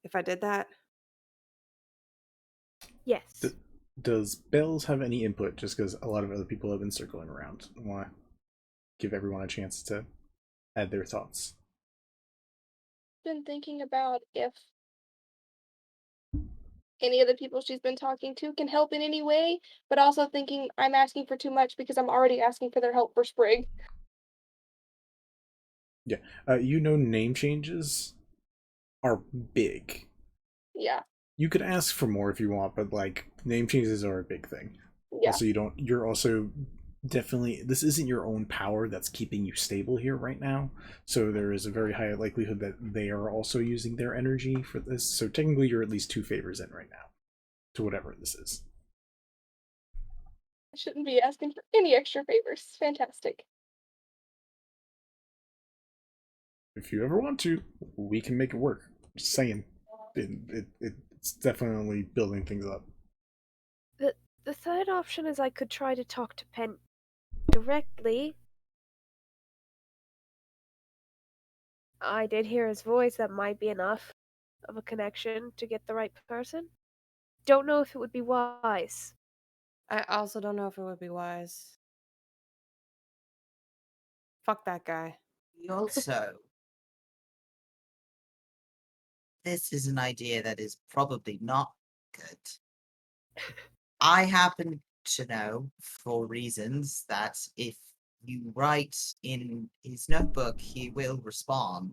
[SPEAKER 20] If I did that.
[SPEAKER 7] Yes.
[SPEAKER 1] Does Bells have any input? Just because a lot of other people have been circling around. I want to give everyone a chance to add their thoughts.
[SPEAKER 19] Been thinking about if any of the people she's been talking to can help in any way, but also thinking I'm asking for too much because I'm already asking for their help for Sprig.
[SPEAKER 1] Yeah, name changes are big.
[SPEAKER 19] Yeah.
[SPEAKER 1] You could ask for more if you want, but like name changes are a big thing.
[SPEAKER 19] Yeah.
[SPEAKER 1] Also, you're also definitely, this isn't your own power that's keeping you stable here right now. So there is a very high likelihood that they are also using their energy for this. So technically you're at least 2 favors in right now to whatever this is.
[SPEAKER 19] I shouldn't be asking for any extra favors. Fantastic.
[SPEAKER 1] If you ever want to, we can make it work. Just saying. It's definitely building things up.
[SPEAKER 7] The third option is I could try to talk to Penn directly. I did hear his voice. That might be enough of a connection to get the right person. Don't know if it would be wise.
[SPEAKER 20] I also don't know if it would be wise. Fuck that guy.
[SPEAKER 2] Also, this is an idea that is probably not good. I happen to know, for reasons, that if you write in his notebook, he will respond.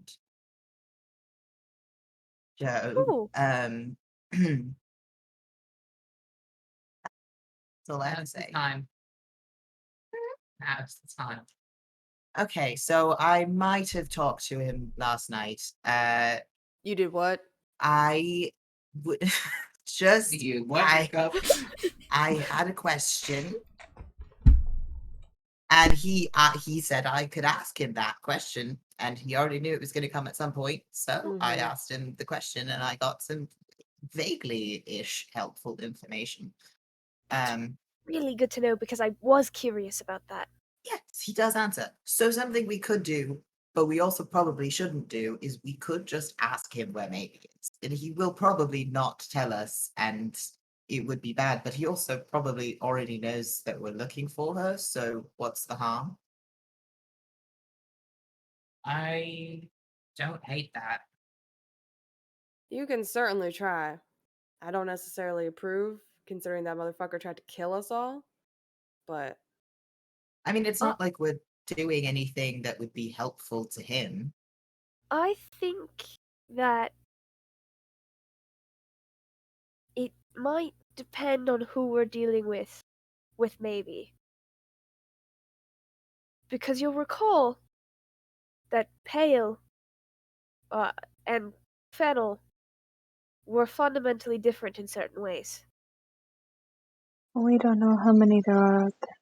[SPEAKER 2] So, that's all I have to say.
[SPEAKER 6] Time. Now's the time.
[SPEAKER 2] Okay, so I might have talked to him last night.
[SPEAKER 20] You did what?
[SPEAKER 2] I would just
[SPEAKER 6] You what?
[SPEAKER 2] I had a question, and he said I could ask him that question, and he already knew it was going to come at some point. So I asked him the question, and I got some vaguely-ish helpful information.
[SPEAKER 7] Really good to know because I was curious about that.
[SPEAKER 2] Yes, he does answer. So something we could do, but we also probably shouldn't do, is we could just ask him where Maybe is. And he will probably not tell us, and it would be bad, but he also probably already knows that we're looking for her, so what's the harm?
[SPEAKER 6] I don't hate that.
[SPEAKER 20] You can certainly try. I don't necessarily approve, considering that motherfucker tried to kill us all. But
[SPEAKER 2] I mean, it's not like we're doing anything that would be helpful to him.
[SPEAKER 7] I think that it might depend on who we're dealing with Maybe. Because you'll recall that Pale and Fennel were fundamentally different in certain ways.
[SPEAKER 5] We don't know how many there are out there.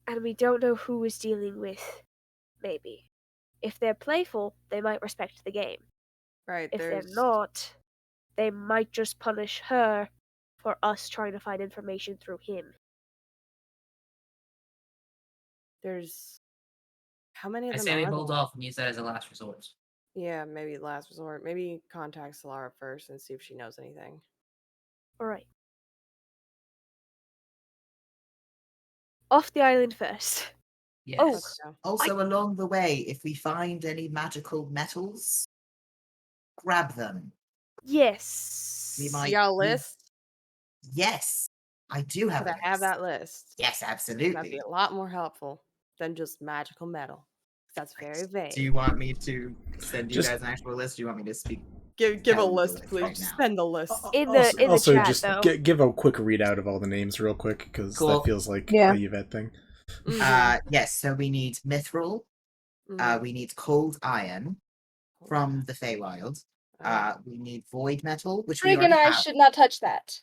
[SPEAKER 7] And we don't know who is dealing with Maybe. If they're playful, they might respect the game.
[SPEAKER 20] Right,
[SPEAKER 7] if they're not, they might just punish her for us trying to find information through him.
[SPEAKER 20] There's how many of
[SPEAKER 6] I
[SPEAKER 20] them
[SPEAKER 6] say we
[SPEAKER 20] are
[SPEAKER 6] hold
[SPEAKER 20] there?
[SPEAKER 6] off and use that as a last resort.
[SPEAKER 20] Yeah, maybe last resort. Maybe contact Solara first and see if she knows anything.
[SPEAKER 7] All right. Off the island first.
[SPEAKER 2] Yes.
[SPEAKER 7] Oh,
[SPEAKER 2] Also, along the way, if we find any magical metals, grab them.
[SPEAKER 7] Yes.
[SPEAKER 2] We might.
[SPEAKER 20] You got a list?
[SPEAKER 2] Yes, I do have.
[SPEAKER 20] Could I have that list?
[SPEAKER 2] Yes, absolutely.
[SPEAKER 20] That'd be a lot more helpful than just magical metal. That's very vague.
[SPEAKER 2] Do you want me to send you
[SPEAKER 1] Just-
[SPEAKER 2] guys an actual list? Do you want me to speak?
[SPEAKER 20] Give
[SPEAKER 2] tell
[SPEAKER 20] a
[SPEAKER 2] you the
[SPEAKER 20] list,
[SPEAKER 2] list
[SPEAKER 20] please.
[SPEAKER 2] right
[SPEAKER 20] Just
[SPEAKER 2] now?
[SPEAKER 20] send the list.
[SPEAKER 7] In the
[SPEAKER 1] also,
[SPEAKER 7] chat,
[SPEAKER 1] just
[SPEAKER 7] though.
[SPEAKER 1] give a quick readout of all the names real quick, because
[SPEAKER 2] Cool.
[SPEAKER 1] that feels like
[SPEAKER 5] Yeah.
[SPEAKER 1] a Yvette thing.
[SPEAKER 2] Yes. So we need mithril. We need cold iron from the Feywild. We need void metal, which we
[SPEAKER 19] Sprig and
[SPEAKER 2] already
[SPEAKER 19] I
[SPEAKER 2] have.
[SPEAKER 19] should not touch that.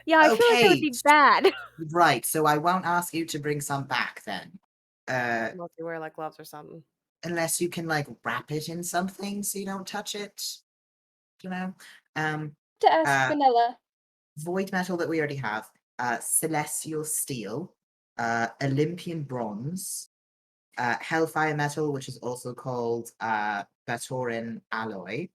[SPEAKER 7] Yeah, I feel like that would be bad.
[SPEAKER 2] Right. So I won't ask you to bring some back then.
[SPEAKER 20] Unless you wear like gloves or something.
[SPEAKER 2] Unless you can like wrap it in something so you don't touch it. You know.
[SPEAKER 19] To ask Vanilla.
[SPEAKER 2] Void metal that we already have. Celestial steel. Olympian bronze. Hellfire metal, which is also called Batoran alloy.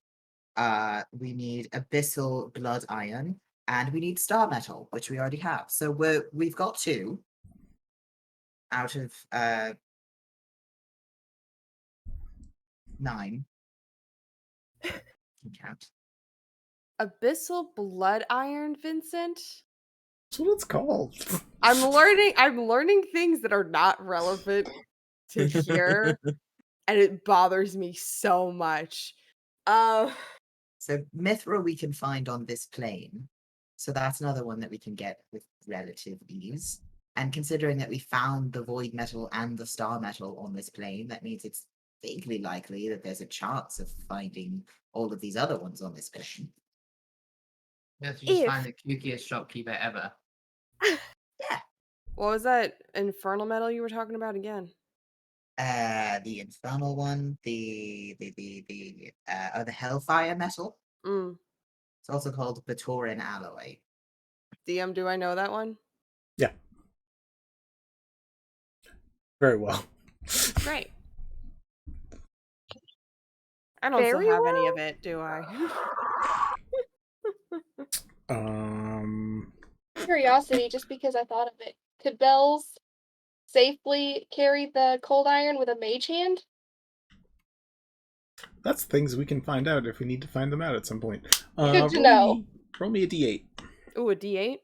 [SPEAKER 2] We need abyssal blood iron, and we need star metal, which we already have. So we've got 2 out of 9. Can count.
[SPEAKER 20] Abyssal blood iron, Vincent?
[SPEAKER 1] That's what it's called.
[SPEAKER 20] I'm learning things that are not relevant to here, and it bothers me so much.
[SPEAKER 2] So mithril we can find on this plane. So that's another one that we can get with relative ease. And considering that we found the void metal and the star metal on this plane, that means it's vaguely likely that there's a chance of finding all of these other ones on this plane.
[SPEAKER 6] Let's just find the kookiest shopkeeper ever.
[SPEAKER 20] What was that infernal metal you were talking about again?
[SPEAKER 2] The infernal one, the hellfire metal. It's also called Batoran alloy.
[SPEAKER 20] DM, do I know that one?
[SPEAKER 1] Yeah. Very well.
[SPEAKER 20] Great. I don't still have any of it, do I?
[SPEAKER 19] Curiosity, just because I thought of it. Could Bells safely carry the cold iron with a mage hand?
[SPEAKER 1] That's things we can find out if we need to find them out at some point.
[SPEAKER 19] Good to know.
[SPEAKER 1] Roll me a d8.
[SPEAKER 20] Ooh, a D8?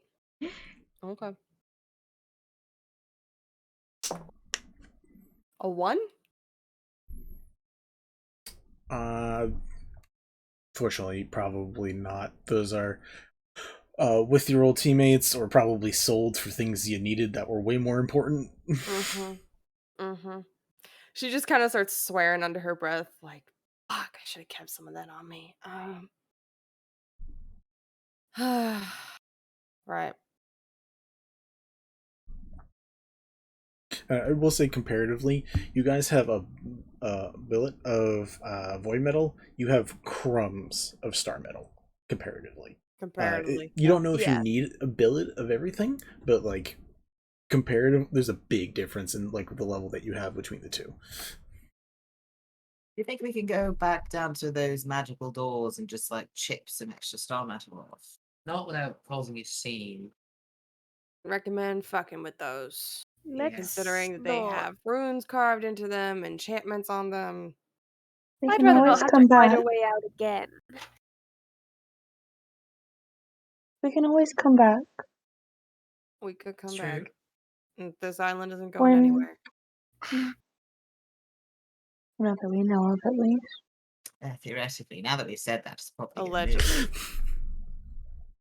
[SPEAKER 20] Okay. A 1?
[SPEAKER 1] Fortunately, probably not. Those are with your old teammates, or probably sold for things you needed that were way more important.
[SPEAKER 20] She just kind of starts swearing under her breath, like, fuck, I should have kept some of that on me. Right.
[SPEAKER 1] I will say, comparatively, you guys have a billet of void metal. You have crumbs of star metal, comparatively. You don't know if you need a billet of everything, but like comparative, there's a big difference in like the level that you have between the two.
[SPEAKER 2] Do you think we can go back down to those magical doors and just like chip some extra star metal off?
[SPEAKER 6] Not without causing a scene.
[SPEAKER 20] Recommend fucking with those.
[SPEAKER 7] Next
[SPEAKER 20] Considering that they
[SPEAKER 7] door.
[SPEAKER 20] have runes carved into them, enchantments on them.
[SPEAKER 5] We
[SPEAKER 7] I'd
[SPEAKER 5] can
[SPEAKER 7] rather
[SPEAKER 5] always
[SPEAKER 7] not have
[SPEAKER 5] come
[SPEAKER 7] to find
[SPEAKER 5] back.
[SPEAKER 7] a way out again.
[SPEAKER 5] We can always come back.
[SPEAKER 20] We could come
[SPEAKER 2] True.
[SPEAKER 20] back. This island isn't going
[SPEAKER 5] When-
[SPEAKER 20] anywhere.
[SPEAKER 5] Not that we know of, at least.
[SPEAKER 2] Theoretically, now that we've said that, it's probably gonna
[SPEAKER 20] Allegedly.
[SPEAKER 2] move.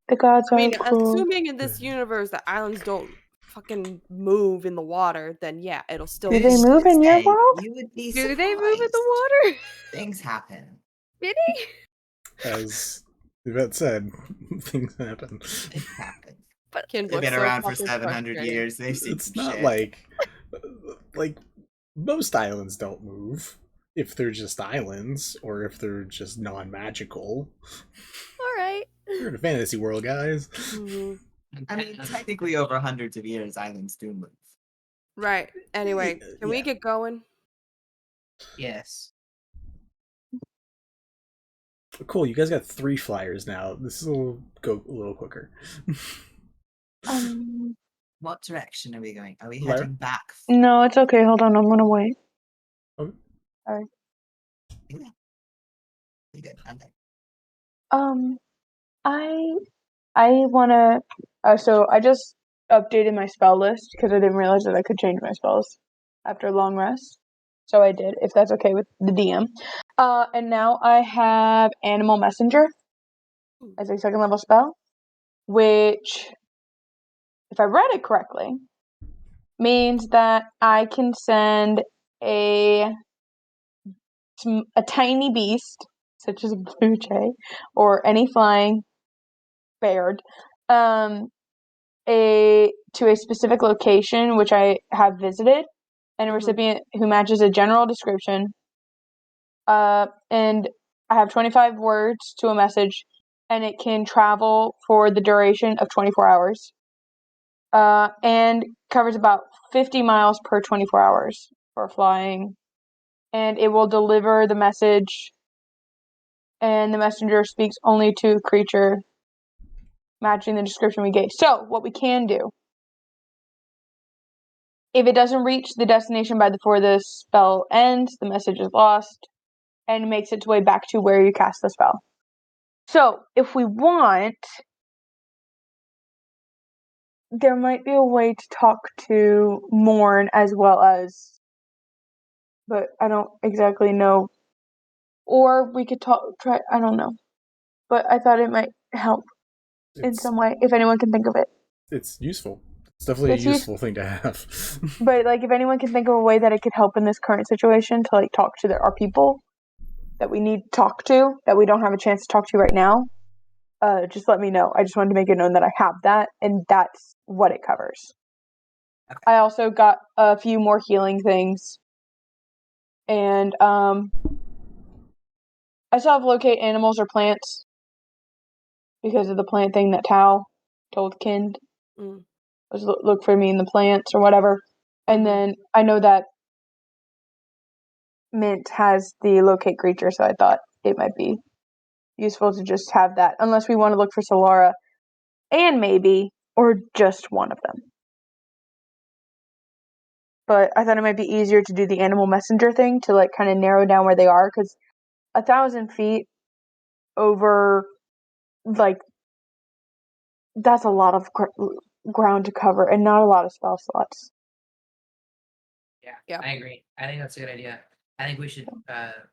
[SPEAKER 5] The gods
[SPEAKER 20] I
[SPEAKER 5] are
[SPEAKER 20] mean,
[SPEAKER 5] cruel.
[SPEAKER 20] assuming in this universe that islands don't fucking move in the water, then yeah, it'll still
[SPEAKER 5] Do
[SPEAKER 20] be.
[SPEAKER 5] they move in your
[SPEAKER 2] Hey,
[SPEAKER 5] world?
[SPEAKER 2] you would be
[SPEAKER 7] Do they move in
[SPEAKER 2] surprised.
[SPEAKER 7] the water?
[SPEAKER 2] Things happen.
[SPEAKER 7] Really?
[SPEAKER 1] As Yvette said, things happen.
[SPEAKER 2] Things happen.
[SPEAKER 7] But
[SPEAKER 2] They've been around for 700 years. They've seen
[SPEAKER 1] It's
[SPEAKER 2] some
[SPEAKER 1] not
[SPEAKER 2] shit.
[SPEAKER 1] like most islands don't move if they're just islands or if they're just non-magical.
[SPEAKER 7] All right.
[SPEAKER 1] You're in a fantasy world, guys.
[SPEAKER 2] I mean, technically, over hundreds of years, islands do move.
[SPEAKER 20] Right. Anyway, can we get going?
[SPEAKER 6] Yes.
[SPEAKER 1] Cool, you guys got 3 flyers now. This will go a little quicker.
[SPEAKER 2] What direction are we going? Are we
[SPEAKER 1] Lara?
[SPEAKER 2] heading back?
[SPEAKER 5] No, it's okay. Hold on. I'm gonna wait.
[SPEAKER 1] Okay.
[SPEAKER 5] Sorry.
[SPEAKER 2] Yeah. Pretty good. Okay.
[SPEAKER 5] I wanna. So I just updated my spell list because I didn't realize that I could change my spells after a long rest. So I did, if that's okay with the DM. And now I have Animal Messenger as a 2nd level spell, which, if I read it correctly, means that I can send a tiny beast, such as a blue jay, or any flying bird, to a specific location which I have visited, and a recipient who matches a general description. And I have 25 words to a message, and it can travel for the duration of 24 hours. And covers about 50 miles per 24 hours for flying. And it will deliver the message, and the messenger speaks only to a creature matching the description we gave. So, what we can do, if it doesn't reach the destination before the spell ends, the message is lost, and makes its way back to where you cast the spell. So, if we want, there might be a way to talk to Morn as well as, but I don't exactly know. Or we could try, I don't know. But I thought it might help in some way, if anyone can think of it.
[SPEAKER 1] It's useful. It's definitely
[SPEAKER 5] It's
[SPEAKER 1] a useful thing to have.
[SPEAKER 5] But, like, if anyone can think of a way that it could help in this current situation to, like, talk to our people that we need to talk to, that we don't have a chance to talk to right now, just let me know. I just wanted to make it known that I have that, and that's what it covers. Okay. I also got a few more healing things, and I still have locate animals or plants because of the plant thing that Tao told Kind. Was look for me in the plants or whatever. And then I know that Mint has the locate creature, so I thought it might be useful to just have that, unless we want to look for Solara and maybe, or just one of them. But I thought it might be easier to do the animal messenger thing to, like, kind of narrow down where they are, because 1,000 feet over, like, that's a lot of ground to cover and not a lot of spell slots.
[SPEAKER 6] Yeah, I agree. I think that's a good idea. I think we should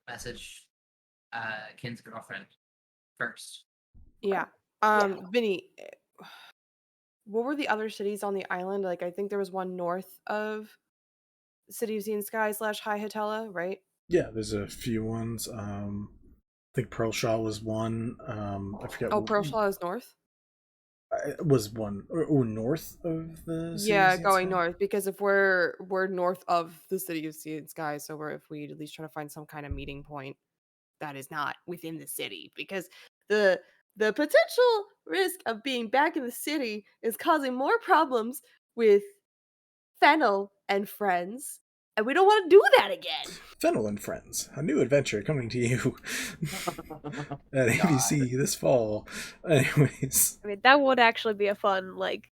[SPEAKER 6] message Kin's girlfriend first.
[SPEAKER 20] Yeah. Vinny, what were the other cities on the island? Like, I think there was one north of City of Sea and Sky / High Hatella, right?
[SPEAKER 1] Yeah, there's a few ones. I think Pearlshaw was one. I forget.
[SPEAKER 20] Oh, Pearlshaw is north?
[SPEAKER 1] Was one north of the City
[SPEAKER 20] Yeah,
[SPEAKER 1] of Sea
[SPEAKER 20] going
[SPEAKER 1] and Sky?
[SPEAKER 20] north, because if we're north of the City of Sea and Sky, so if we at least try to find some kind of meeting point that is not within the city, because the potential risk of being back in the city is causing more problems with Fennel and friends, and we don't want to do that again.
[SPEAKER 1] Fennel and Friends, a new adventure coming to you at ABC this fall. Anyways,
[SPEAKER 7] I mean, that would actually be a fun, like,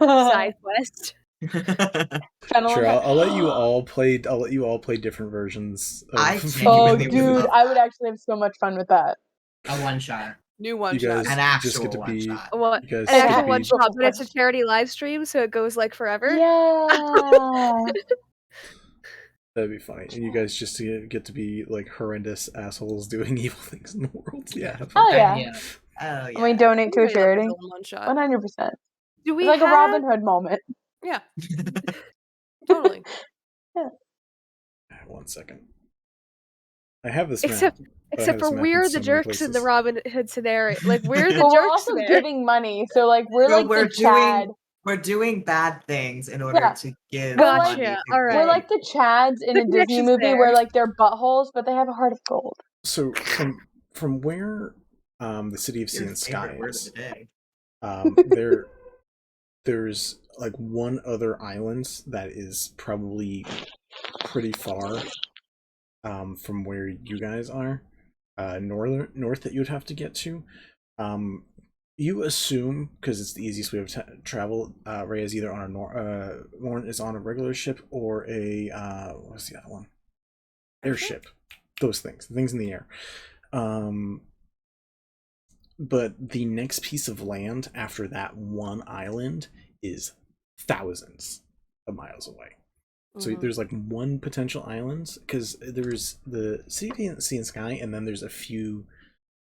[SPEAKER 7] side quest.
[SPEAKER 1] sure. I'll let you all play. I'll let you all play different versions. Of
[SPEAKER 5] Dude, I would actually have so much fun with that.
[SPEAKER 6] A one shot.
[SPEAKER 20] New one
[SPEAKER 1] You guys
[SPEAKER 20] shot.
[SPEAKER 1] just get to be.
[SPEAKER 7] An
[SPEAKER 1] You guys
[SPEAKER 7] actual
[SPEAKER 1] get to
[SPEAKER 7] one
[SPEAKER 1] be.
[SPEAKER 7] shot, but it's a charity live stream, so it goes like forever.
[SPEAKER 5] Yeah.
[SPEAKER 1] That'd be funny, and you guys just get to be like horrendous assholes doing evil things in the world. Yeah. Have fun.
[SPEAKER 5] Oh yeah.
[SPEAKER 2] Oh
[SPEAKER 5] And we donate to a charity.
[SPEAKER 20] One shot.
[SPEAKER 5] 100%.
[SPEAKER 7] Do we
[SPEAKER 5] It's like
[SPEAKER 7] have...
[SPEAKER 5] a Robin Hood moment.
[SPEAKER 20] Yeah. Totally.
[SPEAKER 5] Yeah.
[SPEAKER 1] 1 second. I have this
[SPEAKER 7] Except
[SPEAKER 1] map. but I have this
[SPEAKER 7] for
[SPEAKER 1] map
[SPEAKER 7] we're
[SPEAKER 1] in so
[SPEAKER 7] the
[SPEAKER 1] many
[SPEAKER 7] jerks in the
[SPEAKER 1] places.
[SPEAKER 7] Robin Hood scenario. Like, we're the
[SPEAKER 5] But we're
[SPEAKER 7] jerks
[SPEAKER 5] also
[SPEAKER 7] there.
[SPEAKER 5] giving money, so, like, we're like
[SPEAKER 2] we're
[SPEAKER 5] the Chad.
[SPEAKER 2] we're doing bad things in order to give
[SPEAKER 7] Gotcha.
[SPEAKER 2] money.
[SPEAKER 7] All right.
[SPEAKER 5] We're like the Chads in
[SPEAKER 7] The
[SPEAKER 5] a Disney
[SPEAKER 7] connection's
[SPEAKER 5] movie
[SPEAKER 7] there.
[SPEAKER 5] where, like, they're buttholes, but they have a heart of gold.
[SPEAKER 1] So from where the City of Sea
[SPEAKER 2] Your
[SPEAKER 1] and
[SPEAKER 2] favorite
[SPEAKER 1] Sky
[SPEAKER 2] word of
[SPEAKER 1] is,
[SPEAKER 2] the day.
[SPEAKER 1] there's like one other island that is probably pretty far from where you guys are. north that you'd have to get to. You assume, because it's the easiest way of travel, Rhea is either on a Lauren is on a regular ship or a what's the other one? Airship. Those things in the air. But the next piece of land after that one island is thousands of miles away. So there's like one potential island, because there's the Sea and Sky, and then there's a few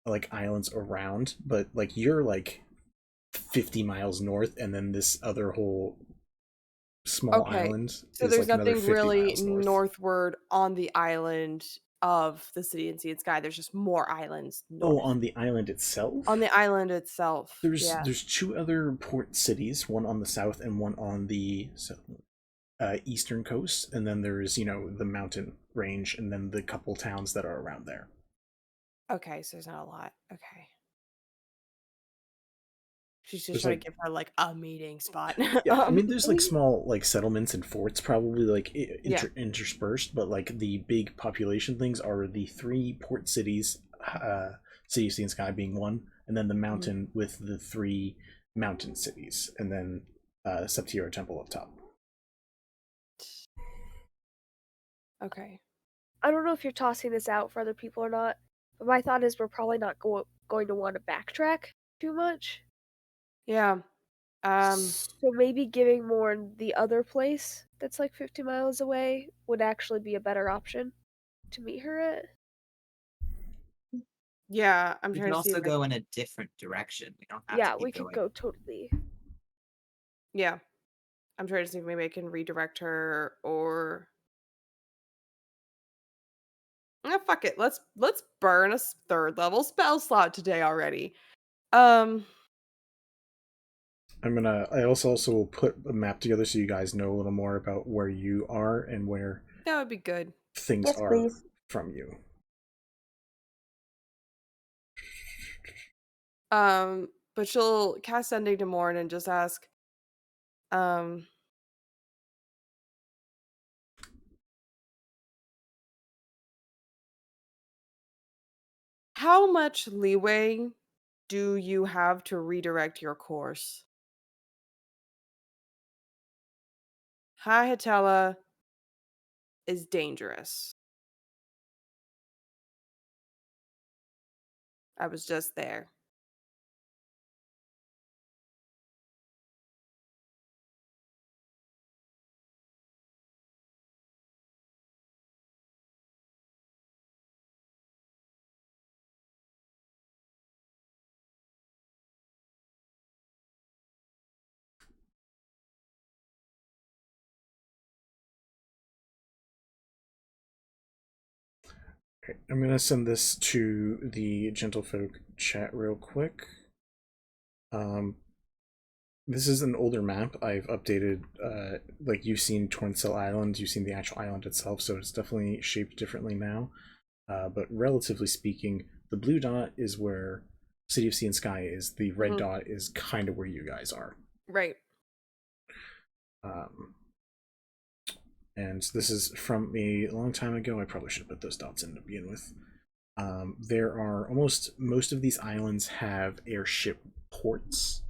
[SPEAKER 1] like islands around, but like you're like 50 miles north, and then this other whole small island
[SPEAKER 3] so
[SPEAKER 1] is
[SPEAKER 3] there's
[SPEAKER 1] like another
[SPEAKER 3] nothing
[SPEAKER 1] 50
[SPEAKER 3] really
[SPEAKER 1] miles north.
[SPEAKER 3] northward on the island of the City and Sea and Sky. There's just more islands north.
[SPEAKER 1] On the island itself?
[SPEAKER 3] On the island itself.
[SPEAKER 1] There's two other port cities, one on the south and one on the eastern coast, and then there's, the mountain range, and then the couple towns that are around there.
[SPEAKER 3] Okay, so there's not a lot. Okay. She's just trying to give her like a meeting spot.
[SPEAKER 1] Yeah, I mean, there's like small like settlements and forts probably like interspersed, but like the big population things are the three port cities, City of Sea and Sky being one, and then the mountain with the three mountain cities, and then Septira Temple up top.
[SPEAKER 3] Okay.
[SPEAKER 7] I don't know if you're tossing this out for other people or not, but my thought is we're probably not going to want to backtrack too much.
[SPEAKER 3] Yeah.
[SPEAKER 7] So maybe giving Morn the other place that's like 50 miles away would actually be a better option to meet her at.
[SPEAKER 3] Yeah, I'm
[SPEAKER 2] We
[SPEAKER 3] trying
[SPEAKER 2] could
[SPEAKER 3] to see.
[SPEAKER 2] also go in a different direction. We don't have to keep
[SPEAKER 7] we could
[SPEAKER 2] going.
[SPEAKER 7] go totally.
[SPEAKER 3] Yeah. I'm trying to see if maybe I can redirect her or fuck it. Let's burn a 3rd level spell slot today already.
[SPEAKER 1] I also will put a map together so you guys know a little more about where you are and where
[SPEAKER 3] that would be good.
[SPEAKER 1] Things are from you.
[SPEAKER 3] But she'll cast Sending to Morn and just ask, how much leeway do you have to redirect your course? High Hatella is dangerous. I was just there.
[SPEAKER 1] Okay, I'm gonna send this to the Gentlefolk chat real quick. This is an older map. I've updated, like you've seen Torncell Island, you've seen the actual island itself, so it's definitely shaped differently now. But relatively speaking, the blue dot is where City of Sea and Sky is. The red dot is kind of where you guys are.
[SPEAKER 3] Right.
[SPEAKER 1] And this is from a long time ago. I probably should have put those dots in to begin with. There are most of these islands have airship ports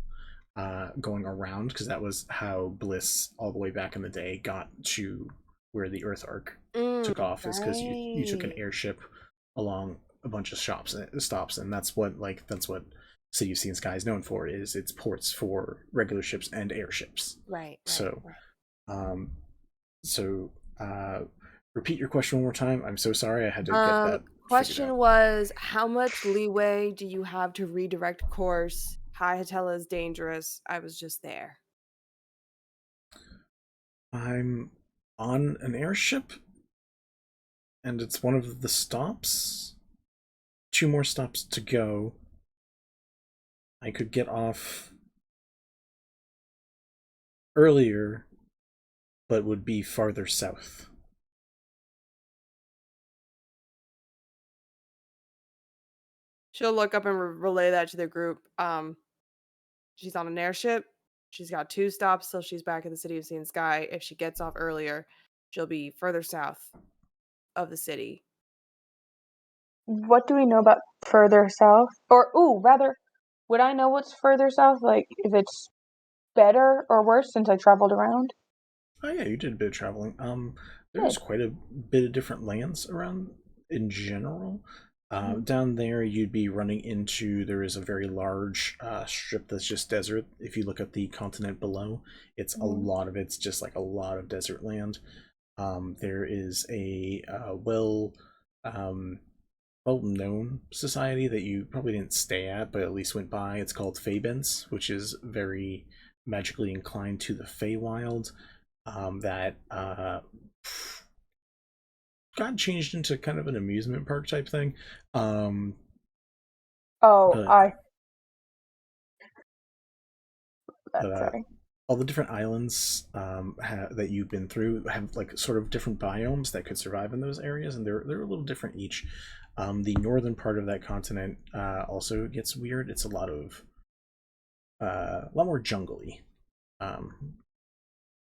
[SPEAKER 1] going around, because that was how Bliss all the way back in the day got to where the Earth Arc took off, is because you took an airship along a bunch of stops, and that's what City of Sea and Sky is known for, is its ports for regular ships and airships.
[SPEAKER 3] Right.
[SPEAKER 1] So, repeat your question one more time. I'm so sorry, I had to get that.
[SPEAKER 3] Question was, how much leeway do you have to redirect course? High Hatella is dangerous. I was just there.
[SPEAKER 1] I'm on an airship, and it's one of the stops. 2 more stops to go. I could get off earlier, but would be farther south.
[SPEAKER 3] She'll look up and relay that to the group. She's on an airship. She's got 2 stops till she's back in the City of Sea and Sky. If she gets off earlier, she'll be further south of the city.
[SPEAKER 5] what do we know about further south? Or, rather, would I know what's further south? Like, if it's better or worse since I traveled around?
[SPEAKER 1] Oh yeah, you did a bit of traveling. There's quite a bit of different lands around in general. Down there, you'd be running into, there is a very large strip that's just desert. If you look at the continent below, it's a lot of it's just like a lot of desert land. There is a well-known society that you probably didn't stay at, but at least went by. It's called Fabens, which is very magically inclined to the Feywild. That got changed into kind of an amusement park type thing. But all the different islands that you've been through have like sort of different biomes that could survive in those areas, and they're a little different each. The northern part of that continent also gets weird. It's a lot more jungly.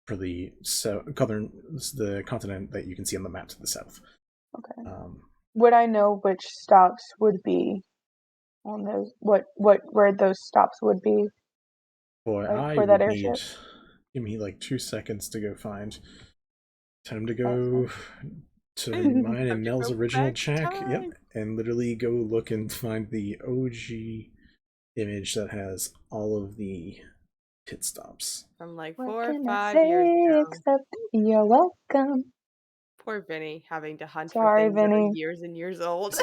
[SPEAKER 1] For the continent that you can see on the map to the south.
[SPEAKER 5] Okay. Would I know which stops would be on those? Where those stops would be?
[SPEAKER 1] Boy,
[SPEAKER 5] for that airship.
[SPEAKER 1] Give me like 2 seconds to go find. Time to go to mine and Nell's original check. Yep, and literally go look and find the OG image that has all of the pit stops.
[SPEAKER 20] From like
[SPEAKER 5] What
[SPEAKER 20] 4 or
[SPEAKER 5] can
[SPEAKER 20] 5
[SPEAKER 5] I say
[SPEAKER 20] years ago.
[SPEAKER 5] except you're welcome.
[SPEAKER 20] Poor Vinny having to hunt
[SPEAKER 5] Sorry,
[SPEAKER 20] for things that
[SPEAKER 5] Vinny.
[SPEAKER 20] are years and years old.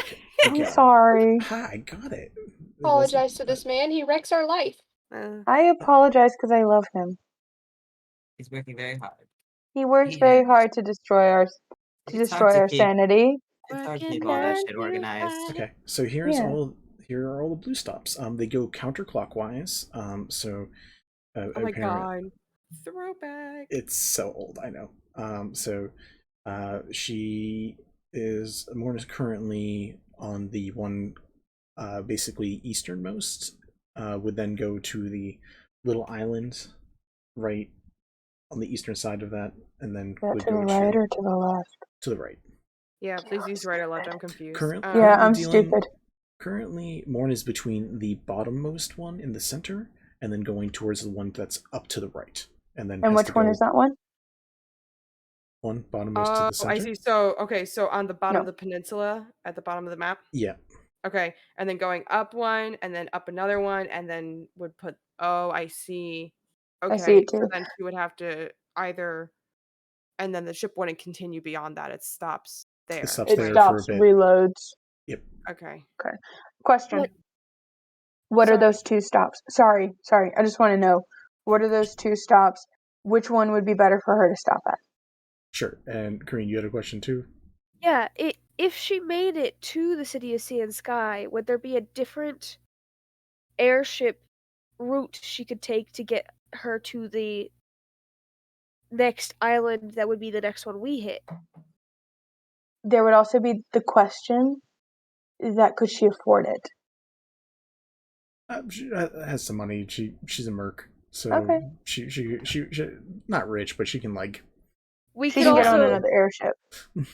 [SPEAKER 5] I'm sorry.
[SPEAKER 1] Hi, I got it.
[SPEAKER 19] Apologize to this man. He wrecks our life.
[SPEAKER 5] I apologize because I love him.
[SPEAKER 2] He's working very hard.
[SPEAKER 5] He works very hard to destroy our
[SPEAKER 2] keep-
[SPEAKER 5] sanity.
[SPEAKER 2] It's hard to keep all that shit organized.
[SPEAKER 1] Okay, so here are all the blue stops. They go counterclockwise. So
[SPEAKER 20] Oh my god. Throwback.
[SPEAKER 1] It's so old, I know. Morn is currently on the one basically easternmost, would then go to the little island right on the eastern side of that, and then would
[SPEAKER 5] to the
[SPEAKER 1] go
[SPEAKER 5] right or to the left?
[SPEAKER 1] To the right.
[SPEAKER 20] Yeah, please use right or left. I'm confused.
[SPEAKER 5] I'm stupid.
[SPEAKER 1] Currently, Morn is between the bottommost one in the center, and then going towards the one that's up to the right. And
[SPEAKER 5] which one is that one?
[SPEAKER 1] One bottommost to the center.
[SPEAKER 20] I see. So on the bottom of the peninsula, at the bottom of the map?
[SPEAKER 1] Yeah.
[SPEAKER 20] Okay, and then going up one, and then up another one, and then would put, I see. Okay,
[SPEAKER 5] I see it too.
[SPEAKER 20] so then she would have to either, and then the ship wouldn't continue beyond that. It stops there.
[SPEAKER 1] It stops there for a bit.
[SPEAKER 5] Reloads.
[SPEAKER 1] Yep.
[SPEAKER 20] Okay.
[SPEAKER 5] Question. What are those two stops? Sorry. I just want to know. What are those two stops? Which one would be better for her to stop at?
[SPEAKER 1] Sure. And Kareen, you had a question too?
[SPEAKER 7] Yeah, if she made it to the City of Sea and Sky, would there be a different airship route she could take to get her to the next island that would be the next one we hit?
[SPEAKER 5] There would also be the question that could she afford it?
[SPEAKER 1] She has some money. She's a merc, so she not rich, but she can like.
[SPEAKER 7] We
[SPEAKER 5] she
[SPEAKER 7] could
[SPEAKER 5] can get
[SPEAKER 7] also
[SPEAKER 5] on another airship.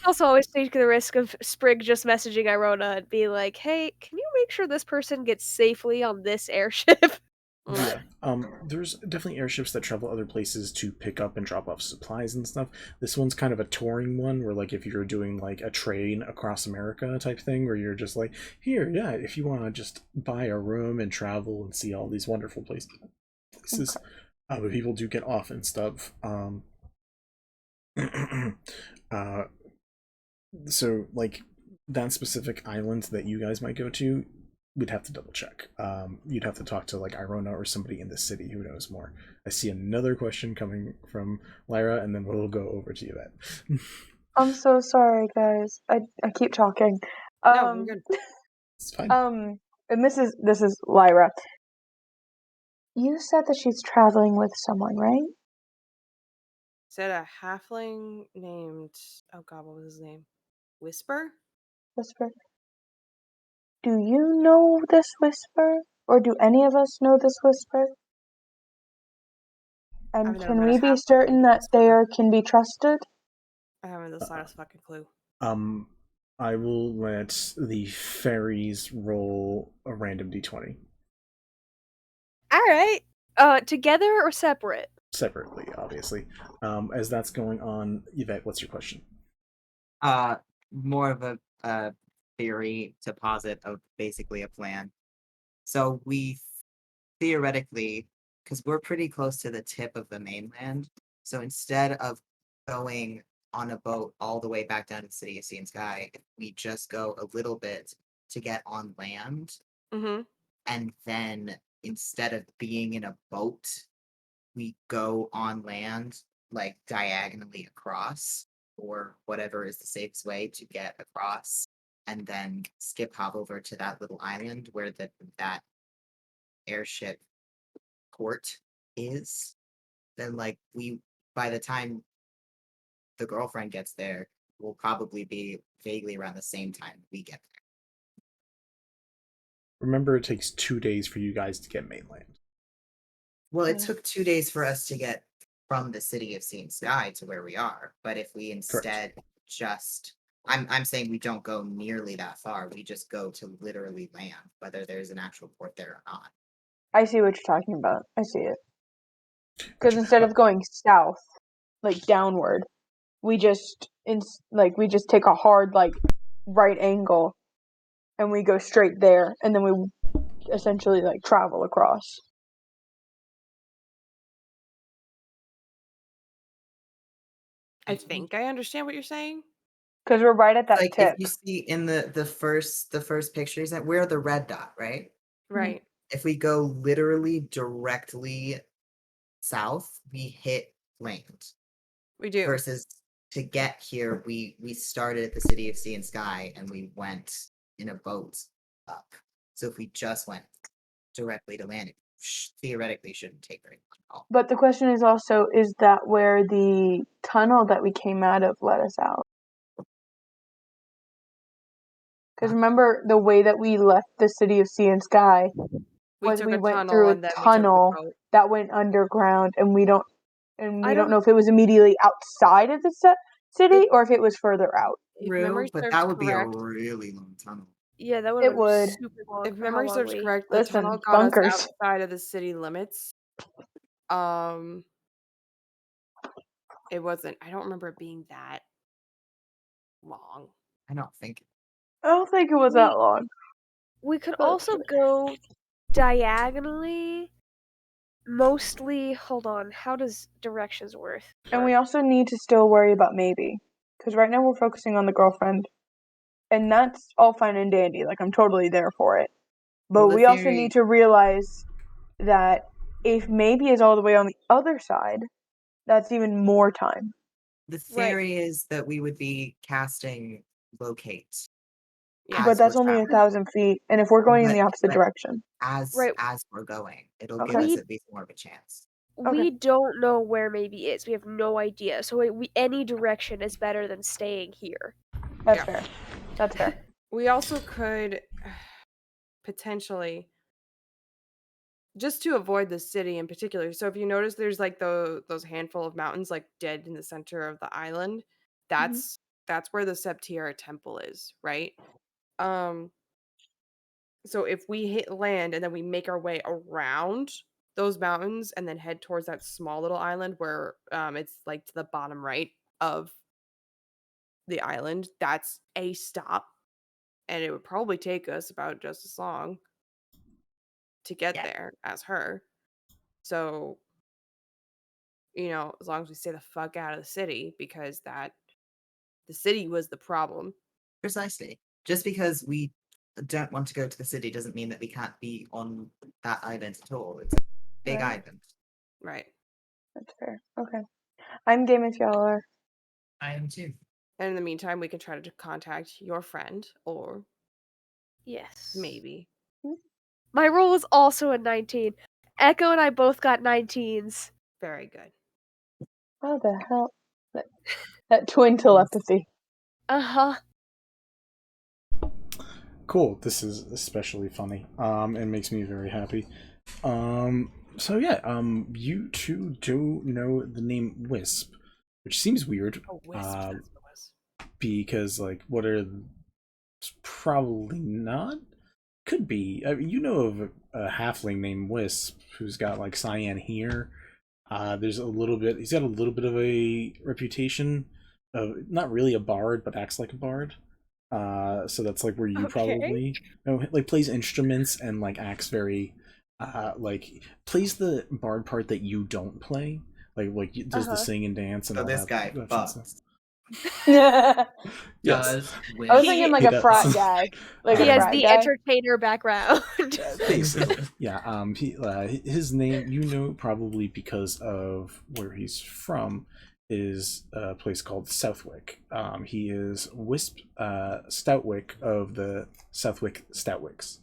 [SPEAKER 7] Also, always take the risk of Sprig just messaging Irona and be like, "Hey, can you make sure this person gets safely on this airship?"
[SPEAKER 1] Yeah. There's definitely airships that travel other places to pick up and drop off supplies and stuff. This one's kind of a touring one, where like if you're doing like a train across America type thing, where you're just like, here, yeah, if you want to just buy a room and travel and see all these wonderful places, but people do get off and stuff. So like that specific island that you guys might go to, we'd have to double check. You'd have to talk to like Irona or somebody in the city who knows more. I see another question coming from Lyra, and then we'll go over to Yvette.
[SPEAKER 5] I'm so sorry, guys. I keep talking.
[SPEAKER 20] No, we're good.
[SPEAKER 1] It's fine.
[SPEAKER 5] And this is Lyra. You said that she's traveling with someone, right?
[SPEAKER 20] Said a halfling named, oh god, what was his name? Whisper?
[SPEAKER 5] Do you know this Whisper? Or do any of us know this Whisper? And can we be certain that they can be trusted?
[SPEAKER 20] I haven't the slightest fucking clue.
[SPEAKER 1] I will let the fairies roll a random d20.
[SPEAKER 7] All right. Together or separate?
[SPEAKER 1] Separately, obviously. As that's going on, Yvette, what's your question?
[SPEAKER 2] More of a theory to posit of basically a plan. So we theoretically, because we're pretty close to the tip of the mainland, so instead of going on a boat all the way back down to the city of Sea and Sky, if we just go a little bit to get on land, and then instead of being in a boat, we go on land, like diagonally across, or whatever is the safest way to get across, and then hop over to that little island where that airship port is, then like by the time the girlfriend gets there, will probably be vaguely around the same time we get there.
[SPEAKER 1] Remember, it takes 2 days for you guys to get mainland.
[SPEAKER 2] Well, it took 2 days for us to get from the city of Sea and Sky to where we are, but if we instead just I'm saying we don't go nearly that far, we just go to literally land, whether there's an actual port there or not.
[SPEAKER 5] I see what you're talking about. I see it. Because instead of going south, like downward, we just take a hard like right angle, and we go straight there, and then we essentially like travel across.
[SPEAKER 20] I think I understand what you're saying.
[SPEAKER 5] Because we're right at that
[SPEAKER 2] Like
[SPEAKER 5] tip.
[SPEAKER 2] if you see in the first pictures that we're the red dot, right?
[SPEAKER 20] Right.
[SPEAKER 2] If we go literally directly south, we hit land.
[SPEAKER 20] We do.
[SPEAKER 2] Versus to get here, we started at the city of Sea and Sky and we went in a boat up. So if we just went directly to land, it theoretically shouldn't take very long at all.
[SPEAKER 5] But the question is also, is that where the tunnel that we came out of let us out? Because remember, the way that we left the city of Sea and Sky was we went through a tunnel that went underground, and we don't know if it was immediately outside of the city or if it was further out.
[SPEAKER 2] True, but that would be a really long tunnel.
[SPEAKER 7] Yeah, that would
[SPEAKER 5] It would.
[SPEAKER 7] Super long
[SPEAKER 20] If
[SPEAKER 7] for
[SPEAKER 20] memory
[SPEAKER 7] how
[SPEAKER 20] serves
[SPEAKER 7] long we-
[SPEAKER 20] correct, the
[SPEAKER 5] Listen,
[SPEAKER 20] tunnel got
[SPEAKER 5] bunkers.
[SPEAKER 20] us outside of the city limits. It wasn't. I don't remember it being that long.
[SPEAKER 2] I don't think.
[SPEAKER 5] I don't think it was that long.
[SPEAKER 7] We could also go diagonally. Mostly, hold on. How does directions work?
[SPEAKER 5] And we also need to still worry about maybe. Because right now we're focusing on the girlfriend. And that's all fine and dandy. Like, I'm totally there for it. But
[SPEAKER 2] Well,
[SPEAKER 5] we also need to realize that if maybe is all the way on the other side, that's even more time.
[SPEAKER 2] The theory is that we would be casting locate.
[SPEAKER 5] But that's only 1,000 feet. And if we're going in the opposite direction.
[SPEAKER 2] As we're going, it'll give
[SPEAKER 5] Okay.
[SPEAKER 2] us at least more of a chance.
[SPEAKER 7] We don't know where maybe is. We have no idea. So any direction is better than staying here.
[SPEAKER 5] That's fair. That's fair.
[SPEAKER 20] We also could potentially, just to avoid the city in particular. So if you notice, there's like those handful of mountains like dead in the center of the island. That's where the Septiera Temple is, right? So if we hit land and then we make our way around those mountains and then head towards that small little island where it's like to the bottom right of the island, that's a stop. And it would probably take us about just as long to get there as her. So, as long as we stay the fuck out of the city, because the city was the problem.
[SPEAKER 2] Precisely. Just because we don't want to go to the city doesn't mean that we can't be on that island at all. It's a big island.
[SPEAKER 20] Right.
[SPEAKER 5] That's fair. Okay. I'm game if y'all are.
[SPEAKER 2] I am too.
[SPEAKER 20] And in the meantime, we can try to contact your friend, or
[SPEAKER 7] yes,
[SPEAKER 20] maybe.
[SPEAKER 7] My roll was also a 19. Echo and I both got 19s.
[SPEAKER 20] Very good.
[SPEAKER 5] How the hell? That twin telepathy.
[SPEAKER 7] Uh-huh.
[SPEAKER 1] Cool. This is especially funny. It makes me very happy. So yeah, you two do know the name Wisp, which seems weird.
[SPEAKER 20] Wisp.
[SPEAKER 1] Because like, what are probably not. Could be. I mean, you know of a halfling named Wisp who's got like cyan hair. There's a little bit. He's got a little bit of a reputation of not really a bard, but acts like a bard. So that's like where you probably like plays instruments and like acts very like plays the bard part that you don't play. Like does the sing and dance and
[SPEAKER 2] So
[SPEAKER 1] all
[SPEAKER 2] this
[SPEAKER 1] that.
[SPEAKER 2] guy
[SPEAKER 1] that fun
[SPEAKER 2] fucks.
[SPEAKER 1] stuff.
[SPEAKER 5] Yeah.
[SPEAKER 1] Yes.
[SPEAKER 5] I was thinking like
[SPEAKER 1] He
[SPEAKER 5] a frat
[SPEAKER 1] does.
[SPEAKER 5] guy. Like
[SPEAKER 7] He
[SPEAKER 5] a
[SPEAKER 7] has
[SPEAKER 5] frat
[SPEAKER 7] the
[SPEAKER 5] guy.
[SPEAKER 7] entertainer background.
[SPEAKER 1] Basically, yeah. His name, you know, probably because of where he's from, is a place called Southwick. He is Wisp Stoutwick of the Southwick Stoutwicks.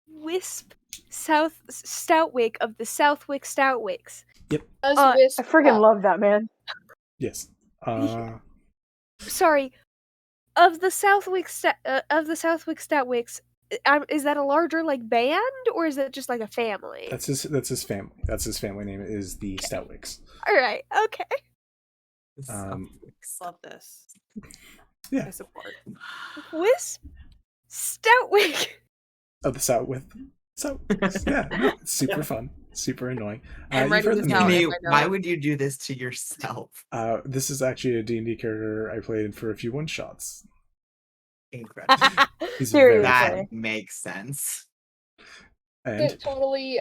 [SPEAKER 7] Wisp Stoutwick of the Southwick Stoutwicks.
[SPEAKER 1] Yep.
[SPEAKER 5] I freaking love that man.
[SPEAKER 1] Yes.
[SPEAKER 7] Sorry, of the Southwick Stoutwicks. Is that a larger like band or is it just like a family?
[SPEAKER 1] That's his family. That's his family name is the Stoutwicks.
[SPEAKER 7] All right. Okay.
[SPEAKER 20] Love this.
[SPEAKER 1] Yeah.
[SPEAKER 20] I support.
[SPEAKER 7] Wisp Stoutwick.
[SPEAKER 1] Of the Southwick. So yeah, no, it's super fun, super annoying.
[SPEAKER 2] I'm
[SPEAKER 1] You've
[SPEAKER 2] writing
[SPEAKER 1] heard
[SPEAKER 2] this
[SPEAKER 1] the
[SPEAKER 2] down.
[SPEAKER 1] name.
[SPEAKER 2] Why would you do this to yourself?
[SPEAKER 1] This is actually a D&D character I played for a few one-shots.
[SPEAKER 2] Incredible.
[SPEAKER 1] He's very
[SPEAKER 2] that
[SPEAKER 1] fun.
[SPEAKER 2] makes sense.
[SPEAKER 1] And
[SPEAKER 19] Didn't totally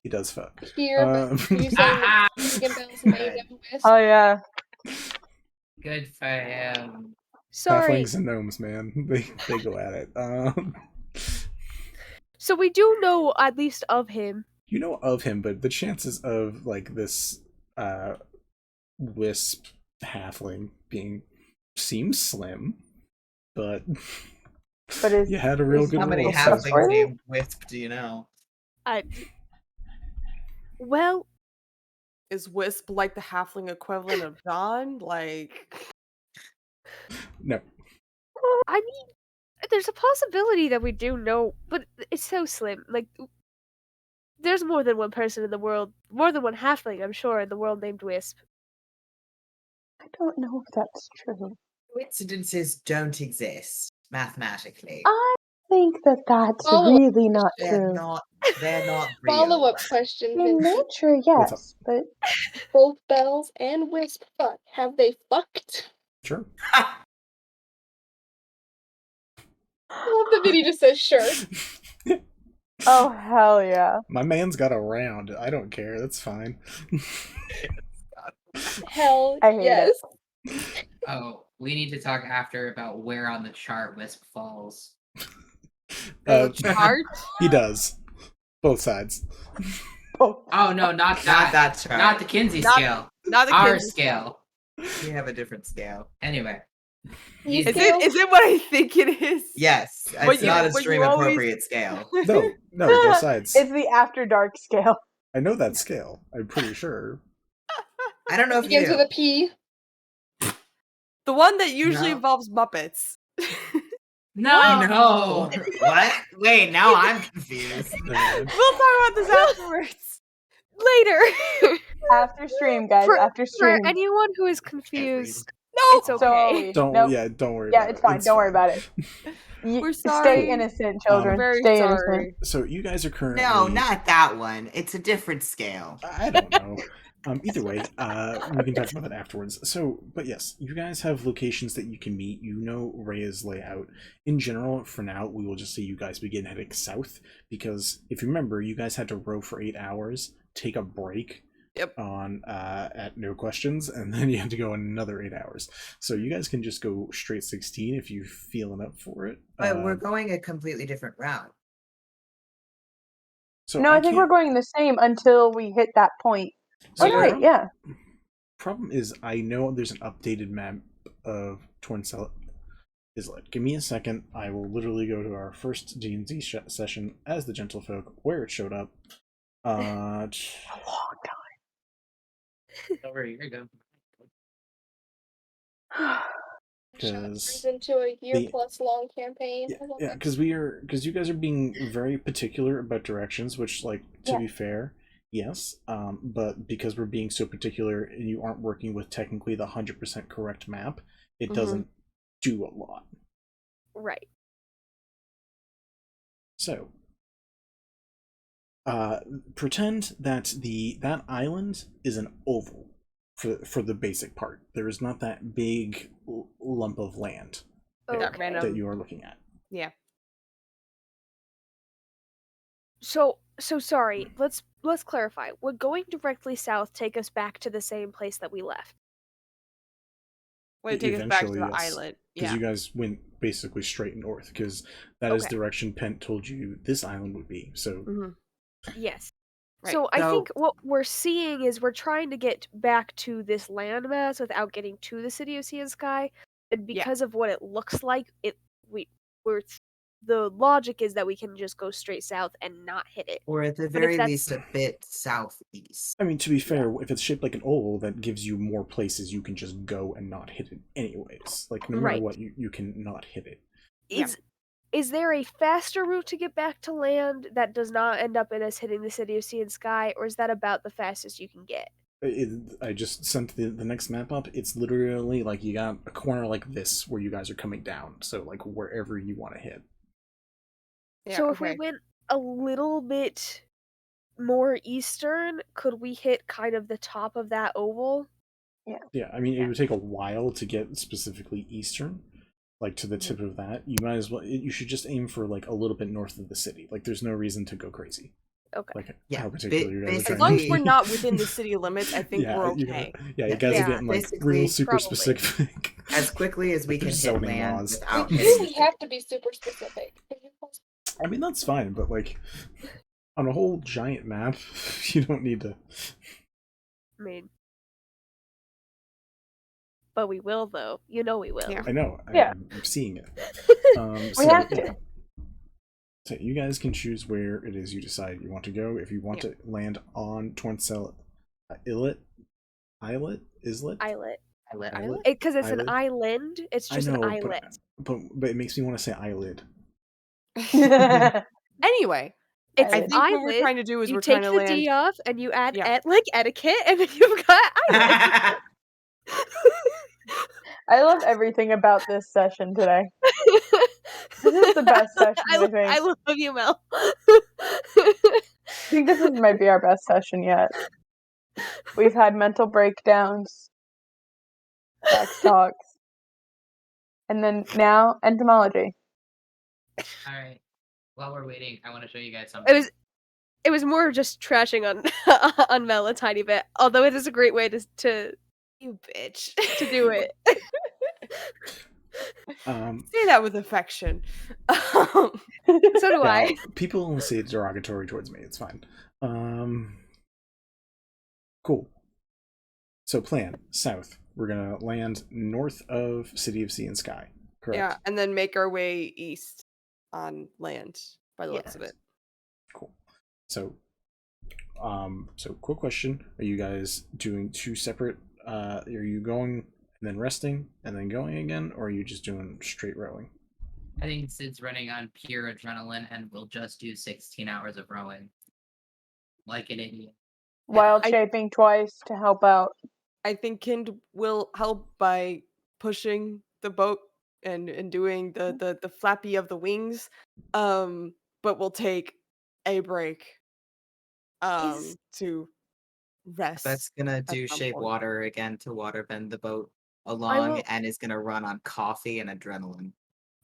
[SPEAKER 1] he does fuck.
[SPEAKER 19] hear, but you saying that Vegan Bells made of Wisp.
[SPEAKER 5] Oh yeah.
[SPEAKER 6] Good for him.
[SPEAKER 7] Sorry.
[SPEAKER 1] Halflings and gnomes, man. They go at it.
[SPEAKER 7] So we do know at least of him.
[SPEAKER 1] You know of him, but the chances of like this wisp halfling being seems slim. But you had a real good
[SPEAKER 2] How many
[SPEAKER 1] roll, so-
[SPEAKER 2] halflings named Wisp do you know?
[SPEAKER 7] Well,
[SPEAKER 20] is Wisp like the halfling equivalent of John? Like,
[SPEAKER 1] no.
[SPEAKER 7] I mean, there's a possibility that we do know, but it's so slim. Like, there's more than one person in the world, more than one halfling, I'm sure, in the world named Wisp.
[SPEAKER 5] I don't know if that's true.
[SPEAKER 2] Coincidences don't exist mathematically.
[SPEAKER 5] I think that that's
[SPEAKER 19] Oh,
[SPEAKER 5] really not
[SPEAKER 2] They're
[SPEAKER 5] true.
[SPEAKER 2] not. They're not real.
[SPEAKER 19] Follow-up question,
[SPEAKER 5] In
[SPEAKER 19] Vincent.
[SPEAKER 5] nature, yes, but
[SPEAKER 19] Both Bells and Wisp fuck. Have they fucked?
[SPEAKER 1] Sure.
[SPEAKER 19] I love that Vinny just says sure.
[SPEAKER 5] oh hell yeah.
[SPEAKER 1] My man's got a round. I don't care. That's fine.
[SPEAKER 19] Hell
[SPEAKER 5] I hate
[SPEAKER 19] yes.
[SPEAKER 6] Oh, we need to talk after about where on the chart Wisp falls.
[SPEAKER 20] chart?
[SPEAKER 1] He does. Both sides.
[SPEAKER 6] Oh no, not that.
[SPEAKER 2] Not that chart.
[SPEAKER 6] Not the Kinsey
[SPEAKER 20] Not-
[SPEAKER 6] scale.
[SPEAKER 20] not the
[SPEAKER 6] Our
[SPEAKER 20] Kinsey
[SPEAKER 6] scale.
[SPEAKER 2] We have a different scale.
[SPEAKER 6] Anyway.
[SPEAKER 20] Is it what I think it is?
[SPEAKER 2] Yes,
[SPEAKER 20] But
[SPEAKER 2] it's
[SPEAKER 20] you-
[SPEAKER 2] not a
[SPEAKER 20] but you
[SPEAKER 2] stream
[SPEAKER 20] always-
[SPEAKER 2] appropriate scale.
[SPEAKER 1] No, both sides.
[SPEAKER 5] It's the after dark scale.
[SPEAKER 1] I know that scale. I'm pretty sure.
[SPEAKER 2] I don't know if
[SPEAKER 19] Begins
[SPEAKER 2] you.
[SPEAKER 19] with a P.
[SPEAKER 20] The one that usually
[SPEAKER 2] No.
[SPEAKER 20] involves Muppets.
[SPEAKER 6] No.
[SPEAKER 2] What? Wait, now I'm confused.
[SPEAKER 20] We'll talk about this afterwards.
[SPEAKER 7] Later.
[SPEAKER 5] After stream, guys. After
[SPEAKER 7] For
[SPEAKER 5] stream.
[SPEAKER 7] anyone who is confused,
[SPEAKER 20] No,
[SPEAKER 7] it's okay.
[SPEAKER 5] So,
[SPEAKER 1] Don't
[SPEAKER 5] nope.
[SPEAKER 1] don't worry.
[SPEAKER 5] Yeah,
[SPEAKER 1] about
[SPEAKER 5] it's
[SPEAKER 1] it.
[SPEAKER 5] fine. Don't worry about it.
[SPEAKER 7] We're
[SPEAKER 5] Stay
[SPEAKER 7] sorry.
[SPEAKER 5] innocent, children.
[SPEAKER 20] Very
[SPEAKER 5] Stay
[SPEAKER 20] sorry.
[SPEAKER 5] innocent.
[SPEAKER 1] So you guys are currently.
[SPEAKER 2] No, not that one. It's a different scale.
[SPEAKER 1] I don't know. Either way, we can talk about that afterwards. So, but yes, you guys have locations that you can meet. You know Rhea's layout. In general, for now, we will just say you guys begin heading south, because if you remember, you guys had to row for 8 hours, take a break on at no questions, and then you had to go another 8 hours. So you guys can just go straight 16 if you're feeling up for it.
[SPEAKER 2] But we're going a completely different route.
[SPEAKER 1] So
[SPEAKER 5] No, I think we're going the same until we hit that point.
[SPEAKER 1] So
[SPEAKER 5] Oh, right, yeah.
[SPEAKER 1] Problem is, I know there's an updated map of Torncell Islet. Give me a second. I will literally go to our first D&D session as the Gentlefolk, where it showed up. A long
[SPEAKER 5] time.
[SPEAKER 6] Over a year ago.
[SPEAKER 1] Because
[SPEAKER 19] Turns into a year plus long campaign. I love
[SPEAKER 1] yeah,
[SPEAKER 19] it.
[SPEAKER 1] because you guys are being very particular about directions, which, like, to be fair, yes, but because we're being so particular and you aren't working with technically the 100% correct map, it doesn't do a lot.
[SPEAKER 7] Right.
[SPEAKER 1] So, pretend that that island is an oval for the basic part. There is not that big lump of land that you are looking at.
[SPEAKER 20] Yeah.
[SPEAKER 7] So sorry. Let's clarify. Would going directly south take us back to the same place that we left?
[SPEAKER 20] Would it take us back to the
[SPEAKER 1] Eventually, yes.
[SPEAKER 20] island?
[SPEAKER 1] Because
[SPEAKER 20] Yeah.
[SPEAKER 1] you guys went basically straight north, because that is the direction Pent told you this island would be. So,
[SPEAKER 7] Yes.
[SPEAKER 20] Right.
[SPEAKER 7] So I think what we're seeing is we're trying to get back to this landmass without getting to the City of Sea and Sky, and because of what it looks like, the logic is that we can just go straight south and not hit it.
[SPEAKER 2] Or at the
[SPEAKER 7] But if
[SPEAKER 2] very
[SPEAKER 7] that's-
[SPEAKER 2] least, a bit southeast.
[SPEAKER 1] I mean, to be fair, if it's shaped like an oval, that gives you more places you can just go and not hit it anyways. Like, no matter
[SPEAKER 7] Right.
[SPEAKER 1] what, you can not hit it.
[SPEAKER 7] Is there a faster route to get back to land that does not end up in us hitting the City of Sea and Sky, or is that about the fastest you can get?
[SPEAKER 1] I just sent the next map up. It's literally like you got a corner like this where you guys are coming down. So, like, wherever you want to hit.
[SPEAKER 7] So if we went a little bit more eastern, could we hit kind of the top of that oval?
[SPEAKER 1] Yeah, I mean, it would take a while to get specifically eastern, like to the tip of that. You might as well. You should just aim for like a little bit north of the city. Like, there's no reason to go crazy.
[SPEAKER 7] Okay.
[SPEAKER 1] Like, how particular you guys are
[SPEAKER 20] As
[SPEAKER 1] trying
[SPEAKER 20] long
[SPEAKER 1] to
[SPEAKER 20] as
[SPEAKER 1] be.
[SPEAKER 20] we're not within the city limits, I think
[SPEAKER 1] Yeah,
[SPEAKER 20] we're
[SPEAKER 1] you
[SPEAKER 20] okay.
[SPEAKER 1] You guys are getting like
[SPEAKER 2] basically,
[SPEAKER 1] real super
[SPEAKER 2] probably.
[SPEAKER 1] specific.
[SPEAKER 2] As quickly as we can
[SPEAKER 1] There's
[SPEAKER 2] hit
[SPEAKER 1] zoning
[SPEAKER 2] land
[SPEAKER 1] laws.
[SPEAKER 2] without
[SPEAKER 19] We
[SPEAKER 2] hitting
[SPEAKER 19] really have to be super specific.
[SPEAKER 1] I mean, that's fine, but like on a whole giant map, you don't need to.
[SPEAKER 7] I mean, but we will, though. You know we will.
[SPEAKER 1] I know.
[SPEAKER 5] Yeah.
[SPEAKER 1] I'm seeing it.
[SPEAKER 5] We have to.
[SPEAKER 1] So you guys can choose where it is you decide you want to go. If you want to land on Torncel Islet,
[SPEAKER 7] Because it's an
[SPEAKER 1] Islet?
[SPEAKER 7] island. It's just an islet.
[SPEAKER 1] But it makes me want to say eyelid.
[SPEAKER 20] Anyway,
[SPEAKER 7] It's
[SPEAKER 20] I
[SPEAKER 7] an
[SPEAKER 20] think what
[SPEAKER 7] islet.
[SPEAKER 20] we're trying to do is
[SPEAKER 7] you
[SPEAKER 20] we're
[SPEAKER 7] take
[SPEAKER 20] trying to
[SPEAKER 7] the
[SPEAKER 20] land.
[SPEAKER 7] D off and you add like etiquette, and then you've got islet.
[SPEAKER 5] I love everything about this session today. This is the best session, I think.
[SPEAKER 7] I love you, Mel.
[SPEAKER 5] I think this might be our best session yet. We've had mental breakdowns, sex talks, and then now entomology.
[SPEAKER 6] Alright. While we're waiting, I want to show you guys something.
[SPEAKER 7] It was more just trashing on on Mel a tiny bit. Although it is a great way to
[SPEAKER 20] you bitch
[SPEAKER 7] to do it.
[SPEAKER 20] Say that with affection.
[SPEAKER 7] So do I.
[SPEAKER 1] People only say it derogatory towards me. It's fine. Cool. So plan south. We're gonna land north of City of Sea and Sky. Correct.
[SPEAKER 20] Yeah, and then make our way east on land by the looks of it.
[SPEAKER 1] Cool. So, quick question: are you guys doing two separate? Are you going and then resting and then going again, or are you just doing straight rowing?
[SPEAKER 6] I think Sid's running on pure adrenaline and will just do 16 hours of rowing. Like an idiot.
[SPEAKER 5] Wild shaping twice to help out.
[SPEAKER 20] I think Kind will help by pushing the boat and doing the flappy of the wings. But we'll take a break to rest.
[SPEAKER 2] That's gonna
[SPEAKER 20] at
[SPEAKER 2] do
[SPEAKER 20] some
[SPEAKER 2] shape
[SPEAKER 20] point.
[SPEAKER 2] water again to waterbend the boat along, and is gonna run on coffee and adrenaline.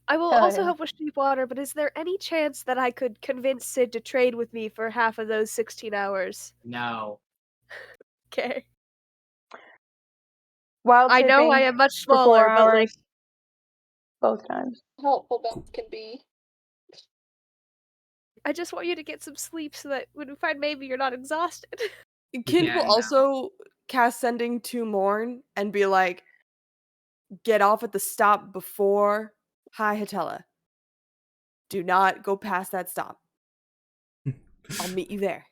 [SPEAKER 7] I will
[SPEAKER 5] Hell
[SPEAKER 7] also
[SPEAKER 5] yeah.
[SPEAKER 7] help with sheep water, but is there any chance that I could convince Sid to trade with me for half of those 16 hours?
[SPEAKER 6] No.
[SPEAKER 7] Okay.
[SPEAKER 5] Wild
[SPEAKER 7] I know
[SPEAKER 5] shaping
[SPEAKER 7] I am much
[SPEAKER 5] for 4
[SPEAKER 7] smaller, but like
[SPEAKER 5] hours. Both times.
[SPEAKER 19] Helpful bells can be.
[SPEAKER 7] I just want you to get some sleep so that when we find maybe you're not exhausted.
[SPEAKER 20] Kind
[SPEAKER 6] Yeah,
[SPEAKER 20] will
[SPEAKER 6] no.
[SPEAKER 20] also cast Sending to Morn and be like, get off at the stop before High Hatella. Do not go past that stop. I'll meet you there.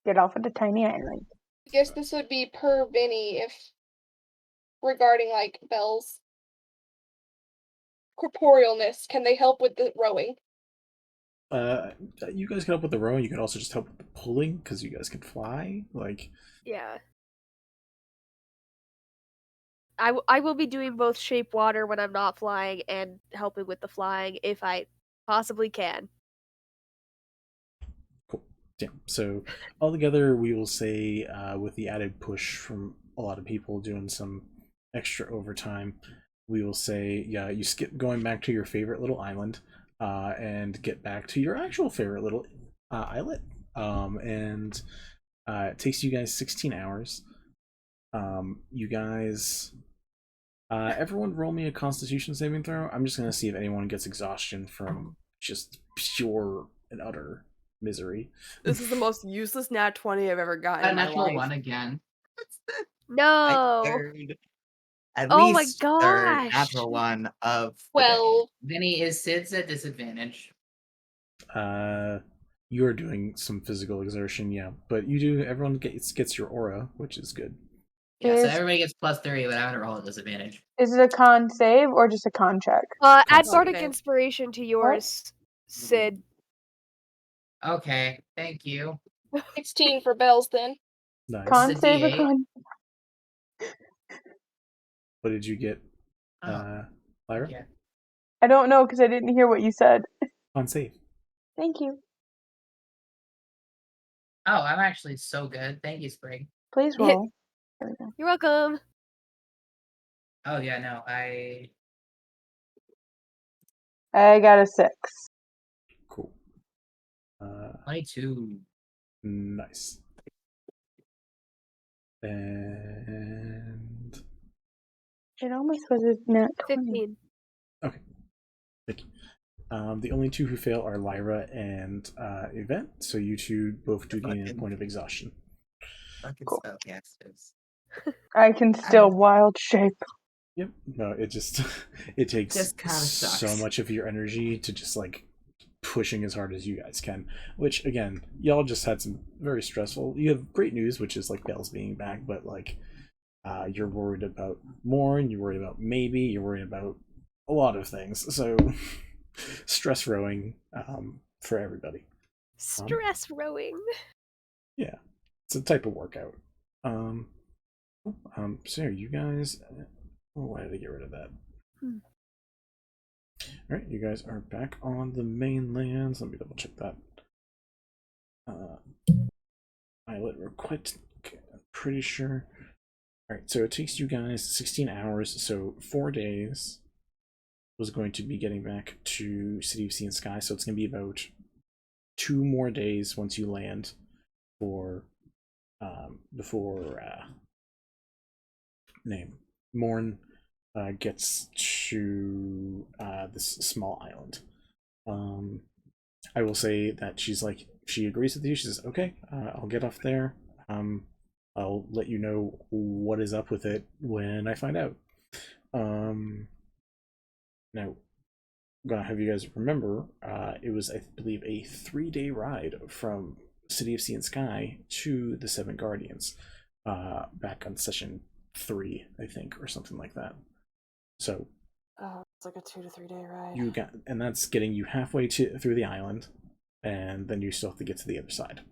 [SPEAKER 5] Get off at the tiny island.
[SPEAKER 19] I guess this would be per Vinny if regarding like Belle's corporealness. Can they help with the rowing?
[SPEAKER 1] You guys can help with the rowing. You can also just help with the pulling because you guys can fly. Like,
[SPEAKER 7] Yeah. I will be doing both shape water when I'm not flying and helping with the flying if I possibly can.
[SPEAKER 1] Cool. Yeah. So altogether, we will say, with the added push from a lot of people doing some extra overtime, we will say, yeah, you skip going back to your favorite little island, and get back to your actual favorite little islet. And it takes you guys 16 hours. You guys, everyone roll me a Constitution saving throw. I'm just gonna see if anyone gets exhaustion from just pure and utter misery.
[SPEAKER 3] This is the most useless nat 20 I've ever gotten in my
[SPEAKER 6] Natural
[SPEAKER 3] life.
[SPEAKER 6] 1 again.
[SPEAKER 7] No.
[SPEAKER 2] At
[SPEAKER 7] Oh my
[SPEAKER 2] least third
[SPEAKER 7] gosh.
[SPEAKER 2] natural one of the day.
[SPEAKER 14] Well,
[SPEAKER 6] Vinny, is Sid's at disadvantage?
[SPEAKER 1] You're doing some physical exertion, yeah, but you do. Everyone gets your aura, which is good.
[SPEAKER 6] Yeah, so
[SPEAKER 5] Is-
[SPEAKER 6] everybody gets +3, but I'm gonna roll at disadvantage.
[SPEAKER 5] Is it a con save or just a con check?
[SPEAKER 7] Add
[SPEAKER 1] save.
[SPEAKER 7] bardic inspiration to yours, Sid.
[SPEAKER 6] Okay, thank you.
[SPEAKER 19] 16 for bells then.
[SPEAKER 1] Nice.
[SPEAKER 5] Con
[SPEAKER 6] It's a
[SPEAKER 5] save or
[SPEAKER 6] D8.
[SPEAKER 5] con?
[SPEAKER 1] What did you get, Lyra?
[SPEAKER 6] Yeah.
[SPEAKER 5] I don't know because I didn't hear what you said.
[SPEAKER 1] On save.
[SPEAKER 5] Thank you.
[SPEAKER 6] Oh, I'm actually so good. Thank you, Sprig.
[SPEAKER 5] Please roll. There we go.
[SPEAKER 7] You're welcome.
[SPEAKER 6] Oh yeah, no, I
[SPEAKER 5] I got a 6.
[SPEAKER 1] Cool.
[SPEAKER 6] 22.
[SPEAKER 1] Nice. And
[SPEAKER 5] It almost was a nat 20.
[SPEAKER 7] 15.
[SPEAKER 1] okay, thank you. The only two who fail are Lyra and Yvette, so you two both do gain a point of exhaustion.
[SPEAKER 2] Fucking
[SPEAKER 5] Cool.
[SPEAKER 2] spellcasters.
[SPEAKER 5] I can still wild shape.
[SPEAKER 1] Yep. No, it just it takes
[SPEAKER 2] Just kinda
[SPEAKER 1] so
[SPEAKER 2] sucks.
[SPEAKER 1] much of your energy to just like pushing as hard as you guys can. Which again, y'all just had some very stressful. You have great news, which is like Bells being back, but like you're worried about Morn, you're worried about maybe, you're worried about a lot of things. So stress rowing for everybody.
[SPEAKER 7] Stress rowing.
[SPEAKER 1] Yeah, it's a type of workout. So you guys, why did I get rid of that? All right, you guys are back on the mainland. Let me double check that. Islet request. Okay, I'm pretty sure. All right, so it takes you guys 16 hours, so 4 days. Was going to be getting back to City of Sea and Sky, so it's going to be about 2 more days once you land for before Morn gets to this small island. I will say that she agrees with you. She says, okay, I'll get off there. I'll let you know what is up with it when I find out. Now, I'm gonna have you guys remember, it was, I believe, a 3-day ride from City of Sea and Sky to the Seven Guardians, back on session 3, I think, or something like that. So
[SPEAKER 3] It's like a 2 to 3 day ride.
[SPEAKER 1] and that's getting you halfway through the island, and then you still have to get to the other side.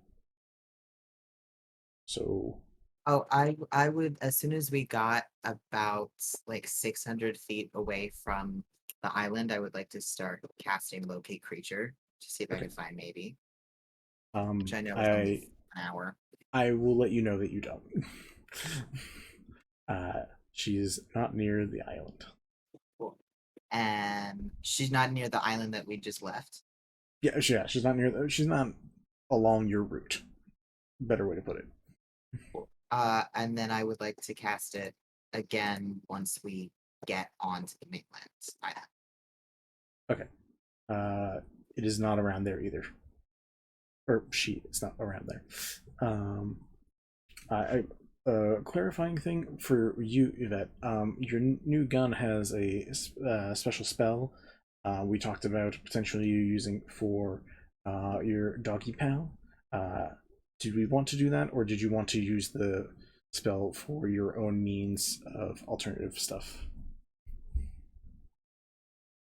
[SPEAKER 1] So
[SPEAKER 2] Oh, I would, as soon as we got about like 600 feet away from the island, I would like to start casting Locate Creature to see if I can find maybe. Which I know is only an hour.
[SPEAKER 1] I will let you know that you don't. She's not near the island.
[SPEAKER 2] Cool. And she's not near the island that we just left.
[SPEAKER 1] Yeah, she's not near. She's not along your route. Better way to put it.
[SPEAKER 2] And then I would like to cast it again once we get onto the mainland.
[SPEAKER 1] Okay. It is not around there either. Or it's not around there. Clarifying thing for you, Yvette. Your new gun has a special spell we talked about potentially you using for your doggy pal. Did we want to do that, or did you want to use the spell for your own means of alternative stuff?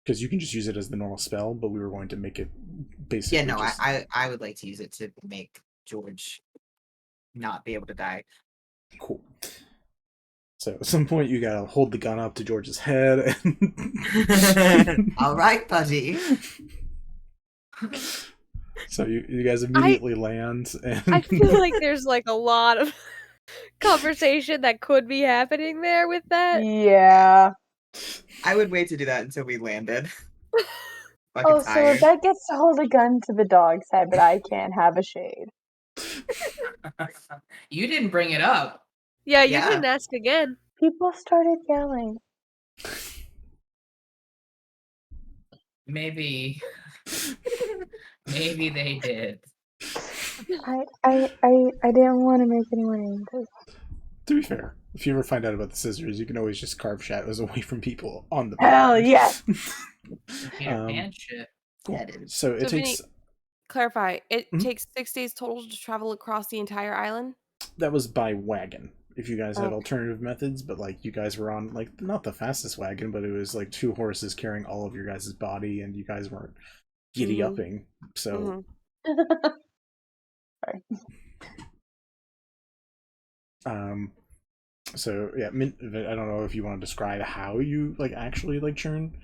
[SPEAKER 1] Because you can just use it as the normal spell, but we were going to make it basically.
[SPEAKER 2] Yeah, no, I would like to use it to make George not be able to die.
[SPEAKER 1] Cool. So at some point you gotta hold the gun up to George's head and
[SPEAKER 2] all right, buddy.
[SPEAKER 1] So you guys immediately land, and
[SPEAKER 7] I feel like there's like a lot of conversation that could be happening there with that.
[SPEAKER 5] Yeah.
[SPEAKER 2] I would wait to do that until we landed. Fucking
[SPEAKER 5] Oh, so
[SPEAKER 2] tired.
[SPEAKER 5] Yvette gets to hold a gun to the dog's head, but I can't have a shade.
[SPEAKER 6] You didn't bring it up.
[SPEAKER 7] Yeah, you didn't ask again.
[SPEAKER 5] People started yelling.
[SPEAKER 6] Maybe. Maybe they did.
[SPEAKER 5] I didn't want to make anyone angry.
[SPEAKER 1] to be fair, if you ever find out about the scissors, you can always just carve shadows away from people on the
[SPEAKER 5] Hell yes.
[SPEAKER 6] Peter Pan shit.
[SPEAKER 2] Yeah, dude.
[SPEAKER 1] So it
[SPEAKER 20] So
[SPEAKER 1] takes.
[SPEAKER 20] Vinny, clarify. It
[SPEAKER 1] Mhm.
[SPEAKER 20] takes 6 days total to travel across the entire island.
[SPEAKER 1] That was by wagon. If you guys had
[SPEAKER 20] Okay.
[SPEAKER 1] alternative methods, but like you guys were on like not the fastest wagon, but it was like 2 horses carrying all of your guys' body, and you guys weren't giddy upping. So
[SPEAKER 5] Sorry.
[SPEAKER 1] So yeah, I don't know if you want to describe how you like actually like churn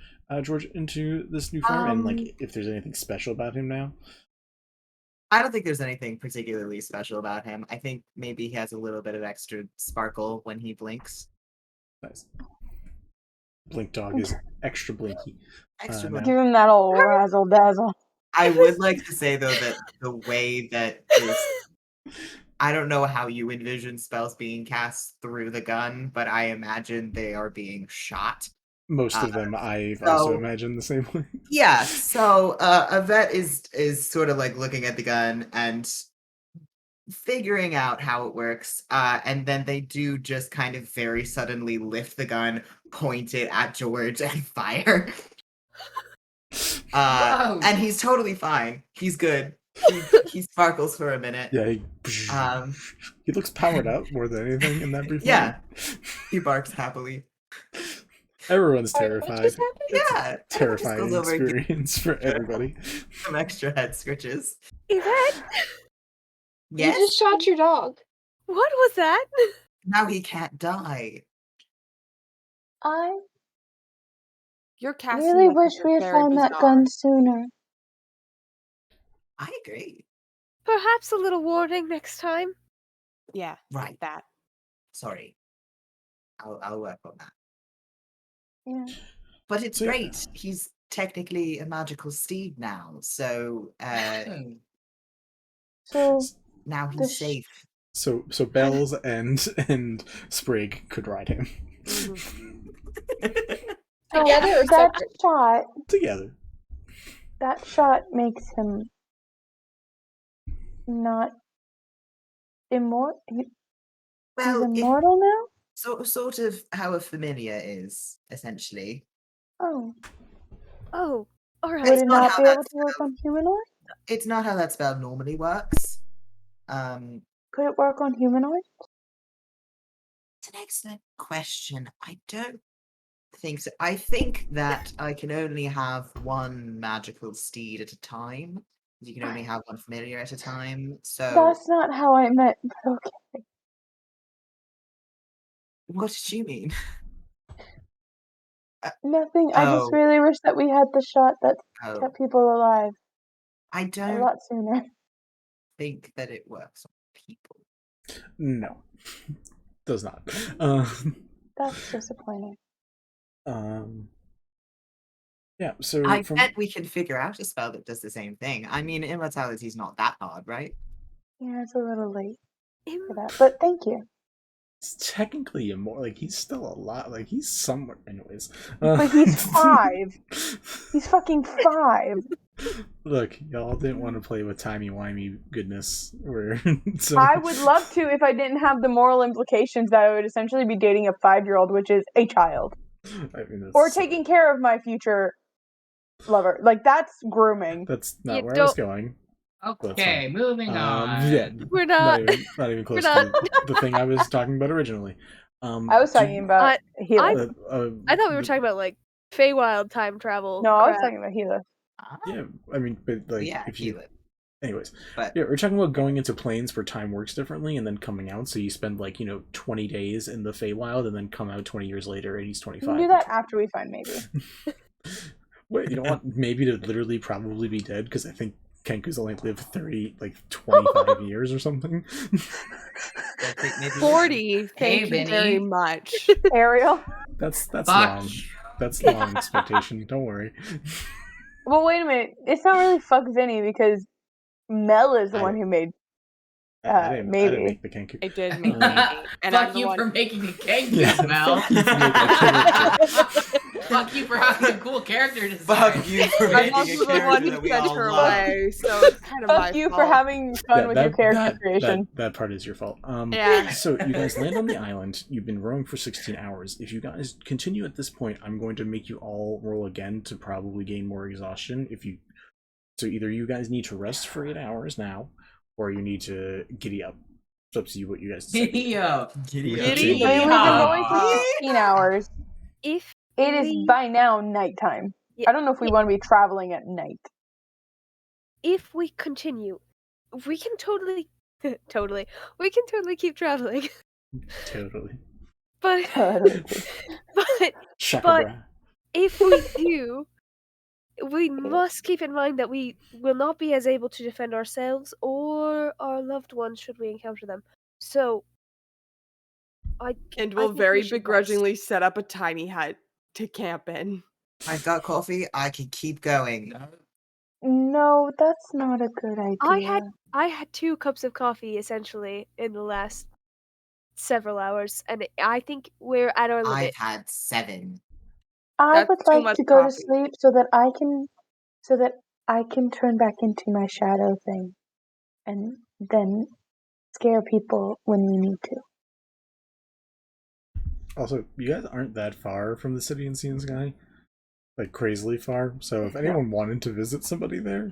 [SPEAKER 1] George into this new form, and like if there's anything special about him now.
[SPEAKER 2] I don't think there's anything particularly special about him. I think maybe he has a little bit of extra sparkle when he blinks.
[SPEAKER 1] Nice. Blink dog is extra blinky.
[SPEAKER 2] Extra
[SPEAKER 1] now.
[SPEAKER 5] Give him that old razzle dazzle.
[SPEAKER 2] I would like to say though that the way that I don't know how you envision spells being cast through the gun, but I imagine they are being shot.
[SPEAKER 1] Most of them I've also imagined the same way.
[SPEAKER 2] Yeah, so Yvette is sort of like looking at the gun and figuring out how it works, and then they do just kind of very suddenly lift the gun, point it at George, and fire. And he's totally fine. He's good. He sparkles for a minute.
[SPEAKER 1] Yeah, he looks powered up more than anything in that brief
[SPEAKER 2] Yeah,
[SPEAKER 1] moment.
[SPEAKER 2] he barks happily.
[SPEAKER 1] Everyone's terrified.
[SPEAKER 2] Yeah,
[SPEAKER 1] Terrifying
[SPEAKER 2] goes over and gives
[SPEAKER 1] experience for everybody.
[SPEAKER 2] some extra head scritches.
[SPEAKER 7] Yvette,
[SPEAKER 2] Yes?
[SPEAKER 19] You just shot your dog.
[SPEAKER 7] what was that?
[SPEAKER 2] Now he can't die.
[SPEAKER 20] Your casting
[SPEAKER 5] Really
[SPEAKER 20] methods
[SPEAKER 5] wish
[SPEAKER 20] are
[SPEAKER 5] we had
[SPEAKER 20] very
[SPEAKER 5] found that
[SPEAKER 20] bizarre.
[SPEAKER 5] gun sooner.
[SPEAKER 2] I agree.
[SPEAKER 7] Perhaps a little warning next time.
[SPEAKER 20] Yeah,
[SPEAKER 2] Right.
[SPEAKER 20] that.
[SPEAKER 2] Sorry. I'll work on that.
[SPEAKER 5] Yeah.
[SPEAKER 2] But it's
[SPEAKER 1] So, yeah.
[SPEAKER 2] great. He's technically a magical steed now, so
[SPEAKER 5] So
[SPEAKER 2] now he's safe.
[SPEAKER 1] So Bells and Sprig could ride him.
[SPEAKER 5] So
[SPEAKER 19] Together or
[SPEAKER 5] that
[SPEAKER 19] separate?
[SPEAKER 5] shot,
[SPEAKER 1] Together.
[SPEAKER 5] that shot makes him not immortal. He's
[SPEAKER 2] Well,
[SPEAKER 5] immortal now.
[SPEAKER 2] sort of how a familiar is, essentially.
[SPEAKER 5] Oh,
[SPEAKER 7] Oh, all right.
[SPEAKER 5] would it not
[SPEAKER 2] how
[SPEAKER 5] be
[SPEAKER 2] that
[SPEAKER 5] able to work on humanoid?
[SPEAKER 2] It's not how that spell normally works.
[SPEAKER 5] Could it work on humanoid?
[SPEAKER 2] It's an excellent question. I don't think so. I think that I can only have one magical steed at a time. You can only have one familiar at a time. So
[SPEAKER 5] That's not how I meant. Okay.
[SPEAKER 2] what did you mean?
[SPEAKER 5] Nothing. I just
[SPEAKER 2] Oh.
[SPEAKER 5] really wish that we had the shot that
[SPEAKER 2] Oh.
[SPEAKER 5] kept people alive
[SPEAKER 2] I
[SPEAKER 5] a
[SPEAKER 2] don't
[SPEAKER 5] lot sooner.
[SPEAKER 2] think that it works on people.
[SPEAKER 1] No. Does not.
[SPEAKER 5] That's disappointing.
[SPEAKER 1] Yeah, so
[SPEAKER 2] I bet we can figure out a spell that does the same thing. I mean, immortality's not that hard, right?
[SPEAKER 5] Yeah, it's a little late for that, but thank you.
[SPEAKER 1] it's technically immortal. Like he's still alive. Like he's somewhere. Anyways,
[SPEAKER 5] But he's 5. He's fucking 5.
[SPEAKER 1] Look, y'all didn't want to play with timey-wimey goodness. Where so
[SPEAKER 5] I would love to if I didn't have the moral implications that I would essentially be dating a 5-year-old, which is a child,
[SPEAKER 1] I mean, that's,
[SPEAKER 5] or taking care of my future lover. Like that's grooming.
[SPEAKER 1] That's not
[SPEAKER 7] You
[SPEAKER 1] where I was
[SPEAKER 7] don't-
[SPEAKER 1] going.
[SPEAKER 6] Okay, moving on.
[SPEAKER 1] Yeah,
[SPEAKER 7] We're not.
[SPEAKER 1] not even close
[SPEAKER 7] We're
[SPEAKER 1] to the thing I was talking about originally.
[SPEAKER 5] I was talking about Gila.
[SPEAKER 7] I thought we were talking about like Feywild time travel.
[SPEAKER 5] No, I was
[SPEAKER 7] crap.
[SPEAKER 5] talking about Gila.
[SPEAKER 1] Yeah, I mean, but like
[SPEAKER 2] Yeah,
[SPEAKER 1] if you.
[SPEAKER 2] Gila.
[SPEAKER 1] Anyways,
[SPEAKER 2] But
[SPEAKER 1] yeah, we're talking about going into planes where time works differently, and then coming out. So you spend like 20 days in the Feywild, and then come out 20 years later, and he's
[SPEAKER 5] We
[SPEAKER 1] 25.
[SPEAKER 5] can do that after we find maybe.
[SPEAKER 1] Wait, you know what? Maybe to literally probably be dead, because I think Kenku's only lived 25 years or something.
[SPEAKER 20] 40. Thank you very
[SPEAKER 6] Vinny.
[SPEAKER 20] much.
[SPEAKER 5] Ariel.
[SPEAKER 1] That's
[SPEAKER 6] Fuck.
[SPEAKER 1] long. That's long expectation. Don't worry.
[SPEAKER 5] Well, wait a minute. It's not really fuck Vinny because Mel is the one who made
[SPEAKER 1] I didn't
[SPEAKER 5] maybe.
[SPEAKER 1] make the Kenku.
[SPEAKER 20] I did make maybe. And
[SPEAKER 6] Fuck
[SPEAKER 20] I'm the
[SPEAKER 6] you
[SPEAKER 20] one...
[SPEAKER 6] for making a Kenku,
[SPEAKER 1] Yeah,
[SPEAKER 6] Mel.
[SPEAKER 1] fuck you for making a character.
[SPEAKER 6] Fuck you for having a cool character design.
[SPEAKER 2] Fuck you for
[SPEAKER 20] I'm
[SPEAKER 2] making
[SPEAKER 20] also
[SPEAKER 2] a
[SPEAKER 20] the one
[SPEAKER 2] character
[SPEAKER 20] who
[SPEAKER 2] that we
[SPEAKER 20] sent
[SPEAKER 2] all
[SPEAKER 20] her
[SPEAKER 2] love.
[SPEAKER 20] away, so it's kind of my
[SPEAKER 5] Fuck you
[SPEAKER 20] fault.
[SPEAKER 5] for having fun with your character creation.
[SPEAKER 1] That part is your fault.
[SPEAKER 20] Yeah.
[SPEAKER 1] So you guys land on the island. You've been rowing for 16 hours. If you guys continue at this point, I'm going to make you all roll again to probably gain more exhaustion. So either you guys need to rest for 8 hours now, or you need to giddy up. It's up to you what you guys decide.
[SPEAKER 6] Giddy up.
[SPEAKER 2] Giddy
[SPEAKER 5] I mean, we've been going for 16 hours.
[SPEAKER 7] If
[SPEAKER 5] It is by now nighttime. I don't know if we want to be traveling at night.
[SPEAKER 7] if we continue, we can totally we can totally keep traveling.
[SPEAKER 1] Totally.
[SPEAKER 7] But but
[SPEAKER 1] Shaka
[SPEAKER 7] if we do, we must keep in mind that we will not be as able to defend ourselves or our loved ones should we encounter them. So
[SPEAKER 20] And
[SPEAKER 7] I
[SPEAKER 20] we'll
[SPEAKER 7] think
[SPEAKER 20] very
[SPEAKER 7] we should
[SPEAKER 20] begrudgingly set up a tiny hut to camp in.
[SPEAKER 2] I've got coffee. I can keep going.
[SPEAKER 5] No, that's not a good idea.
[SPEAKER 7] I had 2 cups of coffee essentially in the last several hours, and I think we're at our limit.
[SPEAKER 6] I've had 7.
[SPEAKER 5] I
[SPEAKER 20] That's
[SPEAKER 5] would
[SPEAKER 20] too
[SPEAKER 5] like
[SPEAKER 20] much
[SPEAKER 5] to go to
[SPEAKER 20] coffee.
[SPEAKER 5] sleep so that I can turn back into my shadow thing, and then scare people when we need to.
[SPEAKER 1] Also, you guys aren't that far from the city in Sea and Sky. Like, crazily far. So if anyone wanted to visit somebody there,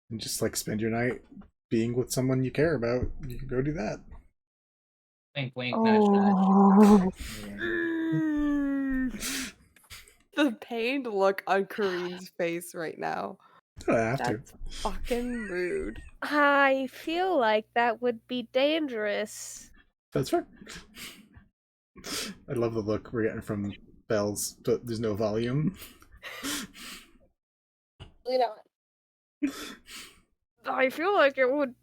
[SPEAKER 1] and just, like, spend your night being with someone you care about, you can go do that.
[SPEAKER 6] Wink, wink,
[SPEAKER 5] Oh.
[SPEAKER 20] The pained look on Kareen's face right now.
[SPEAKER 1] I have to.
[SPEAKER 20] That's fucking rude.
[SPEAKER 7] I feel like that would be dangerous.
[SPEAKER 1] That's right. I love the look we're getting from Bells, but there's no volume.
[SPEAKER 19] You know.
[SPEAKER 7] I feel like it would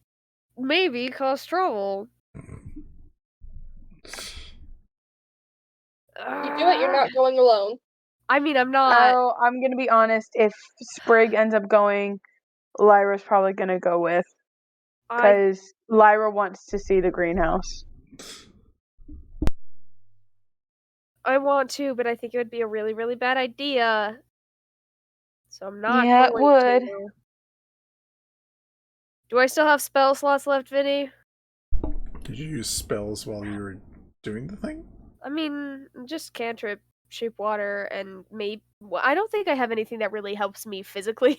[SPEAKER 7] maybe cause trouble.
[SPEAKER 19] You do it, you're not going alone.
[SPEAKER 7] I mean, I'm not.
[SPEAKER 5] Oh, I'm gonna be honest. If Sprig ends up going, Lyra's probably gonna go with, because Lyra wants to see the greenhouse.
[SPEAKER 7] I want to, but I think it would be a really, really bad idea. So I'm not
[SPEAKER 5] Yeah, it
[SPEAKER 7] going
[SPEAKER 5] would.
[SPEAKER 7] to. Do I still have spell slots left, Vinny?
[SPEAKER 1] Did you use spells while you were doing the thing?
[SPEAKER 7] I mean, just cantrip, shape water, and maybe I don't think I have anything that really helps me physically.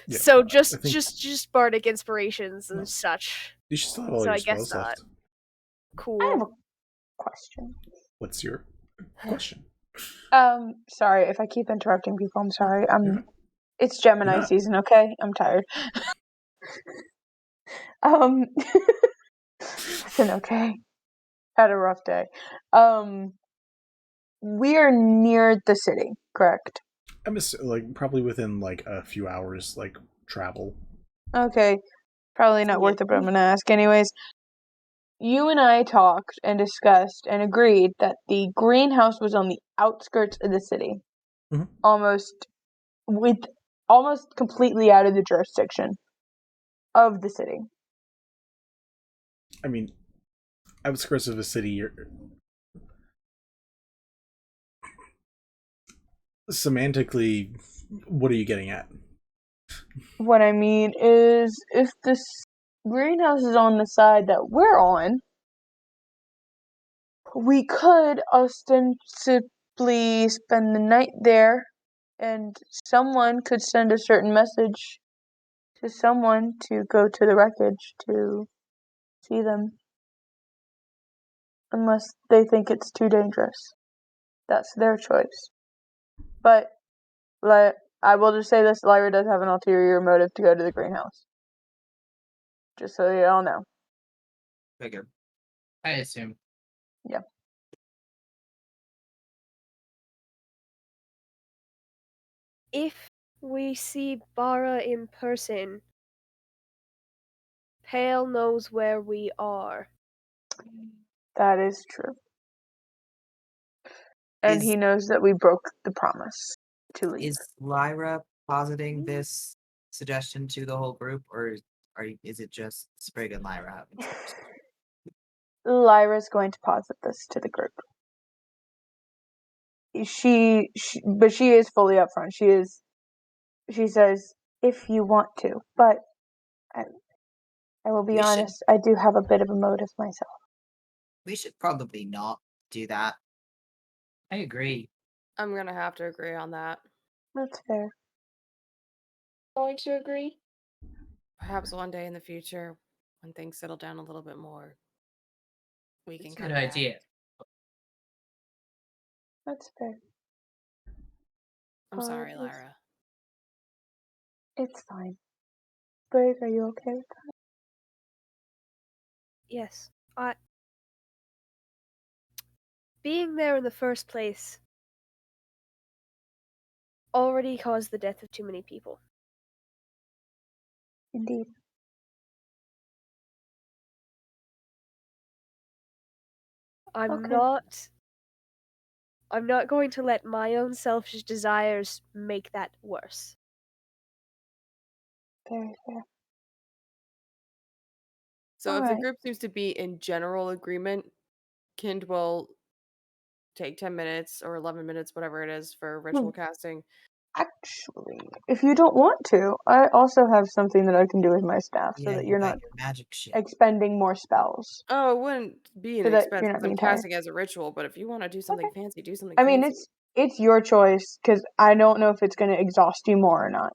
[SPEAKER 1] Yeah,
[SPEAKER 7] so
[SPEAKER 1] I think-
[SPEAKER 7] just bardic inspirations and such.
[SPEAKER 1] You should still have all
[SPEAKER 7] So
[SPEAKER 1] your
[SPEAKER 7] I guess
[SPEAKER 1] spells
[SPEAKER 7] not.
[SPEAKER 1] left.
[SPEAKER 7] Cool.
[SPEAKER 5] I have a question.
[SPEAKER 1] What's your question?
[SPEAKER 5] Sorry if I keep interrupting people. I'm sorry. It's Gemini
[SPEAKER 1] You're not.
[SPEAKER 5] season, okay? I'm tired. Listen, okay. Had a rough day. We are near the city, correct?
[SPEAKER 1] I'm like probably within like a few hours, like travel.
[SPEAKER 5] Okay. Probably not worth it, but I'm gonna ask anyways. You and I talked and discussed and agreed that the greenhouse was on the outskirts of the city.
[SPEAKER 1] Mhm.
[SPEAKER 5] Almost completely out of the jurisdiction of the city.
[SPEAKER 1] I mean, outskirts of a city. Semantically, what are you getting at?
[SPEAKER 5] What I mean is, if this greenhouse is on the side that we're on, we could ostensibly spend the night there, and someone could send a certain message to someone to go to the wreckage to see them. Unless they think it's too dangerous. That's their choice. But I will just say this, Lyra does have an ulterior motive to go to the greenhouse. Just so you all know.
[SPEAKER 6] Figure. I assume.
[SPEAKER 5] Yeah.
[SPEAKER 7] if we see Bara in person, Pale knows where we are.
[SPEAKER 5] That is true. And he knows that we broke the promise to leave.
[SPEAKER 2] Is Lyra positing this suggestion to the whole group, or is it just Sprig and Lyra having this conversation?
[SPEAKER 5] Lyra's going to posit this to the group. But she is fully upfront. She says, if you want to, but I will be honest, I do have a bit of a motive myself.
[SPEAKER 2] We should probably not do that. I agree.
[SPEAKER 20] I'm gonna have to agree on that.
[SPEAKER 5] That's fair.
[SPEAKER 19] Going to agree?
[SPEAKER 20] Perhaps one day in the future, when things settle down a little bit more, we can
[SPEAKER 6] Good idea.
[SPEAKER 5] That's fair.
[SPEAKER 20] I'm sorry, Lyra.
[SPEAKER 5] It's fine. Sprig, are you okay with that?
[SPEAKER 7] Yes, being there in the first place already caused the death of too many people.
[SPEAKER 5] Indeed.
[SPEAKER 7] I'm not going to let my own selfish desires make that worse.
[SPEAKER 5] Very fair.
[SPEAKER 20] So if the
[SPEAKER 5] Alright.
[SPEAKER 20] group seems to be in general agreement, Kind will take 10 minutes or 11 minutes, whatever it is, for ritual casting.
[SPEAKER 5] Actually, if you don't want to, I also have something that I can do with my staff so that you're not
[SPEAKER 2] magic shit.
[SPEAKER 5] expending more spells.
[SPEAKER 20] Oh, it wouldn't be an
[SPEAKER 5] So that
[SPEAKER 20] expense
[SPEAKER 5] you're not
[SPEAKER 20] because I'm
[SPEAKER 5] being tired.
[SPEAKER 20] casting as a ritual, but if you want to do something fancy, do something
[SPEAKER 5] I mean,
[SPEAKER 20] fancy.
[SPEAKER 5] it's your choice, because I don't know if it's going to exhaust you more or not.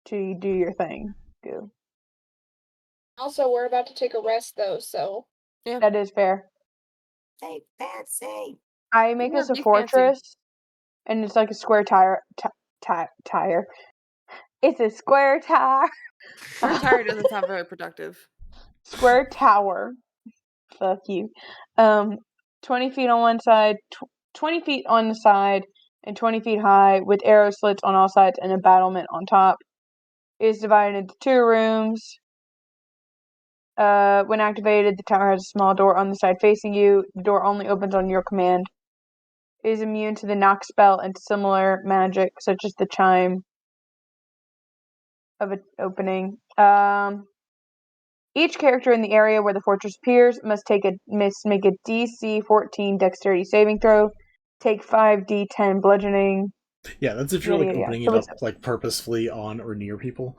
[SPEAKER 5] To do your thing. Do.
[SPEAKER 19] Also, we're about to take a rest though, so.
[SPEAKER 20] Yeah.
[SPEAKER 5] That is fair.
[SPEAKER 2] Hey, fancy.
[SPEAKER 5] I make this a
[SPEAKER 20] be
[SPEAKER 5] fortress, and it's like a square tire. It's a square tire.
[SPEAKER 20] Square tire doesn't sound very productive.
[SPEAKER 5] Square tower. Fuck you. 20 feet on one side, 20 feet on the side, and 20 feet high, with arrow slits on all sides and a battlement on top. It is divided into 2 rooms. When activated, the tower has a small door on the side facing you. The door only opens on your command. It is immune to the knock spell and similar magic, such as the chime of an opening. Each character in the area where the fortress appears must make a DC 14 Dexterity saving throw, take 5d10 bludgeoning.
[SPEAKER 1] Yeah, that's if you're like opening it
[SPEAKER 5] So
[SPEAKER 1] up like purposefully on or near people.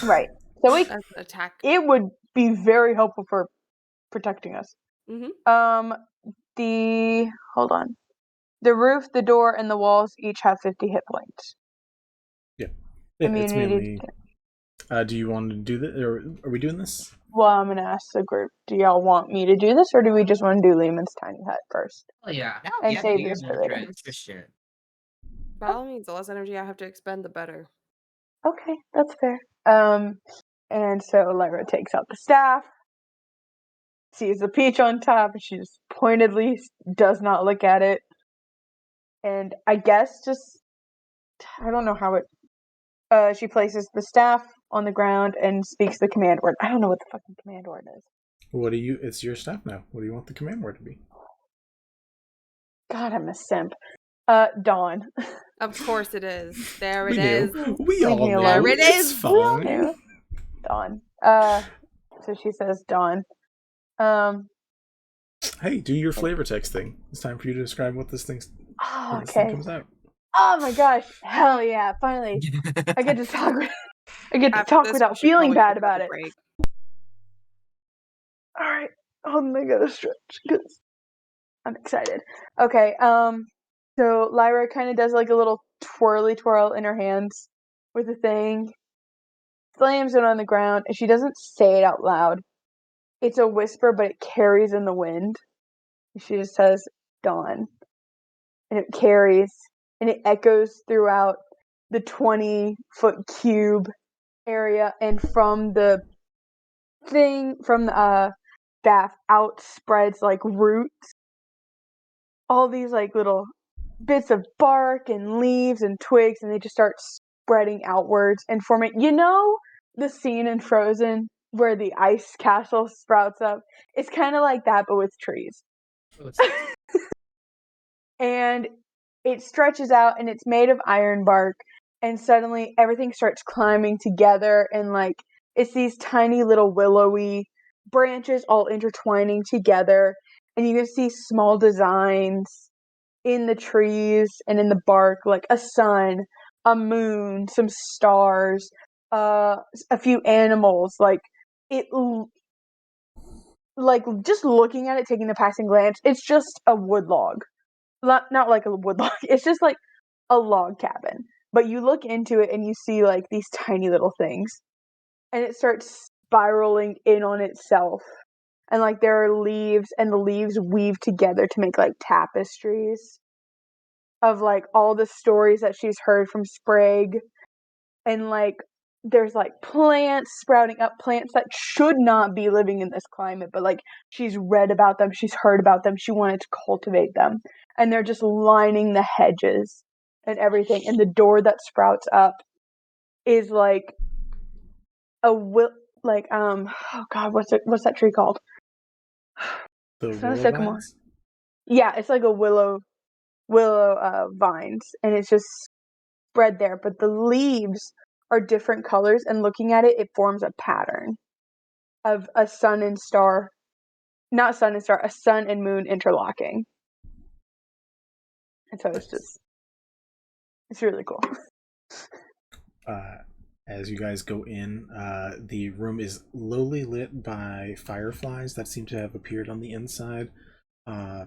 [SPEAKER 5] Right. So
[SPEAKER 20] attack.
[SPEAKER 5] It would be very helpful for protecting us.
[SPEAKER 20] Mm-hmm.
[SPEAKER 5] Hold on. The roof, the door, and the walls each have 50 hit points.
[SPEAKER 1] Yeah. It's
[SPEAKER 5] Immunity.
[SPEAKER 1] mainly. Do you want to do this, or are we doing this?
[SPEAKER 5] Well, I'm gonna ask the group. Do y'all want me to do this, or do we just want to do Lehman's tiny hut first?
[SPEAKER 6] Oh yeah.
[SPEAKER 5] And save this for later.
[SPEAKER 20] By all means, the less energy I have to expend, the better.
[SPEAKER 5] Okay, that's fair. And so Lyra takes out the staff, sees the peach on top, and she just pointedly does not look at it. And I guess I don't know how it. She places the staff on the ground and speaks the command word. I don't know what the fucking command word is.
[SPEAKER 1] It's your staff now. What do you want the command word to be?
[SPEAKER 5] God, I'm a simp. Dawn.
[SPEAKER 20] Of course it is. There
[SPEAKER 1] We
[SPEAKER 20] it
[SPEAKER 1] knew.
[SPEAKER 20] is.
[SPEAKER 1] We all knew.
[SPEAKER 20] There it
[SPEAKER 1] It's
[SPEAKER 20] is.
[SPEAKER 1] fine.
[SPEAKER 5] Dawn. So she says Dawn.
[SPEAKER 1] Hey, do your flavor text thing. It's time for you to describe what this thing
[SPEAKER 5] Okay.
[SPEAKER 1] comes out.
[SPEAKER 5] Oh my gosh! Hell yeah! Finally, I get to talk. I get to talk without feeling bad about it. All right, I'm gonna go stretch because I'm excited. Okay. So Lyra kind of does like a little twirly twirl in her hands with the thing, slams it on the ground, and she doesn't say it out loud. It's a whisper, but it carries in the wind. She just says Dawn. And it carries, and it echoes throughout the 20-foot cube area, and from the staff out spreads like roots. All these like little bits of bark and leaves and twigs, and they just start spreading outwards and forming. You know the scene in Frozen where the ice castle sprouts up? It's kind of like that, but with trees. And it stretches out, and it's made of iron bark, and suddenly everything starts climbing together, and like it's these tiny little willowy branches all intertwining together, and you can see small designs in the trees and in the bark, like a sun, a moon, some stars, a few animals. Like it, like just looking at it, taking a passing glance, it's just a wood log. Not like a wood log. It's just like a log cabin. But you look into it and you see like these tiny little things, and it starts spiraling in on itself. And like there are leaves, and the leaves weave together to make like tapestries of like all the stories that she's heard from Sprig. And like there's like plants sprouting up, plants that should not be living in this climate, but like she's read about them, she's heard about them, she wanted to cultivate them, and they're just lining the hedges and everything. And the door that sprouts up is like oh god, what's that tree called?
[SPEAKER 1] The
[SPEAKER 5] It's not a
[SPEAKER 1] willow
[SPEAKER 5] sycamore.
[SPEAKER 1] vines?
[SPEAKER 5] Yeah, it's like a willow vines, and it's just spread there, but the leaves are different colors, and looking at it, it forms a pattern of a sun and star, not sun and star, a sun and moon interlocking. And so it's really cool.
[SPEAKER 1] As you guys go in, the room is lowly lit by fireflies that seem to have appeared on the inside.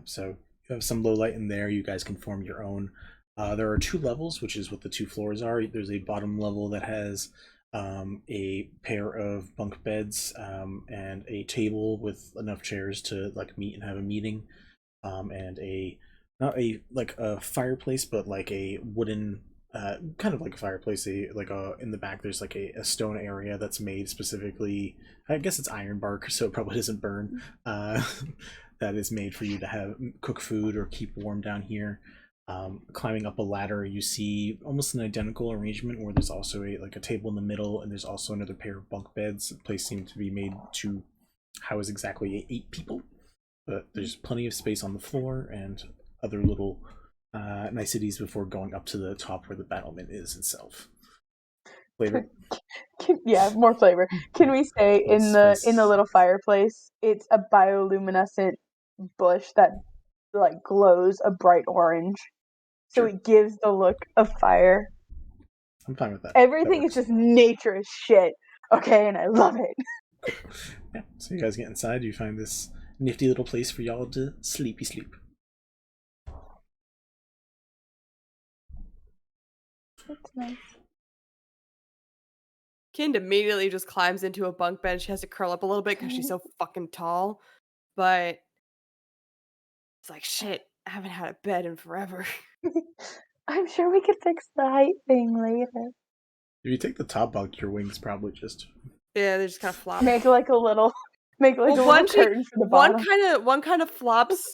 [SPEAKER 1] So you have some low light in there. You guys can form your own. There are 2 levels, which is what the 2 floors are. There's a bottom level that has a pair of bunk beds and a table with enough chairs to like meet and have a meeting, and not a fireplace, but like a wooden kind of like a fireplace. In the back there's like a stone area that's made specifically. I guess it's iron bark, so it probably doesn't burn. That is made for you to cook food or keep warm down here. Climbing up a ladder, you see almost an identical arrangement where there's also a table in the middle, and there's also another pair of bunk beds. The place seemed to be made to house exactly 8 people, but there's plenty of space on the floor and other little niceties before going up to the top where the battlement is itself. Flavor?
[SPEAKER 5] Yeah, more flavor. Can we say in the little fireplace, it's a bioluminescent bush that like glows a bright orange, so it gives the look of fire.
[SPEAKER 1] I'm fine with that.
[SPEAKER 5] Everything is just nature as shit. Okay, and I love it.
[SPEAKER 1] Yeah. So you guys get inside. You find this nifty little place for y'all to sleep.
[SPEAKER 5] That's nice.
[SPEAKER 3] Kind immediately just climbs into a bunk bed. She has to curl up a little bit because she's so fucking tall. But it's like, shit, I haven't had a bed in forever.
[SPEAKER 5] I'm sure we could fix the height thing later.
[SPEAKER 1] If you take the top bunk, your wings probably just
[SPEAKER 3] Yeah, they just kind of flop.
[SPEAKER 5] Make like a little curtain for the bottom.
[SPEAKER 3] One kind of flops.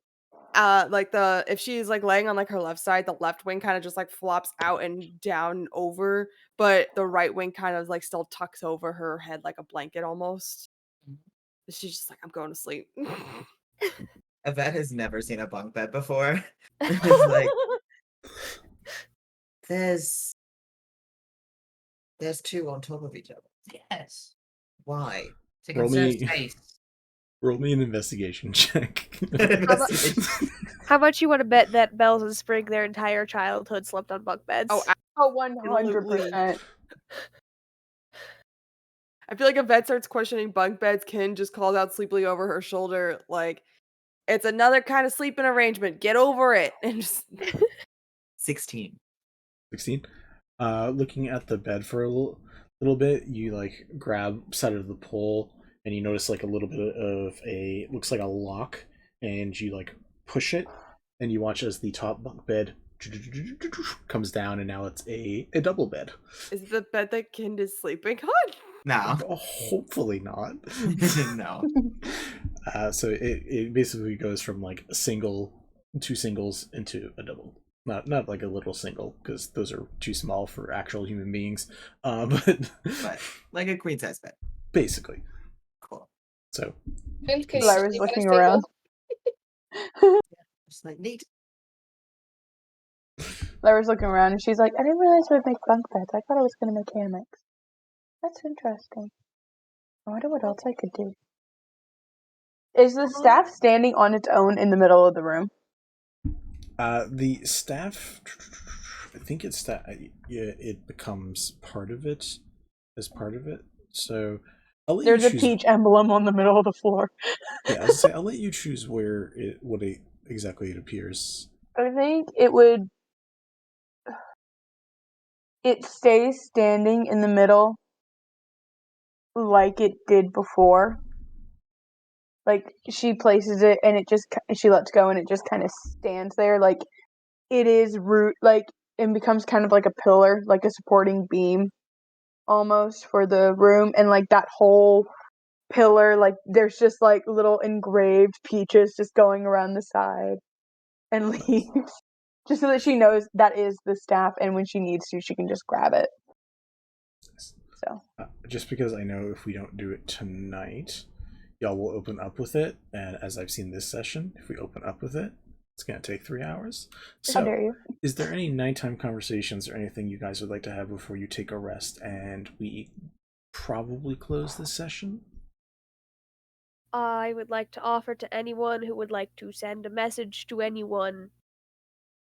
[SPEAKER 3] If she's like laying on like her left side, the left wing kind of just like flops out and down over, but the right wing kind of like still tucks over her head like a blanket almost. She's just like, I'm going to sleep.
[SPEAKER 2] Yvette has never seen a bunk bed before. It's like there's 2 on top of each other.
[SPEAKER 6] Yes.
[SPEAKER 2] Why?
[SPEAKER 6] To conserve space.
[SPEAKER 1] Roll me an investigation check.
[SPEAKER 7] How about you want to bet that Bells and Sprig their entire childhood slept on bunk beds?
[SPEAKER 3] Oh,
[SPEAKER 5] 100%.
[SPEAKER 3] I feel like if Yvette starts questioning bunk beds, Kin just calls out sleepily over her shoulder, like, it's another kind of sleeping arrangement. Get over it. And just
[SPEAKER 2] 16.
[SPEAKER 1] 16? Looking at the bed for a little bit, you like grab side of the pole, and you notice like a little bit of looks like a lock, and you like push it, and you watch as the top bunk bed comes down, and now it's a double bed.
[SPEAKER 3] Is the bed that Kind is sleeping on?
[SPEAKER 2] No.
[SPEAKER 1] Hopefully not.
[SPEAKER 2] No.
[SPEAKER 1] So it basically goes from like 2 singles into a double. Not like a little single, because those are too small for actual human beings. But
[SPEAKER 2] like a queen size bed.
[SPEAKER 1] Basically.
[SPEAKER 2] Cool.
[SPEAKER 1] So
[SPEAKER 5] Lyra's looking around.
[SPEAKER 2] Just like neat.
[SPEAKER 5] Lyra's looking around and she's like, I didn't realize we'd make bunk beds. I thought I was gonna make hammocks. That's interesting. I wonder what else I could do. Is the staff standing on its own in the middle of the room?
[SPEAKER 1] The staff, I think it's that. Yeah, it becomes part of it, as part of it. So I'll let
[SPEAKER 5] There's
[SPEAKER 1] you
[SPEAKER 5] a
[SPEAKER 1] choose.
[SPEAKER 5] peach emblem on the middle of the floor.
[SPEAKER 1] Yeah, I was gonna say, I'll let you choose where exactly it appears.
[SPEAKER 5] I think it would. It stays standing in the middle, like it did before. Like she places it and she lets go and it just kind of stands there, like it is and becomes kind of like a pillar, like a supporting beam, almost for the room, and like that whole pillar, like there's just like little engraved peaches just going around the side and leaves, just so that she knows that is the staff, and when she needs to, she can just grab it. So
[SPEAKER 1] just because I know if we don't do it tonight, y'all will open up with it, and as I've seen this session, if we open up with it, it's gonna take 3 hours. So,
[SPEAKER 5] how dare you?
[SPEAKER 1] Is there any nighttime conversations or anything you guys would like to have before you take a rest and we probably close this session?
[SPEAKER 7] I would like to offer to anyone who would like to send a message to anyone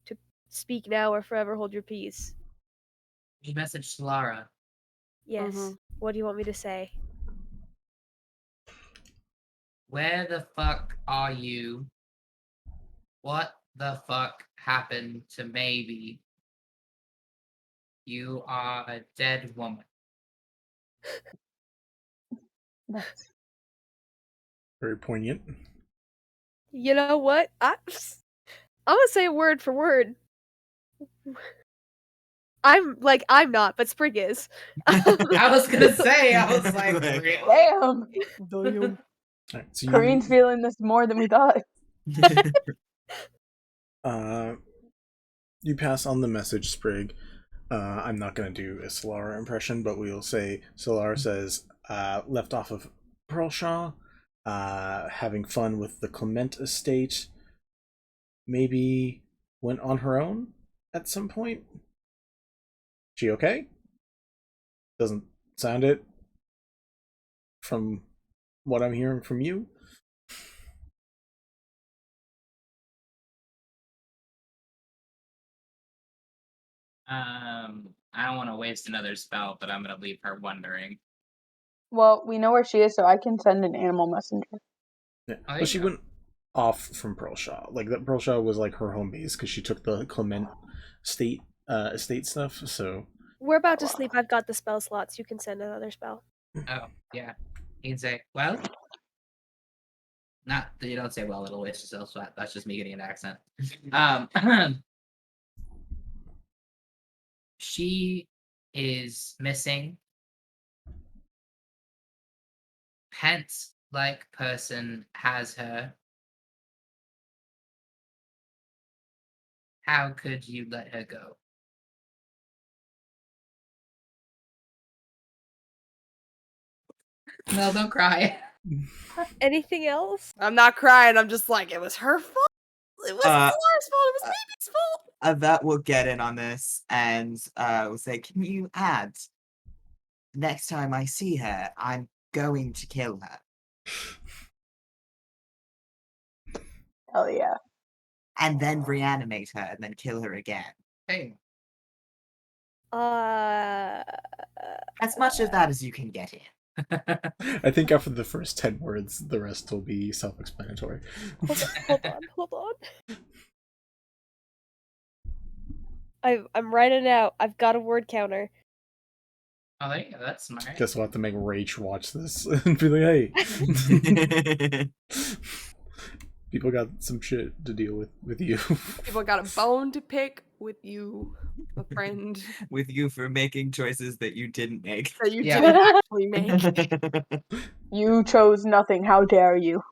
[SPEAKER 7] to speak now or forever hold your peace.
[SPEAKER 6] You message to Lara.
[SPEAKER 7] Yes. What do you want me to say?
[SPEAKER 6] Where the fuck are you? What the fuck happened to Maybe? You are a dead woman.
[SPEAKER 5] That's
[SPEAKER 1] very poignant.
[SPEAKER 7] You know what? I'm gonna say word for word. I'm not, but Sprig is.
[SPEAKER 6] I was gonna say, I was like,
[SPEAKER 5] damn.
[SPEAKER 1] Right, so
[SPEAKER 5] Kareen's feeling this more than we thought.
[SPEAKER 1] You pass on the message, Sprig. I'm not going to do a Solara impression, but we'll say Solara says, left off of Pearlshaw, having fun with the Clement estate, maybe went on her own at some point. She okay? Doesn't sound it from what I'm hearing from you.
[SPEAKER 6] I don't want to waste another spell, but I'm gonna leave her wondering.
[SPEAKER 5] Well, we know where she is, so I can send an animal messenger.
[SPEAKER 1] Yeah. Well, she went off from Pearlshaw. Like that, Pearlshaw was like her home base because she took the Clement estate stuff. So
[SPEAKER 7] We're about to sleep. I've got the spell slots. You can send another spell.
[SPEAKER 6] Oh yeah, you can say, well. Not that you don't say well, it'll waste yourself. So that's just me getting an accent. She is missing. Hence, like person has her. How could you let her go? No, don't cry.
[SPEAKER 7] Anything else?
[SPEAKER 20] I'm not crying. I'm just like, it was her fault. It was Lara's fault. It was Baby's fault.
[SPEAKER 2] Yvette will get in on this and will say, can you add, next time I see her, I'm going to kill her.
[SPEAKER 5] Hell yeah.
[SPEAKER 2] And then reanimate her and then kill her again.
[SPEAKER 6] Hey.
[SPEAKER 2] As much of that as you can get in.
[SPEAKER 1] I think after the first 10 words, the rest will be self-explanatory.
[SPEAKER 7] Hold on. I'm writing it out. I've got a word counter.
[SPEAKER 6] Oh, there you go. That's smart.
[SPEAKER 1] Guess we'll have to make Rach watch this and be like, hey. People got some shit to deal with you.
[SPEAKER 20] People got a bone to pick with you, a friend.
[SPEAKER 2] With you for making choices that you didn't make.
[SPEAKER 20] That you didn't actually make.
[SPEAKER 5] You chose nothing. How dare you?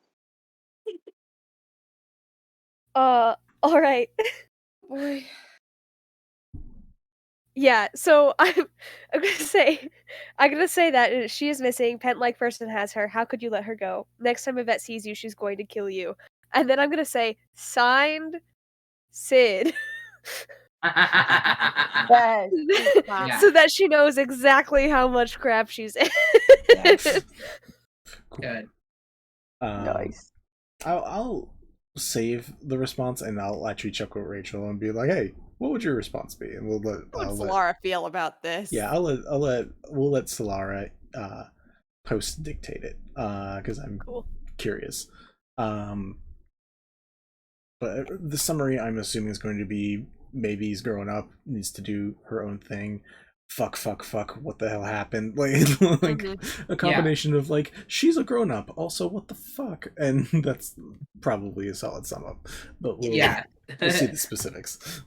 [SPEAKER 7] All right.
[SPEAKER 20] Boy.
[SPEAKER 7] Yeah, so I'm gonna say that she is missing. Pent-like person has her. How could you let her go? Next time Yvette sees you, she's going to kill you. And then I'm gonna say, signed, Sid.
[SPEAKER 5] Yes.
[SPEAKER 7] So that she knows exactly how much crap she's in.
[SPEAKER 6] Good.
[SPEAKER 5] Nice.
[SPEAKER 1] I'll save the response and I'll actually check with Rachel and be like, "Hey, what would your response be?" And we'll let.
[SPEAKER 20] How would Solara feel about this?
[SPEAKER 1] Yeah, we'll let Solara post dictate it because I'm curious. But the summary I'm assuming is going to be maybe he's growing up, needs to do her own thing. Fuck, what the hell happened? Like a combination of like, she's a grown up, also what the fuck? And that's probably a solid sum up. But we'll see the specifics.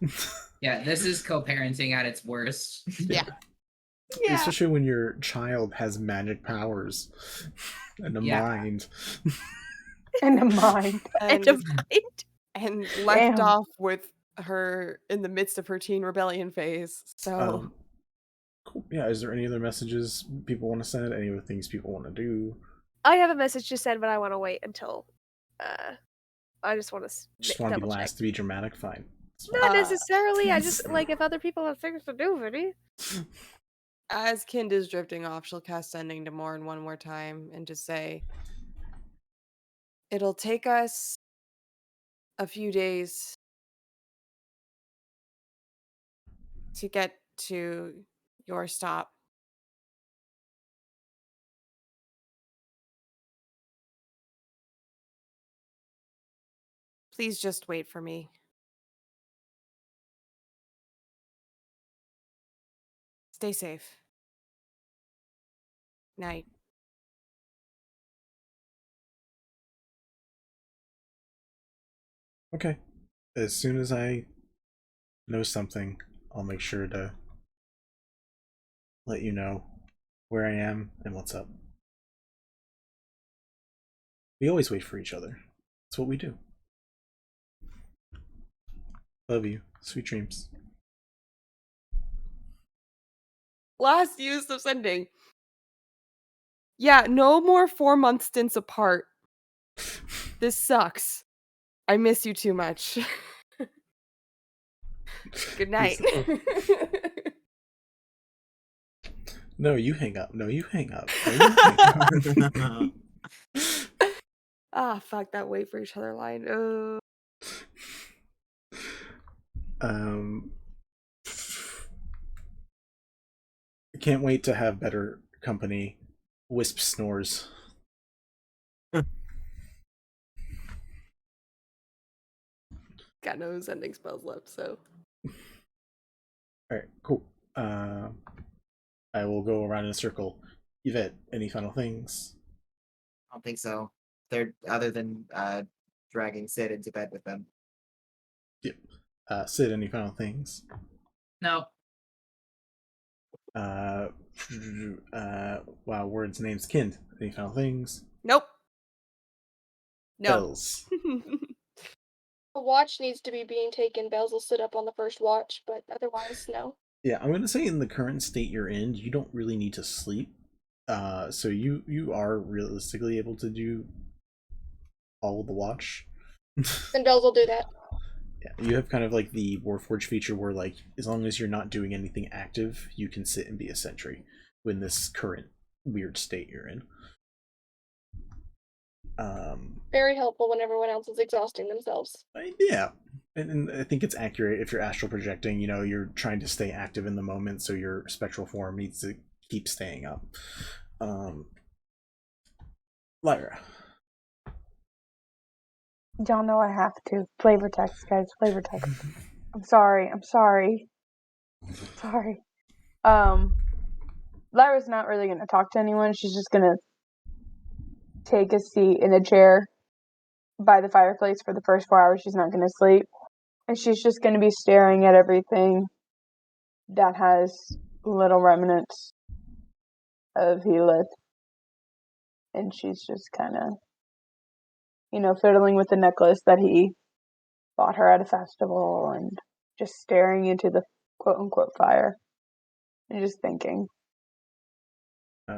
[SPEAKER 6] Yeah, this is co-parenting at its worst.
[SPEAKER 1] Yeah. Especially when your child has magic powers and a mind.
[SPEAKER 5] And a mind.
[SPEAKER 20] And left off with her in the midst of her teen rebellion phase. So
[SPEAKER 1] cool. Yeah, is there any other messages people want to send? Any other things people want to do?
[SPEAKER 7] I have a message to send, but I want to wait until I just want to
[SPEAKER 1] be last to be dramatic? Fine.
[SPEAKER 7] Not necessarily. I just like if other people have things to do, Vinny.
[SPEAKER 20] As Kind is drifting off, she'll cast Sending to Morn one more time and just say, "It'll take us a few days to get to your stop. Please just wait for me. Stay safe. Night."
[SPEAKER 1] Okay. As soon as I know something, I'll make sure to let you know where I am and what's up. We always wait for each other. That's what we do. Love you. Sweet dreams.
[SPEAKER 20] Last use of Sending. Yeah, no more 4-month stints apart. This sucks. I miss you too much. Good night.
[SPEAKER 1] No, you hang up. No, you hang up. No, you hang up.
[SPEAKER 20] Ah, fuck that wait for each other line.
[SPEAKER 1] I can't wait to have better company. Wisp snores.
[SPEAKER 20] Got no sending spells left, so.
[SPEAKER 1] Alright, cool. I will go around in a circle. Yvette, any final things?
[SPEAKER 2] I don't think so. They're other than dragging Sid into bed with them.
[SPEAKER 1] Yep. Sid, any final things?
[SPEAKER 6] No.
[SPEAKER 1] Wow, words, names, Kind. Any final things?
[SPEAKER 20] Nope. No.
[SPEAKER 1] Bells.
[SPEAKER 19] A watch needs to be being taken. Bells will sit up on the first watch, but otherwise, no.
[SPEAKER 1] Yeah, I'm gonna say in the current state you're in, you don't really need to sleep. So you are realistically able to do all of the watch.
[SPEAKER 19] And Bells will do that.
[SPEAKER 1] Yeah, you have kind of like the Warforged feature where like as long as you're not doing anything active, you can sit and be a sentry in this current weird state you're in.
[SPEAKER 19] Very helpful when everyone else is exhausting themselves.
[SPEAKER 1] Yeah, and I think it's accurate if you're astral projecting. You know, you're trying to stay active in the moment, so your spectral form needs to keep staying up. Lyra.
[SPEAKER 5] Y'all know I have to. Flavor text, guys. Flavor text. I'm sorry. Lyra's not really going to talk to anyone. She's just going to take a seat in a chair by the fireplace for the first 4 hours. She's not going to sleep. And she's just going to be staring at everything that has little remnants of Helith. And she's just kind of, fiddling with the necklace that he bought her at a festival and just staring into the quote-unquote fire. I'm just thinking.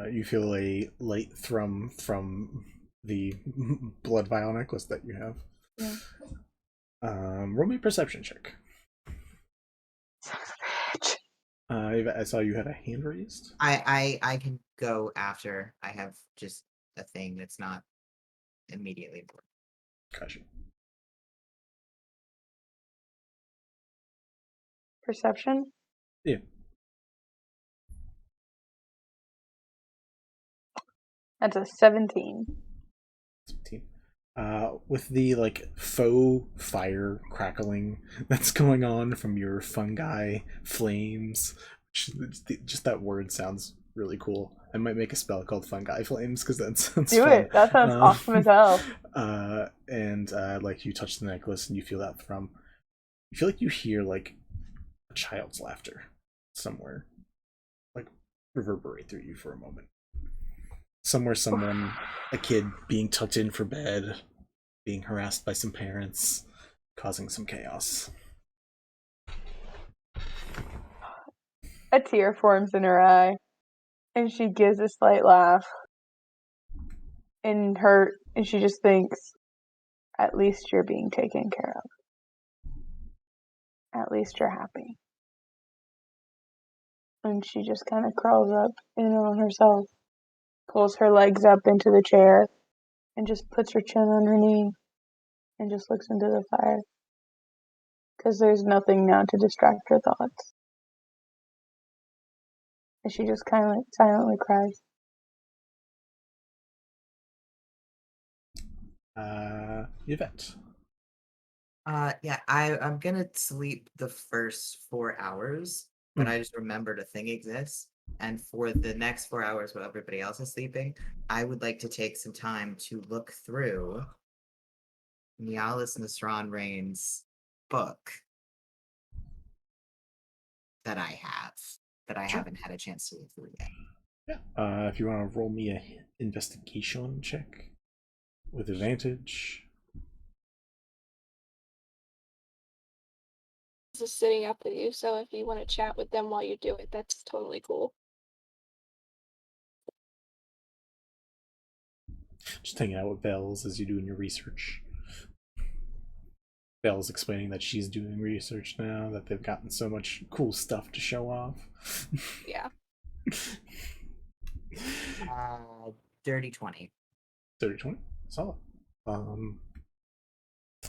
[SPEAKER 1] You feel a light thrum from the blood vial necklace that you have.
[SPEAKER 5] Yeah.
[SPEAKER 1] Roll me a perception check. I saw you had a hand raised.
[SPEAKER 2] I can go after. I have just a thing that's not immediately important.
[SPEAKER 1] Gotcha.
[SPEAKER 5] Perception?
[SPEAKER 1] Yeah.
[SPEAKER 5] That's a 17.
[SPEAKER 1] 17. With the like faux fire crackling that's going on from your fungi flames, just that word sounds really cool. I might make a spell called fungi flames because that sounds
[SPEAKER 5] Do
[SPEAKER 1] fun.
[SPEAKER 5] it. That sounds awesome as hell.
[SPEAKER 1] And like you touch the necklace and you feel that you feel like you hear like a child's laughter somewhere, like reverberate through you for a moment. Somewhere, someone, a kid being tucked in for bed, being harassed by some parents, causing some chaos.
[SPEAKER 5] A tear forms in her eye, and she gives a slight laugh. And she just thinks, at least you're being taken care of. At least you're happy. And she just kind of crawls up in on herself, pulls her legs up into the chair, and just puts her chin on her knee, and just looks into the fire. Because there's nothing now to distract her thoughts. And she just kind of like silently cries.
[SPEAKER 1] Yvette.
[SPEAKER 2] Yeah, I'm gonna sleep the first 4 hours, but I just remembered a thing exists. And for the next 4 hours while everybody else is sleeping, I would like to take some time to look through Nialis Nasran Rain's book that I haven't had a chance to read through yet.
[SPEAKER 1] Yeah. If you want to roll me a investigation check with advantage.
[SPEAKER 19] Just sitting up with you, so if you want to chat with them while you do it, that's totally cool.
[SPEAKER 1] Just hanging out with Bells as you're doing your research. Belle's explaining that she's doing research now, that they've gotten so much cool stuff to show off.
[SPEAKER 19] Yeah.
[SPEAKER 2] Dirty 20.
[SPEAKER 1] Dirty 20? Solid.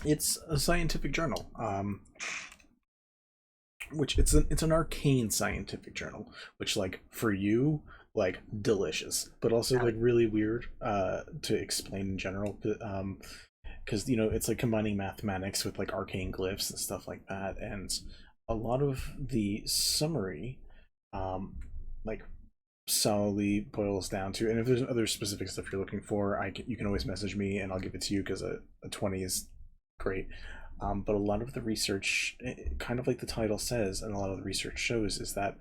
[SPEAKER 1] It's a scientific journal. Which it's an arcane scientific journal, which like for you, like delicious, but also like really weird to explain in general. Because it's like combining mathematics with like arcane glyphs and stuff like that, and a lot of the summary like solidly boils down to, and if there's other specific stuff you're looking for, you can always message me and I'll give it to you, because a 20 is great. But a lot of the research, kind of like the title says, and a lot of the research shows, is that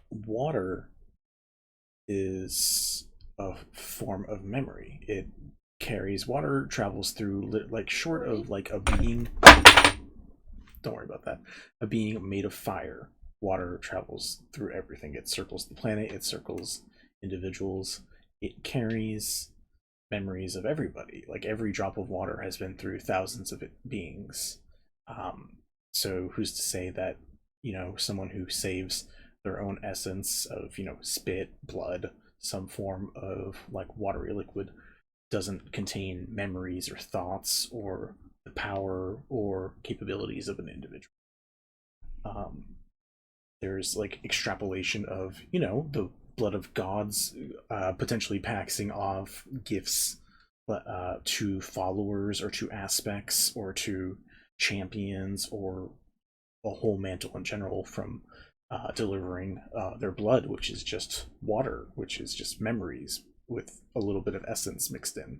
[SPEAKER 1] water is a form of memory. Water travels through, like, short of like a being, don't worry about that, a being made of fire. Water travels through everything. It circles the planet, it circles individuals, it carries memories of everybody. Like every drop of water has been through thousands of beings. So who's to say that someone who saves their own essence of spit, blood, some form of like watery liquid doesn't contain memories or thoughts or the power or capabilities of an individual. There's like extrapolation of the blood of gods potentially passing off gifts to followers or to aspects or to champions or a whole mantle in general from delivering their blood, which is just water, which is just memories with a little bit of essence mixed in.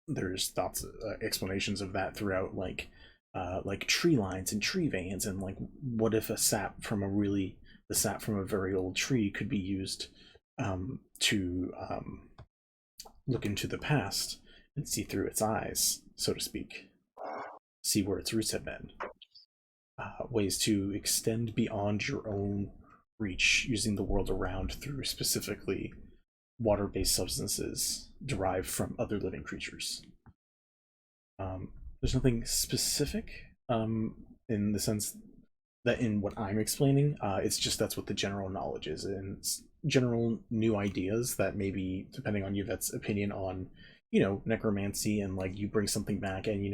[SPEAKER 1] There's thoughts, explanations of that throughout, like tree lines and tree veins, and like what if the sap from a very old tree could be used to look into the past and see through its eyes, so to speak, see where its roots have been. ways to extend beyond your own reach using the world around through specifically water-based substances derived from other living creatures. There's nothing specific in the sense that in what I'm explaining, it's just that's what the general knowledge is, and it's general new ideas that maybe, depending on Yvette's opinion on, necromancy, and like you bring something back and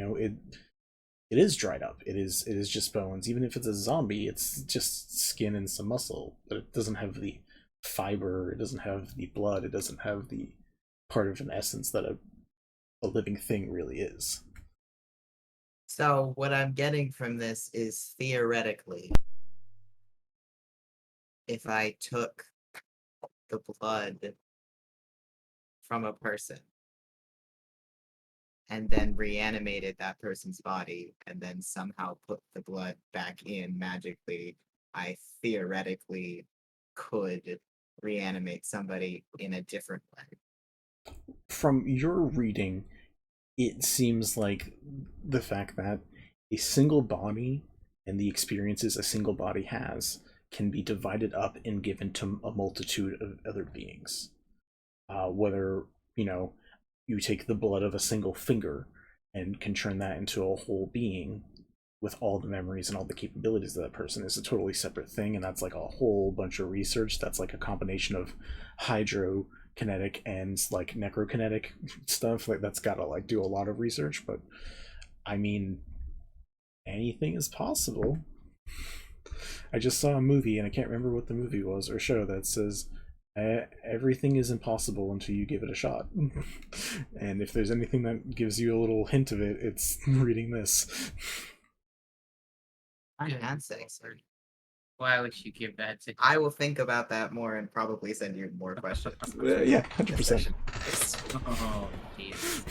[SPEAKER 1] it is dried up. It is just bones. Even if it's a zombie, it's just skin and some muscle, but it doesn't have the fiber, it doesn't have the blood, it doesn't have the part of an essence that a living thing really is.
[SPEAKER 2] So what I'm getting from this is, theoretically, if I took the blood from a person and then reanimated that person's body and then somehow put the blood back in magically, I theoretically could reanimate somebody in a different way.
[SPEAKER 1] From your reading, it seems like the fact that a single body and the experiences a single body has can be divided up and given to a multitude of other beings. Whether, you take the blood of a single finger and can turn that into a whole being with all the memories and all the capabilities of that person is a totally separate thing, and that's like a whole bunch of research. That's like a combination of hydrokinetic and like necrokinetic stuff. Like that's gotta like do a lot of research, but I mean, anything is possible. I just saw a movie, and I can't remember what the movie was or show, that says everything is impossible until you give it a shot. And if there's anything that gives you a little hint of it, it's reading this.
[SPEAKER 6] Why would you give that to?
[SPEAKER 2] I will think about that more and probably send you more questions.
[SPEAKER 1] Yeah, 100%.
[SPEAKER 6] Oh, jeez.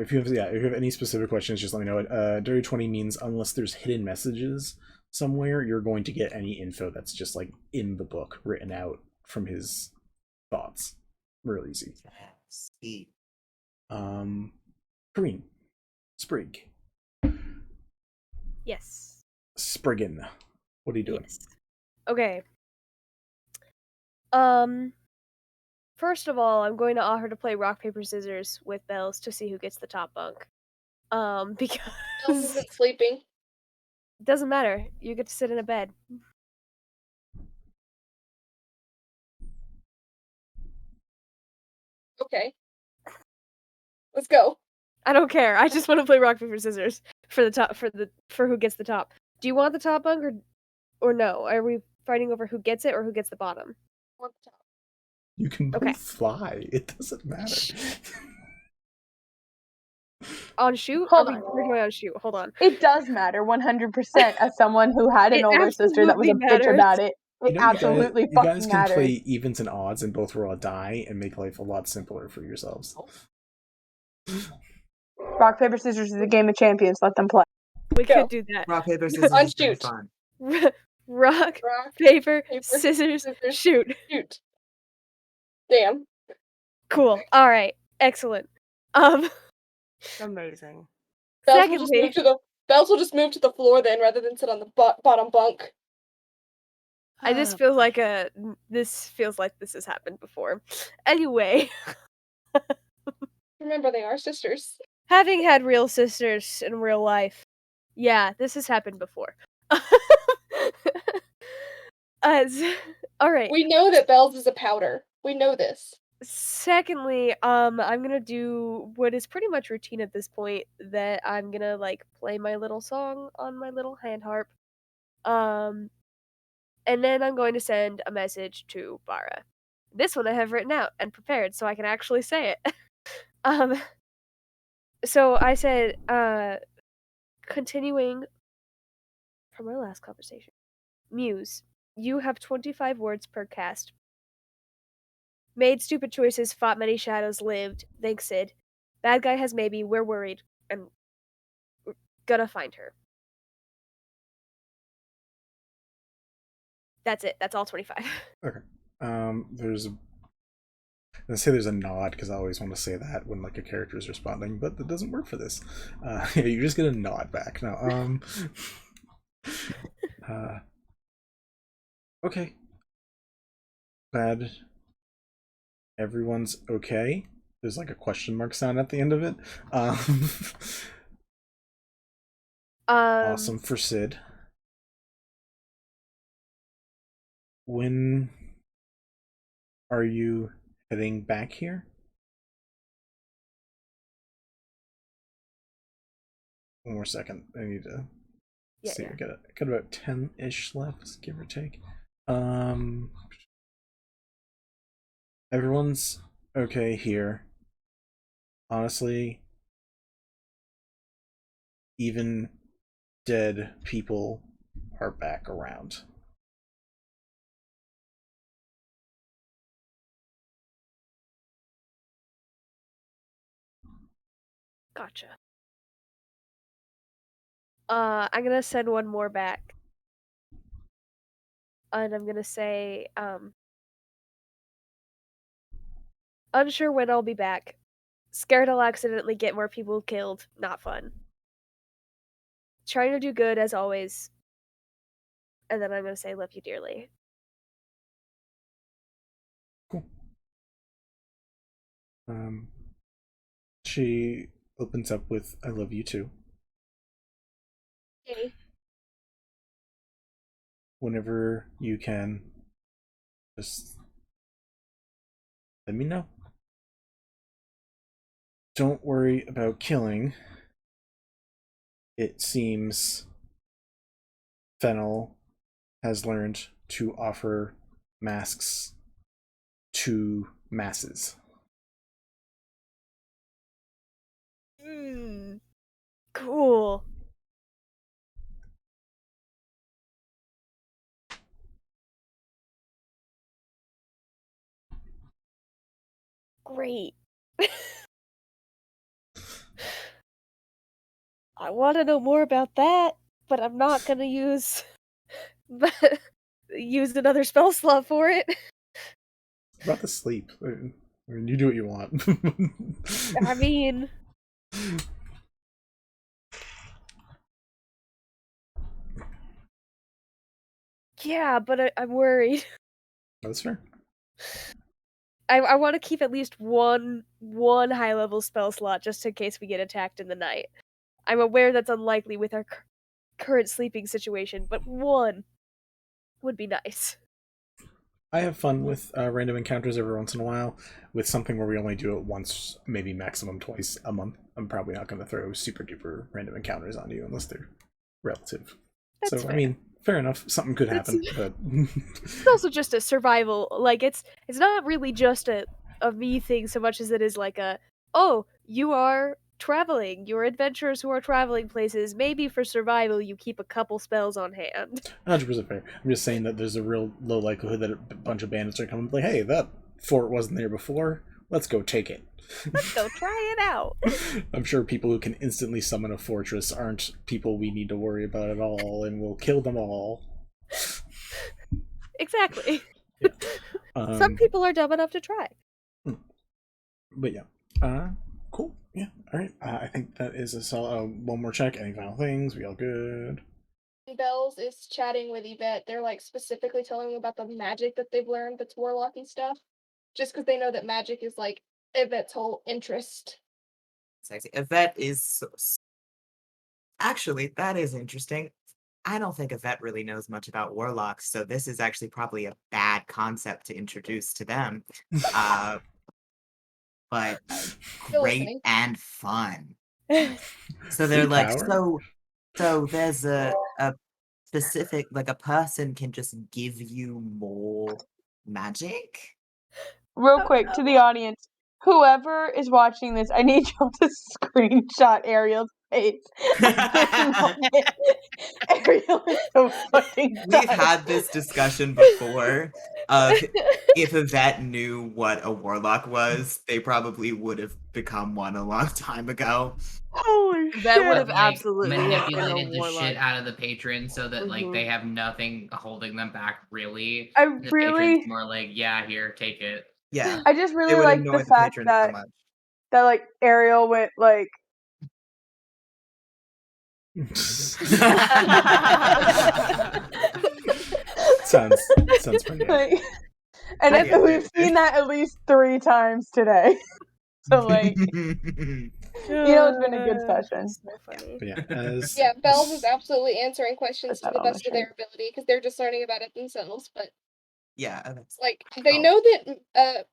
[SPEAKER 1] If you have any specific questions, just let me know. Dirty 20 means unless there's hidden messages somewhere, you're going to get any info that's just like in the book, written out from his thoughts. Real easy. Kareen, Sprig.
[SPEAKER 7] Yes.
[SPEAKER 1] Spriggin, what are you doing?
[SPEAKER 7] Yes. Okay. First of all, I'm going to offer to play rock, paper, scissors with Bells to see who gets the top bunk. Because
[SPEAKER 19] Bells isn't sleeping.
[SPEAKER 7] It doesn't matter. You get to sit in a bed.
[SPEAKER 19] Okay. Let's go.
[SPEAKER 7] I don't care. I just want to play rock, paper, scissors for the top for who gets the top. Do you want the top bunk or no? Are we fighting over who gets it or who gets the bottom?
[SPEAKER 19] I want the top.
[SPEAKER 1] You can both fly. It doesn't matter.
[SPEAKER 7] On shoot?
[SPEAKER 5] Hold
[SPEAKER 7] Are
[SPEAKER 5] on.
[SPEAKER 7] we going on shoot? Hold on.
[SPEAKER 5] It does matter 100% as someone who had an
[SPEAKER 7] It
[SPEAKER 5] older sister that was a
[SPEAKER 7] absolutely
[SPEAKER 5] bitch about
[SPEAKER 7] matters.
[SPEAKER 5] it. It absolutely
[SPEAKER 1] you guys
[SPEAKER 5] fucking
[SPEAKER 1] can
[SPEAKER 5] matters.
[SPEAKER 1] play evens and odds and both roll a die and make life a lot simpler for yourselves.
[SPEAKER 5] Rock, paper, scissors is a game of champions. Let them play.
[SPEAKER 7] We could do that.
[SPEAKER 2] Rock, paper, scissors
[SPEAKER 19] On
[SPEAKER 2] is kinda
[SPEAKER 19] shoot.
[SPEAKER 2] fun.
[SPEAKER 7] Rock, paper, scissors, shoot.
[SPEAKER 19] Shoot. Damn.
[SPEAKER 7] Cool. All right. Excellent.
[SPEAKER 3] Amazing.
[SPEAKER 19] Bells will just move to the floor then, rather than sit on the bottom bunk.
[SPEAKER 7] This feels like this has happened before. Anyway,
[SPEAKER 19] Remember, they are sisters.
[SPEAKER 7] having had real sisters in real life, yeah, this has happened before. All right.
[SPEAKER 19] We know that Bells is a powder. We know this.
[SPEAKER 7] Secondly, I'm gonna do what is pretty much routine at this point, that I'm gonna like play my little song on my little hand harp. And then I'm going to send a message to Bara. This one I have written out and prepared so I can actually say it. So I said, continuing from our last conversation. Muse, you have 25 words per cast. Made stupid choices, fought many shadows, lived. Thanks, Sid. Bad guy has maybe, we're worried, and we're gonna find her. That's it. That's all 25.
[SPEAKER 1] Okay. I say there's a nod because I always want to say that when like a character is responding, but that doesn't work for this. Yeah, you just get a nod back. Now, okay. Glad everyone's okay. There's like a question mark sound at the end of it. Awesome for Sid. When are you heading back here? One more second. I need to see. I got about 10-ish left, give or take. Everyone's okay here. Honestly, even dead people are back around.
[SPEAKER 7] Gotcha. I'm gonna send one more back. And I'm gonna say, unsure when I'll be back. Scared I'll accidentally get more people killed. Not fun. Trying to do good as always. And then I'm gonna say, love you dearly.
[SPEAKER 1] Cool. She opens up with, I love you too.
[SPEAKER 7] Okay.
[SPEAKER 1] Whenever you can, just let me know. Don't worry about killing. It seems Fennel has learned to offer masks to masses.
[SPEAKER 7] Cool. Great. I want to know more about that, but I'm not gonna use another spell slot for it.
[SPEAKER 1] It's about to sleep. I mean, you do what you want.
[SPEAKER 7] I mean, yeah, but I'm worried.
[SPEAKER 1] That's fair.
[SPEAKER 7] I want to keep at least one high level spell slot just in case we get attacked in the night. I'm aware that's unlikely with our current sleeping situation, but one would be nice.
[SPEAKER 1] I have fun with random encounters every once in a while. With something where we only do it once, maybe maximum twice a month, I'm probably not going to throw super duper random encounters on you unless they're relative.
[SPEAKER 7] That's
[SPEAKER 1] so
[SPEAKER 7] fair.
[SPEAKER 1] I mean, fair enough. Something could happen, but
[SPEAKER 7] It's also just a survival. Like it's not really just a me thing so much as it is like a, oh, you are traveling. You're adventurers who are traveling places. Maybe for survival you keep a couple spells on hand.
[SPEAKER 1] 100% fair. I'm just saying that there's a real low likelihood that a bunch of bandits are coming. Like, hey, that fort wasn't there before. Let's go take it.
[SPEAKER 7] Let's go try it out.
[SPEAKER 1] I'm sure people who can instantly summon a fortress aren't people we need to worry about at all, and we'll kill them all.
[SPEAKER 7] Exactly.
[SPEAKER 1] Yeah.
[SPEAKER 7] Some people are dumb enough to try.
[SPEAKER 1] But yeah. Cool. Yeah. All right. I think that is a solid. One more check. Any final things? We all good?
[SPEAKER 19] Bells is chatting with Yvette. They're like specifically telling me about the magic that they've learned that's warlocky stuff. Just because they know that magic is like Yvette's whole interest.
[SPEAKER 2] Sexy. Yvette is actually, that is interesting. I don't think Yvette really knows much about warlocks, so this is actually probably a bad concept to introduce to them. But great and fun. So they're like, so there's a specific, like a person can just give you more magic?
[SPEAKER 5] Real quick to the audience, whoever is watching this, I need y'all to screenshot Ariel's face. Ariel is so fucking
[SPEAKER 2] We've had this discussion before of if Yvette knew what a warlock was, they probably would have become one a long time ago.
[SPEAKER 5] Holy
[SPEAKER 15] That would have
[SPEAKER 6] Like,
[SPEAKER 15] absolutely been a
[SPEAKER 6] manipulated the
[SPEAKER 15] warlock.
[SPEAKER 6] shit out of the patron so that like they have nothing holding them back really.
[SPEAKER 5] I
[SPEAKER 6] And the
[SPEAKER 5] really-
[SPEAKER 6] patron's more like, yeah, here, take it.
[SPEAKER 2] Yeah.
[SPEAKER 5] I just
[SPEAKER 2] They
[SPEAKER 5] really
[SPEAKER 2] would
[SPEAKER 5] like
[SPEAKER 2] ignore
[SPEAKER 5] the
[SPEAKER 2] the
[SPEAKER 5] fact
[SPEAKER 2] patrons so
[SPEAKER 5] that
[SPEAKER 2] much.
[SPEAKER 5] like Ariel went like
[SPEAKER 1] sounds pretty
[SPEAKER 5] like, and we've seen that at least 3 times today. So like, you know, it's been a good session.
[SPEAKER 3] So funny.
[SPEAKER 1] But yeah, as
[SPEAKER 19] Yeah, Bells is absolutely answering questions
[SPEAKER 5] Put
[SPEAKER 19] to
[SPEAKER 5] that
[SPEAKER 19] the
[SPEAKER 5] on the
[SPEAKER 19] best of their
[SPEAKER 5] shirt.
[SPEAKER 19] ability because they're just learning about it themselves. But
[SPEAKER 2] Yeah, that's
[SPEAKER 19] like, they know that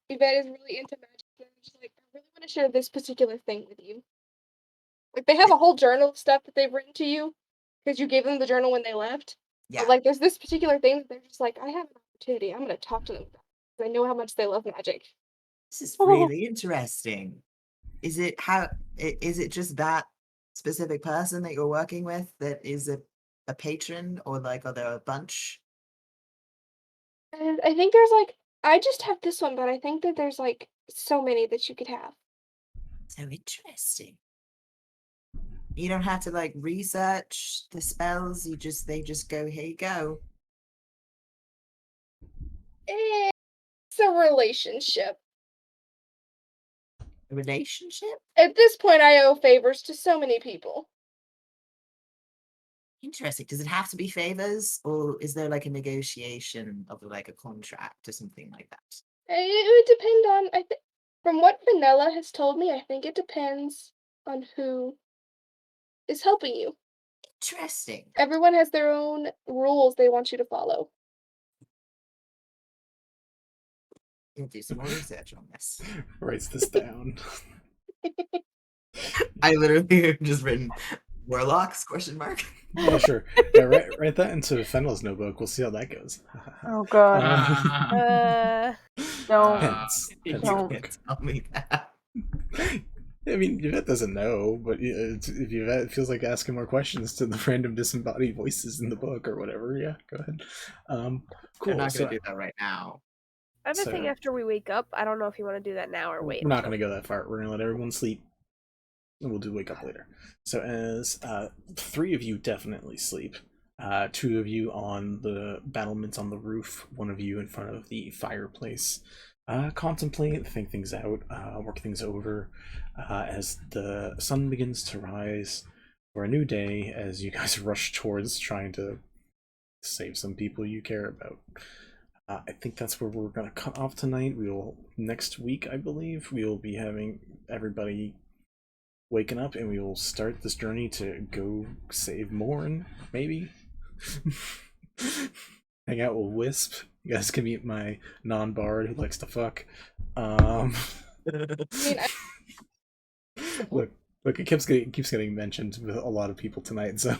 [SPEAKER 19] Yvette is really into magic. And I'm just like, I really want to share this particular thing with you. Like, they have a whole journal of stuff that they've written to you because you gave them the journal when they left.
[SPEAKER 2] Yeah.
[SPEAKER 19] But like, there's this particular thing that they're just like, I have an opportunity. I'm going to talk to them about it. 'Cause I know how much they love magic.
[SPEAKER 2] This is really interesting. Is it just that specific person that you're working with that is a patron, or like are there a bunch?
[SPEAKER 19] And I think there's like, I just have this one, but I think that there's like so many that you could have.
[SPEAKER 2] So interesting. You don't have to like research the spells. They just go, here you go.
[SPEAKER 19] It's a relationship.
[SPEAKER 2] A relationship?
[SPEAKER 19] At this point, I owe favors to so many people.
[SPEAKER 2] Interesting. Does it have to be favors, or is there like a negotiation of like a contract or something like that?
[SPEAKER 19] It would depend on, I think, from what Vanilla has told me, I think it depends on who is helping you.
[SPEAKER 2] Interesting.
[SPEAKER 19] Everyone has their own rules they want you to follow.
[SPEAKER 2] You'll do some more research on this.
[SPEAKER 1] Writes this down.
[SPEAKER 2] I literally have just written warlocks ?
[SPEAKER 1] Yeah, sure. Yeah, write that into Fennel's notebook. We'll see how that goes.
[SPEAKER 5] Oh god. Don't.
[SPEAKER 1] Hence
[SPEAKER 2] You
[SPEAKER 1] notebook.
[SPEAKER 2] can't tell me that.
[SPEAKER 1] I mean, Yvette doesn't know, but if Yvette feels like asking more questions to the random disembodied voices in the book or whatever, yeah, go ahead. Cool.
[SPEAKER 2] I'm not
[SPEAKER 1] so
[SPEAKER 2] going to do that right now.
[SPEAKER 3] I have a thing
[SPEAKER 1] So-
[SPEAKER 3] after we wake up. I don't know if you want to do that now or wait.
[SPEAKER 1] We're not going to go that far. We're going to let everyone sleep. And we'll do wake up later. So as 3 of you definitely sleep, 2 of you on the battlements on the roof, 1 of you in front of the fireplace, contemplate, think things out, work things over, as the sun begins to rise for a new day, as you guys rush towards trying to save some people you care about. I think that's where we're going to cut off tonight. Next week, I believe, we will be having everybody waking up, and we will start this journey to go save Morn, maybe. Hang out with Wisp. You guys can meet my non-bard who likes to fuck. Look, it keeps getting mentioned with a lot of people tonight. So,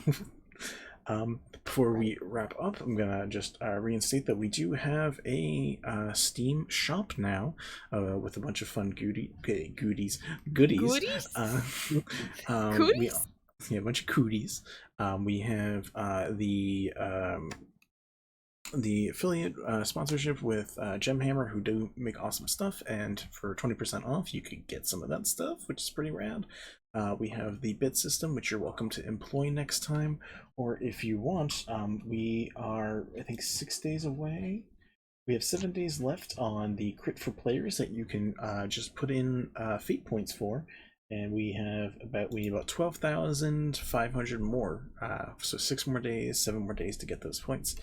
[SPEAKER 1] before we wrap up, I'm gonna just reinstate that we do have a Steam shop now with a bunch of fun goodies.
[SPEAKER 3] Goodies?
[SPEAKER 1] A bunch of cooties. We have the affiliate sponsorship with Gemhammer, who do make awesome stuff, and for 20% off you could get some of that stuff, which is pretty rad. We have the bid system, which you're welcome to employ next time, or if you want, we are, I think, 6 days away. We have 7 days left on the crit for players that you can just put in fate points for, and we have about 12,500 more. So 6 more days, 7 more days to get those points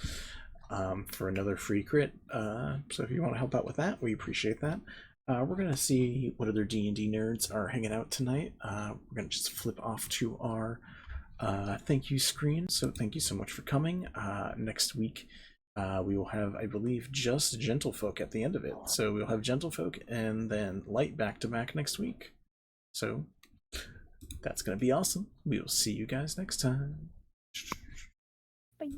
[SPEAKER 1] for another free crit. So if you want to help out with that, we appreciate that. We're gonna see what other D&D nerds are hanging out tonight. We're gonna just flip off to our thank you screen. So thank you so much for coming. Next week we will have, I believe, just Gentlefolk at the end of it. So we'll have Gentlefolk and then Light back to back next week. So that's gonna be awesome. We will see you guys next time.
[SPEAKER 3] Bye.